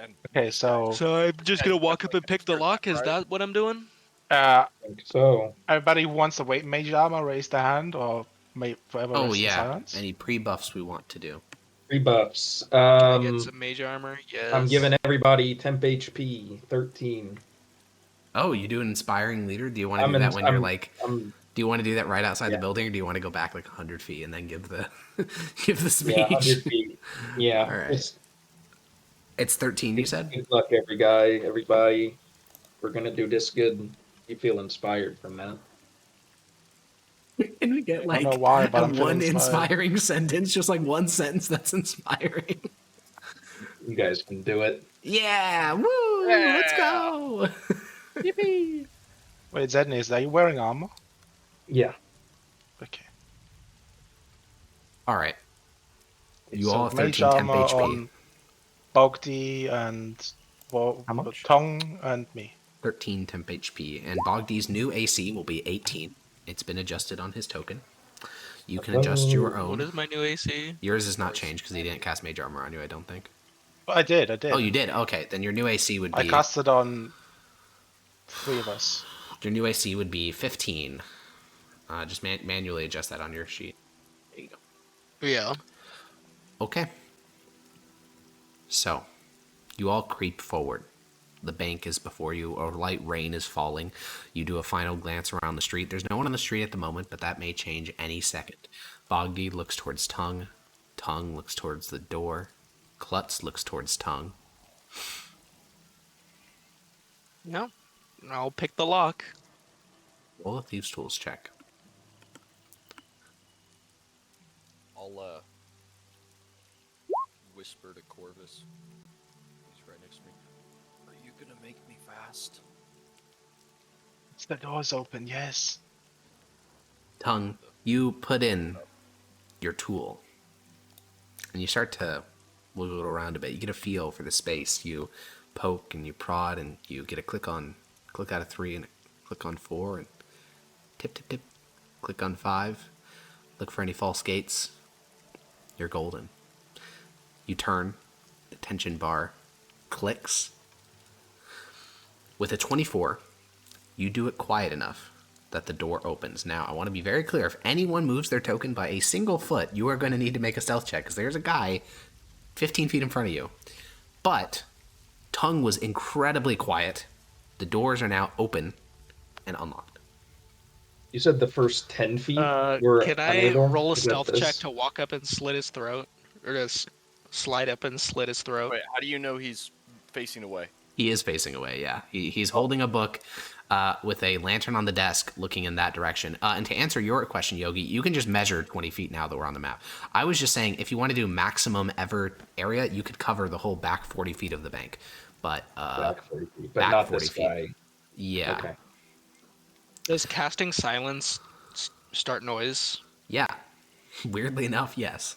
And Okay, so So I'm just gonna walk up and pick the lock. Is that what I'm doing? think so. everybody who wants to wait mage armor, raise their hand, or forever Oh rest in yeah. silence. Any pre-buffs we want to do? 3 buffs. I get some mage armor. Yes. I'm giving everybody temp HP, 13. Oh, you do an inspiring leader? Do you want to I'm do in- that when you're I'm- like? I'm Do you want to do that right outside the Yeah. building, or do you want to go back like 100 feet and then give the give the speech? yeah, 100 feet. Yeah. All right. It's It's 13. You said. good luck, everybody. We're gonna do this good. You feel inspired from that? Can we get I like don't know why, but I'm one feeling inspired. inspiring sentence, just like one sentence that's inspiring? You guys can do it. Yeah, woo! Let's go! Yippee! Wait, Zednis, are you wearing armor? Yeah. Okay. All right, you So all have mage 13 temp armor HP. on Bogdy and How much? Tong and me. 13 temp HP, and Bogdy's new AC will be 18. It's been adjusted on his token. You can adjust your What own. is my new AC? Yours is not changed because he didn't cast Mage Armor on you, I don't think. I did. Oh, you did? Okay, then your new AC would be... I cast it on 3 of us. Your new AC would be 15. Just manually adjust that on your sheet. There you go. Yeah. Okay. So, you all creep forward. The bank is before you, or light rain is falling. You do a final glance around the street. There's no one on the street at the moment, but that may change any second. Bogdy looks towards Tongue. Tongue looks towards the door. Klutz looks towards Tongue. No. I'll pick the lock. Roll a Thieves' Tools check. I'll whisper to Corvus. He's right next to me. Are you gonna make me fast? The door's open, yes. Tongue, you put in your tool, and you start to wiggle around a bit. You get a feel for the space. You poke and you prod, and you get a click out of 3, and a click on 4, and tip, tip, tip. Click on 5. Look for any false gates. You're golden. You turn. The tension bar clicks. With a 24, you do it quiet enough that the door opens. Now, I want to be very clear. If anyone moves their token by a single foot, you are going to need to make a stealth check, because there's a guy 15 feet in front of you. But Tongue was incredibly quiet. The doors are now open and unlocked. You said the first 10 feet were Can I unable? roll a Is that stealth this? check to walk up and slit his throat? Or to slide up and slit his throat? Wait, how do you know he's facing away? He is facing away, yeah. He's holding a book with a lantern on the desk looking in that direction. And to answer your question, Yogi, you can just measure 20 feet now that we're on the map. I was just saying, if you want to do maximum ever area, you could cover the whole back 40 feet of the bank. But Back 40 feet, but back not 40 this feet. guy. Yeah. Okay. Does casting silence start noise? Yeah. Weirdly enough, yes.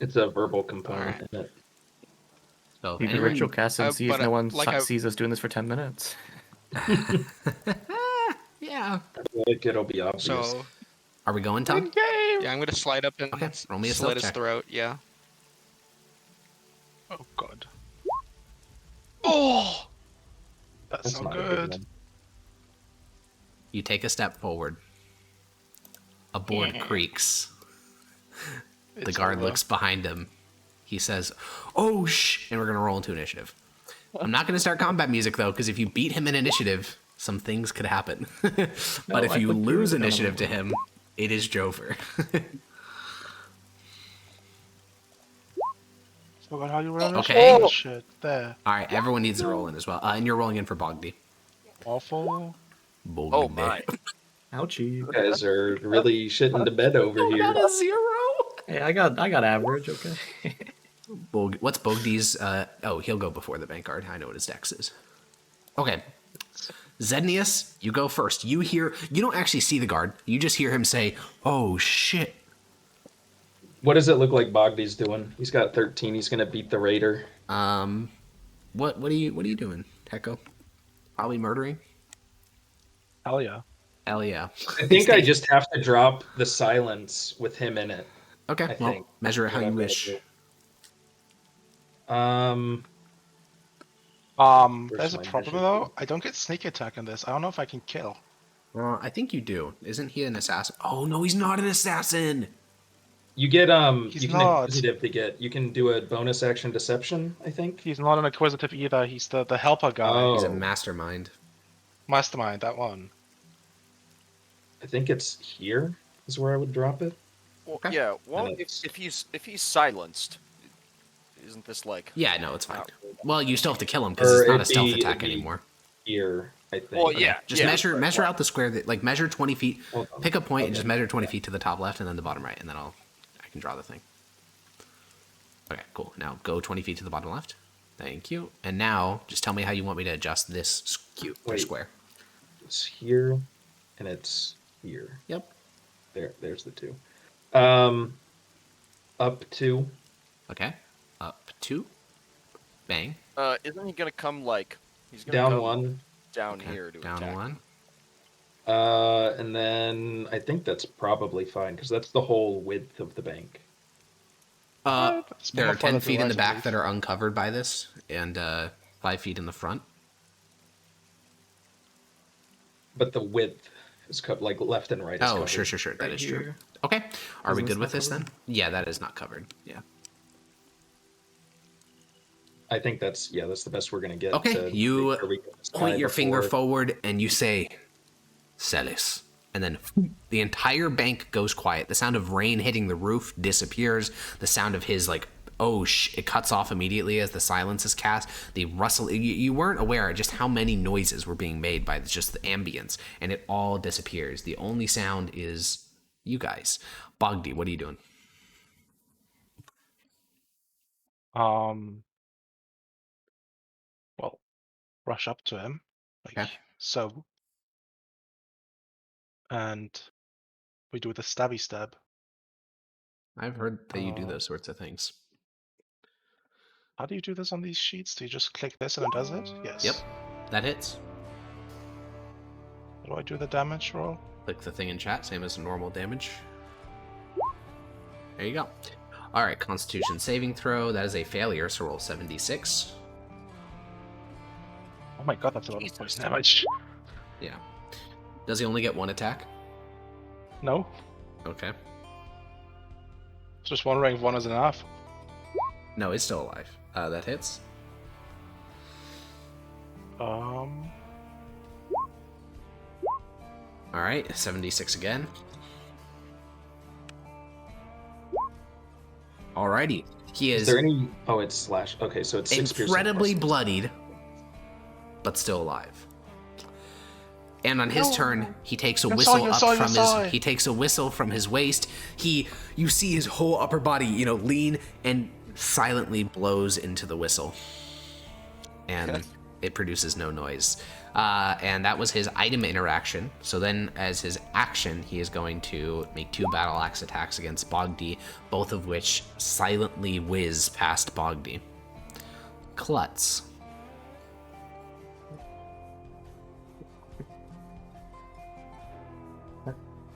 It's a verbal component Alright. in it. So if You can anyone- ritual cast and see if but, no one like, sees us doing this for 10 minutes. Yeah. I feel like it'll be obvious. So, Are we going, Tom? yeah, I'm going to slide up and Okay, roll me a slit stealth his check. throat, yeah. Oh god. Oh! That's so not a good. one. You take a step forward. A board creaks. The It's guard over. looks behind him. He says, "Oh, shh!" And we're going to roll into initiative. I'm not going to start combat music, though, because if you beat him in initiative, some things could happen. But if I you put lose yours down initiative a to little. him, it is Jover. Forgot how you roll Okay. Oh shit. There. All right, everyone needs to roll in as well. And you're rolling in for Bogdy. Awful. Bogdy. Oh my. Ouchie. You guys are really shitting the bed over here. Not a 0? Hey, I got average, okay? What's Bogdy's? Oh, he'll go before the bank guard. I know what his dex is. Okay. Zednius, you go first. You don't actually see the guard. You just hear him say, "Oh shit." What does it look like Bogdy's doing? He's got 13. He's gonna beat the raider. What are you doing, Hecko? Probably murdering? Hell yeah. Hell yeah. I think I just have to drop the silence with him in it. Okay, I well, think. measure it how What you I'm gonna wish. do. There's a my problem vision? though. I don't get sneak attack in this. I don't know if I can kill. I think you do. Isn't he an assassin? Oh no, he's not an assassin. You get He's you can not. inquisitive to get. You can do a bonus action deception. I think. He's not an inquisitive either. He's the helper guy. Oh. He's a mastermind. Mastermind, that one. I think it's here is where I would drop it. Well, Okay. yeah. Well, That's- if he's silenced, isn't this like? Yeah, no, it's fine. not- Well, you still have to kill him because Or it's not a it'd stealth be- attack it'd be- anymore. Here, I think. Well, yeah. Just measure out the square that measure 20 feet. Hold on. Pick a point and Okay. just measure 20 feet to the top left and then the bottom right, and then I can draw the thing. Okay, cool. Now go 20 feet to the bottom left. Thank you. And now just tell me how you want me to adjust this Wait. square. It's here, and it's here. Yep. There's the 2. Up 2. Okay. Up 2. Bang. Isn't he gonna come like? He's gonna Down come 1. down Okay. here to Down attack. 1. And then I think that's probably fine because that's the whole width of the bank. There are 10 feet in the back that are uncovered by this, and 5 feet in the front. But the width is like left and right is covered. Sure. That Right is here. true. Okay. Are we Isn't good this with not this then? covered? Yeah, that is not covered. Yeah. I think that's the best we're gonna get. Okay, you point your finger forward and you say, Celis. And then the entire bank goes quiet. The sound of rain hitting the roof disappears. The sound of his, like, it cuts off immediately as the silence is cast. The rustle, you weren't aware of just how many noises were being made by just the ambience, and it all disappears. The only sound is you guys. Bogdy, what are you doing? Well, rush up to him, like so, and we do the stabby stab. I've heard that you do those sorts of things. How do you do this on these sheets? Do you just click this and it does it? Yes. Yep, that hits. How do I do the damage roll? Click the thing in chat, same as normal damage. There you go. All right, Constitution saving throw. That is a failure, so roll 76. Oh my god, that's a lot of poison damage. Yeah. Does he only get one attack? No. Okay. Just wondering if one is enough. No, he's still alive. That hits. All right, 76 again. Alrighty. He is there any... Oh, it's slash. Okay, so it's 6 incredibly bloodied, but still alive. And on his turn, he takes a whistle he takes a whistle from his waist. You see his whole upper body, lean and silently blows into the whistle. And it produces no noise. And that was his item interaction. So then as his action, he is going to make 2 battle axe attacks against Bogdy, both of which silently whiz past Bogdy. Klutz.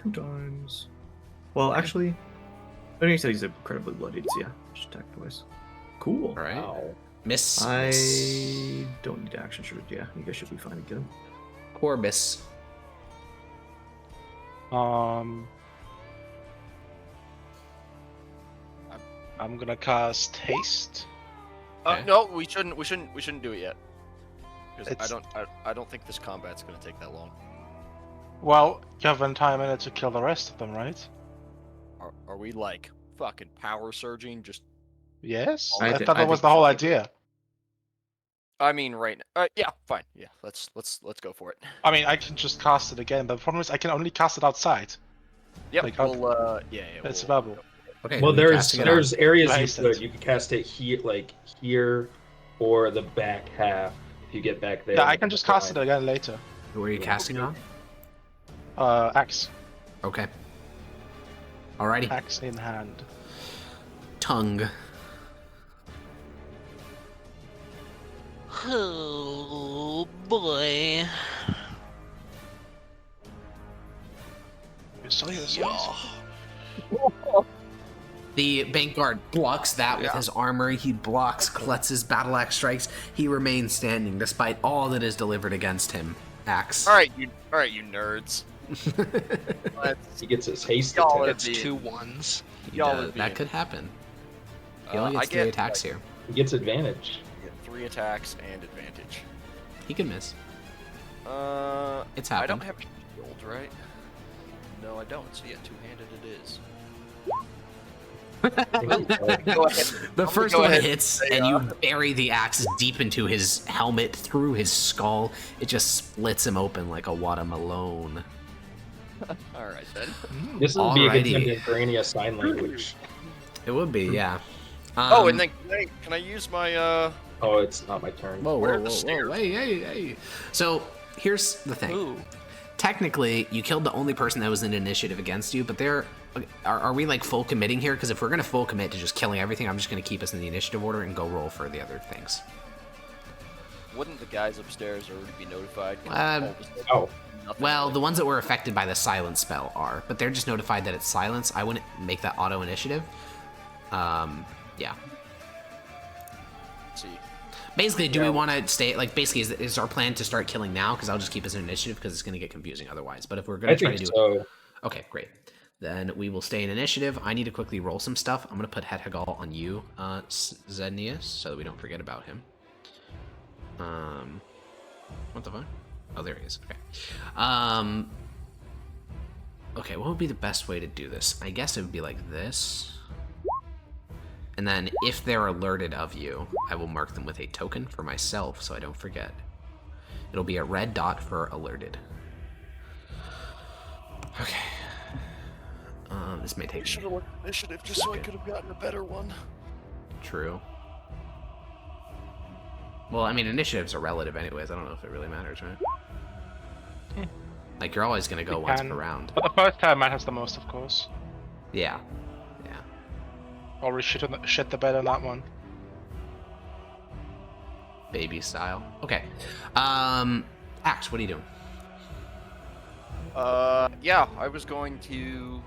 2 times. Well, actually, I think he said he's incredibly bloodied, so yeah, just attack twice. Cool. All right. Wow. Miss. I don't need to action shoot. Yeah, you guys should be fine to get him. Corbus. I'm gonna cast haste. Okay. No, we shouldn't do it yet. Because I don't think this combat's gonna take that long. Well, you have an entire minute to kill the rest of them, right? Are we like fucking power surging? Just yes. I thought that was the whole idea. I mean, right now. Yeah, fine. Yeah, let's go for it. I mean, I can just cast it again, but the problem is I can only cast it outside. Yep. Like, it's a bubble. Okay. Well, there's areas Nice. you can cast it here, or the back half if you get back there. Yeah, I can just cast it again later. Who are you casting on? Axe. Okay. Alrighty. Axe in hand. Tongue. Oh boy. You saw this? The bank guard blocks that with his armor. He blocks Klutz's battle axe strikes. He remains standing despite all that is delivered against him. Axe. All right, you nerds. He gets his haste Y'all attack. are It's 2 1s. That could happen. He only gets 3 attacks here. He gets advantage. You get 3 attacks and advantage. He can miss. It's I happened. don't have shield, right? No, I don't. So yeah, 2-handed it is. Go ahead. The first go one ahead hits, and say, and you bury the axe deep into his helmet, through his skull. It just splits him open like a watermelon. All right then. This would be a good time Alrighty. for any sign language. It would be, yeah. Oh, and then can I use my Oh, it's not my turn. Whoa, Where whoa, are the whoa, stairs? whoa, hey. So, here's the thing. Ooh. Technically, you killed the only person that was in initiative against you, but are we like full committing here? Because if we're going to full commit to just killing everything, I'm just going to keep us in the initiative order and go roll for the other things. Wouldn't the guys upstairs already be notified? Oh. Well, the ones that were affected by the silence spell are, but they're just notified that it's silence. I wouldn't make that auto initiative. Yeah. Let's see. Basically, do we want to stay, like, basically, is our plan to start killing now? Because I'll just keep us in initiative, because it's going to get confusing otherwise. But if we're going to try to do so. Okay, great. Then we will stay in initiative. I need to quickly roll some stuff. I'm going to put Hedhagal on you, Zenius, so that we don't forget about him. What the fuck? Oh, there he is. Okay. Okay, what would be the best way to do this? I guess it would be like this. And then if they're alerted of you, I will mark them with a token for myself so I don't forget. It'll be a red dot for alerted. Okay. This may take. I should have looked at initiative just so I could have gotten a better one. True. Well, I mean, initiatives are relative anyways. I don't know if it really matters, right? Like, you're always going to go once per round. But the first time matters the most, of course. Yeah. Yeah. Or we shit the bed on that one. Baby style. Okay. Axe, what are you doing? Yeah, I was going to...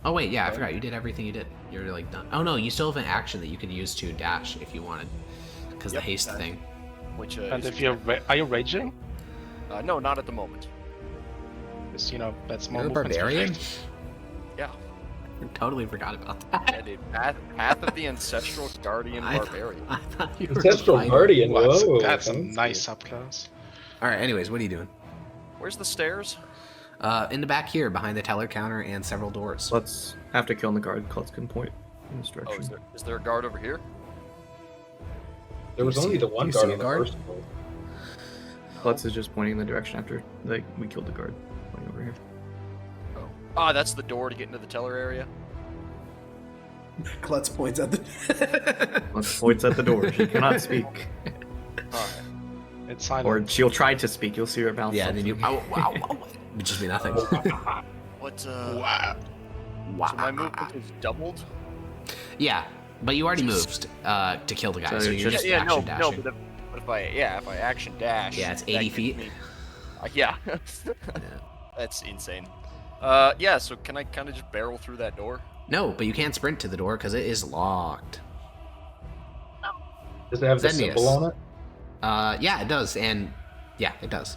Oh, wait, yeah, I forgot. You did everything you did. You're, like, done. Oh, no, you still have an action that you could use to dash if you wanted. Because the haste thing. Which, and if you're... Are you raging? No, not at the moment. Because, you know, that's more You're a barbarian? Yeah. I totally forgot about that. And a path of the Ancestral Guardian Barbarian. I thought you were Ancestral Guardian, whoa. That's a nice subclass. Alright, anyways, what are you doing? Where's the stairs? In the back here, behind the teller counter and several doors. Let's, after killing the guard, Klutz can point in this Oh, direction. is there a guard over here? There was only the one guard on the first floor. Klutz is just pointing in the direction after we killed the guard. Pointing over here. Oh. Ah, that's the door to get into the teller area? Klutz points at the... Klutz points at the door. She cannot speak. Alright. It's silent. Or she'll try to speak. You'll see her mouth. Yeah, and then you... Wow, wow, wow. Would just be nothing. What, Wow. Wow. So my movement is doubled? Yeah, but you already moved to kill the guy, so you're just action dashing. But if I action dash... Yeah, it's that 80 gives feet. me- yeah. That's insane. Yeah, so can I kind of just barrel through that door? No, but you can't sprint to the door because it is locked. Does it have the Zenius. symbol on it? Yeah, it does, and yeah, it does.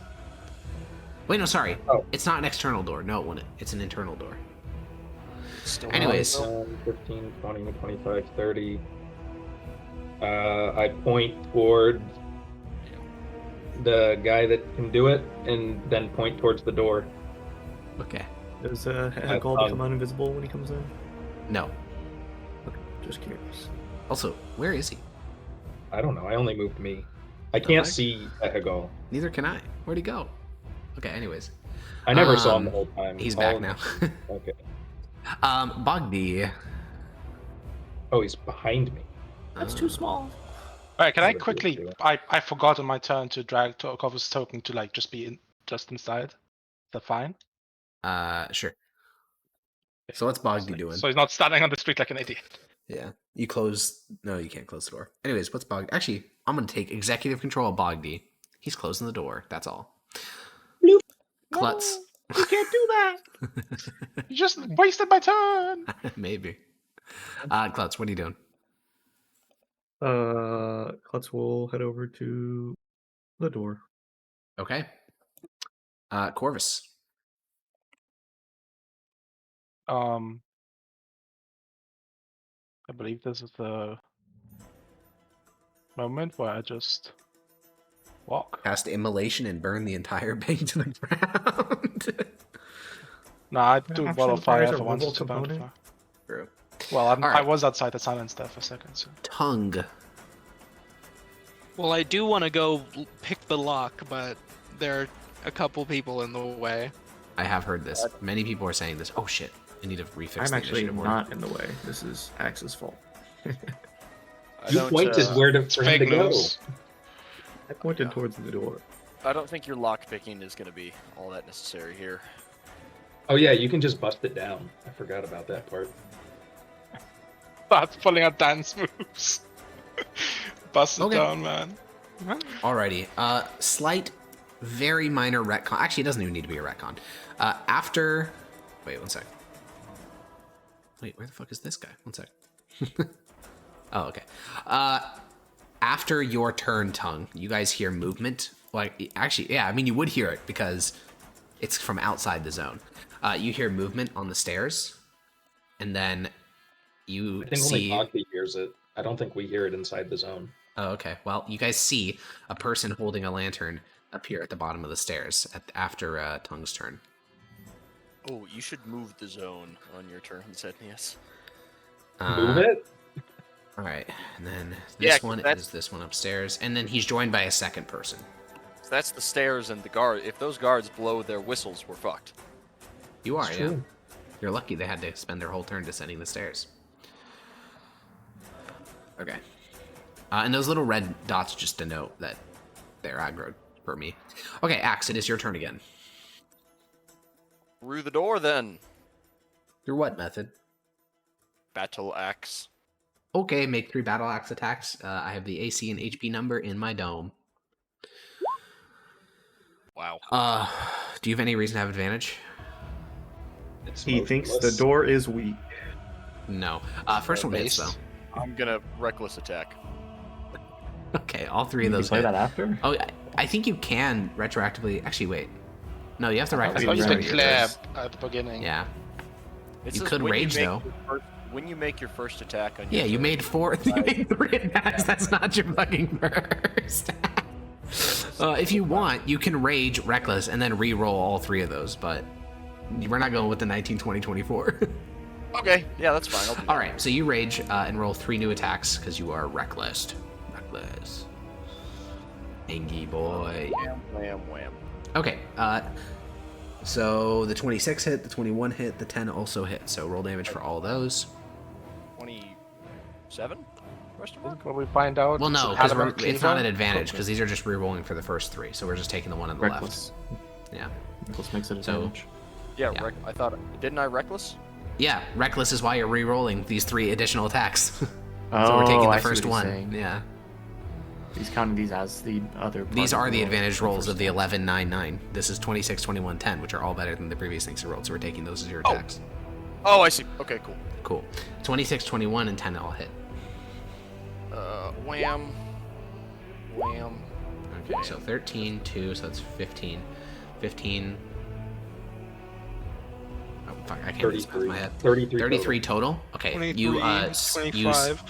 Wait, no, sorry. Oh. It's not an external door. No, it wouldn't. It's an internal door. Still Anyways. 15, 20, 25, 30. I point toward the guy that can do it, and then point towards the door. Okay. Does Hegel become invisible when he comes in? No. Okay, just curious. Also, where is he? I don't know. I only moved me. I can't Okay. see Ehagal. Neither can I. Where'd he go? Okay, anyways. I never saw him the whole time. He's All back of- now. Okay. Bogby. Oh, he's behind me. That's too small. Alright, can I Would be quickly... true. I forgot on my turn to drag Tokov's token to, like, just be just inside. Is that fine? Sure. So what's Bogby doing? So he's not standing on the street like an idiot. Yeah. You close... No, you can't close the door. Anyways, what's Bogby... Actually, I'm going to take executive control of Bogby. He's closing the door. That's all. Bloop. Klutz. No, you can't do that. You just wasted my turn! Maybe. Klutz, what are you doing? Klutz will head over to the door. Okay. Corvus. I believe this is the moment where I just walk. Cast immolation and burn the entire bank to the ground. No, I do Action bottle fire requires if a I wanted removal to burn component. fire. True. Well, I Alright. was outside the silence there for a second, so... Tongue. Well, I do want to go pick the lock, but there are a couple people in the way. I have heard this. Many people are saying this. Oh shit. I need to refix I'm the actually initiative order. not in the way. This is Axe's fault. You pointed for him to Fake go. news. I pointed towards the door. I don't think your lock picking is going to be all that necessary here. Oh yeah, you can just bust it down. I forgot about that part. That's pulling out dance moves. Bust it Okay. down, man. Alrighty. Slight, very minor retcon. Actually, it doesn't even need to be a retcon. After... Wait, one sec. Wait, where the fuck is this guy? One sec. Oh, okay. After your turn, Tongue, you guys hear movement. Like, actually, yeah, I mean, you would hear it because it's from outside the zone. You hear movement on the stairs, and then you I think see... only Bogby hears it. I don't think we hear it inside the zone. Oh, okay. Well, you guys see a person holding a lantern appear at the bottom of the stairs after Tongue's turn. Oh, you should move the zone on your turn, Zednius. Move it? All right, and then this one is this one upstairs, and then he's joined by a second person. So that's the stairs and the guard. If those guards blow their whistles, we're fucked. You are, It's yeah. true. You're lucky they had to spend their whole turn descending the stairs. Okay. And those little red dots just denote that they're aggroed for me. Okay, Axe, it is your turn again. Through the door, then. Through what method? Battle axe. Okay, make 3 battle axe attacks. I have the AC and HP number in my dome. Wow. Do you have any reason to have advantage? He thinks the door is weak. No. First one hits, though. I'm gonna reckless attack. Okay, all 3 of You those play hit. that after? Oh, I think you can retroactively... Actually, wait. No, you have to I reckless thought you attack did yours. clap at the beginning. Yeah. It You says could when rage, make though. when you make your first attack on your Yeah, you turn, made 4. You made 3 attacks. That's not your fucking first. If you want, you can rage reckless and then re-roll all 3 of those, but we're not going with the 19, 20, 24. Okay, yeah, that's fine. I'll do that. All right, so you rage and roll 3 new attacks because you are reckless. Reckless. Angy boy. Wham, wham, wham. Okay, so the 26 hit, the 21 hit, the 10 also hit. So roll damage for all those. 27? Question mark? Will we find out? Well, no, how because to it's not an cleaver? advantage because these are just re-rolling for the first 3. So we're just taking the one on the Reckless. left. Yeah. Reckless makes it So- advantage. Yeah, Yeah. I thought. Didn't I reckless? Yeah, reckless is why you're re-rolling these 3 additional attacks. So Oh, we're taking I the see first what he's one. saying. Yeah. He's counting these as the other. part These of are the roll, advantage rolls of the first 11, 9, 9. This is 26, 21, 10, which are all better than the previous things you rolled. So we're taking those as your attacks. Oh, I see. Okay, cool. Cool. 26, 21, and 10 all hit. Wham. Wham. Okay, so 13, 2, so that's 15. 15. Oh, fuck, I can't do this off my 33. head. 33. 33 total? Okay, 23, you, 25.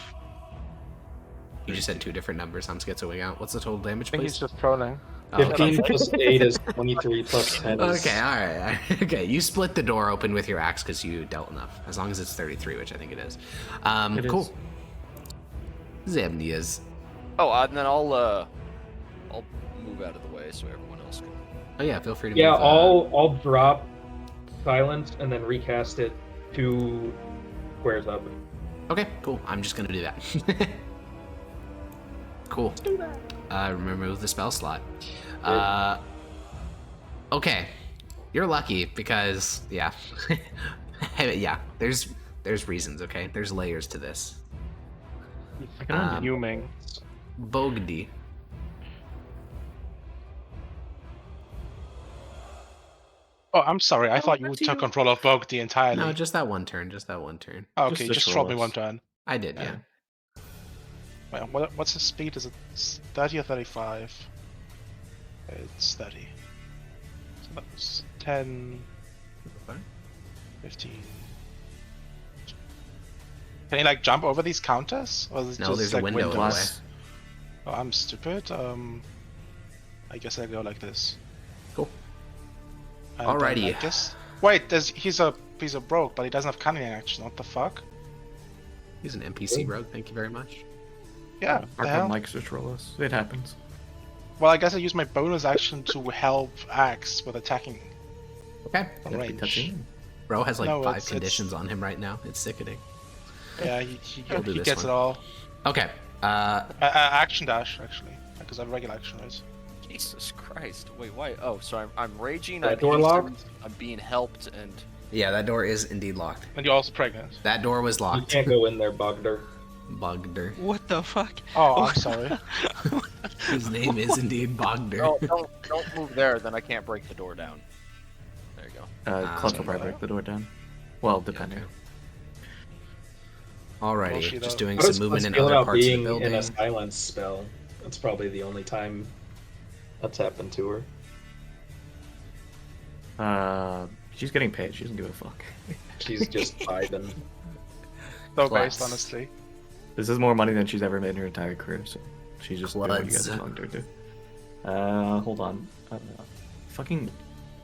you just said 2 different numbers. I'm schizoing out. What's the total damage, I think please? he's just trolling. Oh, 15 plus 8 is 23 plus 10 is... Okay, alright. Okay, you split the door open with your axe because you dealt enough. As long as it's 33, which I think it is. It Cool. is. Zemnias. Oh, and then I'll move out of the way so everyone else can. Oh yeah, feel free to Yeah, move. I'll drop silence and then recast it 2 squares up. Okay, cool. I'm just gonna do that. Cool. Remove the spell slot. Okay. You're lucky because yeah. Yeah, there's reasons, okay? There's layers to this. Fuming. Bogdi. Oh, I'm sorry. I thought you took control of Bogdi entirely. No, just that one turn. Just that one turn. Okay, just just roll me roll one us. turn. I did, yeah. Wait, what's his speed? Is it 30 or 35? It's 30. So that's 10, 15. Can he like jump over these counters? Or is it No, just, there's like, a window in the way. Plus, Oh, I'm stupid. I guess I go like this. Cool. And Alrighty. then I guess. Wait, he's a broke, but he doesn't have cunning action. What the fuck? He's an NPC rogue, thank you very much. Yeah. The Arkham hell? likes to troll us. It happens. Well, I guess I use my bonus action to help Axe with attacking Okay. from Gotta be range. touching. Bro has like No, 5 it's- conditions on him right now. It's sickening. Yeah, he We'll do this gets one. it all. Okay. Action dash, actually. Because I have regular action, right? Jesus Christ! Wait, why? Oh, so I'm raging. That I'm door hasted, locked? I'm being helped, and Yeah, that door is indeed locked. And you're also pregnant. That door was You locked. can't go in there, Bugder. Bogder. What the fuck? Oh, I'm sorry. His name is indeed Bogder. no, don't move there. Then I can't break the door down. There you go. Clutch will something probably like break the door down. Well, depending. Alrighty, just doing What does some movement in feel other about parts of the being building. in a silence spell? That's probably the only time that's happened to her. She's getting paid. She doesn't give a fuck. She's just vibing. So Plus. based, honestly. This is more money than she's ever made in her entire career, so she's just doing what you guys Cluds. telling her to do. Hold on. Fucking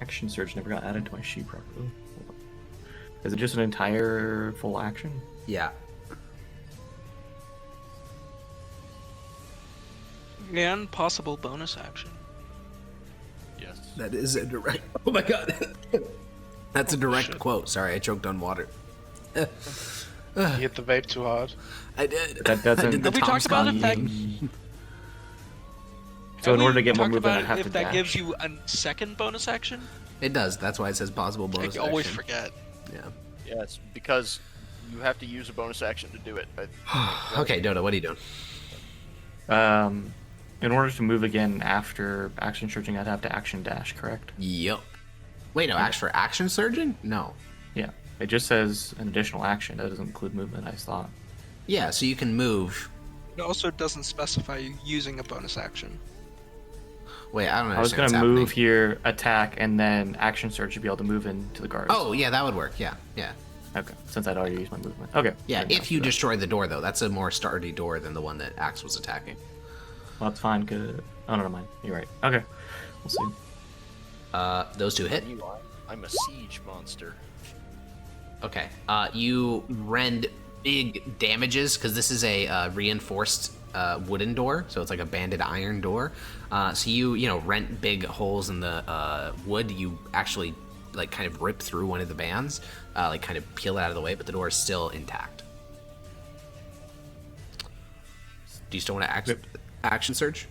action surge never got added to my sheet properly. Hold on. Is it just an entire full action? Yeah. And possible bonus action. Yes. That is a direct. Oh my god. That's a direct quote. Sorry, I choked on water. You hit the vape too hard. I did. That doesn't- I did the Have we Tom talked about Scott if that- meme. So in Have order to we get more talked movement, I about have if to that dash. gives you a second bonus action? It does. That's why it says possible bonus I always action. forget. Yeah. Yeah, it's because you have to use a bonus action to do it. Okay, Dodo, what are you doing? In order to move again after action surging, I'd have to action dash, correct? Yep. Wait, no, for action surging? No. Yeah. It just says an additional action. That doesn't include movement, I thought. Yeah, so you can move. It also doesn't specify you using a bonus action. Wait, I don't know. I was going to move here, attack, and then action surge to be able to move into the guards. Oh, yeah, that would work. Yeah, yeah. Okay, since I'd already used my movement. Okay. Yeah, Good if enough you for that. destroy the door, though. That's a more sturdy door than the one that Axe was attacking. Well, that's fine. Good. Oh, no, never mind. You're right. Okay. We'll see. Those two hit. I'm a siege monster. Okay. You rend big damages, because this is a reinforced wooden door, so it's like a banded iron door. So you rent big holes in the wood. You actually like kind of rip through one of the bands, like kind of peel it out of the way, but the door is still intact. Do you still want to action surge?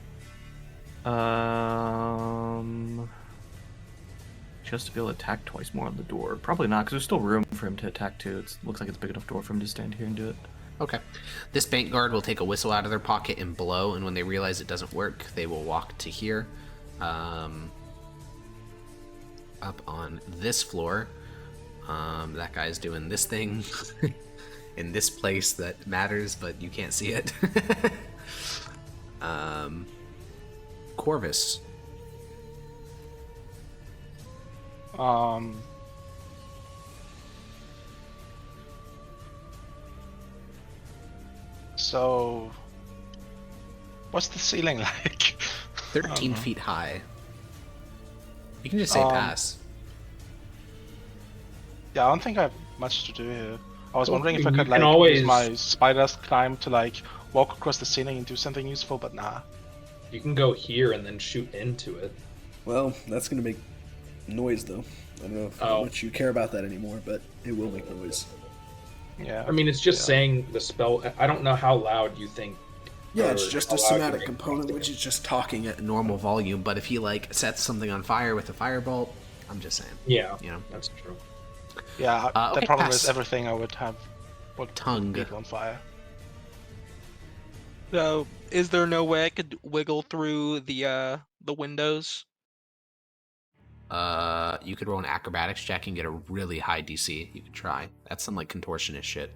Just to be able to attack twice more on the door. Probably not, because there's still room for him to attack too. It looks like it's a big enough door for him to stand here and do it. Okay. This bank guard will take a whistle out of their pocket and blow, and when they realize it doesn't work, they will walk to here. Up on this floor. That guy's doing this thing in this place that matters, but you can't see it. Corvus. So, what's the ceiling like? 13 feet high. You can just say pass. Yeah, I don't think I have much to do here. I was Well, wondering if I you could can like always- use my spider's climb to like walk across the ceiling and do something useful, but nah. You can go here and then shoot into it. Well, that's going to make noise, though. I don't know how much you care about that anymore, but it will make noise. Yeah. I mean, it's just saying the spell. I don't know how loud you think. Yeah, or it's just how a loud you somatic think component, it which is just Talking at normal volume, but if he like sets something on fire with a firebolt, I'm just saying. Yeah, You know. that's true. Yeah, the okay, problem pass. is everything I would have would Tongue. be on fire. So, is there no way I could wiggle through the windows? You could roll an acrobatics check and get a really high DC. You could try. That's some like contortionist shit.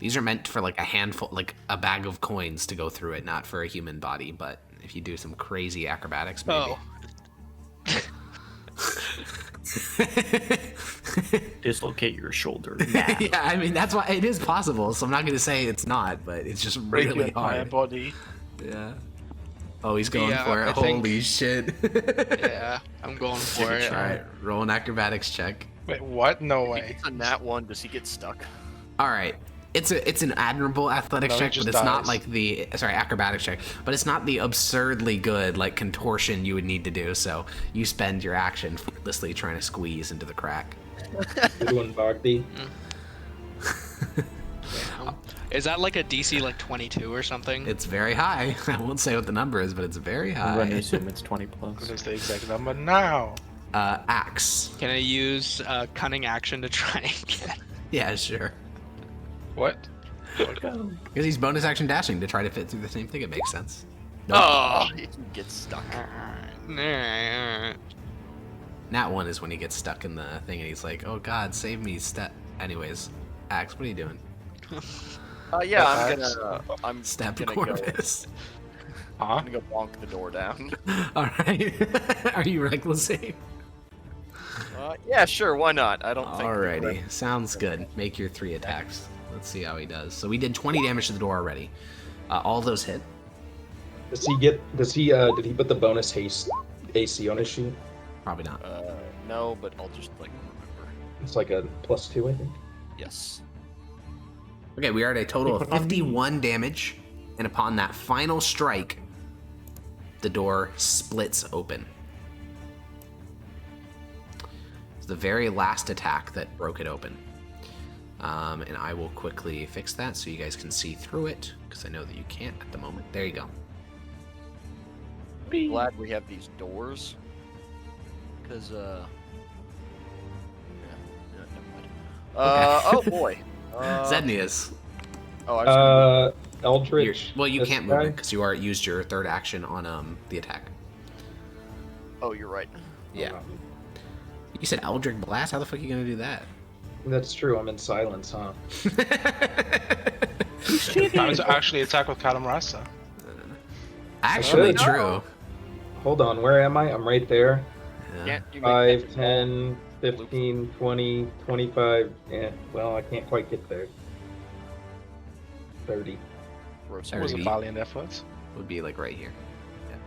These are meant for like a handful, like a bag of coins to go through it, not for a human body. But if you do some crazy acrobatics, maybe. Dislocate your shoulder. Yeah, I mean that's why it is possible. So I'm not going to say it's not, but it's just Break really your entire hard. body. Yeah. Oh, he's going Yeah, for it. I think- Holy shit. Yeah, I'm going for it. All right, roll an acrobatics check. Wait, what? No If he way. gets a nat 1, does he get stuck? All right. It's an admirable athletics No, he check, just but it's not dies. like the acrobatics check, but it's not the absurdly good like contortion you would need to do. So you spend your action fruitlessly trying to squeeze into the crack. Good one, Bogby. Is that like a DC like 22 or something? It's very high. I won't say what the number is, but it's very I'm going to high. assume it's 20 This plus. is the exact number now. Axe. Can I use cunning action to try and get? Yeah, sure. What? Because he's bonus action dashing to try to fit through the same thing. It makes sense. Oh, he gets stuck. Nat 1 is when he gets stuck in the thing and he's like, "Oh God, save me!" Anyways, Axe, what are you doing? Yeah, Pax. I'm Stab the gonna go. Corvus. Huh? I'm gonna go bonk the door down. All right. Are you recklessing? Yeah, sure. Why not? I don't think. Alrighty, sounds good. Make your 3 attacks. Let's see how he does. So we did 20 damage to the door already. All those hit. Did he put the bonus haste AC on his sheet? Probably not. No, but I'll just like remember. It's like a +2, I think. Yes. Okay, we are at a total of 51 damage, and upon that final strike, the door splits open. It's the very last attack that broke it open. And I will quickly fix that so you guys can see through it, because I know that you can't at the moment. There you go. Glad we have these doors. Because, yeah, never mind. Oh boy. Zednius. Oh, I was Eldritch. Well, you this can't move guy? it because you already used your 3rd action on the attack. Oh, you're right. Yeah. You said Eldritch Blast? How the fuck are you going to do that? That's true. I'm in silence, huh? Time to actually attack with Kalamrasa. Actually, Good. true. Hold on, where am I? I'm right there. Yeah. Can't you make 5, that 10, 15, 20, 25. Yeah, well, I can't quite get there. 30. gross? It was a 30. valiant effort. Would be like right here.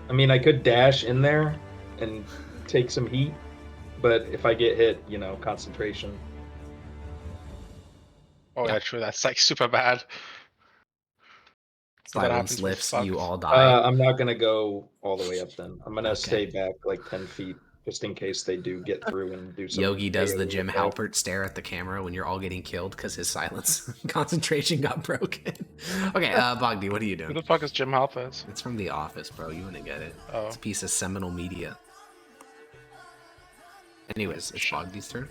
I mean, I could dash in there and take some heat, but if I get hit, concentration. Oh, yeah, true. That's like super bad. So that Silence happens, lifts, we're you fucked. all die. I'm not gonna go all the way up then. I'm gonna Okay. stay back like 10 feet, just in case they do get through and do some. Yogi does the AoE Jim attack. Halpert stare at the camera when you're all getting killed because his silence concentration got broken. Okay, Bogdy, what are you Who doing? the fuck is Jim Halpert? It's from The Office, bro. You wouldn't get it. Oh. It's a piece of seminal media. Anyways, it's Bogdy's turn.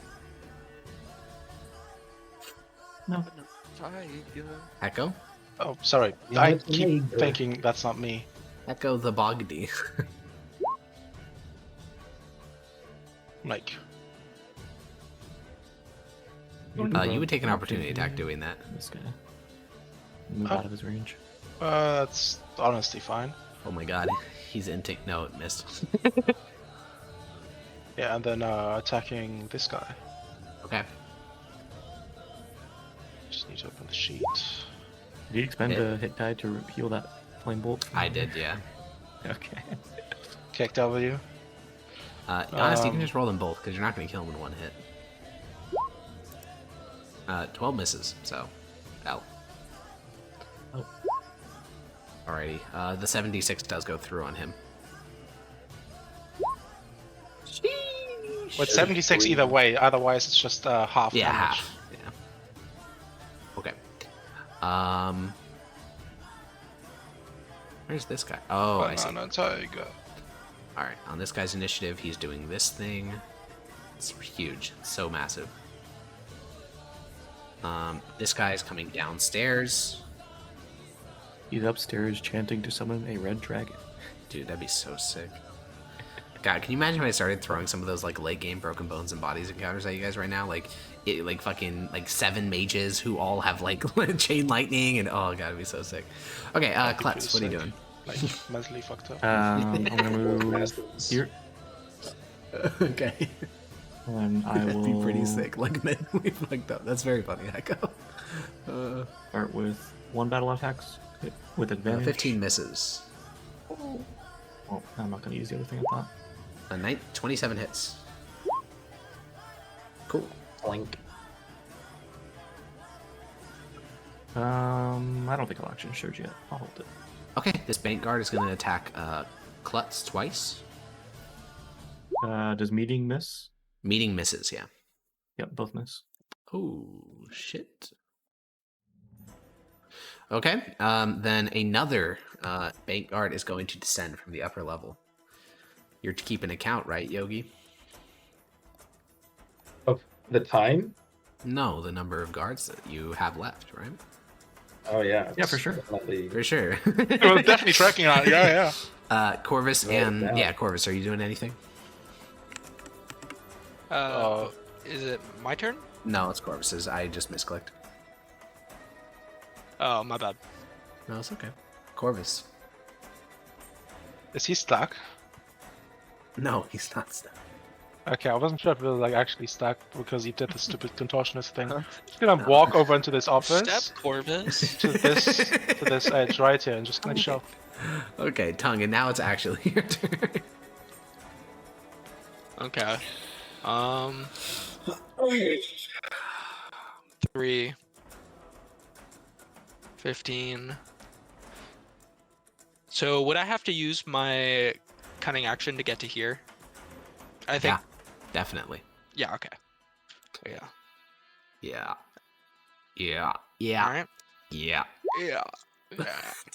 No. Echo? Oh, sorry. Yeah, I it's keep me, bro. thinking that's not me. Echo the Bogdy. Like, You would take an opportunity attack doing that. This guy. Move out of his range. that's honestly fine. Oh my god, he's in tick. No, it missed. Yeah, and then attacking this guy. Okay. Just need to open the sheet. Did you expend a hit die to heal that flame bolt? I did, yeah. Okay. Kick W. Honestly, you can just roll them both because you're not going to kill him in one hit. 12 misses, so L. Oh. Alrighty, the 76 does go through on him. With 76 either way, otherwise it's just half Yeah, damage. half. Yeah. Okay. Where's this guy? Oh, I see. Banana tiger. Alright, on this guy's initiative, he's doing this thing. It's huge. It's so massive. This guy is coming downstairs. He's upstairs chanting to summon a red dragon. Dude, that'd be so sick. God, can you imagine if I started throwing some of those like late game broken bones and bodies encounters at you guys right now? Like, fucking 7 mages who all have like chain lightning and oh god, it'd be so sick. Okay, Klutz, what are you doing? Like, mentally fucked up. I'm gonna move here, Okay. and I That'd will be pretty sick. Like mentally fucked up. That's very funny, Echo. start with 1 battle attacks hit with advantage. 15 misses. Well, I'm not gonna use the other thing I thought. 27 hits. Cool. Blink. I don't think I'll action surge yet. I'll hold it. Okay, this bank guard is going to attack Klutz twice. Does meeting miss? Meeting misses, yeah. Yep, both miss. Oh, shit. Okay, then another bank guard is going to descend from the upper level. You're keeping account, right, Yogi? Of the time? No, the number of guards that you have left, right? Oh yeah. Yeah, for sure. Definitely. For sure. I was definitely tracking on it. Yeah. Corvus Roll it and... down. Yeah, Corvus, are you doing anything? Is it my turn? No, it's Corvus's. I just misclicked. Oh, my bad. No, it's okay. Corvus. Is he stuck? No, he's not stuck. Okay, I wasn't sure if he was like actually stuck because he did the stupid contortionist thing. Just gonna walk over into this office. Step Corvus. to this edge right here and just gonna shove. Okay, Tongue, and now it's actually your turn. Okay. 3. 15. So would I have to use my cunning action to get to here? I think. Yeah, definitely. Yeah. Okay. Yeah. Yeah. Yeah. Yeah. All right. Yeah. Yeah.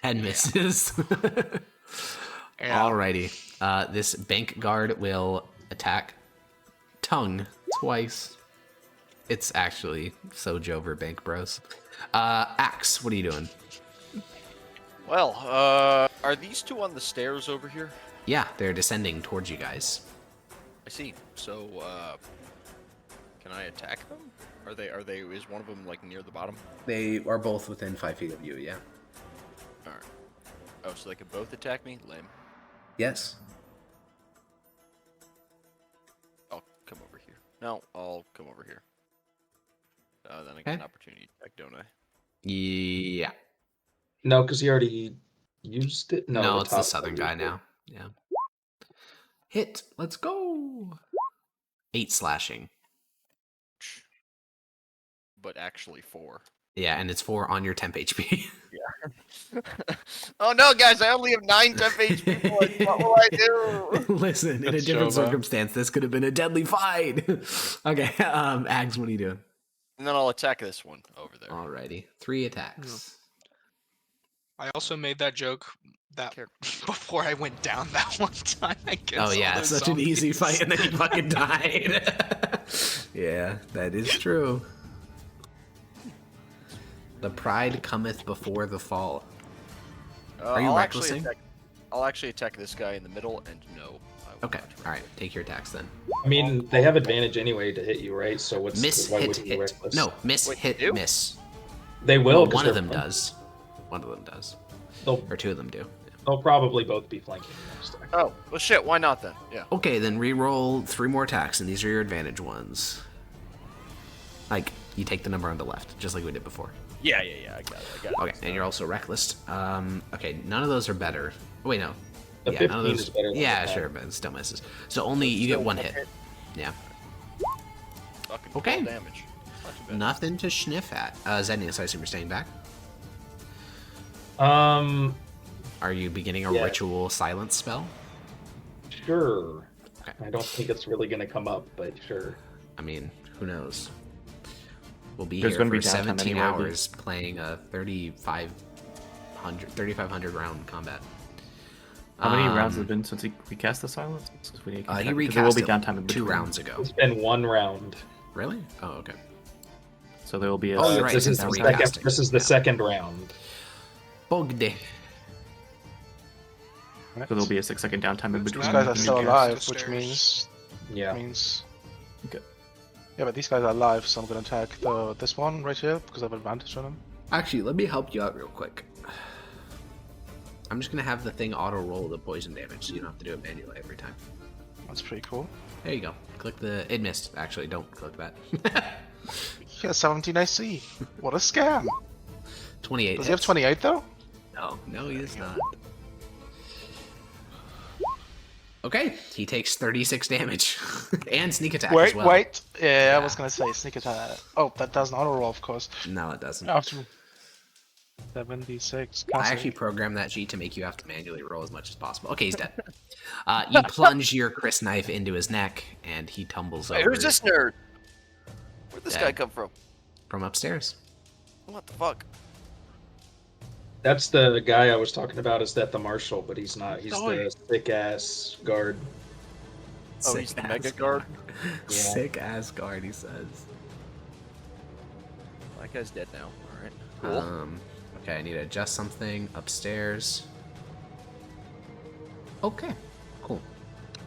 10 misses. Yeah. Alrighty. This bank guard will attack Tongue twice. It's actually so Jover Bank Bros. Axe, what are you doing? Well, are these two on the stairs over here? Yeah, they're descending towards you guys. I see. So, can I attack them? Are they, is one of them, like, near the bottom? They are both within 5 feet of you, yeah. Alright. Oh, so they can both attack me? Lame. Yes. I'll come over here. No, I'll come over here. Then I get an opportunity attack, don't I? Yeah. No, because he already used it. No, it's the southern guy now. Yeah. Hit. Let's go. 8 slashing. But actually 4. Yeah, and it's 4 on your temp HP. Yeah. Oh no, guys! I only have 9 temp HP points. What will I do? Listen, in a different circumstance, this could have been a deadly fight. Okay, Ags, what are you doing? And then I'll attack this one over there. Alrighty, 3 attacks. I also made that joke that before I went down that one time. I guess. Oh yeah, it's such an easy fight, and then you fucking died. Yeah, that is true. The pride cometh before the fall. Are you recklessing? I'll actually attack this guy in the middle, and no. Okay, alright, take your attacks then. I mean, they have advantage anyway to hit you, right? So what's miss, why hit, would you hit. reckless? No, miss, Wait, hit, you? miss. They will. Well, one of them does. One of them does. Or 2 of them do. They'll probably both be flanking you next time. Oh, well shit, why not then? Yeah. Okay, then re-roll 3 more attacks, and these are your advantage ones. Like, you take the number on the left, just like we did before. Yeah, I got it. Okay, and you're also reckless. Okay, none of those are better. Oh, wait, no. The Yeah, 15 none of those. is better than Yeah, the sure, but it still misses. So only you get 1 hit. Yeah. Fucking Okay. full damage. Not too bad. Nothing to sniff at. Zenius, I assume you're staying back. Are you beginning a ritual silence spell? Sure. Okay. I don't think it's really going to come up, but sure. I mean, who knows? We'll be There's here gonna for be downtime 17 anyway, hours playing a 3,500 round combat. How many rounds has it been since he recast the silence? He there will recast be it downtime in 2 between. rounds ago. It's been 1 round. Really? Oh, okay. So there will be a. Oh, you're right, This since is the the recasting. second. This is the second round. Bogde. So there'll be a 6-second downtime in between. These guys are Between still the alive, stairs. which means Yeah. Okay. yeah, but these guys are alive, so I'm gonna attack this one right here because I have advantage on him. Actually, let me help you out real quick. I'm just gonna have the thing auto roll the poison damage, so you don't have to do it manually every time. That's pretty cool. There you go. Click the. It missed. Actually, don't click that. Yeah, 17 AC. What a scam. 28. Does he have 28 though? No, he does not. Okay, he takes 36 damage and sneak attack as well. Wait. Yeah, I was gonna say sneak attack. Oh, that doesn't auto roll, of course. No, it doesn't. After 76. I actually programmed that sheet to make you have to manually roll as much as possible. Okay, he's dead. You plunge your Chris knife into his neck, and he tumbles over. Who's this nerd? Where'd this guy come from? From upstairs. What the fuck? That's the guy I was talking about. Is that the marshal? But he's not. He's the sick ass guard. Oh, he's the mega guard? Yeah. Sick ass guard, he says. That guy's dead now. Alright. Cool. Okay, I need to adjust something upstairs. Okay, cool.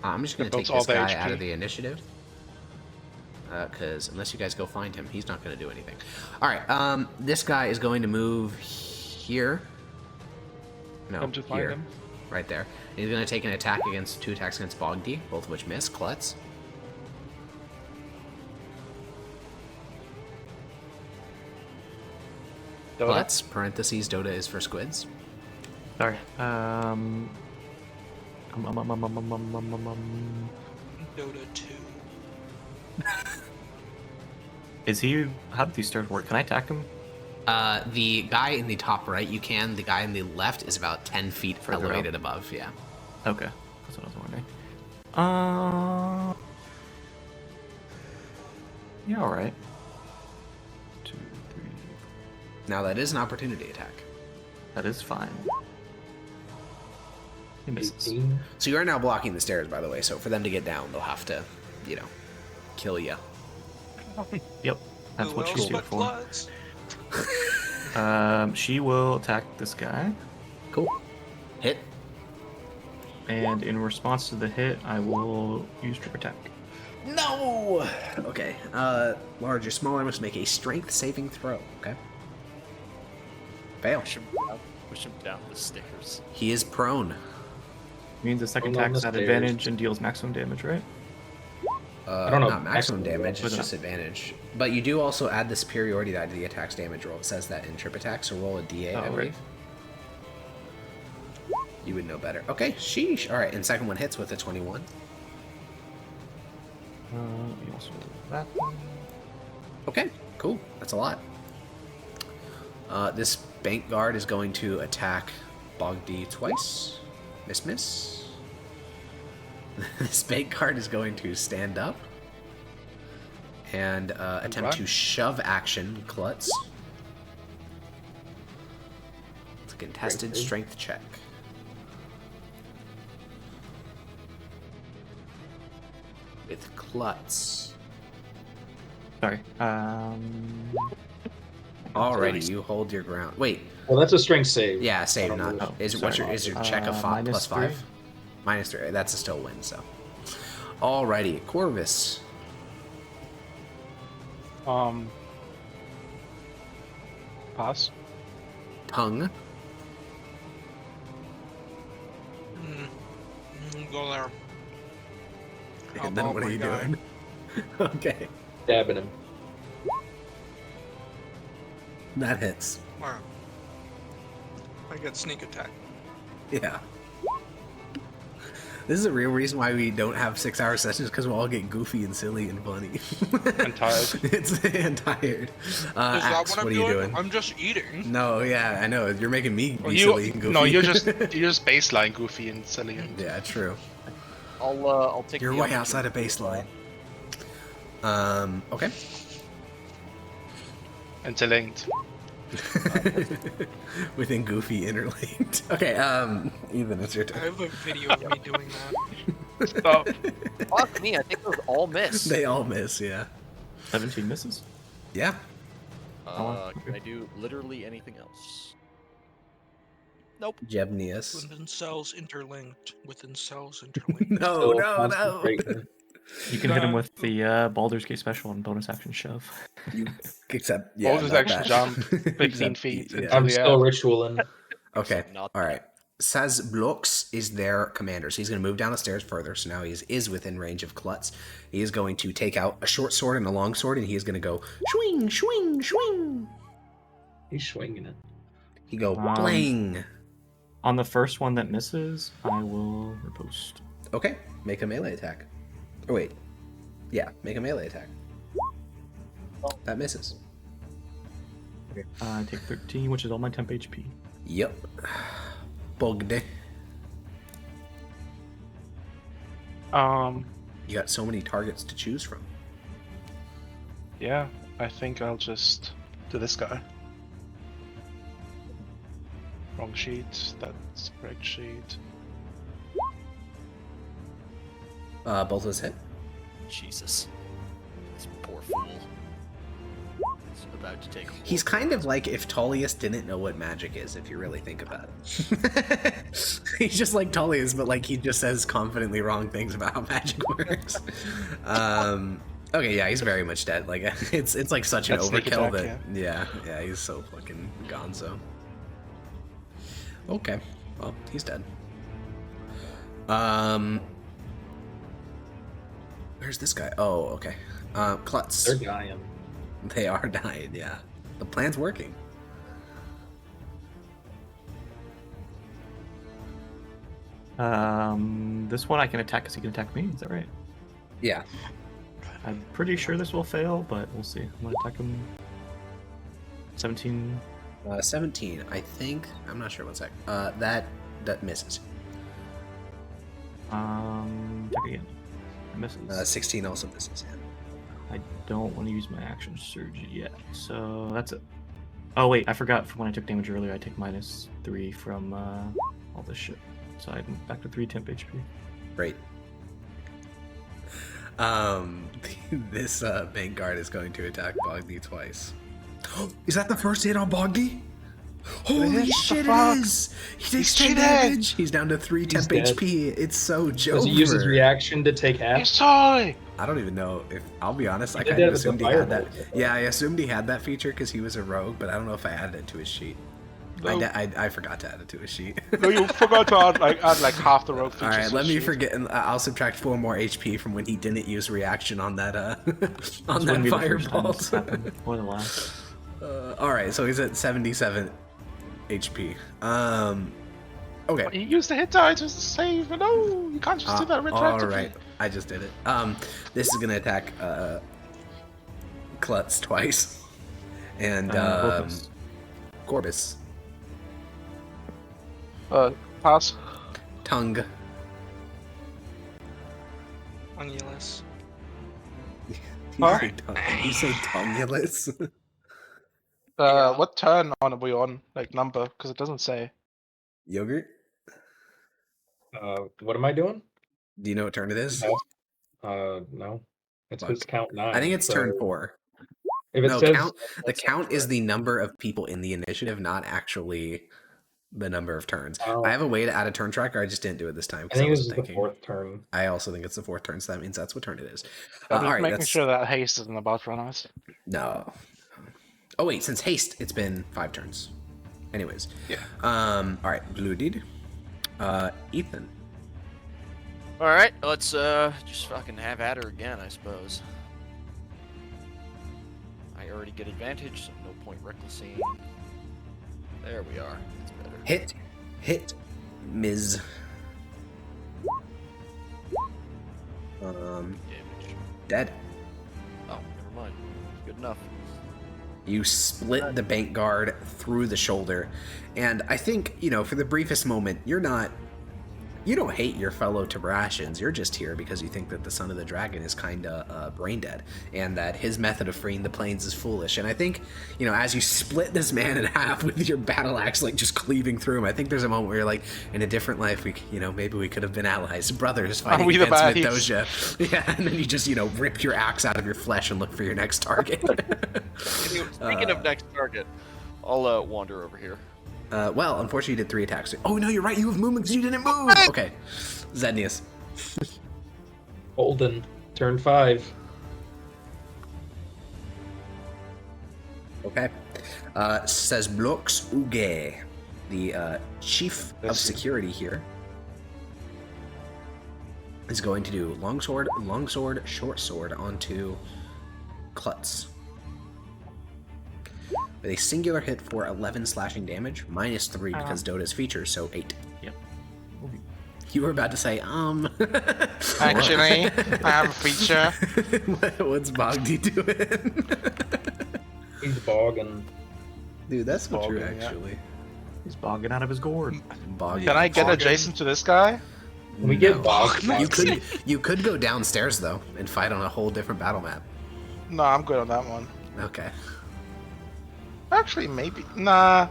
I'm just gonna take all this the guy HP. out of the initiative. Because unless you guys go find him, he's not gonna do anything. Alright, this guy is going to move here. No, Come to find here. him. Right there. And he's going to take an attack against 2 attacks against Bogdy, both of which miss. Klutz. Dota. Klutz, parentheses, Dota is for squids. Sorry. Dota 2. Is he? How do these stairs work? Can I attack him? The guy in the top right, you can. The guy in the left is about 10 feet Further elevated up. above, yeah. Okay, that's what I was wondering. Yeah, all right. 2, 3. Now that is an opportunity attack. That is fine. He misses. 18. So you are now blocking the stairs, by the way, so for them to get down, they'll have to, kill you. Yep, that's Who what she's else here but for. Klutz? She will attack this guy, Cool. Hit. and in response to the hit, I will use trip attack. No! Okay. Large or smaller must make a strength saving throw, okay? Fail. Push him down the stairs. He is prone. Means the second Hold on attack's the at stairs. advantage and deals maximum damage, right? I don't know. Not maximum damage, it's Was it just advantage. But you do also add the superiority die to the attack's damage roll. It says that in trip attack, so roll a D8, I Oh, believe. You would know better. Okay, sheesh. Alright, and second one hits with a 21. You also do that. Okay, cool. That's a lot. This bank guard is going to attack Bogdy twice. Miss. This bank guard is going to stand up and attempt to shove action Klutz. It's a contested strength check. With Klutz. Sorry. Alrighty, you hold your ground. Wait, Well, that's a strength save. yeah, save not. know. Is Sorry. your check of five -3. +5? -3. That's a still win. So, alrighty, Corvus. Pass. Tongue. Go there. How And then about what are my you guy? doing? Okay, Dabbing him. that hits. Wow. I get sneak attack. Yeah. This is a real reason why we don't have 6-hour sessions, because we'll all get goofy and silly and funny. I'm tired. I'm tired. Is that Axe, what I'm are you doing? I'm just eating. No, yeah, I know. You're making me be Well, silly and goofy. no, you're just baseline goofy and silly. And Yeah, true. I'll take. You're the way outside of opportunity. baseline. Okay. interlinked. Within Goofy interlinked. Okay, Ethan, it's your I turn. have a video of me doing that. Stop. Fuck me! I think those all miss. They all miss, yeah. 17 misses. Yeah. Can I do literally anything else? Nope. Jebnius. Within cells interlinked. Within cells interlinked. No, Still no, no. concentrating. You can hit him with the Baldur's Gate special and bonus action shove. Except, yeah. Bonus not action that. jump, 15 Except, feet yeah. into I'm the still air. ritualing. Okay, Not alright. Saz Blux is their commander, so he's going to move down the stairs further, so now he is within range of Klutz. He is going to take out a short sword and a long sword, and he is going to go swing, swing, swing. He's swinging it. He go bling. On the first one that misses, I will riposte. Okay, make a melee attack. Oh, wait. Yeah, make a melee attack. That misses. I take 13, which is all my temp HP. Yep. Bugged. You got so many targets to choose from. Yeah, I think I'll just do this guy. Wrong sheet. That's correct sheet. Both of us hit. Jesus. This poor fool. He's about to take. He's kind of like if Tullius didn't know what magic is, if you really think about it. He's just like Tullius, but like he just says confidently wrong things about how magic works. Okay, yeah, he's very much dead. Like it's like such an That's sneak overkill attack, that yeah, he's so fucking gonzo. Okay. Well, he's dead. Where's this guy? Oh, okay. Klutz. They're dying. They are dying, yeah. The plan's working. This one I can attack because he can attack me. Is that right? Yeah. I'm pretty sure this will fail, but we'll see. I'm gonna attack him. 17. 17, I think. I'm not sure. 1 sec. That misses. Attack again. It misses. 16 also misses. I don't want to use my action surge yet, so that's it. Oh wait, I forgot from when I took damage earlier. I take -3 from all this shit, so I'm back to 3 temp HP. Great. This Vanguard is going to attack Bogby twice. Is that the first hit on Bogby? Holy shit, it is! He takes 10 damage! He's down to 3 temp HP. It's so joke. Does he use his reaction to take half? Sorry! I don't even know if, I'll be honest, I did kind of that with the assumed he had that. firebolt. Yeah, I assumed he had that feature because he was a rogue, but I don't know if I added it to his sheet. No. I forgot to add it to his sheet. No, you forgot to add like half the rogue features. Alright, let me sheet. forget, and I'll subtract 4 more HP from when he didn't use reaction on that, on This wouldn't that be the first time fireball. this happened, or the last. Alright, so he's at 77 HP. Okay. You used the hit die to save. No, you can't just do that retroactively. Alright, I just did it. This is gonna attack Klutz twice. And Corbus. Pass. Tongue. Ungulus. You say tongueless? What turn are we on? Like number, because it doesn't say. Yogurt? What am I doing? Do you know what turn it is? No. It's Fuck. his count 9. I think it's so turn 4. If it No, says the count is the number of people in the initiative, not actually the number of turns. Oh. I have a way to add a turn tracker. I just didn't do it this time. I think this is wasn't the 4th turn. I also think it's the 4th turn, so that means that's what turn it is. I'm All right, making sure that haste isn't about to run out. No. Oh wait, since haste, it's been 5 turns. Anyways. Yeah. All right, Bloodied. Ethan. All right, let's just fucking have at her again, I suppose. I already get advantage, so no point recklessing. There we are. That's better. Hit, Ms. Damage. Dead. Oh, never mind. Good enough. You split the bank guard through the shoulder, and I think, for the briefest moment, you don't hate your fellow Tabrashans. You're just here because you think that the son of the dragon is kinda brain dead, and that his method of freeing the plains is foolish. And I think, as you split this man in half with your battle axe, like just cleaving through him, I think there's a moment where you're like, in a different life, maybe we could have been allies, brothers fighting we the against baddies? Mithdosica. Yeah, and then you just, rip your axe out of your flesh and look for your next target. Speaking of next target, I'll wander over here. Well, unfortunately, you did 3 attacks. Oh, no, you're right. You have movement because you didn't move. Okay. Zednius. Holden, turn 5. Okay. Says Blox Uge, the chief of security here, is going to do longsword, short sword onto Klutz. With a singular hit for 11 slashing damage, -3 because Dota's features, so 8. Yep. You were about to say, Actually, I have a feature. What's Bogdy doing? He's bogging. Dude, that's not true, Bogging, yeah. actually. He's bogging out of his gourd. Bogging. Can I get adjacent to this guy? Can we get bogged? You could go downstairs, though, and fight on a whole different battle map. No, I'm good on that one. Okay. Actually, maybe. Nah.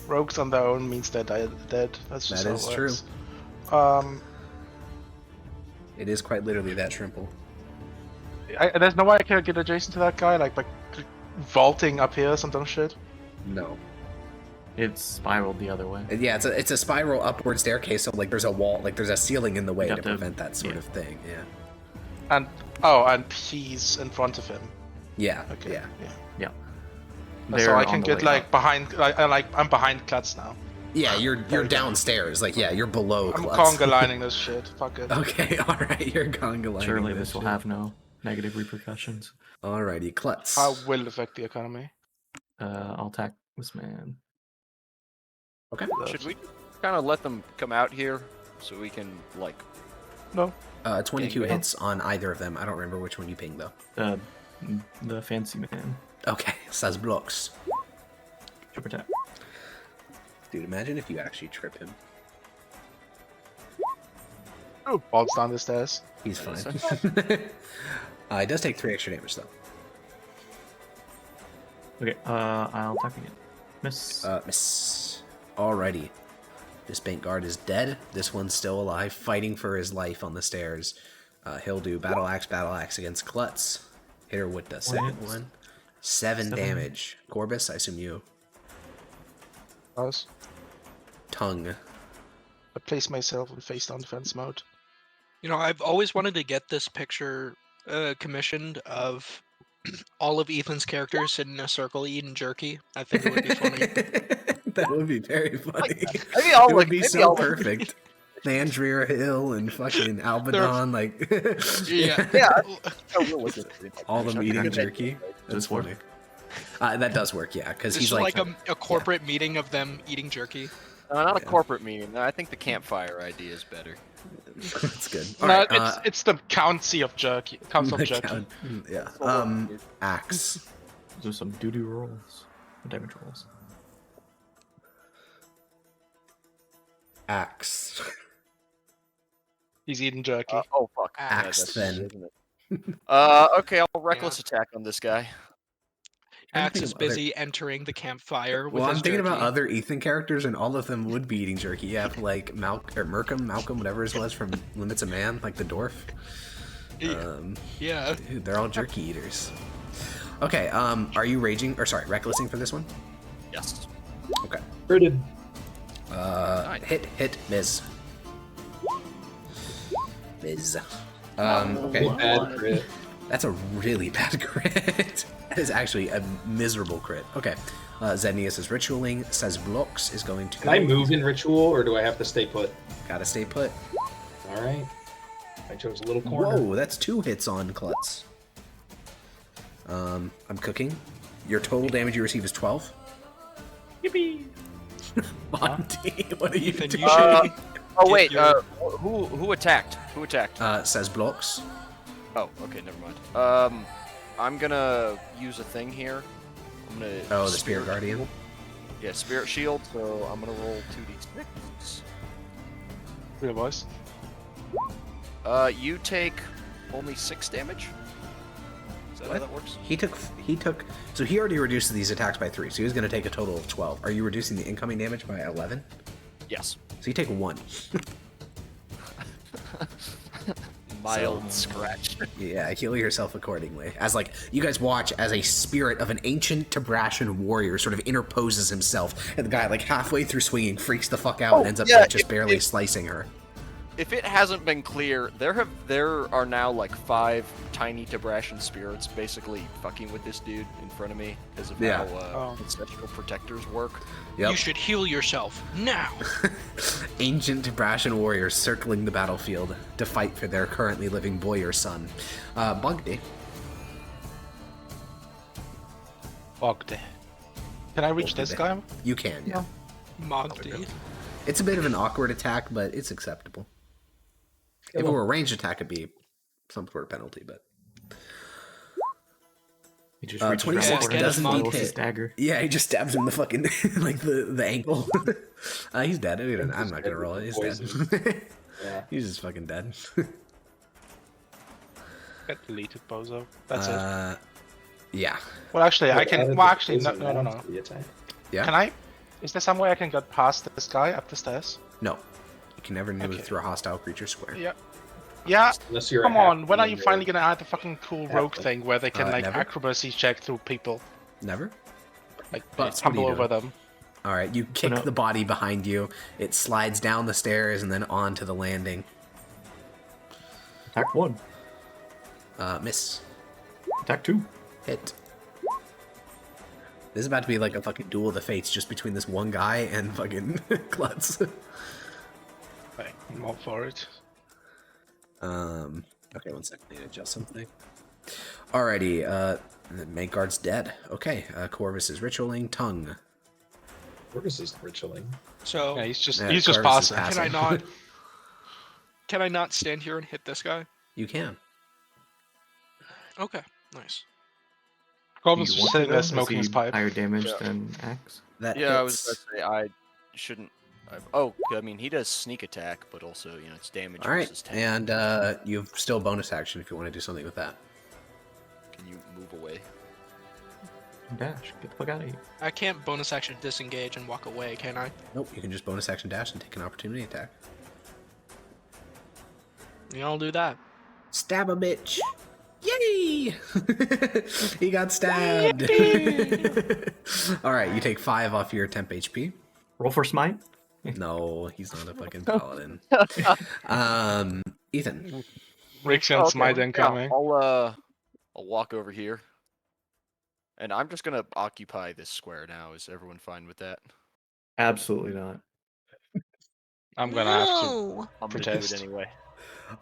Rogues on their own means they're dead. That's just That how is it true. works. It is quite literally that simple. There's no way I can get adjacent to that guy, like by vaulting up here or some dumb shit. No. It's spiraled the other way. Yeah, it's a spiral upward staircase, so there's a wall, there's a ceiling in the way You to have to- prevent that sort yeah. of thing. Yeah. And he's in front of him. Yeah. Okay. Yeah. Yeah. So I can get like behind, I'm behind Klutz now. Yeah, you're downstairs. Like, yeah, you're below. I'm Klutz. conga lining this shit. Fuck it. Okay, all right, you're conga lining. Surely this will have no negative repercussions. Alrighty, Klutz. How will affect the economy? I'll attack this man. Okay. Should we kind of let them come out here so we can like? No. 22 hits on either of them. I don't remember which one you pinged though. The fancy man. Okay, says blocks. Trip attack. Dude, imagine if you actually trip him. Oh, falls down the stairs. He's fine. It does take 3 extra damage though. Okay, I'll attack again. Miss. Miss. Alrighty. This bank guard is dead. This one's still alive, fighting for his life on the stairs. He'll do battle axe against Klutz. Hit her with the second one. 7 damage. Corbus, I assume you. Us. Tongue. I place myself in face down defense mode. You know, I've always wanted to get this picture commissioned of all of Ethan's characters sitting in a circle eating jerky. I think it would be funny. That would be very funny. Maybe I'll It would be so perfect. Thandria Hill and fucking Albadon, like all them eating jerky. That's funny. That does work, yeah, because he's like a corporate meeting of them eating jerky. Not a corporate meeting. I think the campfire idea is better. That's good. No, Alright, it's the county of jerky. Council of jerky. Yeah. Axe. Do some doo-doo rolls. Damage rolls. Axe. He's eating jerky. Oh fuck. Axe then. Okay, I'll reckless attack on this guy. Axe is busy entering the campfire with Well, his I'm thinking about jerky. other Ethan characters, and all of them would be eating jerky. Yeah, like Malcolm, whatever his was from Limits of Man, like the dwarf. Yeah. Dude, they're all jerky eaters. Okay, are you recklessing for this one? Yes. Okay. Critted. Hit, Miz. Okay. Bad crit. That's a really bad crit. That is actually a miserable crit. Okay. Zednius is ritualing. Says Blocks is going to go. Can I move in ritual, or do I have to stay put? Gotta stay put. All right. I chose a little corner. Whoa, that's 2 hits on Klutz. I'm cooking. Your total damage you receive is 12. Yippee! Monty, what are you Ethan, doing? you should Oh wait, your- who attacked? Who attacked? Says Blocks. Oh, okay, never mind. I'm gonna use a thing here. I'm gonna. Oh, the Spirit Guardian. Yeah, Spirit Shield. So I'm gonna roll 2d6. Real voice. You take only 6 damage. Is that how that works? He took. So he already reduced these attacks by 3, so he's going to take a total of 12. Are you reducing the incoming damage by 11? Yes. So you take 1. Mild scratch. Yeah, heal yourself accordingly. As like you guys watch as a spirit of an ancient Tabrashan warrior sort of interposes himself, and the guy like halfway through swinging freaks the fuck out and ends up just barely slicing her. If it hasn't been clear, there are now like 5 tiny Tabrashan spirits basically fucking with this dude in front of me because of how ancestral protectors work. Yep. You should heal yourself now. Ancient Tabrashan warriors circling the battlefield to fight for their currently living boy or son. Bugdy. Bogday. Can I reach this guy? You can, yeah. Mogdy. It's a bit of an awkward attack, but it's acceptable. If it were a ranged attack, it'd be some sort of penalty, but... He just reaches 26 around doesn't and need pulls his hit. dagger. Yeah, he just stabs him in the fucking, like, the ankle. He's dead. I'm not gonna roll it. He's dead. Yeah. He's just fucking dead. Get deleted, bozo. That's it. Yeah. Well, actually, I can. Well, actually, Is it no. the attack? Yeah? Can I? Is there some way I can get past this guy up the stairs? No. You can never move Okay. through a hostile creature square. Yeah. Yeah. Unless you're Come a half on. When are you ninja. finally gonna add the fucking cool rogue Halfling. thing where they can like Never. acrobacy check through people, Never? like Butts, what are tumble you over doing? them? Alright, you kick no. the body behind you. It slides down the stairs and then onto the landing. Attack 1. Miss. Attack 2. Hit. This is about to be like a fucking duel of the fates just between this one guy and fucking Klutz. I'm all for it. Okay, one second. I need to adjust something. Alrighty, the main guard's dead. Okay, Corvus is ritualing. Tongue. Corvus is ritualing. So Yeah, he's just Corvus is passing. can I not? Can I not stand here and hit this guy? You can. Okay, nice. Corvus Do you was want sitting to, there though? smoking Is his he pipe. higher damage Yeah. than Axe? That Yeah, I hits. was going to say I shouldn't. Oh, I mean he does sneak attack, but also it's damage All right, versus 10. and you have still bonus action if you want to do something with that. Can you move away? Dash. Get the fuck out of here. I can't bonus action disengage and walk away, can I? Nope, you can just bonus action dash and take an opportunity attack. Yeah, I'll do that. Stab a bitch. Yay! He got stabbed. All right, you take 5 off your temp HP. Roll for smite. No, he's not a fucking paladin. Ethan. Rick and Smite incoming. I'll walk over here, and I'm just gonna occupy this square now. Is everyone fine with that? Absolutely not. I'm gonna have to I'm gonna protest. do it anyway.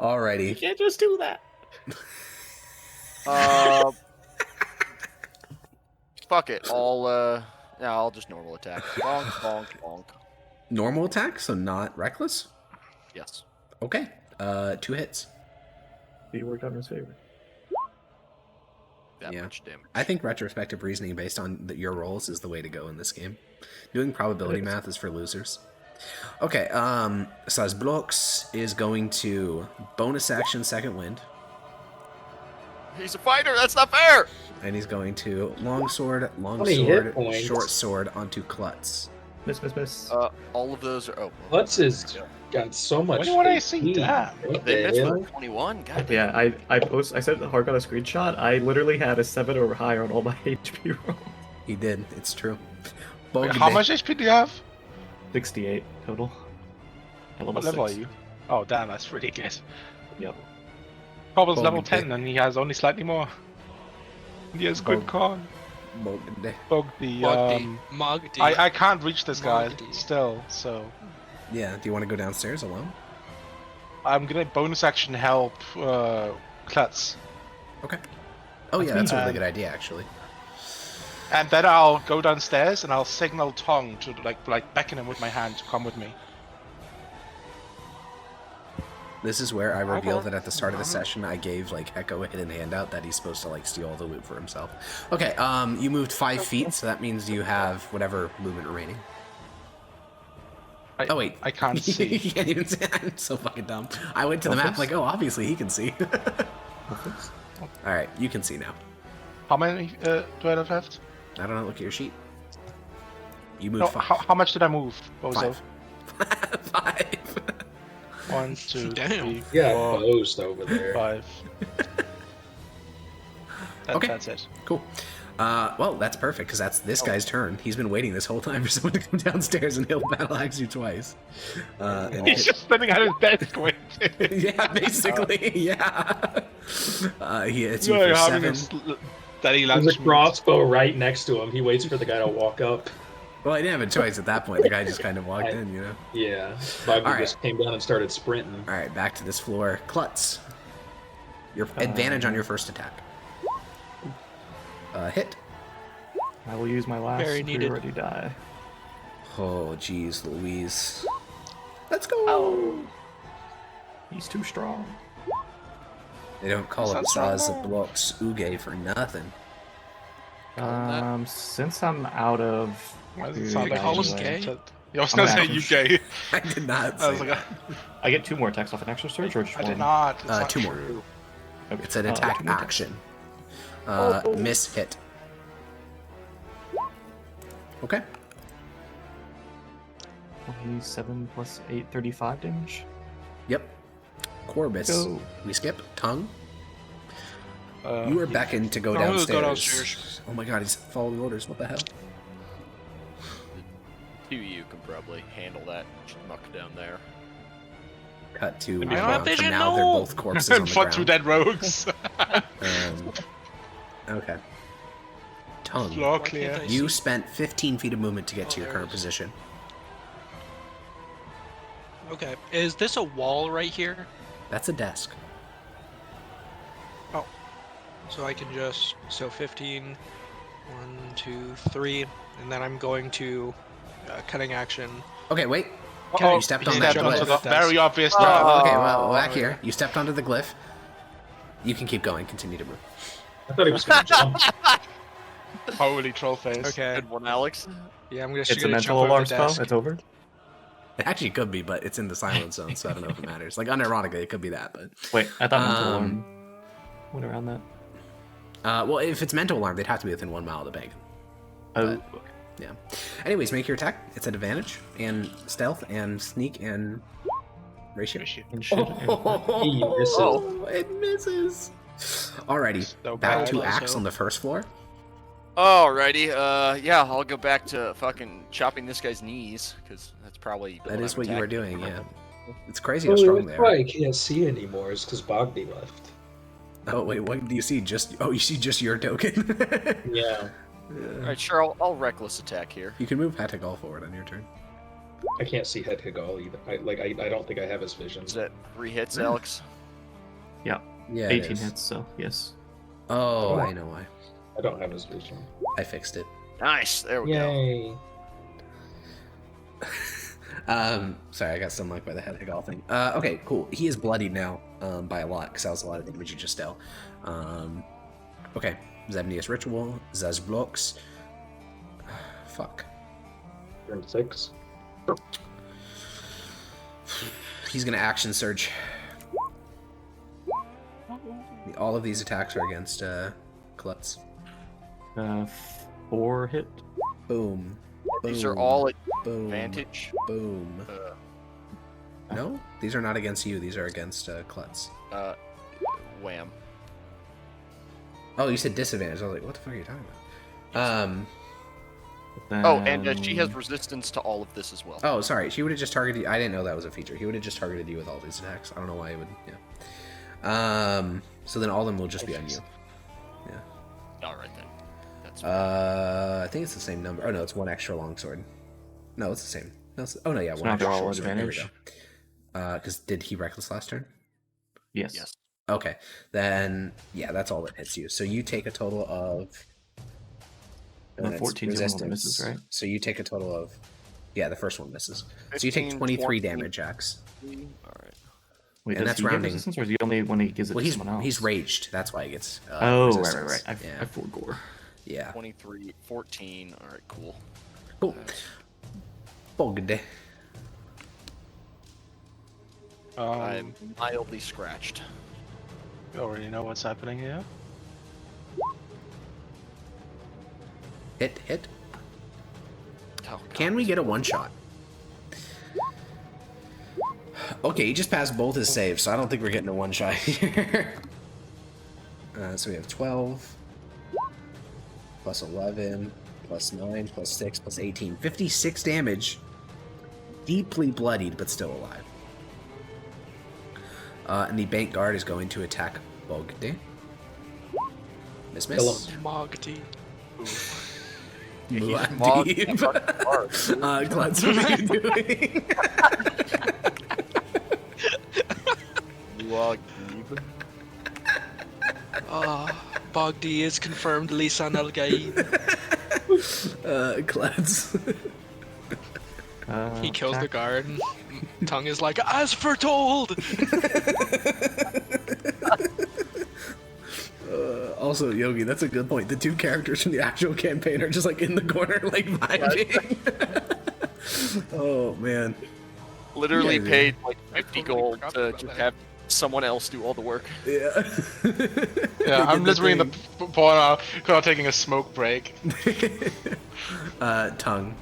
Alrighty. Can't just do that. Fuck it. I'll just normal attack. Bonk, bonk, bonk. Normal attack, so not reckless? Yes. Okay. 2 hits. He worked out in his favor. That Yeah. much damage. I think retrospective reasoning based on your rolls is the way to go in this game. Doing probability math is for losers. Okay, Sazblocks is going to bonus action second wind. He's a fighter. That's not fair. And he's going to longsword, 20 hit points. short sword onto Klutz. Miss, miss, miss. All of those are. Oh. Klutz has got so much. 21 AC, HP. damn. What They the missed hell? with 21. God damn. Yeah, I said Hark got a screenshot. I literally had a 7 or higher on all my HP rolls. He did, it's true. Wait, how much HP do you have? 68 total. At level What level are 6. you? Oh, damn, that's pretty good. Yep. Cobble's level Bogday. 10 and he has only slightly more. He has good con. Bogday. Bogdy, Mogdy. I can't reach this guy Mogdy. still, so Yeah, do you want to go downstairs alone? I'm gonna bonus action help Klutz. Okay. Oh yeah, that's a really good idea actually. And then I'll go downstairs and I'll signal Tong to like beckon him with my hand to come with me. This is where I revealed that at the start of the session I gave like Hecko a hidden handout that he's supposed to like steal all the loot for himself. Okay, you moved 5 feet, so that means you have whatever movement remaining. Oh wait, I can't see. You can't even see. I'm so fucking dumb. I went to the map like, oh, obviously he can see. All right, you can see now. How many do I have left? I don't know. Look at your sheet. You moved No, 5. how much did I move, Bozo? 5. 1, 2, Damn. 3, Yeah, 4, closed over there. 5. Okay. That's it. Cool. Well, that's perfect because that's this guy's turn. He's been waiting this whole time for someone to come downstairs and he'll battle axe you twice. And He's just sitting at his desk waiting. yeah, basically, yeah. He hits you Yeah, for having 7. a daddy There's lunch. a crossbow right next to him. He waits for the guy to walk up. Well, I didn't have a choice at that point. The guy just kind of walked in, you know. Yeah. Bobby All right. just came down and started sprinting. All right, back to this floor. Klutz. Your advantage on your first attack. Hit. I will use my last Very needed. superiority die. Oh, jeez, Louise. Let's go. Oh. He's too strong. They don't call it Saz of Blocks Uge for nothing. Since I'm out of Why does it food sound like call him just- gay? I was gonna say I'm you gay. I did not I say was like, that. I get 2 more attacks off an extra surge or just I 1? did not. It's not 2 more. true. Okay. It's an Oh, attack 2 more attacks. action. Miss hit. Okay. 27 plus 8, 35 damage. Yep. Corvus. Go. We skip. Tongue. You are beckoned to go I'm gonna go downstairs. downstairs. Oh my god, he's following orders. What the hell? Two of you can probably handle that schmuck down there. Cut to I don't have and vision, now no! they're both corpses on the Fought 2 ground. dead rogues. Okay. Tongue, Floor clear. you spent 15 feet of movement to get to your current position. Okay. Is this a wall right here? That's a desk. Oh. So I can just... So 15. 1, 2, 3. And then I'm going to... cutting action. Okay, wait. Oh, you stepped on that onto the glyph. very obvious. Okay, Oh, well, back here. You stepped onto the glyph. You can keep going. Continue to move. I thought he was going to jump. Holy troll face. Okay. Good one, Alex. Yeah, I'm just It's a gonna mental jump over alarm the spell. desk. It's over. It actually could be, but it's in the silent zone, so I don't know if it matters. Like, unironically, it could be that, but... Wait, I thought mental alarm went around that. Well, if it's mental alarm, they'd have to be within 1 mile of the bank. Oh, Yeah. Anyways, make your attack. It's at advantage, and stealth, and sneak, and ratio. and shit. He misses. Oh, it misses. Alrighty, So back bad. to Also- Axe on the first floor. Alrighty, yeah, I'll go back to fucking chopping this guy's knees, because that's probably... That is what you were doing, yeah. It's crazy Oh, how strong they why are. I can't see anymore is because Bogby left. Oh, wait, what do you see? You see just your token? Yeah. Alright, sure, I'll reckless attack here. You can move Hatikal forward on your turn. I can't see Head Higal either. I don't think I have his vision. Is that 3 hits, Alex? Yeah, it 18 is. hits, so yes. Oh, I know why. I don't have his vision. I fixed it. Nice, there we go. Yay. Sorry, I got stung by the head Higal thing. Okay, cool. He is bloodied now, by a lot, because that was a lot of damage you just dealt. Okay, Zebnius Ritual, Zez Blocks. Fuck. Turn 6. He's gonna action surge. All of these attacks are against, Klutz. 4 hit. Boom. These are Boom. all at Boom. advantage. Boom. No, these are not against you. These are against Klutz. Wham. Oh, you said disadvantage. I was like, what the fuck are you talking about? Oh, and she has resistance to all of this as well. Oh, sorry. She would have just targeted you. I didn't know that was a feature. He would have just targeted you with all these attacks. I don't know why he would. Yeah. So then all of them will just be on you. Yeah. All right then. That's I think it's the same number. Oh no, it's 1 extra longsword. No, it's the same. No, oh no, yeah, So 1 now extra they're all short sword. There we go. advantage? Because did he reckless last turn? Yes. yes. Okay, then yeah, that's all that hits you. So you take a total of. No, it's 14 is the one that misses, right? So you take a total of. Yeah, the first one misses. So you take 15, 23 20. damage, Axe. All right. Wait, And does that's he get rounding. resistance, or is he only when he gives it Well, to someone else? he's raged. That's why he gets. Oh, resistance. right. I Yeah. forgot. Yeah. 23, 14. All right, cool. Cool. Bogde. I'm mildly scratched. You already know what's happening here. Hit. Oh, God. Can we get a one shot? Okay, he just passed both his saves, so I don't think we're getting a one shot here. So we have 12, plus 11, plus 9, plus 6, plus 18. 56 damage. Deeply bloodied, but still alive. And the bank guard is going to attack Bogde. Miss. Mogdy. Muad'Dib. Klutz, what are you doing? Bogdy is confirmed Lisan Al Gaib. Klutz. He kills the guard. And Tongue is like, as foretold! Also, Yogi, that's a good point. The two characters from the actual campaign are just like in the corner, like vibing. Oh man. Literally Yeah, paid like 50 I totally gold forgot to about just that. have someone else do all the work. Yeah. Yeah, I'm literally in the corner, taking a smoke break. Tongue.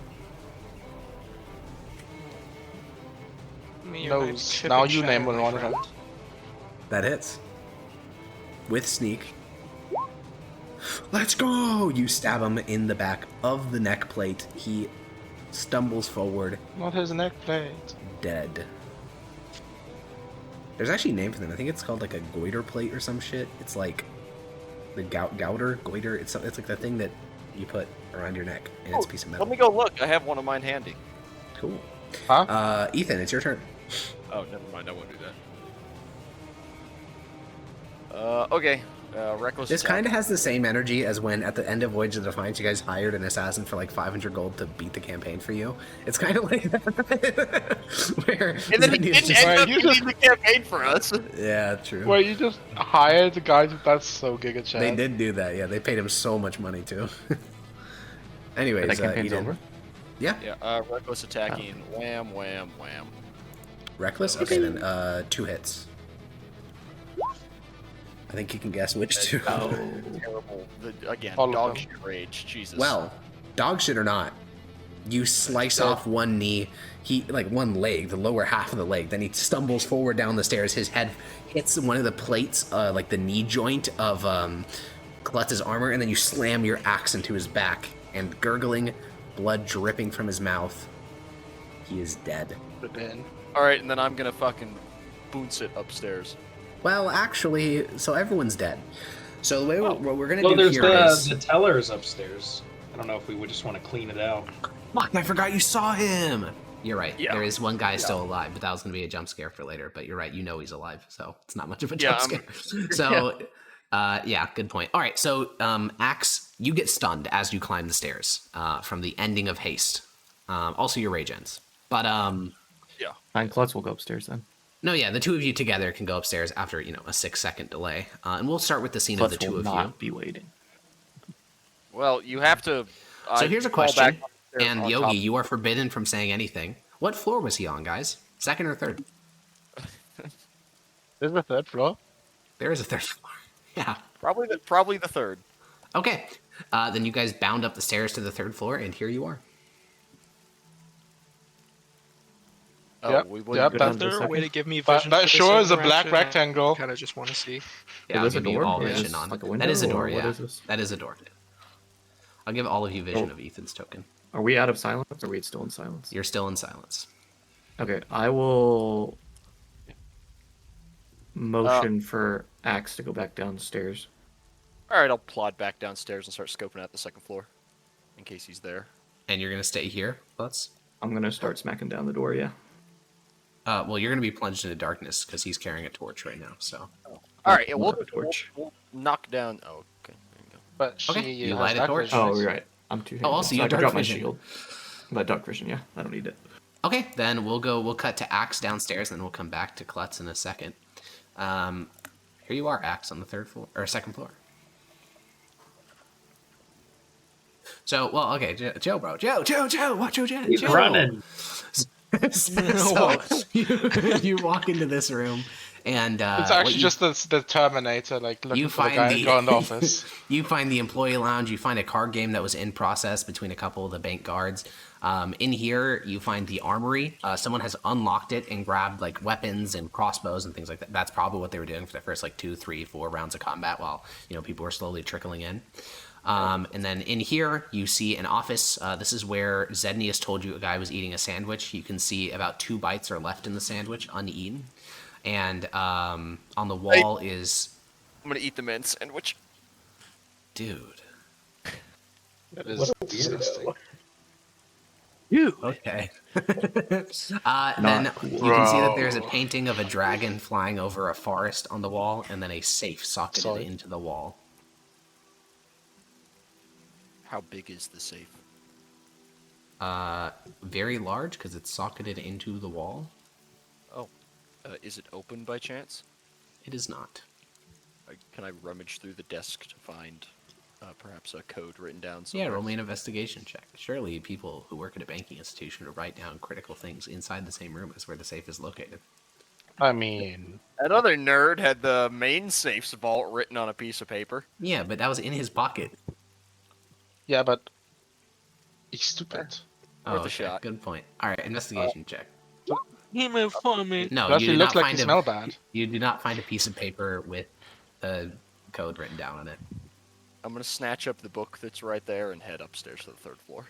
Nose. Now you name one of them. That hits. With sneak. Let's go! You stab him in the back of the neck plate. He stumbles forward, Not his neck plate. dead. There's actually a name for them. I think it's called like a goiter plate or some shit. It's like the goiter. It's like the thing that you put around your neck, and it's a piece of metal. Let me go look. I have one of mine handy. Cool. Huh? Ethan, it's your turn. Oh, never mind. I won't do that. Okay. Reckless. This attack. kind of has the same energy as when, at the end of Voyage of Defiance, you guys hired an assassin for like 500 gold to beat the campaign for you. It's kind of like that. Where And then he Zenya's didn't just- end up beating the campaign for us. Yeah, true. Wait, you just hired the guys? That's so Giga Chad. They did do that, yeah. They paid him so much money, too. Anyways, That campaign's Eden. over? Yeah. Yeah, reckless attacking. Wham, wham, wham. Reckless? Okay, then 2 hits. I think you can guess which 2. Terrible. Again, All of dog them. shit rage. Jesus. Well, dog shit or not, you slice off one knee, one leg, the lower half of the leg. Then he stumbles forward down the stairs. His head hits one of the plates, like the knee joint of Klutz's armor, and then you slam your axe into his back. And gurgling, blood dripping from his mouth, he is dead. Alright, and then I'm gonna fucking bounce it upstairs. Well, actually, so everyone's dead. So the way what we're gonna Well, do there's here the is... tellers upstairs. I don't know if we would just want to clean it out. Fuck, I forgot you saw him! You're right. Yeah. There is one guy still alive, but that was going to be a jump scare for later. But you're right. You know he's alive, so it's not much of a jump scare. So, yeah, good point. All right, so Axe, you get stunned as you climb the stairs from the ending of Heist. Also, your rage ends. But, yeah. Fine, Klutz will go upstairs then. No, yeah, the two of you together can go upstairs after, a 6-second delay. And we'll start with the scene Klutz of the two will of not you. be waiting. Well, you have to... So here's a fall question, back upstairs and on top. Yogi, you are forbidden from saying anything. What floor was he on, guys? 2nd or 3rd? There's a 3rd floor. There is a 3rd floor. Yeah. Probably the 3rd. Okay. Then you guys bound up the stairs to the 3rd floor, and here you are. Oh, Yep, we yep, wouldn't Is that's there a way to give me That, vision? that sure is a black rectangle. Kind of just want to see. Yeah, I'll Is this a give you door? all Or vision is on this like a it. window, That is a door, or what yeah. is this? That is a door. I'll give all of you vision Oh. of Ethan's token. Are we out of silence, or are we still in silence? You're still in silence. Okay, I will motion for Axe to go back downstairs. Alright, I'll plod back downstairs and start scoping out the 2nd floor. In case he's there. And you're going to stay here, Lutz? I'm gonna start smacking down the door, yeah. Well, you're going to be plunged into darkness because he's carrying a torch right now, so... Alright, I'll we'll, have a torch. we'll knock down... Oh, okay. There you go. But she Okay, you has light a dark torch. vision. Oh, you're right. I'm too. Oh, also, you I have can dark drop my vision. shield. But dark vision, yeah. I don't need it. Okay, then we'll cut to Axe downstairs, and then we'll come back to Klutz in a second. Here you are, Axe, on the 3rd floor, or 2nd floor. So, well, okay, Joe, bro. Joe, watch your Joe. He's running. So, you walk into this room, and It's actually just the Terminator, like looking you for the find guy the in the office. you find the employee lounge. You find a card game that was in process between a couple of the bank guards. In here, you find the armory. Someone has unlocked it and grabbed like weapons and crossbows and things like that. That's probably what they were doing for the first like 2, 3, 4 rounds of combat while people were slowly trickling in. And then in here, you see an office. This is where Zednius told you a guy was eating a sandwich. You can see about 2 bites are left in the sandwich, uneaten. And on the wall is... I'm gonna eat the mint sandwich. Dude. That is What a disgusting. weirdo. You. Okay. Then cool. you can see that there's a painting of a dragon flying over a forest on the wall, and then a safe socketed into the wall. How big is the safe? Very large, because it's socketed into the wall. Oh. Is it open by chance? It is not. Can I rummage through the desk to find perhaps a code written down somewhere? Yeah, roll me an investigation check. Surely people who work at a banking institution would write down critical things inside the same room as where the safe is located. I mean, That other nerd had the main safe's vault written on a piece of paper. Yeah, but that was in his pocket. yeah, but he's stupid. Oh, Worth a okay. shot. Good point. All right, investigation check. He made fun of me. No, Plus, you he do looks not like he find smell bad. You do not find a piece of paper with a code written down on it. I'm gonna snatch up the book that's right there and head upstairs to the 3rd floor.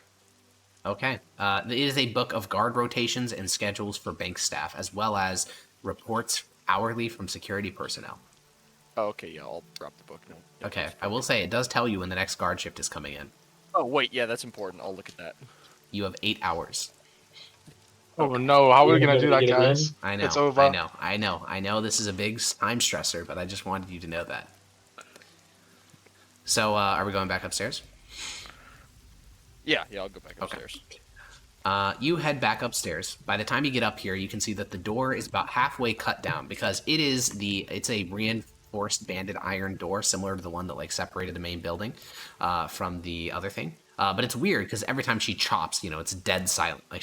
Okay. It is a book of guard rotations and schedules for bank staff, as well as reports hourly from security personnel. Oh, okay, yeah, I'll drop the book now. Okay, I will say it does tell you when the next guard shift is coming in. Oh wait, yeah, that's important. I'll look at that. You have 8 hours. Oh no, how are we You're gonna gonna do that, get it guys? in? I know. It's over. I know. This is a big time stressor, but I just wanted you to know that. So, are we going back upstairs? Yeah, I'll go back upstairs. You head back upstairs. By the time you get up here, you can see that the door is about halfway cut down because it's a reinforced banded iron door, similar to the one that like separated the main building from the other thing. But it's weird because every time she chops, it's dead silent. Like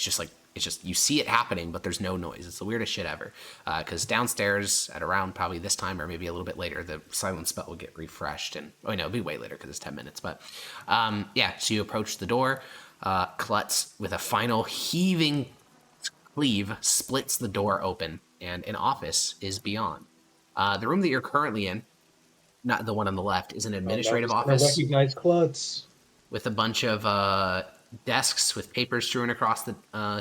it's just you see it happening, but there's no noise. It's the weirdest shit ever. Because downstairs at around probably this time or maybe a little bit later, the silent spell will get refreshed, and it'll be way later because it's 10 minutes. But so you approach the door. Klutz, with a final heaving cleave, splits the door open, and an office is beyond. The room that you're currently in, not the one on the left, is an administrative office. I recognize Klutz. With a bunch of desks with papers strewn across the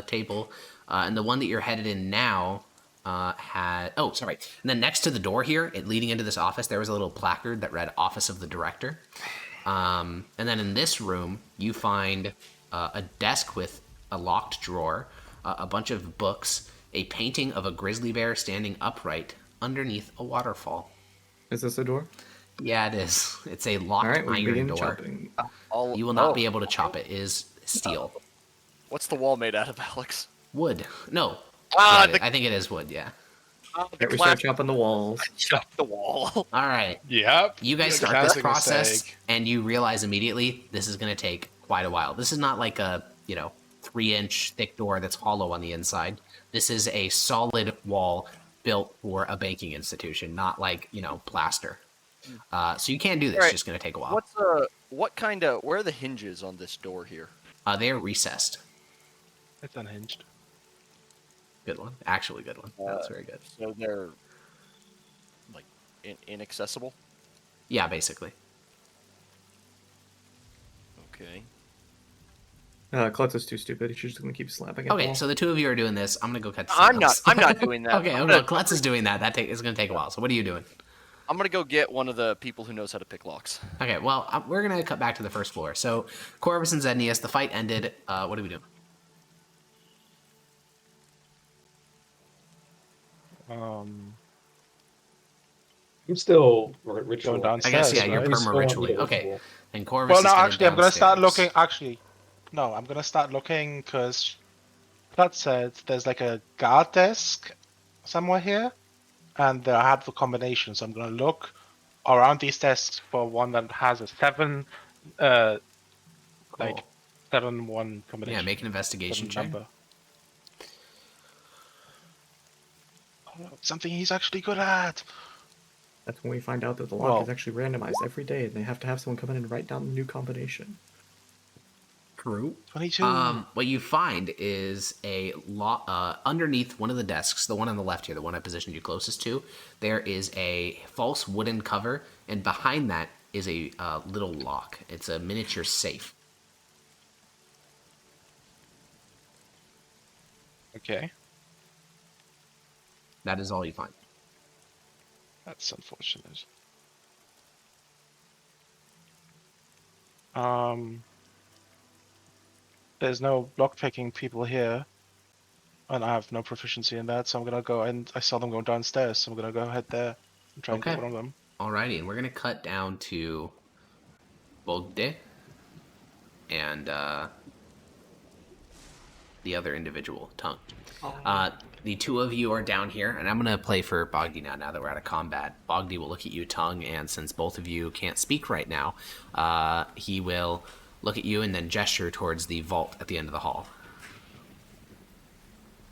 table. And the one that you're headed in now had... Oh, sorry. And then next to the door here, leading into this office, there was a little placard that read Office of the Director. And then in this room, you find a desk with a locked drawer, a bunch of books, a painting of a grizzly bear standing upright underneath a waterfall. Is this a door? Yeah, it is. It's a locked iron door. You will not be able to chop it. It is steel. What's the wall made out of, Alex? Wood. No. I think it is wood, yeah. We start chopping the walls. Chop the wall. All right. Yep. You guys start this process, and you realize immediately this is going to take quite a while. This is not like a, 3-inch thick door that's hollow on the inside. This is a solid wall built for a banking institution, not like, plaster. So you can do this. Right. It's just going to take a while. Where are the hinges on this door here? They are recessed. It's unhinged. Good one. Actually good one. That's very good. So they're, like, inaccessible? Yeah, basically. Okay. Klutz is too stupid. He's just going to keep slapping it. Okay, so the two of you are doing this. I'm going to go cut the I'm not doing that. Okay, Klutz is doing that. It's going to take a while. So what are you doing? I'm going to go get one of the people who knows how to pick locks. Okay, well, we're going to cut back to the first floor. So, Corvus and Zednius, the fight ended. What do we do? I'm still ritual downstairs. I guess, yeah, you're perma-ritually. Okay, and Corvus Well, no, I'm going to start looking... Actually, no, I'm going to start looking because Platt said there's like a guard desk somewhere here. And I have the combination, so I'm going to look around these desks for one that has a 7-1 combination. Yeah, make an investigation check. Something he's actually good at. That's when we find out that the lock is actually randomized every day, and they have to have someone come in and write down the new combination. True. 22. What you find is a underneath one of the desks, the one on the left here, the one I positioned you closest to, there is a false wooden cover, and behind that is a little lock. It's a miniature safe. Okay. That is all you find. That's unfortunate. There's no lockpicking people here, and I have no proficiency in that, so I'm gonna go, and I saw them going downstairs, so I'm gonna go ahead there and try and get one of them. Alrighty, and we're gonna cut down to Bogde and the other individual, Tongue. The two of you are down here, and I'm gonna play for Bogdi now that we're out of combat. Bogdi will look at you, Tongue, and since both of you can't speak right now, he will look at you and then gesture towards the vault at the end of the hall.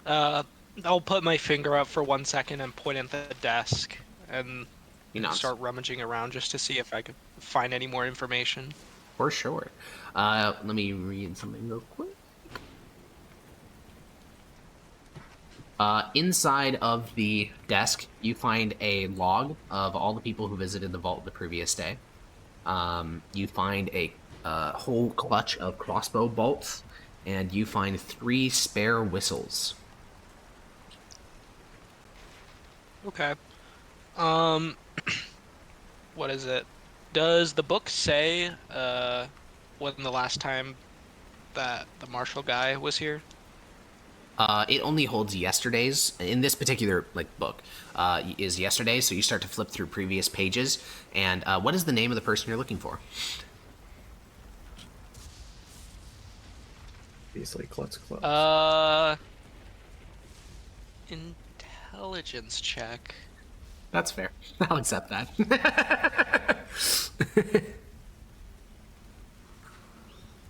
I'll put my finger up for 1 second and point at the desk and start rummaging around just to see if I could find any more information. For sure. Let me read something real quick. Inside of the desk, you find a log of all the people who visited the vault the previous day. You find a whole clutch of crossbow bolts, and you find 3 spare whistles. Okay. What is it? Does the book say when the last time that the marshal guy was here? It only holds yesterday's. In this particular book, is yesterday. So you start to flip through previous pages. And what is the name of the person you're looking for? Obviously, Klutz. Intelligence check. That's fair. I'll accept that.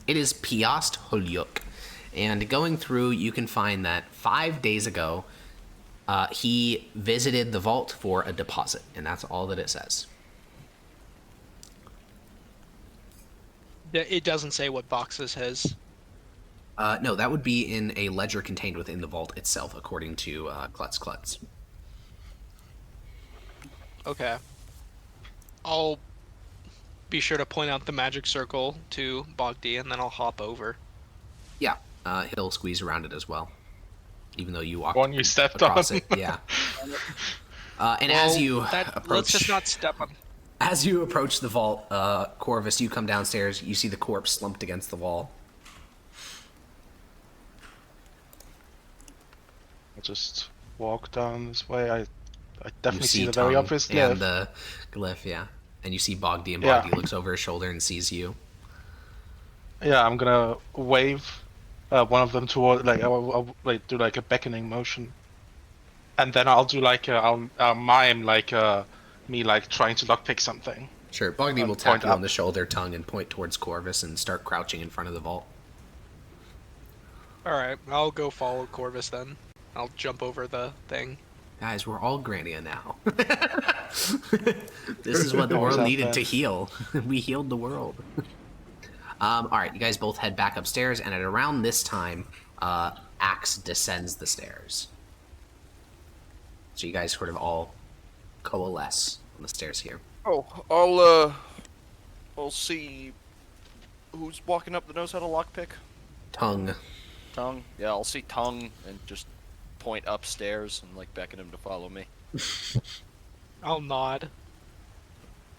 It is Piast Holyuk. And going through, you can find that 5 days ago, he visited the vault for a deposit. And that's all that it says. It doesn't say what box this has. No, that would be in a ledger contained within the vault itself, according to Klutz. Okay. I'll be sure to point out the magic circle to Bogdi, and then I'll hop over. Yeah, he'll squeeze around it as well, even though you walked One you stepped across on. it. Yeah. And as you approach, let's just not step on. As you approach the vault, Corvus, you come downstairs. You see the corpse slumped against the wall. I'll just walk down this way. I definitely see the Tongue very obvious glyph. and the glyph, yeah. And you see Bogdi, and Bogdi looks over his shoulder and sees you. Yeah, I'm gonna wave one of them toward, I'll do like a beckoning motion, and then I'll do I'll mime me trying to lockpick something. Sure, Bogdi will tap you on the shoulder, Tongue, and point towards Corvus and start crouching in front of the vault. Alright, I'll go follow Corvus then. I'll jump over the thing. Guys, we're all Grania now. This is what the world needed to heal. We healed the world. Alright, you guys both head back upstairs, and at around this time, Axe descends the stairs. So you guys sort of all coalesce on the stairs here. Oh, I'll see who's walking up that knows how to lockpick. Tongue. Yeah, I'll see Tongue and just point upstairs and beckon him to follow me. I'll nod.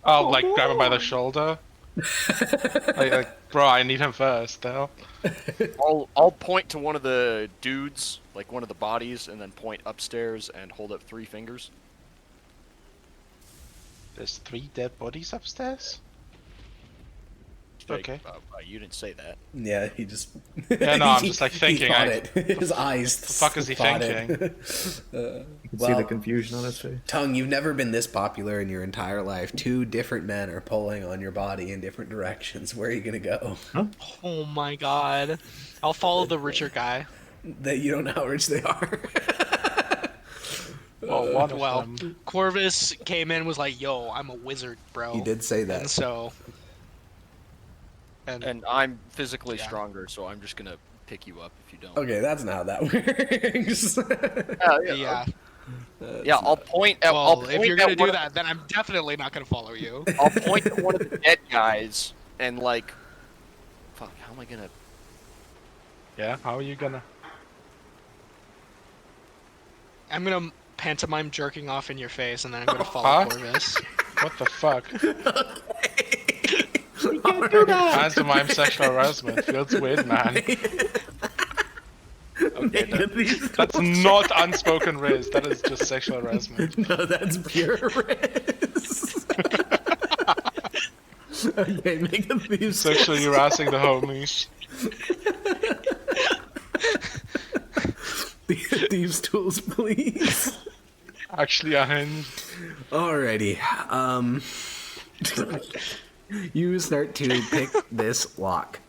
I'll grab him by the shoulder. Bro, I need him first, though. I'll point to one of the dudes, one of the bodies, and then point upstairs and hold up 3 fingers. There's 3 dead bodies upstairs? Okay. You didn't say that. Yeah, he just. Yeah, no, I'm just thinking. His eyes. What the fuck is he thinking? You can see the confusion on his face. Tongue, you've never been this popular in your entire life. 2 different men are pulling on your body in different directions. Where are you gonna go? Huh? Oh my god. I'll follow the richer guy. That you don't know how rich they are. Well, Corvus came in, was like, "Yo, I'm a wizard, bro." He did say that. And so. And I'm physically stronger, so I'm just gonna pick you up if you don't. Okay, that's not how that works. I'll point at. Well, if you're gonna do that, then I'm definitely not gonna follow you. I'll point to one of the dead guys and fuck, how am I gonna? Yeah, how are you gonna? I'm gonna pantomime jerking off in your face, and then I'm gonna follow Corvus. What the fuck? You can't do that! Pantomime sexual harassment feels weird, man. Okay, that's not unspoken riz, that is just sexual harassment. No, that's pure riz. Okay, make a thieves. Sexually harassing the homies. Thieves tools, please. Actually, Alrighty. You start to pick this lock.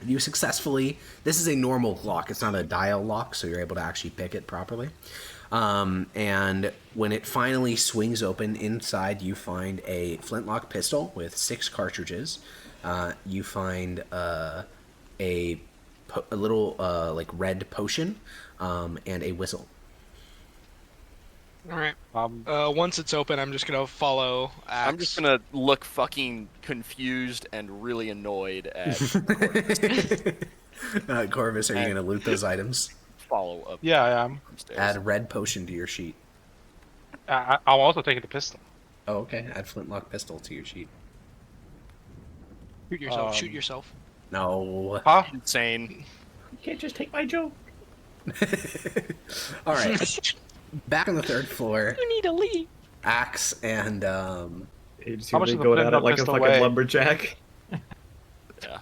You successfully. This is a normal lock. It's not a dial lock, so you're able to actually pick it properly. And when it finally swings open, inside you find a flintlock pistol with 6 cartridges. You find a little red potion and a whistle. Alright. Once it's open, I'm just gonna follow Axe. I'm just gonna look fucking confused and really annoyed at Corvus, are you gonna loot those items? Follow up. Yeah, I am. Add red potion to your sheet. I'm also taking the pistol. Oh, okay. Add flintlock pistol to your sheet. Shoot yourself. Shoot yourself. No. Huh? Insane. You can't just take my joke. All right. Back on the third floor, You need to leave. Axe and It's How much usually of the going at flint it like a pistol fucking weigh? lumberjack. Yeah.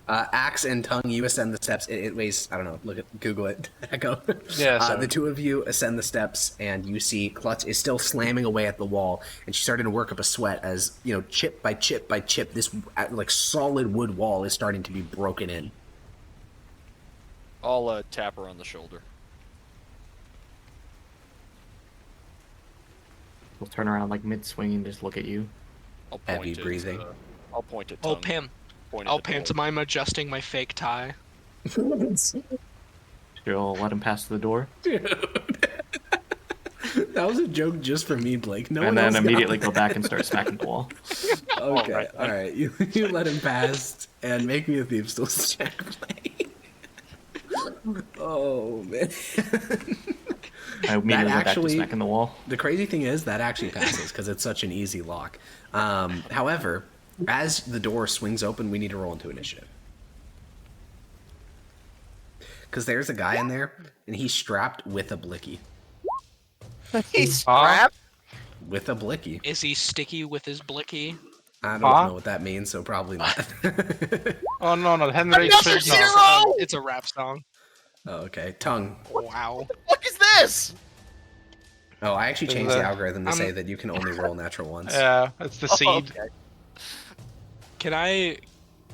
Axe and Tongue, you ascend the steps. It weighs, I don't know, look at, Google it, Echo. Yeah, so- The two of you ascend the steps, and you see Klutz is still slamming away at the wall, and she's starting to work up a sweat as, you know, chip by chip by chip, this, like, solid wood wall is starting to be broken in. I'll tap her on the shoulder. We'll turn around like mid-swing and just look at you. I'll point Heavy at, breathing. I'll point at Oh, Tongue. Pam. Point at Oh, the door. pantomime adjusting my fake tie. You'll let him pass through the door, Dude. That was a joke just for me, Blake. No and one then else got immediately that. go back and start smacking the wall. Okay, all right. You let him pass and make me a Thieves' Tools check, Blake. Oh man. I immediately go back to actually- smacking the wall. The crazy thing is that actually passes because it's such an easy lock. However, as the door swings open, we need to roll into initiative. Because there's a guy in there, and he's strapped with a blicky. He's strapped? With a blicky. Is he sticky with his blicky? I don't Huh? know what that means, so probably not. Oh no, Henry Another Prznow. zero! It's a rap song. Oh, okay. Tongue. Wow. What is this? Oh, I actually Is changed the that- algorithm to say that you can only roll natural ones. Yeah, it's the seed. Okay. Can I,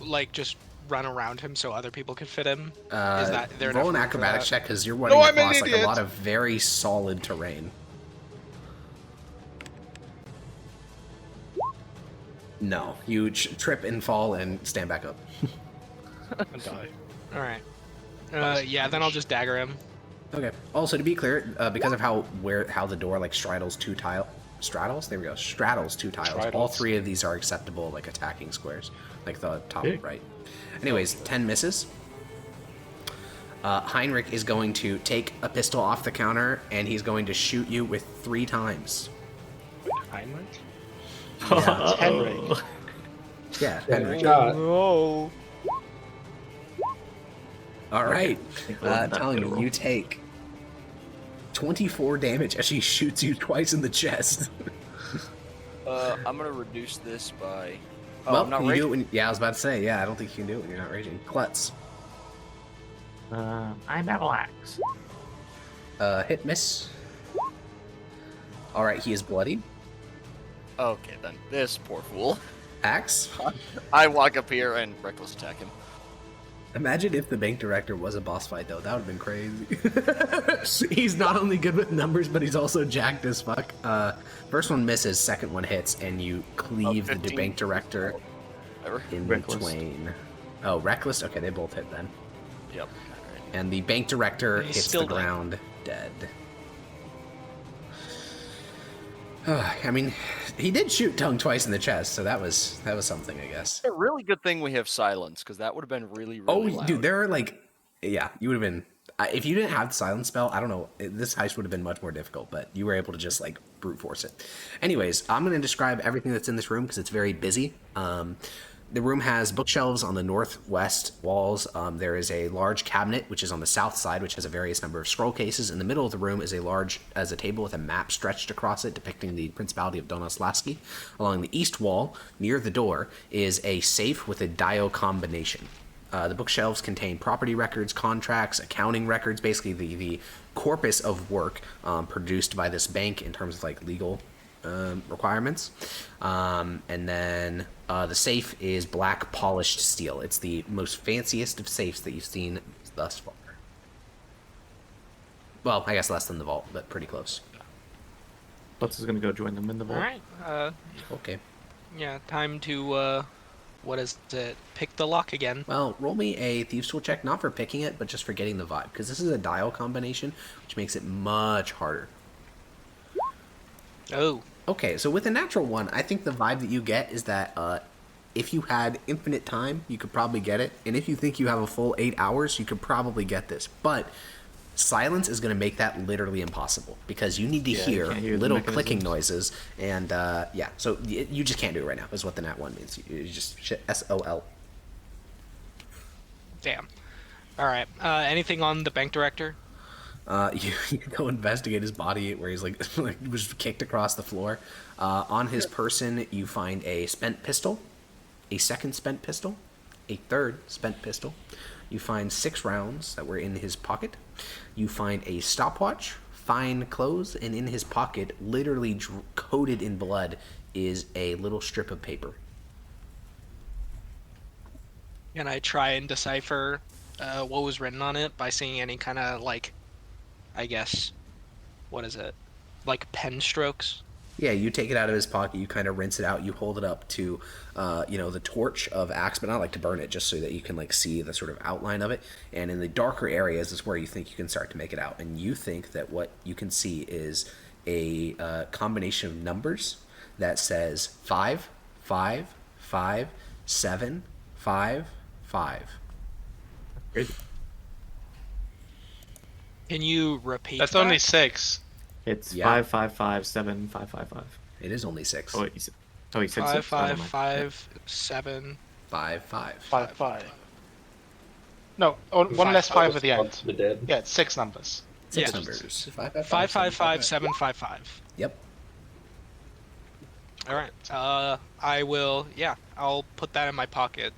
like, just run around him so other people can fit him? Is that there roll an enough room for acrobatics that? check because you're running I'm an across like a idiot. lot of very solid terrain. No, you trip and fall and stand back up. And die. All right. Yeah, then I'll just dagger him. Okay. Also, to be clear, because of how the door like straddles two tiles. There we go. Straddles two tiles. All Straddles. three of these are acceptable like attacking squares, like the top Big. right. Anyways, 10 misses. Heinrich is going to take a pistol off the counter and he's going to shoot you with 3 times. Heinrich? Yeah. Henry. Yeah, Heinrich. God. No. All right. That Telling good you, roll. you take 24 damage as she shoots you twice in the chest. I'm gonna reduce this by. Oh, Well, I'm not you do raging. it when, yeah, I was about to say, yeah, I don't think you can do it when you're not raging. Klutz. I'm Battle Axe. Hit miss. All right, he is bloodied. Okay, then. This poor fool. Axe. I walk up here and reckless attack him. Imagine if the bank director was a boss fight, though. That would have been crazy. He's not only good with numbers, but he's also jacked as fuck. First one misses, second one hits, and you cleave the 15. bank director Whatever. in Reckless. between. Oh, reckless? Okay, they both hit then. Yep. And the bank director He's hits still the dead. ground dead. I mean, he did shoot Tongue twice in the chest, so that was something, I guess. A really good thing we have silence, because that would have been really, really loud. Dude, there are like, yeah, you would have been. If you didn't have the silence spell, I don't know, this heist would have been much more difficult, but you were able to just like brute force it. Anyways, I'm going to describe everything that's in this room because it's very busy. The room has bookshelves on the northwest walls. There is a large cabinet, which is on the south side, which has a various number of scroll cases. In the middle of the room is a table with a map stretched across it depicting the Principality of Donoslaski. Along the east wall, near the door, is a safe with a dio combination. The bookshelves contain property records, contracts, accounting records, basically the corpus of work produced by this bank in terms of like legal requirements. And then the safe is black polished steel. It's the most fanciest of safes that you've seen thus far. Well, I guess less than the vault, but pretty close. Lutz is gonna go join them in the All vault. right. Okay. Yeah, time to what is it? Pick the lock again. Well, roll me a Thieves' Tool check, not for picking it, but just for getting the vibe, because this is a dial combination, which makes it much harder. Oh. Okay, so with a natural one, I think the vibe that you get is that if you had infinite time, you could probably get it. And if you think you have a full 8 hours, you could probably get this. But Silence is going to make that literally impossible because you need to hear little clicking noises, and yeah, so you just can't do it right now. Is what the nat 1 means. You just SOL. Damn. All right. Anything on the bank director? You go investigate his body where he's like was kicked across the floor. On his person, you find a spent pistol, a second spent pistol, a third spent pistol. You find 6 rounds that were in his pocket. You find a stopwatch, fine clothes, and in his pocket, literally coated in blood, is a little strip of paper. Can I try and decipher what was written on it by seeing any kind of, like, I guess, what is it? Like pen strokes? Yeah, you take it out of his pocket, you kind of rinse it out, you hold it up to, the torch of Axe, but not like to burn it, just so that you can like see the sort of outline of it. And in the darker areas is where you think you can start to make it out. And you think that what you can see is a combination of numbers that says 5, 5, 5, 7, 5, 5. Great. Can you repeat That's that? only 6. It's Yeah. 5, 5, 5, 7, 5, 5, 5. It is only 6. Oh, wait, he said 5, 6. 5, 5, 7. 5, 5. 5, 5. No, one less 5 at the end. The dead. Yeah, it's 6 numbers. 6 Yeah. numbers. 5, 5, 5, 7, 5, 5. Yep. All right. I will. Yeah, I'll put that in my pocket.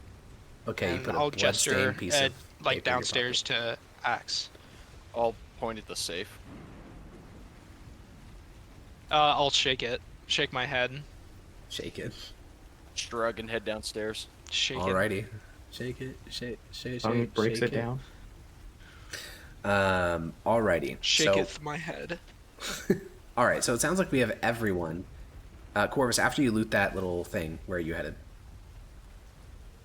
Okay, you and put a I'll gesture bloodstained piece at, of like paper in your downstairs to Axe. I'll point at the safe. I'll shake it. Shake my head. Shake it. Shrug and head downstairs. Shake it. Alrighty. Shake it. Shake. Tongue breaks shake it down. Alrighty. Shaketh my head. Alright, so it sounds like we have everyone. Corvus, after you loot that little thing, where are you headed?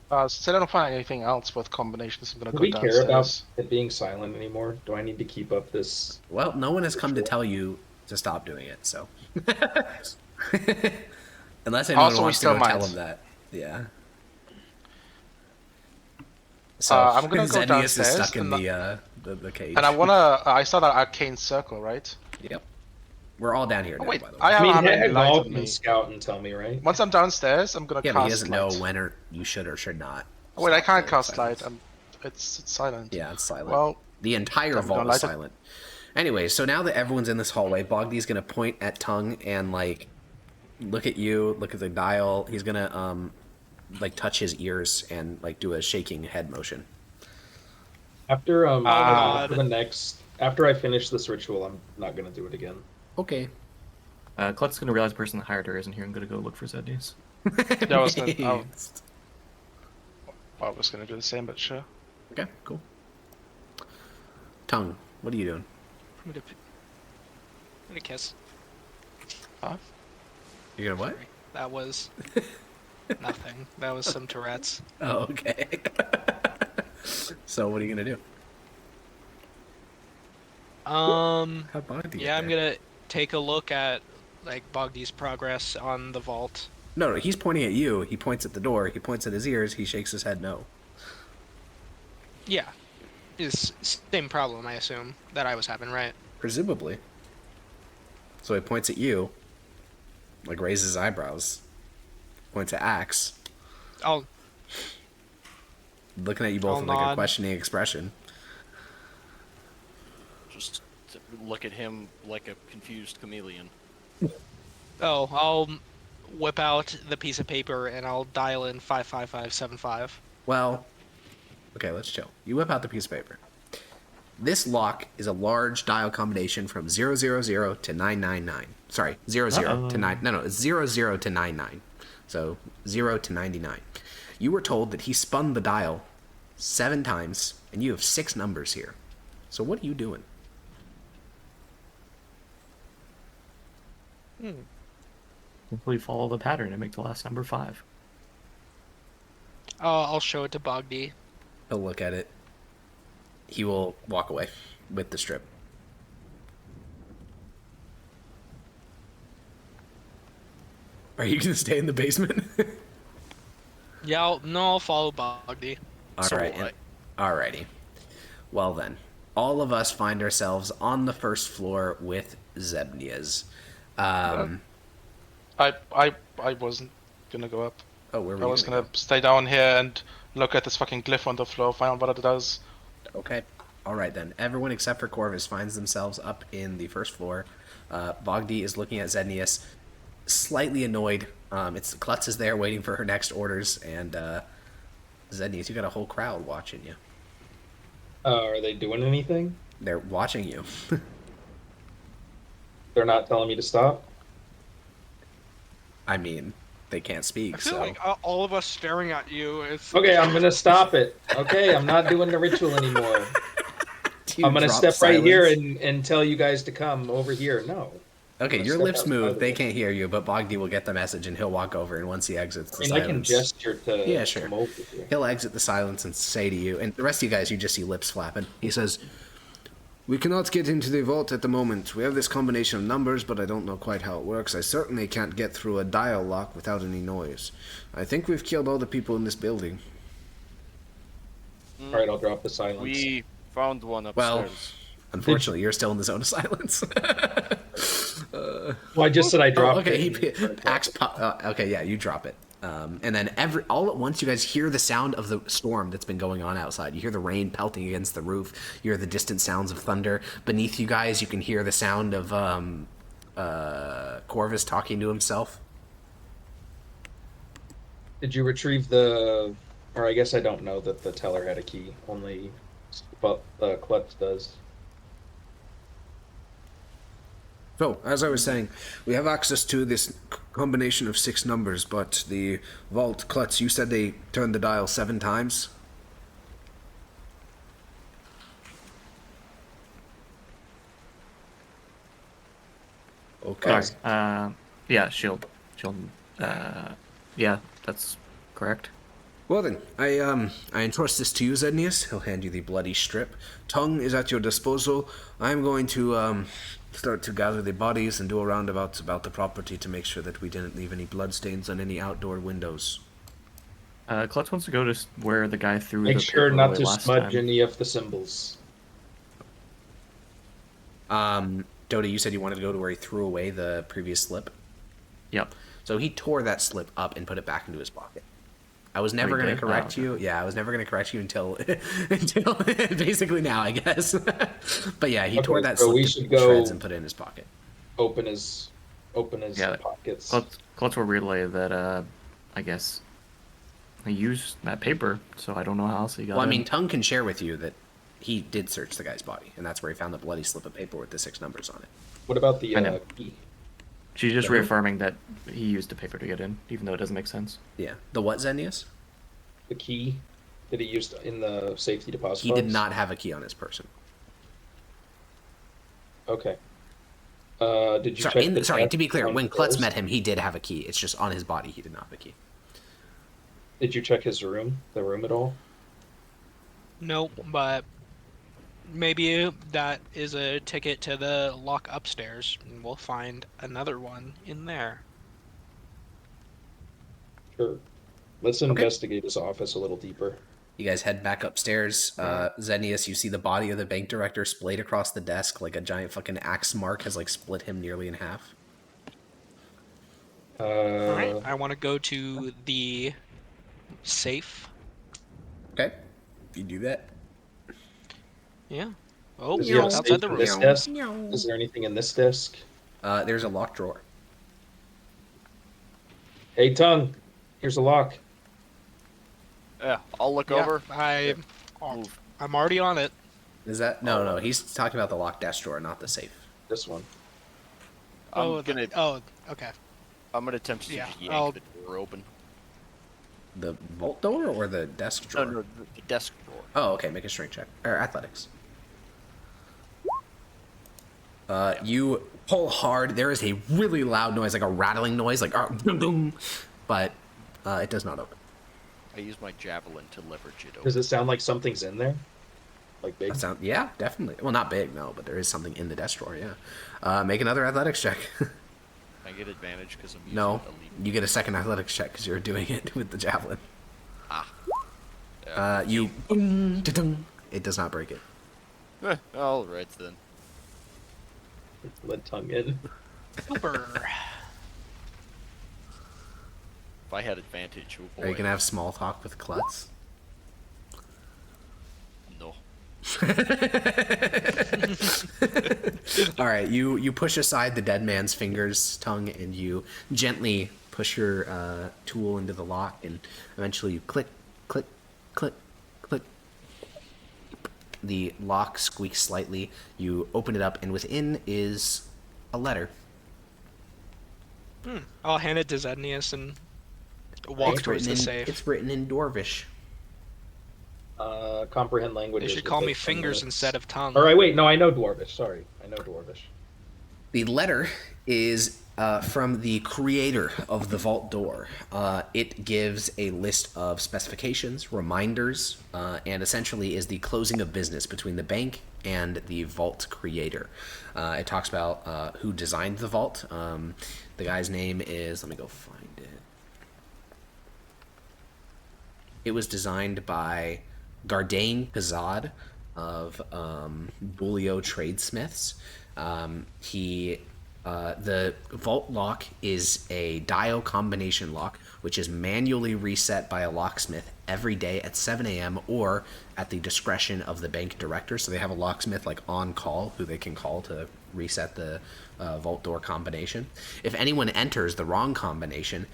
Since I don't find anything else with combinations, I'm gonna Do go we downstairs. care about it being silent anymore? Do I need to keep up this? Well, no one has come to tell you to stop doing it, so. Unless anyone Also, we wants to go still tell might. him that. Yeah. So, I'm gonna go Zenius downstairs is stuck in and the cage. And I wanna. I saw that arcane circle, right? Yep. We're all down here Oh, now, wait, by the way. I I mean, have Head light Hall on can me. scout and tell me, right? Once I'm downstairs, I'm gonna Yeah, cast but he doesn't know light. when or you should or should not. Oh, wait, I stop can't the cast silence. light. It's silent. Yeah, it's silent. Well, the entire I'm vault gonna is light it. silent. Anyway, so now that everyone's in this hallway, Bogdy's gonna point at Tongue and like look at you, look at the dial. He's gonna like touch his ears and like do a shaking head motion. After God. for the next, after I finish this ritual, I'm not gonna do it again. Okay. Klut's gonna realize the person that hired her isn't here and gonna go look for Zednius. Yeah, I was gonna. I was gonna do the same, but sure. Okay, cool. Tongue, what are you doing? I'm gonna kiss. Huh? You're gonna what? Sorry. That was nothing. That was some Tourette's. Oh, okay. So what are you gonna do? How Bogdy get Yeah, I'm there? gonna take a look at like Bogdy's progress on the vault. No, he's pointing at you. He points at the door. He points at his ears. He shakes his head no. Yeah, is same problem I assume that I was having, right? Presumably. So he points at you, like raises his eyebrows, points at Axe, I'll looking at you both I'll with like a nod. questioning expression. Just to look at him like a confused chameleon. I'll whip out the piece of paper and I'll dial in 55575. Well, okay, let's chill. You whip out the piece of paper. This lock is a large dial combination from 000 to 999. Sorry, 00 to 9. No, it's 00 to 99. So 0 to 99. You were told that he spun the dial 7 times, and you have 6 numbers here. So what are you doing? Hopefully follow the pattern and make the last number 5. I'll show it to Bogdy. He'll look at it. He will walk away with the strip. Are you going to stay in the basement? Yeah, I'll follow Bogdy. Alright. Alrighty. Well then. all of us find ourselves on the first floor with Zebnias. I wasn't gonna go up. Oh, where were I you was gonna gonna stay down here and look at this fucking glyph on the floor, find out what it does. Okay. All right, then. Everyone except for Corvus finds themselves up in the first floor. Bogdi is looking at Zednius, slightly annoyed. Klutz is there waiting for her next orders, and Zednius, you got a whole crowd watching you. Are they doing anything? They're watching you. They're not telling me to stop? I mean, they can't speak, I feel so... like all of us staring at you is... Okay, I'm gonna stop it. Okay, I'm not doing the ritual anymore. I'm gonna step right here and tell you guys to come over here. No. Okay, your lips move. They can't hear you, but Bogdi will get the message and he'll walk over. And once he exits the silence, I can gesture to. Yeah, sure. Come over here. He'll exit the silence and say to you, and the rest of you guys, you just see lips flapping. He says, "We cannot get into the vault at the moment. We have this combination of numbers, but I don't know quite how it works. I certainly can't get through a dial lock without any noise. I think we've killed all the people in this building." All right, I'll drop the silence. We found one upstairs. Well, unfortunately, you're still in the zone of silence. Well, I just said I dropped it. Okay, yeah, you drop it. And then all at once, you guys hear the sound of the storm that's been going on outside. You hear the rain pelting against the roof. You hear the distant sounds of thunder. Beneath you guys, you can hear the sound of Corvus talking to himself. Did you retrieve the... Or I guess I don't know that the teller had a key. Only Klutz does. So, as I was saying, we have access to this combination of 6 numbers, but the vault, Klutz, you said they turned the dial 7 times? Okay. Yeah, she'll, yeah, that's correct. Well then, I entrust this to you, Zednius. He'll hand you the bloody strip. Tongue is at your disposal. I'm going to, start to gather the bodies and do a roundabout about the property to make sure that we didn't leave any bloodstains on any outdoor windows. Klutz wants to go to where the guy threw Make the sure paper not away to last smudge time. any of the symbols. Dota, you said you wanted to go to where he threw away the previous slip? Yep. So he tore that slip up and put it back into his pocket. I was never going to correct you. Yeah, I was never going to correct you until basically now, I guess. But yeah, he tore that slip to shreds and put it in his pocket. Open his pockets. Klutz will relay that, I guess, he used that paper, so I don't know how else he got it. Well, I mean, Tongue can share with you that he did search the guy's body, and that's where he found the bloody slip of paper with the 6 numbers on it. What about the key? She's just reaffirming that he used the paper to get in, even though it doesn't make sense. Yeah. The what, Zenius? The key that he used in the safety deposit He box? did not have a key on his person. Okay. Did you check Sorry, to be clear, when Klutz downstairs? met him, he did have a key. It's just on his body, he did not have a key. Did you check his room, the room at all? Nope, but maybe that is a ticket to the lock upstairs, and we'll find another one in there. Sure. Let's investigate his office a little deeper. You guys head back upstairs. Zenius, you see the body of the bank director splayed across the desk, like a giant fucking axe mark has like split him nearly in half. Alright, I want to go to the safe. Okay, if you do that. Yeah. Oh, Is there a outside safe the in room. this desk? Is there anything in this desk? There's a locked drawer. Hey, Tongue, here's a lock. Yeah, I'll look over. I'm already on it. Is that no? He's talking about the locked desk drawer, not the safe. This one. I'm gonna okay. I'm gonna attempt to yank the door open. The vault door or the desk drawer? No, the desk drawer. Oh, okay. Make a strength check or athletics. You pull hard. There is a really loud noise, like a rattling noise, like but it does not open. I use my javelin to leverage it open. Does it sound like something's in there? Like big? Yeah, definitely. Well, not big, no, but there is something in the desk drawer. Yeah. Make another athletics check. I get advantage because I'm using No, elite. you get a second athletics check because you're doing it with the javelin. Ah. You. It does not break it. All right then. Let tongue in. Super. If I had advantage, oh boy. Are you gonna have small talk with Klutz? No. All right, you push aside the dead man's fingers, tongue, and you gently push your tool into the lock, and eventually you click, click, click, click. The lock squeaks slightly. You open it up, and within is a letter. I'll hand it to Zednius and walk towards the safe. It's written in Dwarvish. Comprehend language. They should call me fingers instead of tongue. All right, wait. No, I know Dwarvish. Sorry, I know Dwarvish. The letter is from the creator of the vault door. It gives a list of specifications, reminders, and essentially is the closing of business between the bank and the vault creator. It talks about who designed the vault. The guy's name is, let me go find it. It was designed by Gardain Kazad of Bulio Tradesmiths. The vault lock is a dial combination lock, which is manually reset by a locksmith every day at 7 a.m. or at the discretion of the bank director. So they have a locksmith like on call who they can call to reset the vault door combination. If anyone enters the wrong combination,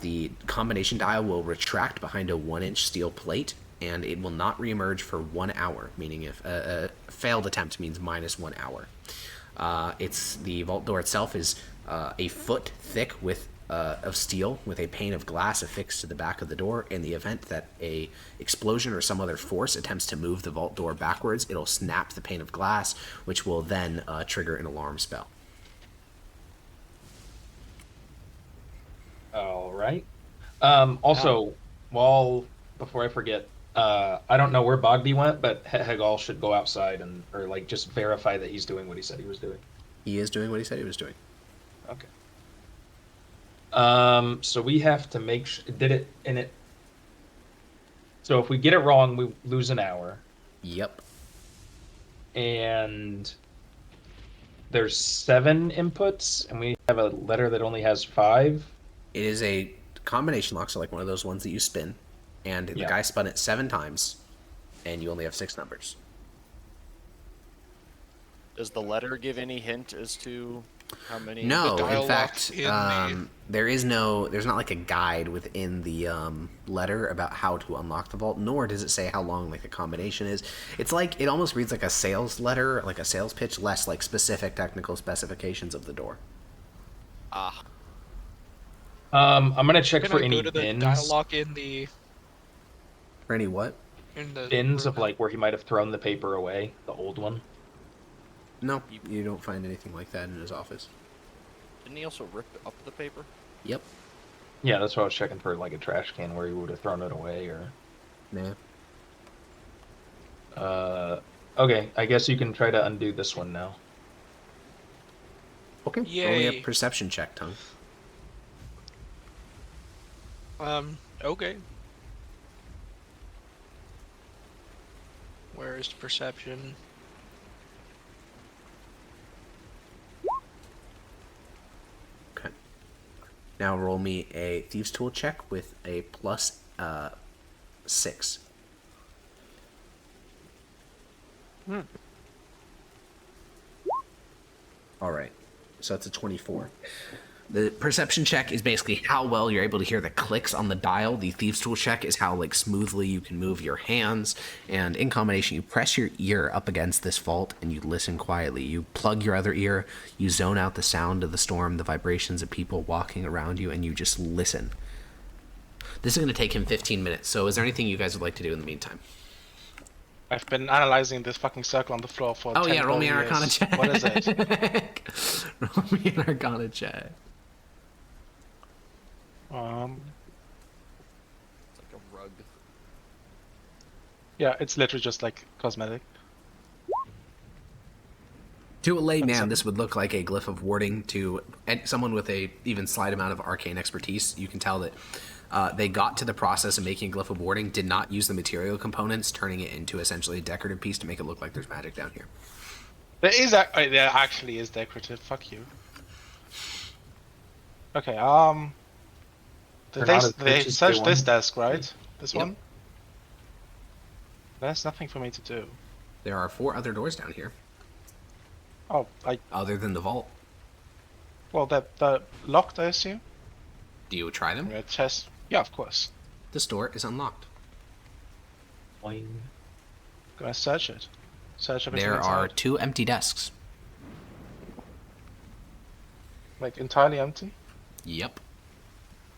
the combination dial will retract behind a 1-inch steel plate, and it will not reemerge for 1 hour, meaning if a failed attempt means minus 1 hour. The vault door itself is a foot thick of steel with a pane of glass affixed to the back of the door. In the event that a explosion or some other force attempts to move the vault door backwards, it'll snap the pane of glass, which will then trigger an alarm spell. All right. Also, before I forget, I don't know where Bogby went, but Hegal should go outside or just verify that he's doing what he said he was doing. He is doing what he said he was doing. Okay. So we have to make sure So if we get it wrong, we lose an hour. Yep. And there's 7 inputs, and we have a letter that only has 5. It is a combination lock, so like one of those ones that you spin, and the guy spun it 7 times, and you only have 6 numbers. Does the letter give any hint as to how many? No, in fact, there's not like a guide within the letter about how to unlock the vault, nor does it say how long like the combination is. It's like, it almost reads like a sales letter, like a sales pitch, less like specific technical specifications of the door. I'm gonna check Can for I any go to the bins. dialogue in the For any what? in the Bins of like where he might have thrown the paper away, the old one. No, you don't find anything like that in his office. Didn't he also rip up the paper? Yep. Yeah, that's what I was checking for, like a trash can where he would have thrown it away, or. Nah. Okay, I guess you can try to undo this one now. Okay. Yay. Only a perception check, Tongue. Okay. Where is perception? Okay. Now roll me a Thieves' Tool check with a plus 6. All right. So that's a 24. The perception check is basically how well you're able to hear the clicks on the dial. The Thieves' Tool check is how smoothly you can move your hands. And in combination, you press your ear up against this vault and you listen quietly. You plug your other ear, you zone out the sound of the storm, the vibrations of people walking around you, and you just listen. This is going to take him 15 minutes. So is there anything you guys would like to do in the meantime? I've been analyzing this fucking circle on the floor for 10 roll me an years. Arcana check. What is it? Roll me an Arcana check. It's like a rug. Yeah, it's literally just like cosmetic. To a layman, this would look like a glyph of warding. To someone with a even slight amount of arcane expertise, you can tell that They got to the process of making a glyph of warding, did not use the material components, turning it into essentially a decorative piece to make it look like there's magic down here. There actually is decorative. Fuck you. Okay. They searched this desk, right? This one. There's nothing for me to do. There are 4 other doors down here. Oh, other than the vault. Well, they're locked, I assume. Do you try them? Chest. Yeah, of course. This door is unlocked. Boing. Gonna search it. Search everything There are inside. 2 empty desks. Like entirely empty? Yep.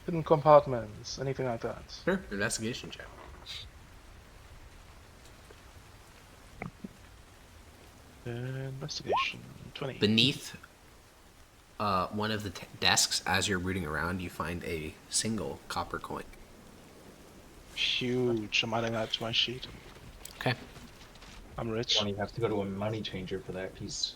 Hidden compartments, anything like that. Sure. Investigation check. Investigation 20. Beneath one of the desks, as you're rooting around, you find a single copper coin. Huge. I'm adding that to my sheet. Okay. I'm rich. You have to go to a money changer for that piece.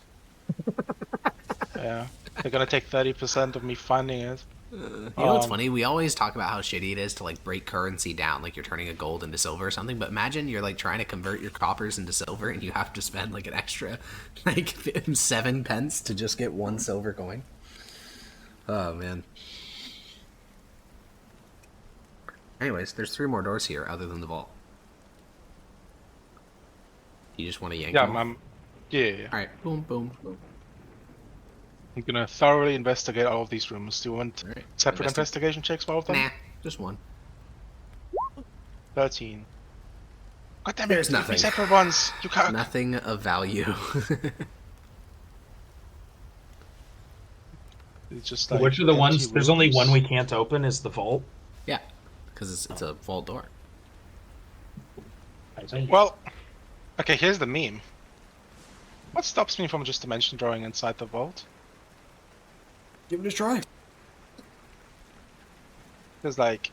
Yeah. They're gonna take 30% of me finding it. You know what's funny? We always talk about how shitty it is to like break currency down, like you're turning a gold into silver or something. But imagine you're like trying to convert your coppers into silver, and you have to spend like an extra, like 7 pence to just get 1 silver coin. Oh man. Anyways, there's 3 more doors here other than the vault. You just want to yank them off? Yeah. All right. Boom, boom, boom. I'm gonna thoroughly investigate all of these rooms. Do you want separate investigation checks for all of them? Nah, just one. 13. God damn it! There's nothing. Separate ones. You can't. Nothing of value. It's just like Which are the ones? empty There's only rooms. one we can't open. Is the vault? Yeah, because it's a vault door. Well, okay. Here's the meme. What stops me from just dimension drawing inside the vault? Give it a try. Because like,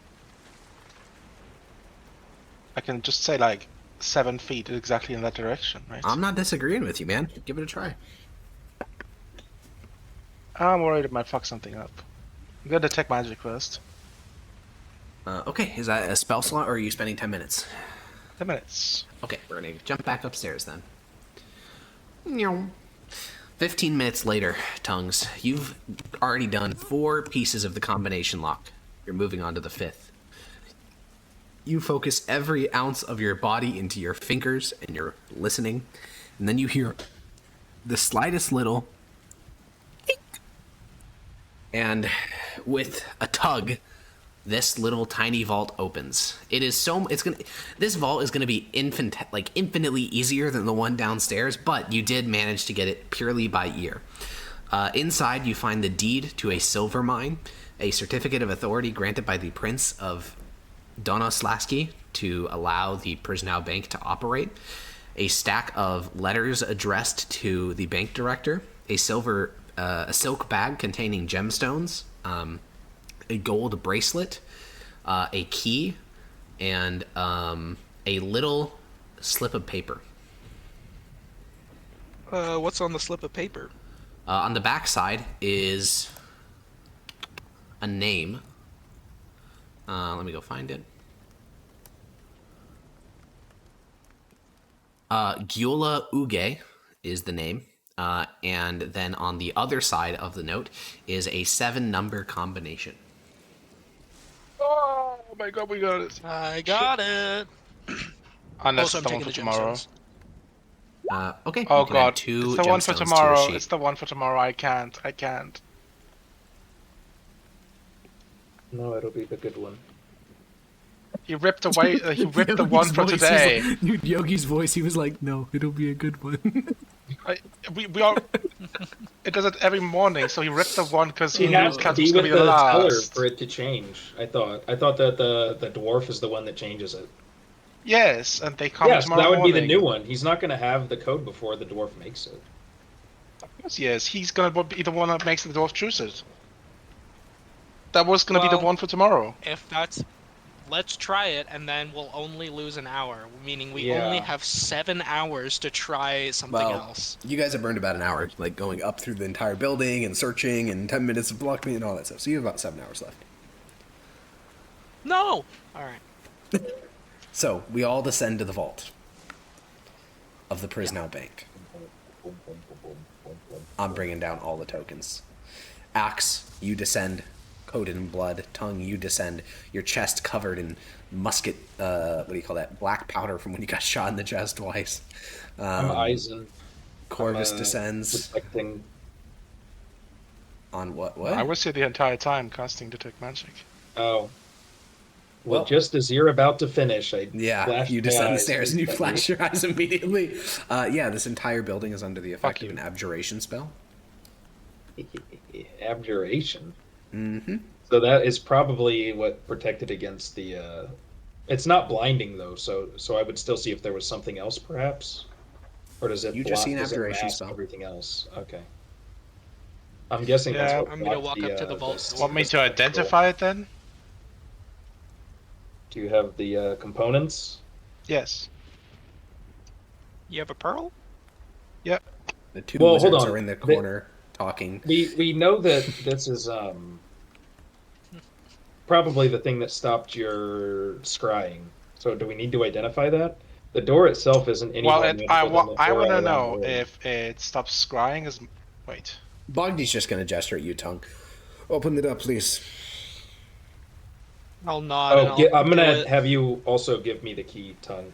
I can just say like 7 feet exactly in that direction, right? I'm not disagreeing with you, man. Give it a try. I'm worried it might fuck something up. I'm gonna detect magic first. Okay, is that a spell slot, or are you spending 10 minutes? 10 minutes. Okay, we're gonna jump back upstairs then. 15 minutes later, Tongues, you've already done 4 pieces of the combination lock. You're moving on to the 5th. You focus every ounce of your body into your fingers, and you're listening, and then you hear the slightest little eek. And with a tug, this little tiny vault opens. This vault is gonna be infinitely easier than the one downstairs, but you did manage to get it purely by ear. Inside, you find the deed to a silver mine, a certificate of authority granted by the Prince of Donoslavsky to allow the Prznow Bank to operate, a stack of letters addressed to the bank director, a silk bag containing gemstones, a gold bracelet, a key, and a little slip of paper. What's on the slip of paper? On the back side is a name. Let me go find it. Gyula Uge is the name. And then on the other side of the note is a 7-number combination. Oh my god, we got it. I got it. Unless Also, it's the I'm one taking for the tomorrow. gemstones. Okay. Oh you can add god, 2 it's the one for gemstones to your tomorrow. sheet. It's the one for tomorrow. I can't. No, it'll be the good one. He ripped away. He ripped the one for today. Yogi's voice. He was like, "No, it'll be a good one." We all. It does it every morning, so he ripped the one because he It knew has his to cat be was with gonna the be the color last. for it to change. I thought that the dwarf is the one that changes it. Yes, and they come Yes, tomorrow that would morning. be the new one. He's not going to have the code before the dwarf makes it. Yes, he's gonna be the one that makes the dwarf choose it. That was gonna be the one for tomorrow. If that's, let's try it, and then we'll only lose an hour. Meaning we Yeah. only have 7 hours to try something else. You guys have burned about an hour, like going up through the entire building and searching, and 10 minutes of blocking and all that stuff. So you have about 7 hours left. No! Alright. So, we all descend to the vault of the Prznow Bank. I'm bringing down all the tokens. Axe, you descend, coated in blood. Tongue, you descend, your chest covered in musket, what do you call that? Black powder from when you got shot in the chest twice. I'm Eisen. Corvus descends. Reflecting. On what? I was here the entire time casting Detect Magic. Oh. Well, just as you're about to finish, you descend the stairs and you flash your eyes immediately. This entire building is under the effect of an abjuration spell. Abjuration? Mm-hmm. So that is probably what protected against the... It's not blinding, though, so I would still see if there was something else, perhaps? Or does it You just see an abjuration spell. Everything else? Okay. I'm guessing that's what I'm going to walk up to the vault. Want me to identify it, then? Do you have the components? Yes. You have a pearl? Yep. The two wizards are in the corner talking. We know that this is probably the thing that stopped your scrying. So do we need to identify that? The door itself isn't anywhere. Well, I want to know if it stops scrying. Wait. Bogdy's just going to gesture at you, Tongue. Open it up, please. I'll nod. I'm going to have you also give me the key, Tongue.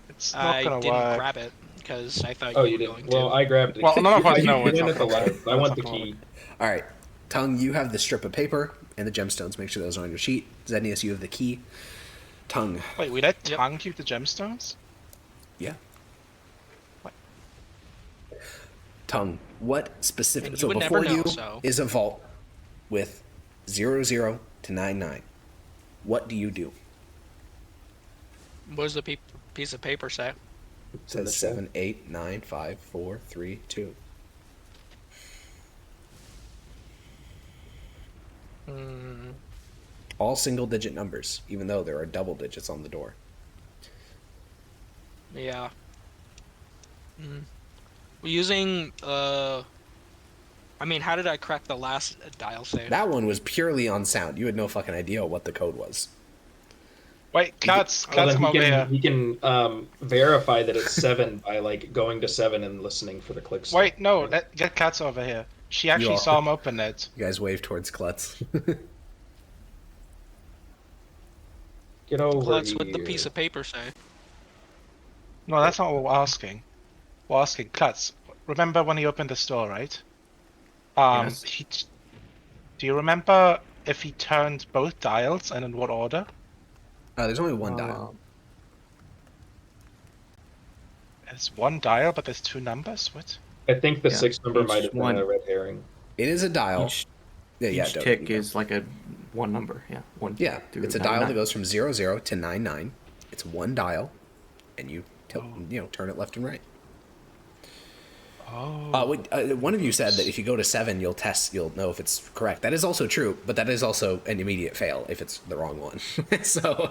It's not going to work. I didn't grab it because I thought you were going to. Well, I grabbed it. Well, none of us know. I want the key. All right. Tongue, you have the strip of paper and the gemstones. Make sure those are on your sheet. Zenius, you have the key. Tongue. Wait, we let Tongue keep the gemstones? Yeah. What? Tongue, what specific... So before you is a vault with 00 to 99. What do you do? What does the piece of paper say? It says 7, 8, 9, 5, 4, 3, 2. All single-digit numbers, even though there are double digits on the door. Yeah. We're using, I mean, how did I crack the last dial save? That one was purely on sound. You had no fucking idea what the code was. Wait, Cuts come over here. He can verify that it's 7 by, like, going to 7 and listening for the clicks. Wait, no, get Cuts over here. She actually saw him open it. You guys wave towards Klutz. Get over Klutz, here. what the piece of paper say? No, that's not what we're asking. We're asking Klutz. Remember when he opened the store, right? Yes. Do you remember if he turned both dials and in what order? There's only one dial. It's one dial, but there's two numbers? What? I think the 6th number might have been a red herring. It is a dial. Each tick is like a one number. Yeah, one. Yeah, it's a dial that goes from 00 to 99. It's one dial, and you turn it left and right. Oh. One of you said that if you go to 7, you'll know if it's correct. That is also true, but that is also an immediate fail if it's the wrong one. So.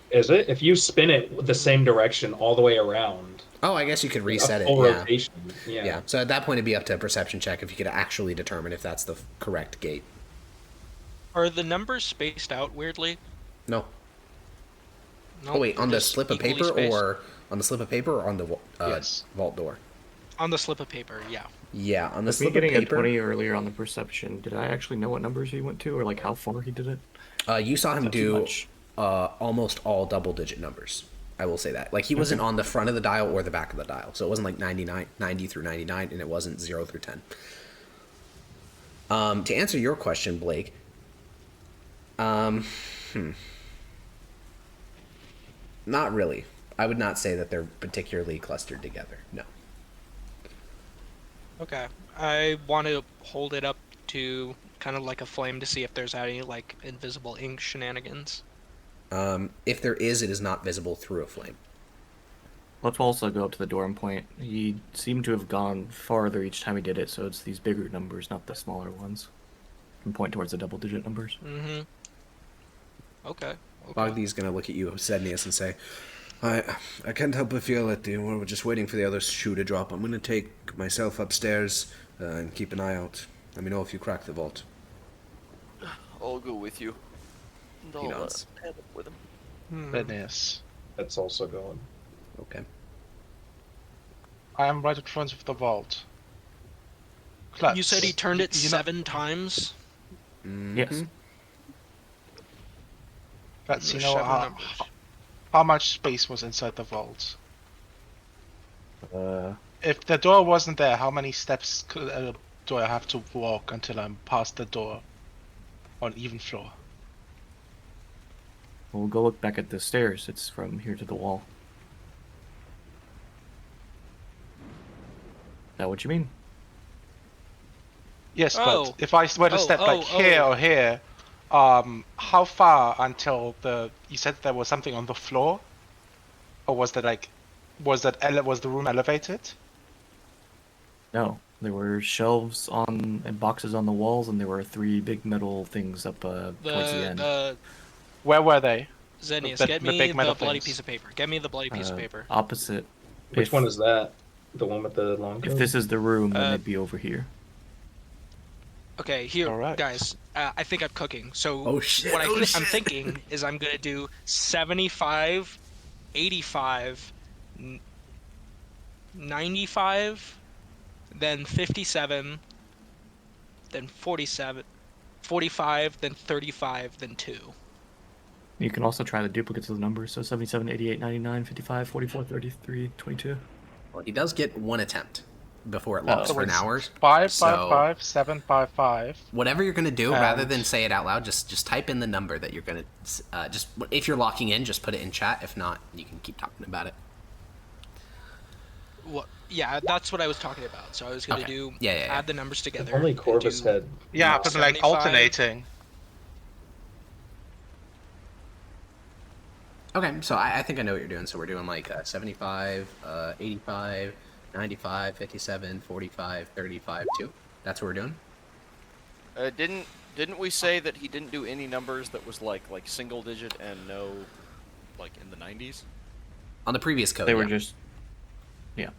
Is it? If you spin it the same direction all the way around. Oh, I guess you could reset it. Full rotation. Yeah. So at that point, it'd be up to a perception check if you could actually determine if that's the correct gate. Are the numbers spaced out weirdly? No. No. Oh wait, on the slip of paper spaced? or on the slip of paper or on the vault door? On the slip of paper, yeah. Yeah, on the With slip me getting of paper. a 20 earlier on the perception, did I actually know what numbers he went to, or like how far he did it? You saw him do almost all double-digit numbers. I will say that. Like, he wasn't on the front of the dial or the back of the dial. So it wasn't like 90 through 99, and it wasn't 0 through 10. To answer your question, Blake, not really. I would not say that they're particularly clustered together. No. Okay. I want to hold it up to kind of like a flame to see if there's any like invisible ink shenanigans. If there is, it is not visible through a flame. Let's also go up to the door and point. He seemed to have gone farther each time he did it, so it's these bigger numbers, not the smaller ones. And point towards the double-digit numbers. Mm-hmm. Okay. Bogdy's gonna look at you, Sednius, and say, I can't help but feel that we're just waiting for the other shoe to drop. I'm gonna take myself upstairs and keep an eye out. Let me know if you crack the vault. I'll go with you. And I'll head up with him. Goodness. That's also going. Okay. I am right in front of the vault. Klutz, You said he turned it you know- 7 times? Yes. Klutz, you There's know 7 numbers. how much space was inside the vault? Uh, If the door wasn't there, how many steps do I have to walk until I'm past the door on even floor? we'll go look back at the stairs. It's from here to the wall. Is that what you mean? Yes, Oh. but if I were to step like here or here, how far until you said there was something on the floor, or was there like, was the room elevated? No, there were shelves and boxes on the walls, and there were 3 big metal things up towards the end. Where were they? Xenius, The get big me the metal bloody things. piece of paper. Get me the bloody piece of paper. Opposite. Which one is that? The one with the long code? If this is the room, then they'd be over here. Okay, here, Alright. guys. I think I'm cooking. So Oh, shit. what Oh, I'm shit. thinking is I'm gonna do 75, 85, 95, then 57, then 47, 45, then 35, then 2. You can also try the duplicates of the numbers, so 77, 88, 99, 55, 44, 33, 22. Well, he does get 1 attempt before it locks So for an it's hour. 5, so 5, 5, 7, 5, 5. whatever you're gonna do, rather than And- say it out loud, just type in the number that you're gonna. Just if you're locking in, just put it in chat. If not, you can keep talking about it. What? Yeah, that's what I was talking about. So I was gonna Okay. do Yeah. add the numbers together. Only and Corvus do- had. Yeah, but like 75. alternating. Okay, so I think I know what you're doing. So we're doing like 75, 85, 95, 57, 45, 35, 2. That's what we're doing. Didn't we say that he didn't do any numbers that was like single digit and no, like in the 90s? On the previous code, They were yeah. just. Yeah.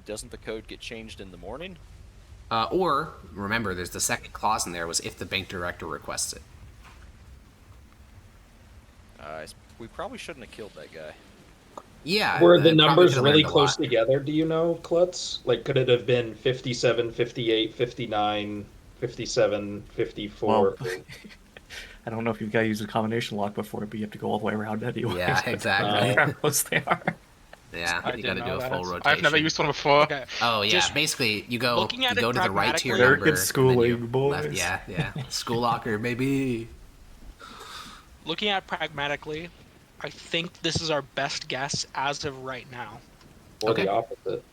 Doesn't the code get changed in the morning? Or remember, there's the second clause in there was if the bank director requests it. We probably shouldn't have killed that guy. Yeah. Were the probably numbers could've really learned a close lot. together, do you know, Klutz? Like, could it have been 57, 58, 59, 57, 54? Well, I don't know if you've got to use a combination lock before, but you have to go all the way around anyway. Yeah, exactly. How close they are. Yeah, I you didn't got to do know a full that. rotation. I've never used one before. Okay. Oh yeah, Just basically you go looking at you go it to the right to your pragmatically- number. American schooling, and then boys. Yeah. School locker, baby. Looking at it pragmatically, I think this is our best guess as of right now. Or Okay. the opposite.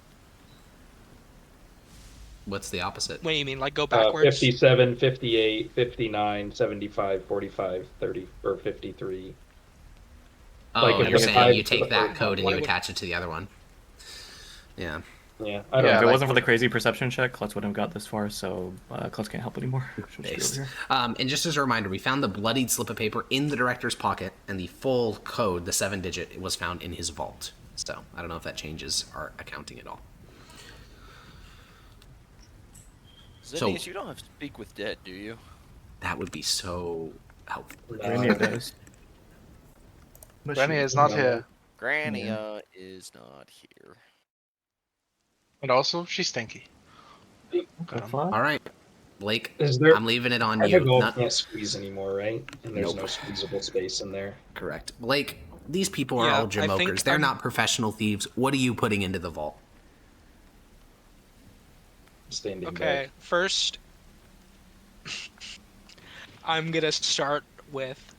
What's the opposite? What do you mean? Like go backwards? 57, 58, 59, 75, 45, 30, or 53. Oh, like if you're the saying five you to the take that first code and one, you why would- attach it to the other one. Yeah. Yeah, I don't If know. it wasn't for the crazy perception check, Klutz wouldn't have got this far, so Klutz can't help anymore. She'll just be Based. over here. And just as a reminder, we found the bloodied slip of paper in the director's pocket, and the full code, the 7-digit, was found in his vault. So I don't know if that changes our accounting at all. Zinnius, you don't have to speak with dead, do you? That would be so helpful. Rania does. Granny is not here. Grania is not here. And also, she's stinky. All right, Blake, Is there- I'm leaving it on I you. think Gold Not- can't squeeze anymore, right? And there's Nope. no squeezable space in there. Correct. Blake, these people are Yeah, all I think jamokers. They're I'm- not professional thieves. What are you putting into the vault? Standing Okay, back. first, I'm gonna start with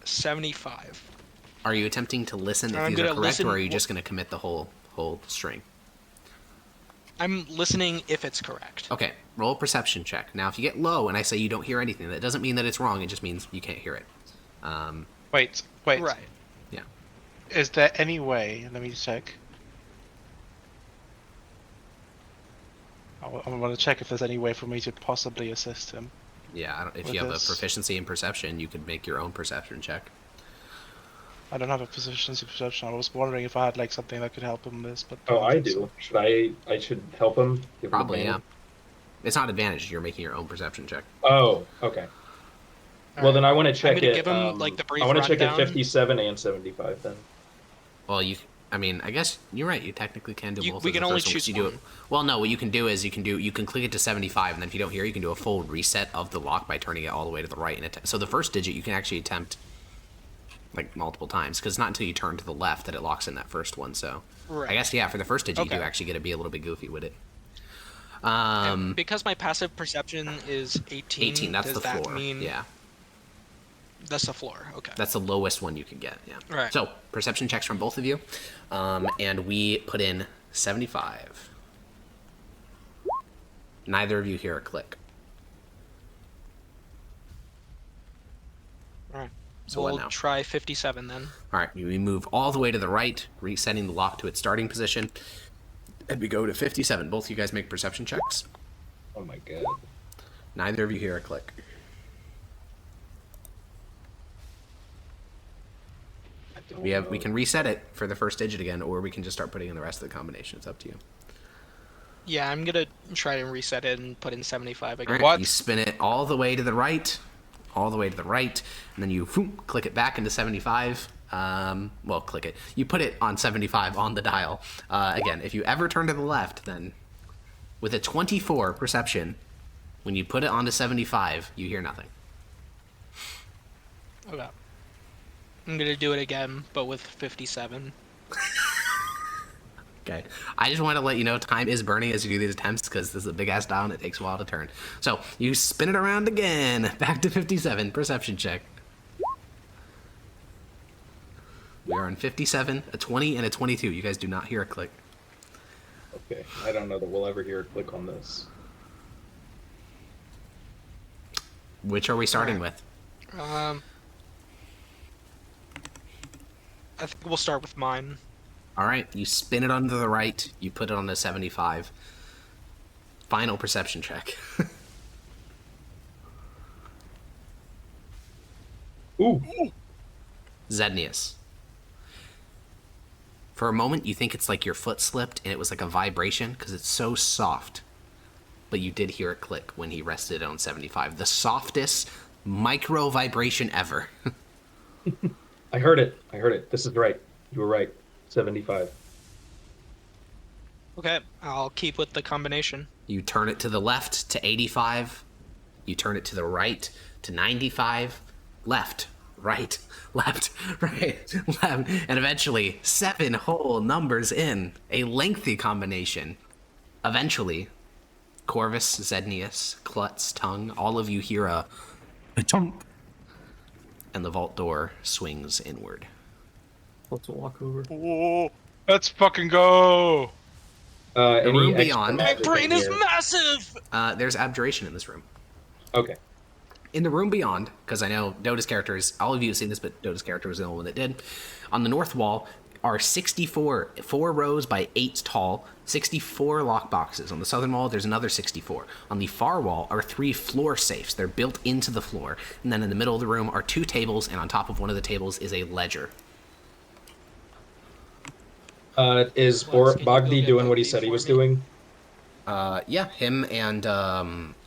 75. Are you attempting to listen if I'm these are gonna correct, listen- or are you just going to commit the whole string? I'm listening if it's correct. Okay, roll a perception check. Now, if you get low and I say you don't hear anything, that doesn't mean that it's wrong. It just means you can't hear it. Wait. Right. Yeah. Is there any way? Let me check. I want to check if there's any way for me to possibly assist him. Yeah, if With you have this- a proficiency in perception, you could make your own perception check. I don't have a proficiency perception. I was wondering if I had like something that could help him with this, but Oh, don't I think do. so. Should I should help him? Give him Probably, yeah. advantage? It's not advantage. You're making your own perception check. Oh, okay. Well, then I want to I'm check gonna it. give him like the brief I want to check it rundown. 57 and 75 then. Well, I mean, I guess you're right. You technically can do both. We of can the only first one, 'cause choose you do one. it. Well, no. What you can do is you can click it to 75, and then if you don't hear, you can do a full reset of the lock by turning it all the way to the right. And so the first digit you can actually attempt like multiple times, because it's not until you turn to the left that it locks in that first one. So Right. I guess for the first digit you Okay. do actually get to be a little bit goofy with it. And because my passive perception is 18, 18. That's does the that floor. mean Yeah. that's the floor? Okay. That's the lowest one you can get. Yeah. Right. So perception checks from both of you, and we put in 75. Neither of you hear a click. All right. So we'll what now? try 57 then. All right, we move all the way to the right, resetting the lock to its starting position, and we go to 57. Both of you guys make perception checks. Oh my god. Neither of you hear a click. We can reset it for the first digit again, or we can just start putting in the rest of the combination. It's up to you. Yeah, I'm gonna try to reset it and put in 75 again. All right, you spin it all the way to the right, and then you click it back into 75. Well, click it. You put it on 75 on the dial. Again, if you ever turn to the left, then with a 24 perception, when you put it onto 75, you hear nothing. Okay. I'm gonna do it again, but with 57. Okay. I just want to let you know time is burning as you do these attempts because this is a big ass dial and it takes a while to turn. So you spin it around again. Back to 57. Perception check. We are on 57, a 20, and a 22. You guys do not hear a click. Okay. I don't know that we'll ever hear a click on this. Which are we starting with? I think we'll start with mine. All right. You spin it onto the right. You put it on the 75. Final perception check. Ooh. Zednius. For a moment, you think it's like your foot slipped and it was like a vibration because it's so soft. But you did hear a click when he rested it on 75. The softest micro vibration ever. I heard it. This is right. You were right. 75. Okay, I'll keep with the combination. You turn it to the left to 85. You turn it to the right to 95. Left, right, left, right, left. And eventually, 7 whole numbers in. A lengthy combination. Eventually, Corvus, Zednius, Klutz, Tongue, all of you hear a chomp. And the vault door swings inward. Let's walk over. Oh, let's fucking go. The room beyond. My brain is massive! There's abjuration in this room. Okay. In the room beyond, because I know Dota's characters, all of you have seen this, but Dota's character was the only one that did. On the north wall are 64, 4 rows by 8 tall, 64 lockboxes. On the southern wall, there's another 64. On the far wall are 3 floor safes. They're built into the floor. And then in the middle of the room are 2 tables, and on top of one of the tables is a ledger. Is Bogdy doing what he said he was doing? Yeah, him and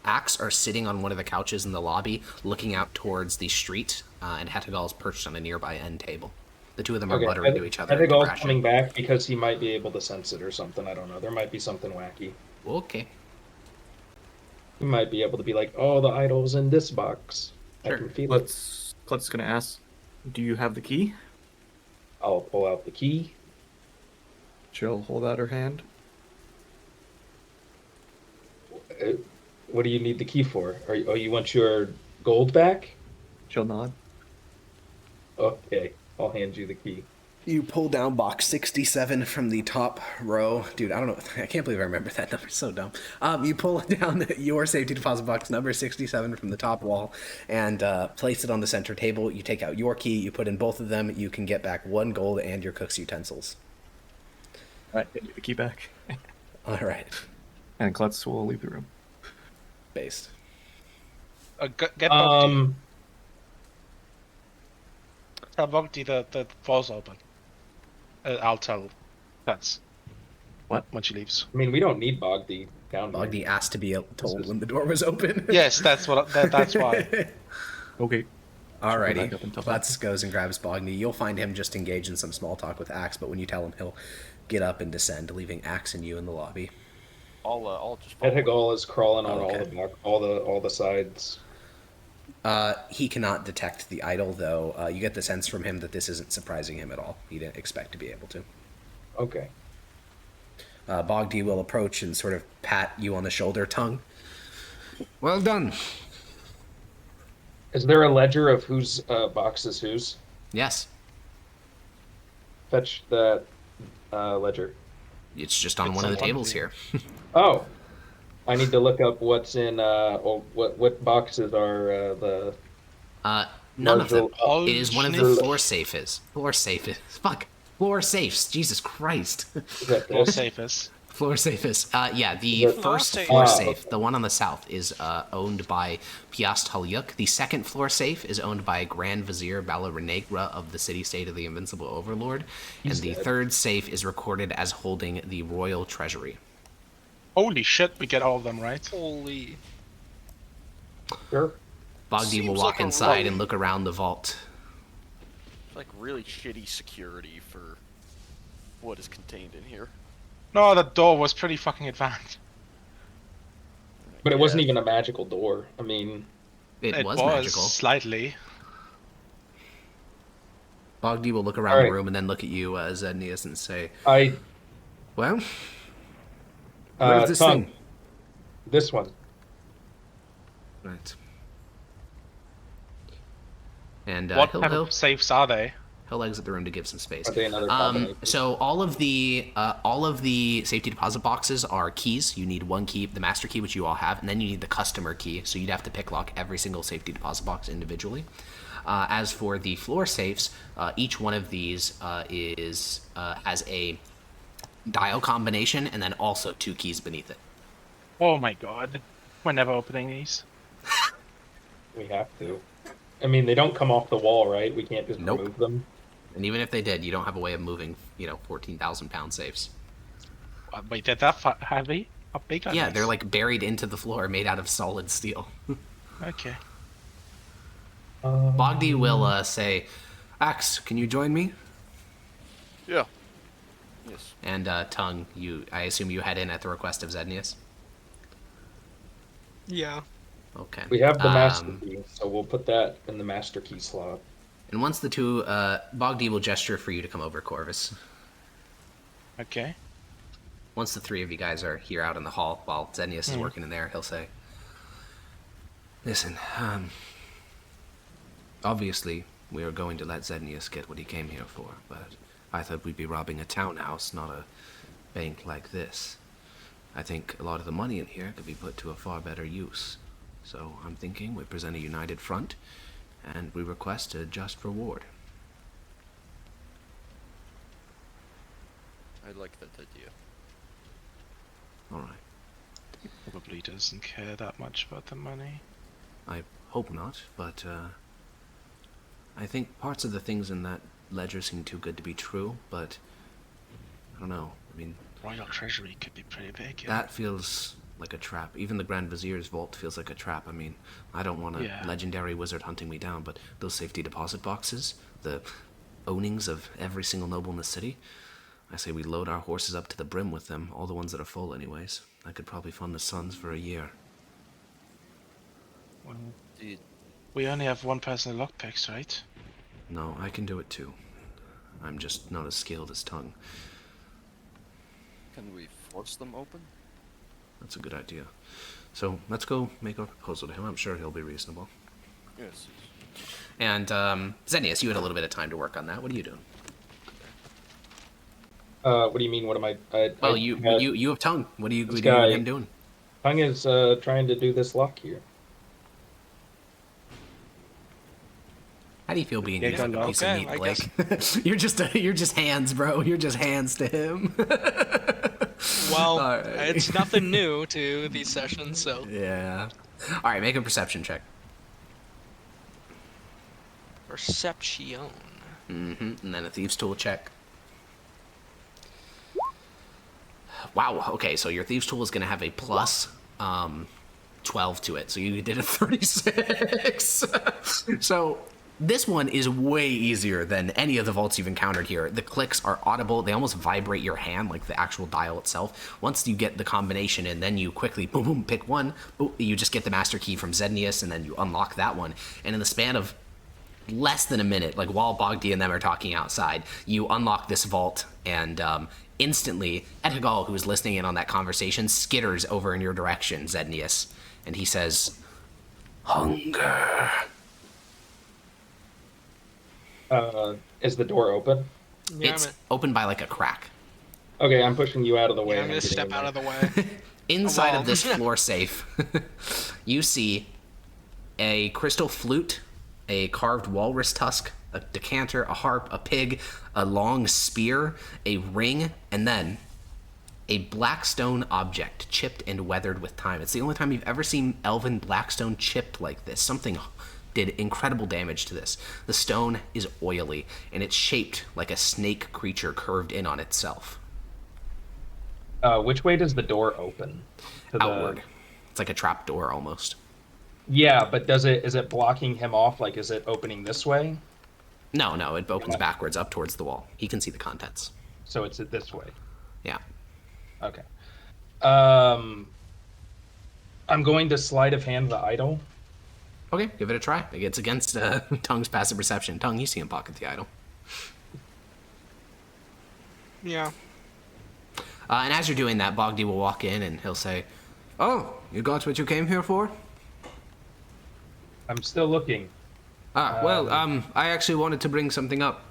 Axe are sitting on one of the couches in the lobby, looking out towards the street, and Hetagal's perched on a nearby end table. The two of them are muttering to each other. Hetagal's coming back because he might be able to sense it or something. I don't know. There might be something wacky. Okay. He might be able to be like, oh, the idol's in this box. Sure. I can feel Klutz is gonna ask, do you have the key? I'll pull out the key. She'll hold out her hand. What do you need the key for? You want your gold back? She'll nod. Okay, I'll hand you the key. You pull down box 67 from the top row. Dude, I don't know. I can't believe I remember that number. It's so dumb. You pull down your safety deposit box number 67 from the top wall and place it on the center table. You take out your key. You put in both of them. You can get back 1 gold and your cook's utensils. All right, get the key back. All right. And Klutz will leave the room. Based. Get Bogdy. Tell Bogdy the door's open. I'll tell Klutz. What? When she leaves. I mean, we don't need Bogdy down here. Bogdy asked to be told when the door was open. Yes, that's what. That's why. Okay. Alrighty, Butts goes and grabs Bogny. You'll find him just engaged in some small talk with Axe, but when you tell him, he'll get up and descend, leaving Axe and you in the lobby. I'll just. Hegal is crawling on Okay. all the sides. He cannot detect the idol, though. You get the sense from him that this isn't surprising him at all. He didn't expect to be able to. Okay. Bogdy will approach and sort of pat you on the shoulder, Tongue. Well done. Is there a ledger of whose box is whose? Yes. Fetch that ledger. It's just on one of the tables here. Oh, I need to look up what's in. What boxes are the. None of them. Oh, It is one of the floor safes. Floor safes. Fuck. Floor safes. Jesus Christ. Floor safes. Floor safes. Yeah, the first floor safe, the one on the south, is owned by Piast Halyuk. The second floor safe is owned by Grand Vizier Bala Renegra of the city-state of the Invincible Overlord. And the third safe is recorded as holding the royal treasury. Holy shit, we get all of them, right? Holy. Sure. Bogdy will walk inside and look around the vault. Like really shitty security for what is contained in here. No, the door was pretty fucking advanced. But it wasn't even a magical door. I mean, it was magical. Slightly. Bogdy will look around the room and then look at you, Zednius, and say, well, where's this thing? This one. Right. And what type of safes are they? He'll exit the room to give some space. Are they another combination? So all of the safety deposit boxes are keys. You need one key, the master key, which you all have, and then you need the customer key. So you'd have to pick lock every single safety deposit box individually. As for the floor safes, each one of these has a dial combination and then also 2 keys beneath it. Oh my god. We're never opening these. We have to. I mean, they don't come off the wall, right? We can't just remove them. And even if they did, you don't have a way of moving, 14,000-pound safes. Wait, they're that heavy? How big are they? Yeah, they're like buried into the floor, made out of solid steel. Okay. Bogdy will say, Axe, can you join me? Yeah. Yes. And Tongue, I assume you head in at the request of Zednius? Yeah. Okay. We have the master key, so we'll put that in the master key slot. And once the two, Bogdy will gesture for you to come over, Corvus. Okay. Once the 3 of you guys are here out in the hall, while Zednius is working in there, he'll say, listen, obviously we are going to let Zednius get what he came here for, but I thought we'd be robbing a townhouse, not a bank like this. I think a lot of the money in here could be put to a far better use. So I'm thinking we present a united front, and we request a just reward. I like that idea. All right. He probably doesn't care that much about the money. I hope not, but I think parts of the things in that ledger seem too good to be true, but I don't know. I mean, Royal Treasury could be pretty big. Yeah. That feels like a trap. Even the Grand Vizier's vault feels like a trap. I mean, I don't want a legendary wizard hunting me down, but those safety deposit boxes, the ownings of every single noble in the city, I say we load our horses up to the brim with them, all the ones that are full anyways. I could probably fund the Suns for a year. Well, we only have one person in lockpicks, right? No, I can do it too. I'm just not as skilled as Tongue. Can we force them open? That's a good idea. So let's go make our proposal to him. I'm sure he'll be reasonable. Yes. And Zednius, you had a little bit of time to work on that. What are you doing? What do you mean? What am I? Well, you have Tongue. What are you and him doing? Tongue is trying to do this lock here. How do you feel being used like a piece of meat, Blake? You're just hands, bro. You're just hands to him. Well, it's nothing new to these sessions, so. Yeah. All right, make a perception check. Perception. And then a thieves' tool check. Wow. Okay, so your thieves' tool is going to have a plus 12 to it, so you did a 36. So this one is way easier than any of the vaults you've encountered here. The clicks are audible. They almost vibrate your hand like the actual dial itself. Once you get the combination and then you quickly boom, boom, pick one, boom, you just get the master key from Zednius and then you unlock that one. And in the span of less than a minute, like while Bogdi and them are talking outside, you unlock this vault and instantly Edhigal, who is listening in on that conversation, skitters over in your direction, Zednius, and he says, "Hunger." Is the door open? Yeah, It's open by like a crack. Okay, I'm pushing you out of the way. Yeah, I'm gonna step out of the way. Inside of this floor safe, you see a crystal flute, a carved walrus tusk, a decanter, a harp, a pig, a long spear, a ring, and then a blackstone object chipped and weathered with time. It's the only time you've ever seen elven blackstone chipped like this. Something did incredible damage to this. The stone is oily, and it's shaped like a snake creature curved in on itself. Which way does the door open? Outward. It's like a trap door almost. Yeah, but is it blocking him off? Like, is it opening this way? No, it opens backwards up towards the wall. He can see the contents. So it's this way. Yeah. Okay. I'm going to sleight of hand the idol. Okay, give it a try. It's against Tongue's passive perception. Tongue, you see him pocket the idol. Yeah. And as you're doing that, Bogdi will walk in and he'll say, "Oh, you got what you came here for?" I'm still looking. I actually wanted to bring something up.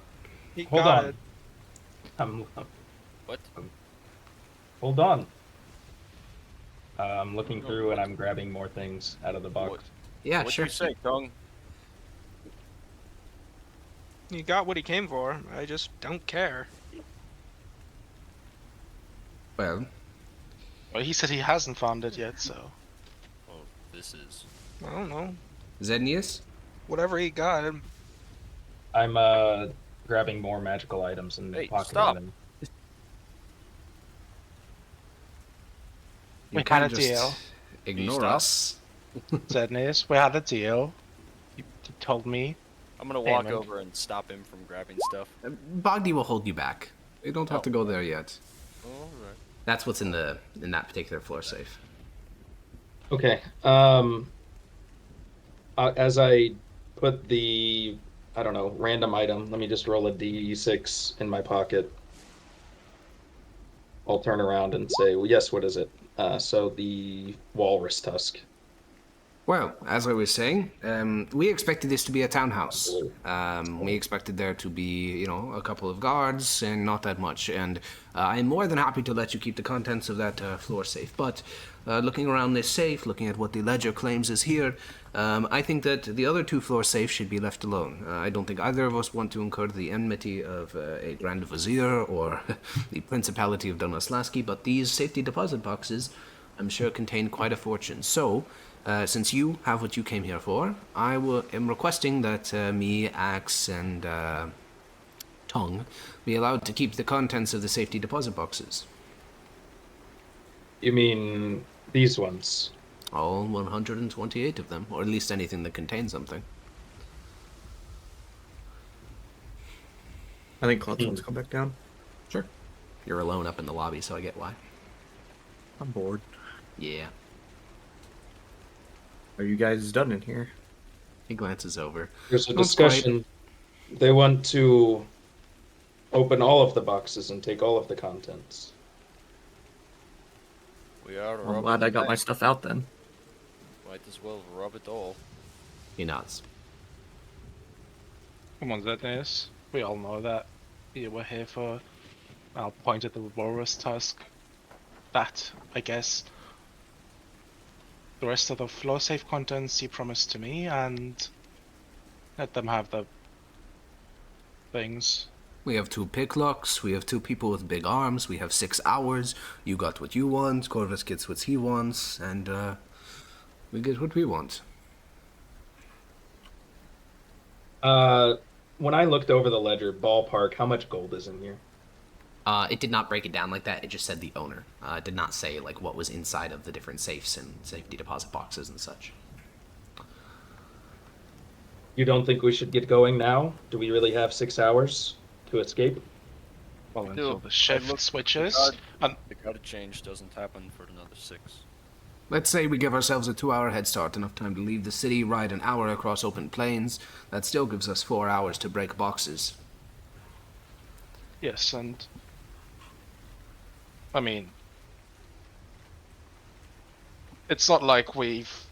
Hold on. What? Hold on. I'm looking through and I'm grabbing more things out of the box. Yeah, What'd sure. you say, Tongue? He got what he came for. I just don't care. Well, He said he hasn't found it yet, so. Oh, this is. I don't know. Zednius? Whatever he got. I'm grabbing more magical items and Hey, pocketing stop. them. You We can't had a just deal. Ignore stop? us. Zednius, we had a deal. You told me. I'm gonna walk Payment. over and stop him from grabbing stuff. Bogdi will hold you back. You don't have to go there yet. Alright. That's what's in that particular floor safe. Okay. As I put the, I don't know, random item, let me just roll a d6 in my pocket. I'll turn around and say, well, yes, what is it? So the walrus tusk. Well, as I was saying, we expected this to be a townhouse. We expected there to be, a couple of guards and not that much. And I'm more than happy to let you keep the contents of that floor safe. But looking around this safe, looking at what the ledger claims is here, I think that the other two floor safes should be left alone. I don't think either of us want to incur the enmity of a Grand Vizier or the Principality of Donoslaski, but these safety deposit boxes, I'm sure, contain quite a fortune. So, since you have what you came here for, I am requesting that me, Axe, and Tongue be allowed to keep the contents of the safety deposit boxes. You mean these ones? All 128 of them, or at least anything that contains something. I think Clutch wants to come back down. Sure. You're alone up in the lobby, so I get why. I'm bored. Yeah. Are you guys done in here? He glances over. There's a Not discussion. They want to open all of the boxes and take all of the contents. We are I'm robbing glad I the got my bank. stuff out then. Might as well rob it all. He nods. Come on, Zednius. We all know that. You were here for. I'll point at the walrus tusk. That, I guess. The rest of the floor safe contents you promised to me, and let them have the things. We have 2 picklocks, we have 2 people with big arms, we have 6 hours, you got what you want, Corvus gets what he wants, and we get what we want. When I looked over the ledger, ballpark, how much gold is in here? It did not break it down like that. It just said the owner. It did not say like what was inside of the different safes and safety deposit boxes and such. You don't think we should get going now? Do we really have 6 hours to escape? Well, until the shift switches. The guard change doesn't happen for another 6. Let's say we give ourselves a 2-hour head start, enough time to leave the city, ride an hour across open plains. That still gives us 4 hours to break boxes. Yes, and I mean, it's not like we've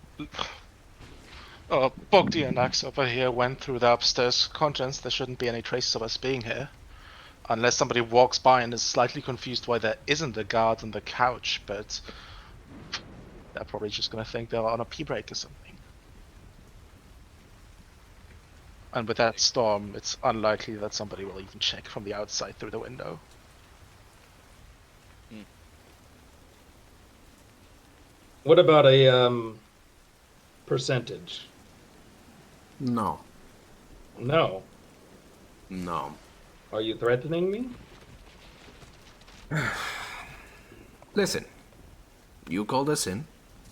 Bogdy and Axe over here went through the upstairs contents. There shouldn't be any traces of us being here. Unless somebody walks by and is slightly confused why there isn't a guard on the couch, but they're probably just gonna think they're on a pee break or something. And with that storm, it's unlikely that somebody will even check from the outside through the window. What about a percentage? No. No. No. Are you threatening me? Listen, you called us in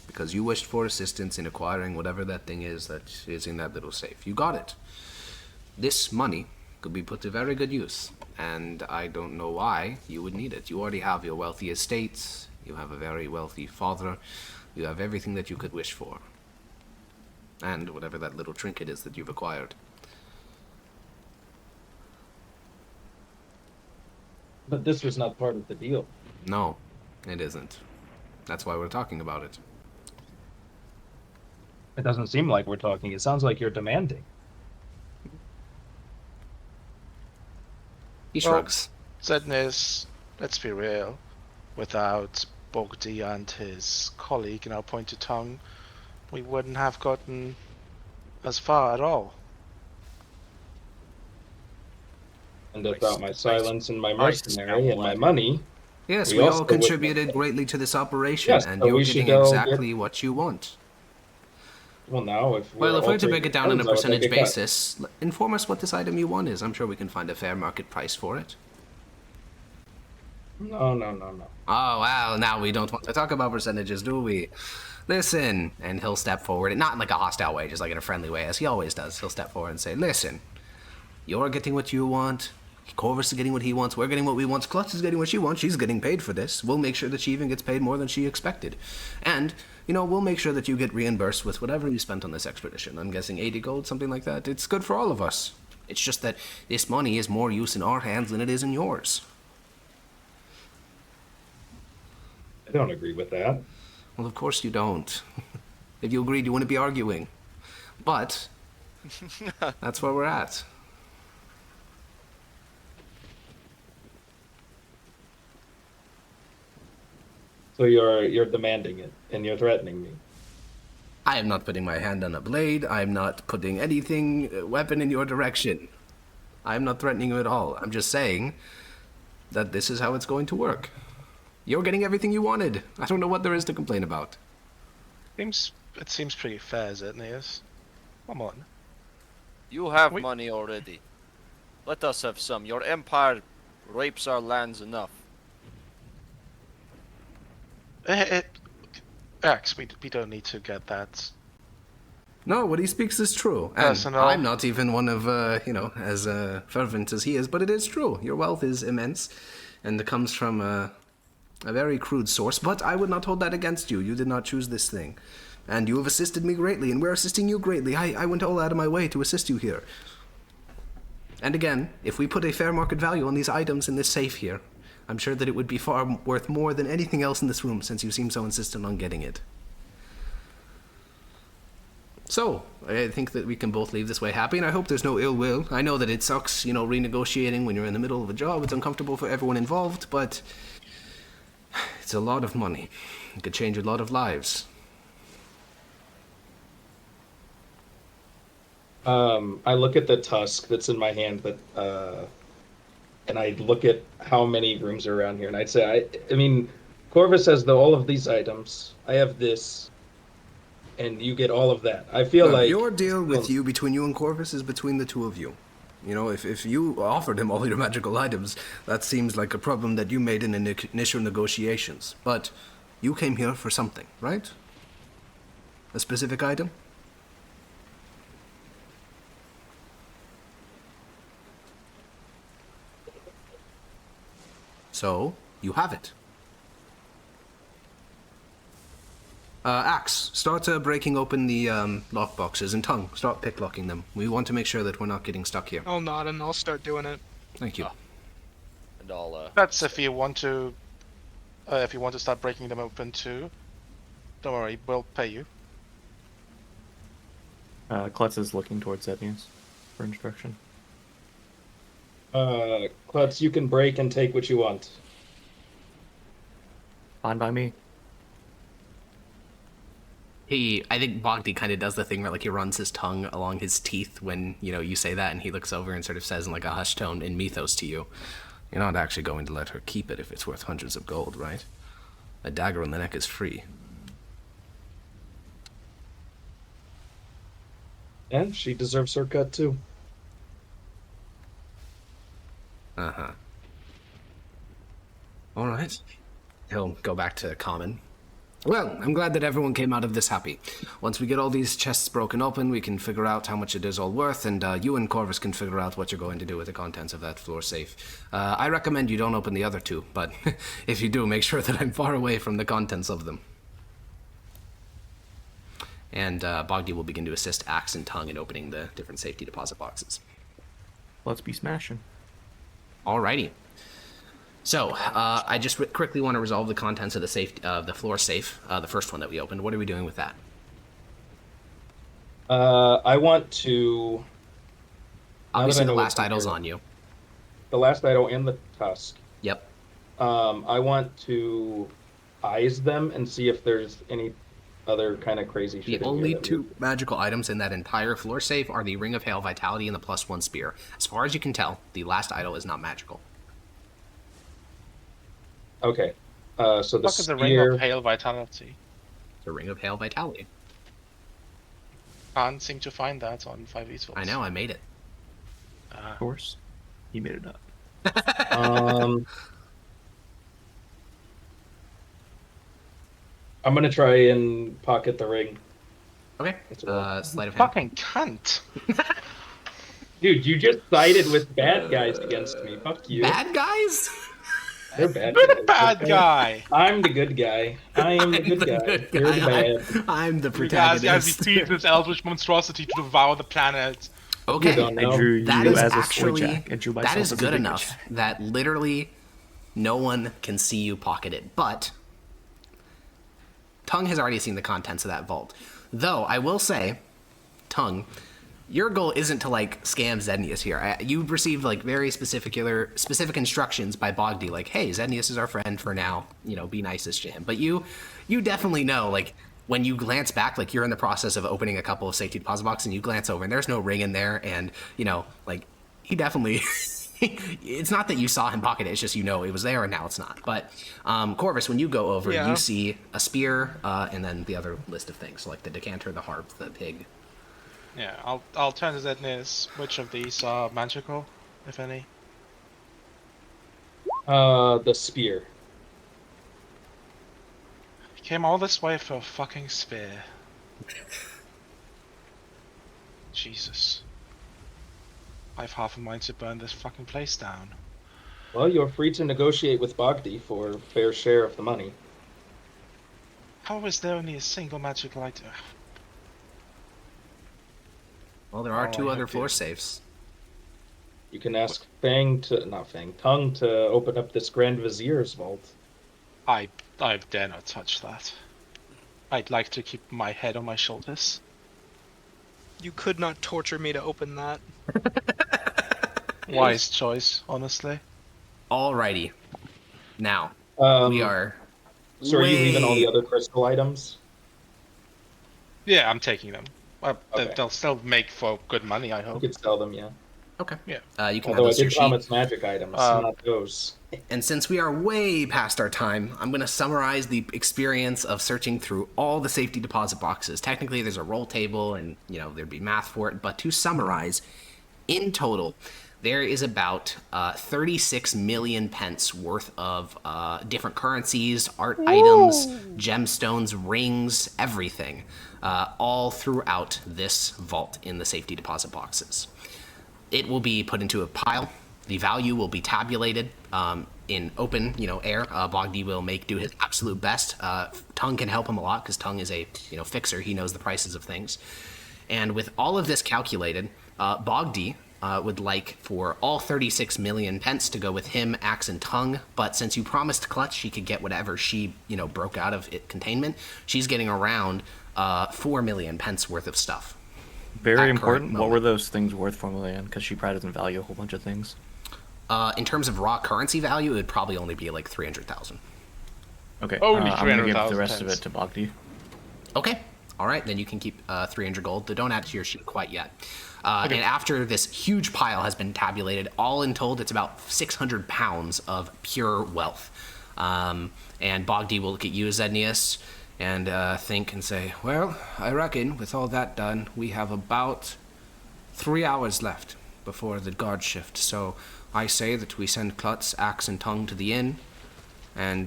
because you wished for assistance in acquiring whatever that thing is that is in that little safe. You got it. This money could be put to very good use, and I don't know why you would need it. You already have your wealthy estates, you have a very wealthy father, you have everything that you could wish for. And whatever that little trinket is that you've acquired. But this was not part of the deal. No, it isn't. That's why we're talking about it. It doesn't seem like we're talking. It sounds like you're demanding. He shrugs. Zednis, let's be real. Without Bogdy and his colleague in our pointed tongue, we wouldn't have gotten as far at all. And without my silence and my mercenary and my money... Yes, we all contributed greatly to this operation, yes, and so you're getting exactly what you want. Well, now, if we're to break it down on a percentage basis, inform us what this item you want is. I'm sure we can find a fair market price for it. No. Oh, well, now we don't want to talk about percentages, do we? Listen, and he'll step forward, not in like a hostile way, just like in a friendly way, as he always does. He'll step forward and say, listen, you're getting what you want. Corvus is getting what he wants. We're getting what we want. Klutz is getting what she wants. She's getting paid for this. We'll make sure that she even gets paid more than she expected. And, we'll make sure that you get reimbursed with whatever you spent on this expedition. I'm guessing 80 gold, something like that. It's good for all of us. It's just that this money is more use in our hands than it is in yours. I don't agree with that. Well, of course you don't. If you agreed, you wouldn't be arguing. But that's where we're at. So you're demanding it, and you're threatening me. I am not putting my hand on a blade. I am not putting anything, weapon in your direction. I am not threatening you at all. I'm just saying that this is how it's going to work. You're getting everything you wanted. I don't know what there is to complain about. It seems pretty fair, Zednius. Come on. You have money already. Let us have some. Your empire rapes our lands enough. Axe, we don't need to get that. No, what he speaks is true. And I'm not even one of, as fervent as he is, but it is true. Your wealth is immense, and it comes from a very crude source, but I would not hold that against you. You did not choose this thing. And you have assisted me greatly, and we're assisting you greatly. I went all out of my way to assist you here. And again, if we put a fair market value on these items in this safe here, I'm sure that it would be far worth more than anything else in this room, since you seem so insistent on getting it. So, I think that we can both leave this way happy, and I hope there's no ill will. I know that it sucks, renegotiating when you're in the middle of a job. It's uncomfortable for everyone involved, but it's a lot of money. It could change a lot of lives. I look at the tusk that's in my hand, and I look at how many rooms are around here, and I'd say, I mean, Corvus has all of these items. I have this, and you get all of that. I feel like your deal with between you and Corvus is between the two of you. You know, if you offered him all your magical items, that seems like a problem that you made in initial negotiations. But you came here for something, right? A specific item? So, you have it. Axe, start breaking open the lockboxes, and Tongue, start picklocking them. We want to make sure that we're not getting stuck here. I'll nod and I'll start doing it. Thank you. And I'll, That's if you want to start breaking them open too. Don't worry, we'll pay you. Klutz is looking towards Zednius for instruction. Klutz, you can break and take what you want. Fine by me. I think Bogdi kind of does the thing where like he runs his tongue along his teeth when, you know, you say that, and he looks over and sort of says in like a hushed tone in mythos to you, "You're not actually going to let her keep it if it's worth hundreds of gold, right? A dagger in the neck is free." And she deserves her cut too. Uh-huh. All right. He'll go back to common. Well, I'm glad that everyone came out of this happy. Once we get all these chests broken open, we can figure out how much it is all worth, and you and Corvus can figure out what you're going to do with the contents of that floor safe. I recommend you don't open the other two, but if you do, make sure that I'm far away from the contents of them. And Bogdi will begin to assist Axe and Tongue in opening the different safety deposit boxes. Let's be smashing. Alrighty. So, I just quickly want to resolve the contents of the floor safe, the first one that we opened. What are we doing with that? I want to... Obviously, the last idol's on you. The last idol and the tusk. Yep. I want to eyes them and see if there's any other kind of crazy shit. The only two magical items in that entire floor safe are the Ring of Hail Vitality and the +1 spear. As far as you can tell, the last idol is not magical. Okay. So the What is the Ring of Hail Vitality? The Ring of Hail Vitality. Can't seem to find that on 5e tools. I know, I made it. Of course. He made it up. I'm gonna try and pocket the ring. Okay. Sleight of hand. Fucking cunt. Dude, you just sided with bad guys against me. Fuck you. Bad guys? They're bad You're guys. the bad guy. I'm the good guy. I am the good guy. You're the bad. I'm the You guys protagonist. defeat this eldritch monstrosity to devour the planet. Okay, don't know. I drew that you is as a actually switch, and drew myself that is as a good big enough bitch. that literally no one can see you pocket it. But Tongue has already seen the contents of that vault. Though I will say, Tongue, your goal isn't to like scam Zednius here. You received like very specific instructions by Bogdi, like, "Hey, Zednius is our friend for now. You know, be nicest to him." But you definitely know, like, when you glance back, like you're in the process of opening a couple of safety deposit boxes, and you glance over, and there's no ring in there, and you know, like, he definitely. It's not that you saw him pocket it; it's just you know it was there, and now it's not. But Corvus, when you go over, Yeah. you see a spear, and then the other list of things, like the decanter, the harp, the pig. Yeah, I'll turn to Zednius. Which of these are magical, if any? The spear. Came all this way for a fucking spear. Jesus. I've half a mind to burn this fucking place down. Well, you're free to negotiate with Bogdi for a fair share of the money. How is there only a single magical item? Well, there are Oh, two I other hope floor you- safes. You can ask Tongue to open up this Grand Vizier's vault. I dare not touch that. I'd like to keep my head on my shoulders. You could not torture me to open that. Wise choice, honestly. Alrighty. Now, we are. So are you leaving all the way- other crystal items? Yeah, I'm taking them. Okay. They'll still make for good money, I You hope. could sell them, yeah. Okay. Yeah. You can Although I have those to your did sheet. promise magic items, not those. And since we are way past our time, I'm going to summarize the experience of searching through all the safety deposit boxes. Technically, there's a roll table, and you know there'd be math for it. But to summarize, in total, there is about 36 million pence worth of different currencies, art items, gemstones, rings, everything, all throughout this vault in the safety deposit boxes. It will be put into a pile. The value will be tabulated in open, air. Bogdy will do his absolute best. Tongue can help him a lot because Tongue is a, fixer. He knows the prices of things. And with all of this calculated, Bogdy would like for all 36 million pence to go with him, Axe, and Tongue. But since you promised Clutch she could get whatever she, broke out of containment, she's getting around 4 million pence worth of stuff. Very important. What were those things worth 4 million? Because she probably doesn't value a whole bunch of things. In terms of raw currency value, it would probably only be like 300,000. Okay. Only I'm gonna give the 300,000 rest of it to Bogdy. Okay. All right, then you can keep 300 gold. Don't add to your sheet quite yet. And after this huge pile has been tabulated, all in told, it's about 600 pounds of pure wealth. And Bogdy will look at you, Zednius, and think and say, well, I reckon with all that done, we have about 3 hours left before the guard shift. So I say that we send Klutz, Axe, and Tongue to the inn and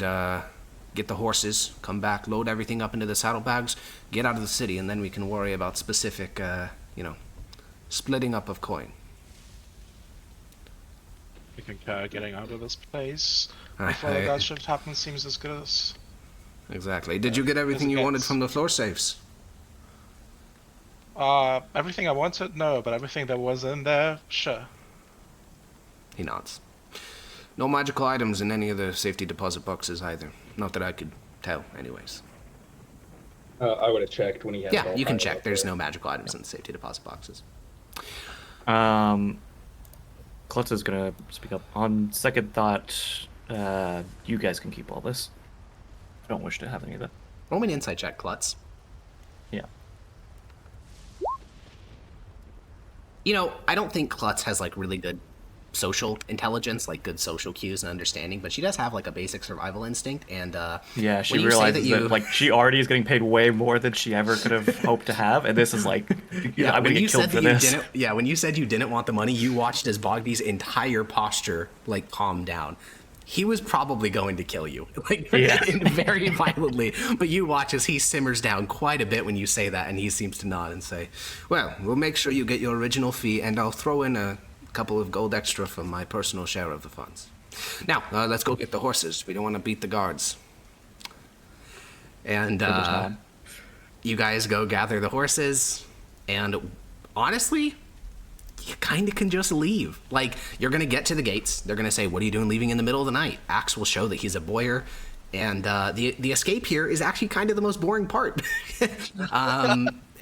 get the horses, come back, load everything up into the saddlebags, get out of the city, and then we can worry about specific, splitting up of coin. I think getting out of this place before the guard shift happens seems as good as... Exactly. Did you get everything you wanted from the floor safes? Everything I wanted? No, but everything that was in there, sure. He nods. No magical items in any of the safety deposit boxes either. Not that I could tell, anyways. I would have checked when he had. Yeah, you can check. There's no magical items in the safety deposit boxes. Klutz is gonna speak up. On second thought, you guys can keep all this. I don't wish to have any of that. Roll me an insight check, Klutz. Yeah. I don't think Klutz has really good social intelligence, good social cues and understanding, but she does have a basic survival instinct. And yeah, she realizes that she already is getting paid way more than she ever could have hoped to have, and this is I'm gonna get killed for this. When you said you didn't want the money, you watched as Bogdy's entire posture calm down. He was probably going to kill you, very violently. But you watch as he simmers down quite a bit when you say that, and he seems to nod and say, well, we'll make sure you get your original fee, and I'll throw in a couple of gold extra from my personal share of the funds. Now, let's go get the horses. We don't want to beat the guards. And you guys go gather the horses, and honestly, you kind of can just leave. You're going to get to the gates. They're going to say, what are you doing leaving in the middle of the night? Axe will show that he's a boyer. And the escape here is actually kind of the most boring part.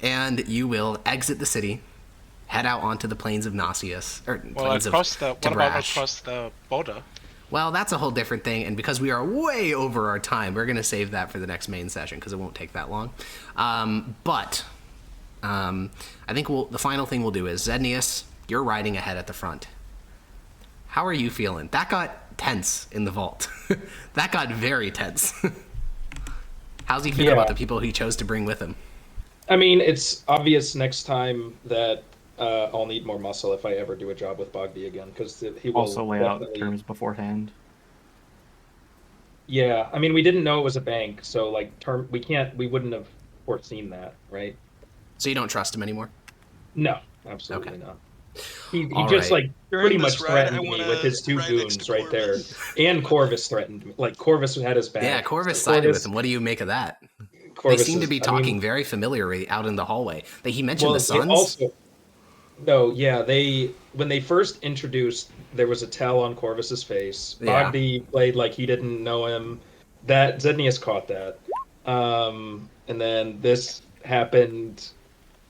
And you will exit the city, head out onto the plains of Nasius. What about across the border? Well, that's a whole different thing. And because we are way over our time, we're going to save that for the next main session because it won't take that long. But I think the final thing we'll do is, Zednius, you're riding ahead at the front. How are you feeling? That got tense in the vault. That got very tense. How's he feel about the people he chose to bring with him? I mean, it's obvious next time that I'll need more muscle if I ever do a job with Bogdy again, because he will also lay out terms beforehand. Yeah, I mean, we didn't know it was a bank, so we wouldn't have foreseen that, right? So you don't trust him anymore? No, absolutely not. He just pretty much threatened me with his two goons right there, and Corvus threatened me. Corvus had his back. Yeah, Corvus sided with him. What do you make of that? They seem to be talking very familiarly out in the hallway. He mentioned the Suns. When they first introduced, there was a tell on Corvus's face. Bogdy played like he didn't know him. That Zednius caught that, and then this happened.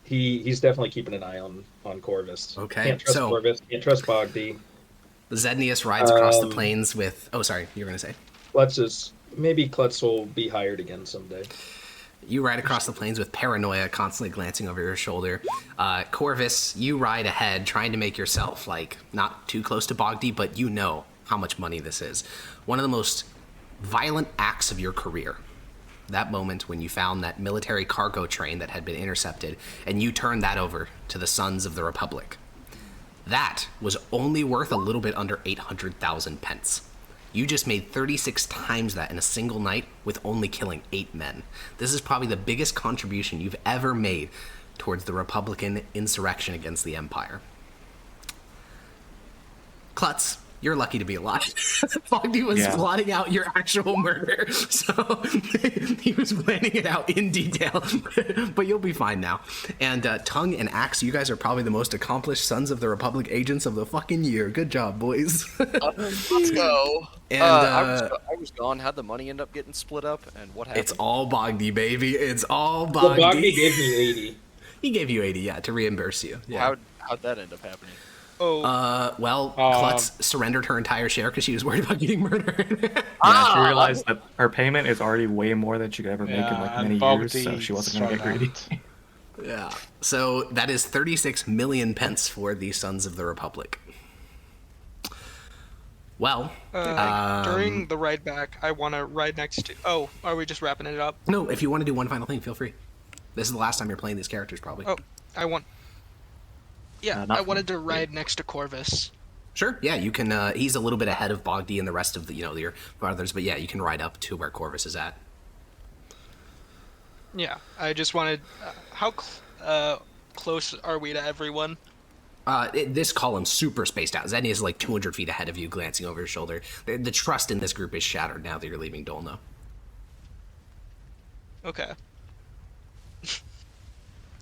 He's definitely keeping an eye on Corvus. Okay. Can't trust Corvus. Can't trust Bogdy. Zednius rides across the plains with... Oh, sorry. You were going to say? Maybe Klutz will be hired again someday. You ride across the plains with Paranoia constantly glancing over your shoulder. Corvus, you ride ahead trying to make yourself, not too close to Bogdy, but you know how much money this is. One of the most violent acts of your career. That moment when you found that military cargo train that had been intercepted, and you turned that over to the Sons of the Republic. That was only worth a little bit under 800,000 pence. You just made 36 times that in a single night with only killing 8 men. This is probably the biggest contribution you've ever made towards the Republican insurrection against the Empire. Klutz, you're lucky to be alive. Bogdy was plotting out your actual murder, so he was planning it out in detail, but you'll be fine now. And Tongue and Axe, you guys are probably the most accomplished Sons of the Republic agents of the fucking year. Good job, boys. Let's go. And I was gone. How'd the money end up getting split up, and what happened? It's all Bogdy, baby. It's all Bogdy. Well, Bogdy gave me 80. He gave you 80, yeah, to reimburse you. Yeah. How'd that end up happening? Klutz surrendered her entire share because she was worried about getting murdered. She realized that her payment is already way more than she could ever make in like many years, so she wasn't going to get greedy. Yeah. So that is 36 million pence for the Sons of the Republic. Well, during the ride back, I want to ride next to... Oh, are we just wrapping it up? No, if you want to do one final thing, feel free. This is the last time you're playing these characters, probably. Oh, I want... Yeah, I wanted to ride next to Corvus. Sure, yeah, you can, he's a little bit ahead of Bogdy and the rest of the, your brothers, but yeah, you can ride up to where Corvus is at. Yeah, I just wanted, how close are we to everyone? This column's super spaced out. Zenny is like 200 feet ahead of you, glancing over his shoulder. The trust in this group is shattered now that you're leaving Dolno. Okay.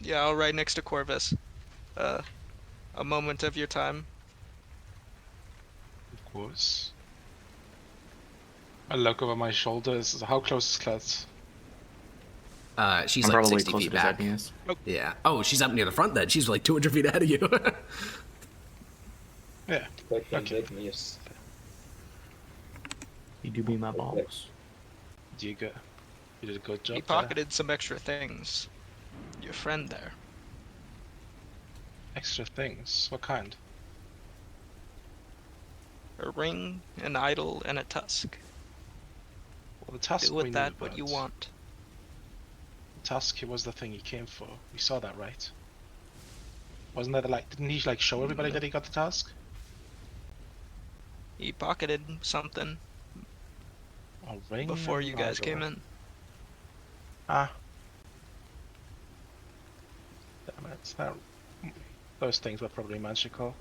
Yeah, I'll ride next to Corvus. A moment of your time. Of course. I look over my shoulder. How close is Klutz? She's like 60 feet back. Yeah. Oh, she's up near the front then. She's like 200 feet ahead of you. Yeah. Okay. You do be my boss. You did a good job. He pocketed some extra things. Your friend there. Extra things? What kind? A ring, an idol, and a tusk. Well, the tusk. Do with that what you want. The tusk was the thing he came for. We saw that, right? Wasn't that like? Didn't he like show everybody that he got the tusk? He pocketed something. A ring before you guys came in. Ah. Damn it! Those things were probably magical.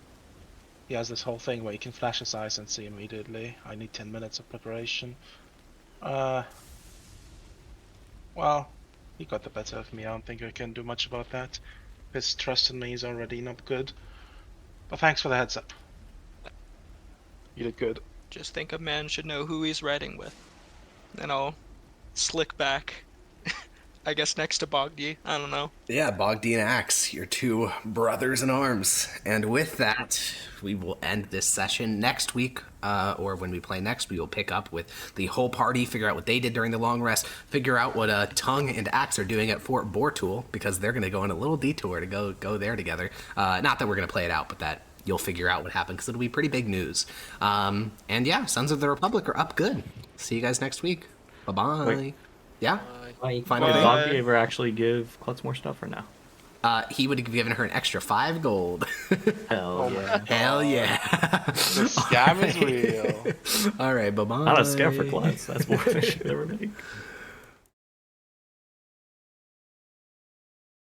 He has this whole thing where he can flash his eyes and see immediately. I need 10 minutes of preparation. Well, he got the better of me. I don't think I can do much about that. His trust in me is already not good. But thanks for the heads up. You did good. Just think a man should know who he's riding with. Then I'll slick back. I guess next to Bogdy. I don't know. Yeah, Bogdy and Axe, your two brothers in arms. And with that, we will end this session next week, or when we play next, we will pick up with the whole party, figure out what they did during the long rest, figure out what Tongue and Axe are doing at Fort Bortool, because they're going to go on a little detour to go there together. Not that we're going to play it out, but that you'll figure out what happened, because it'll be pretty big news. And yeah, Sons of the Republic are up good. See you guys next week. Bye-bye. Wait. Yeah? Did Bogdy ever actually give Klutz more stuff or no? He would have given her an extra 5 gold. Hell yeah. Hell yeah. The scam is real. All right, bye-bye. Not a scam for Klutz. That's more efficient than ever make.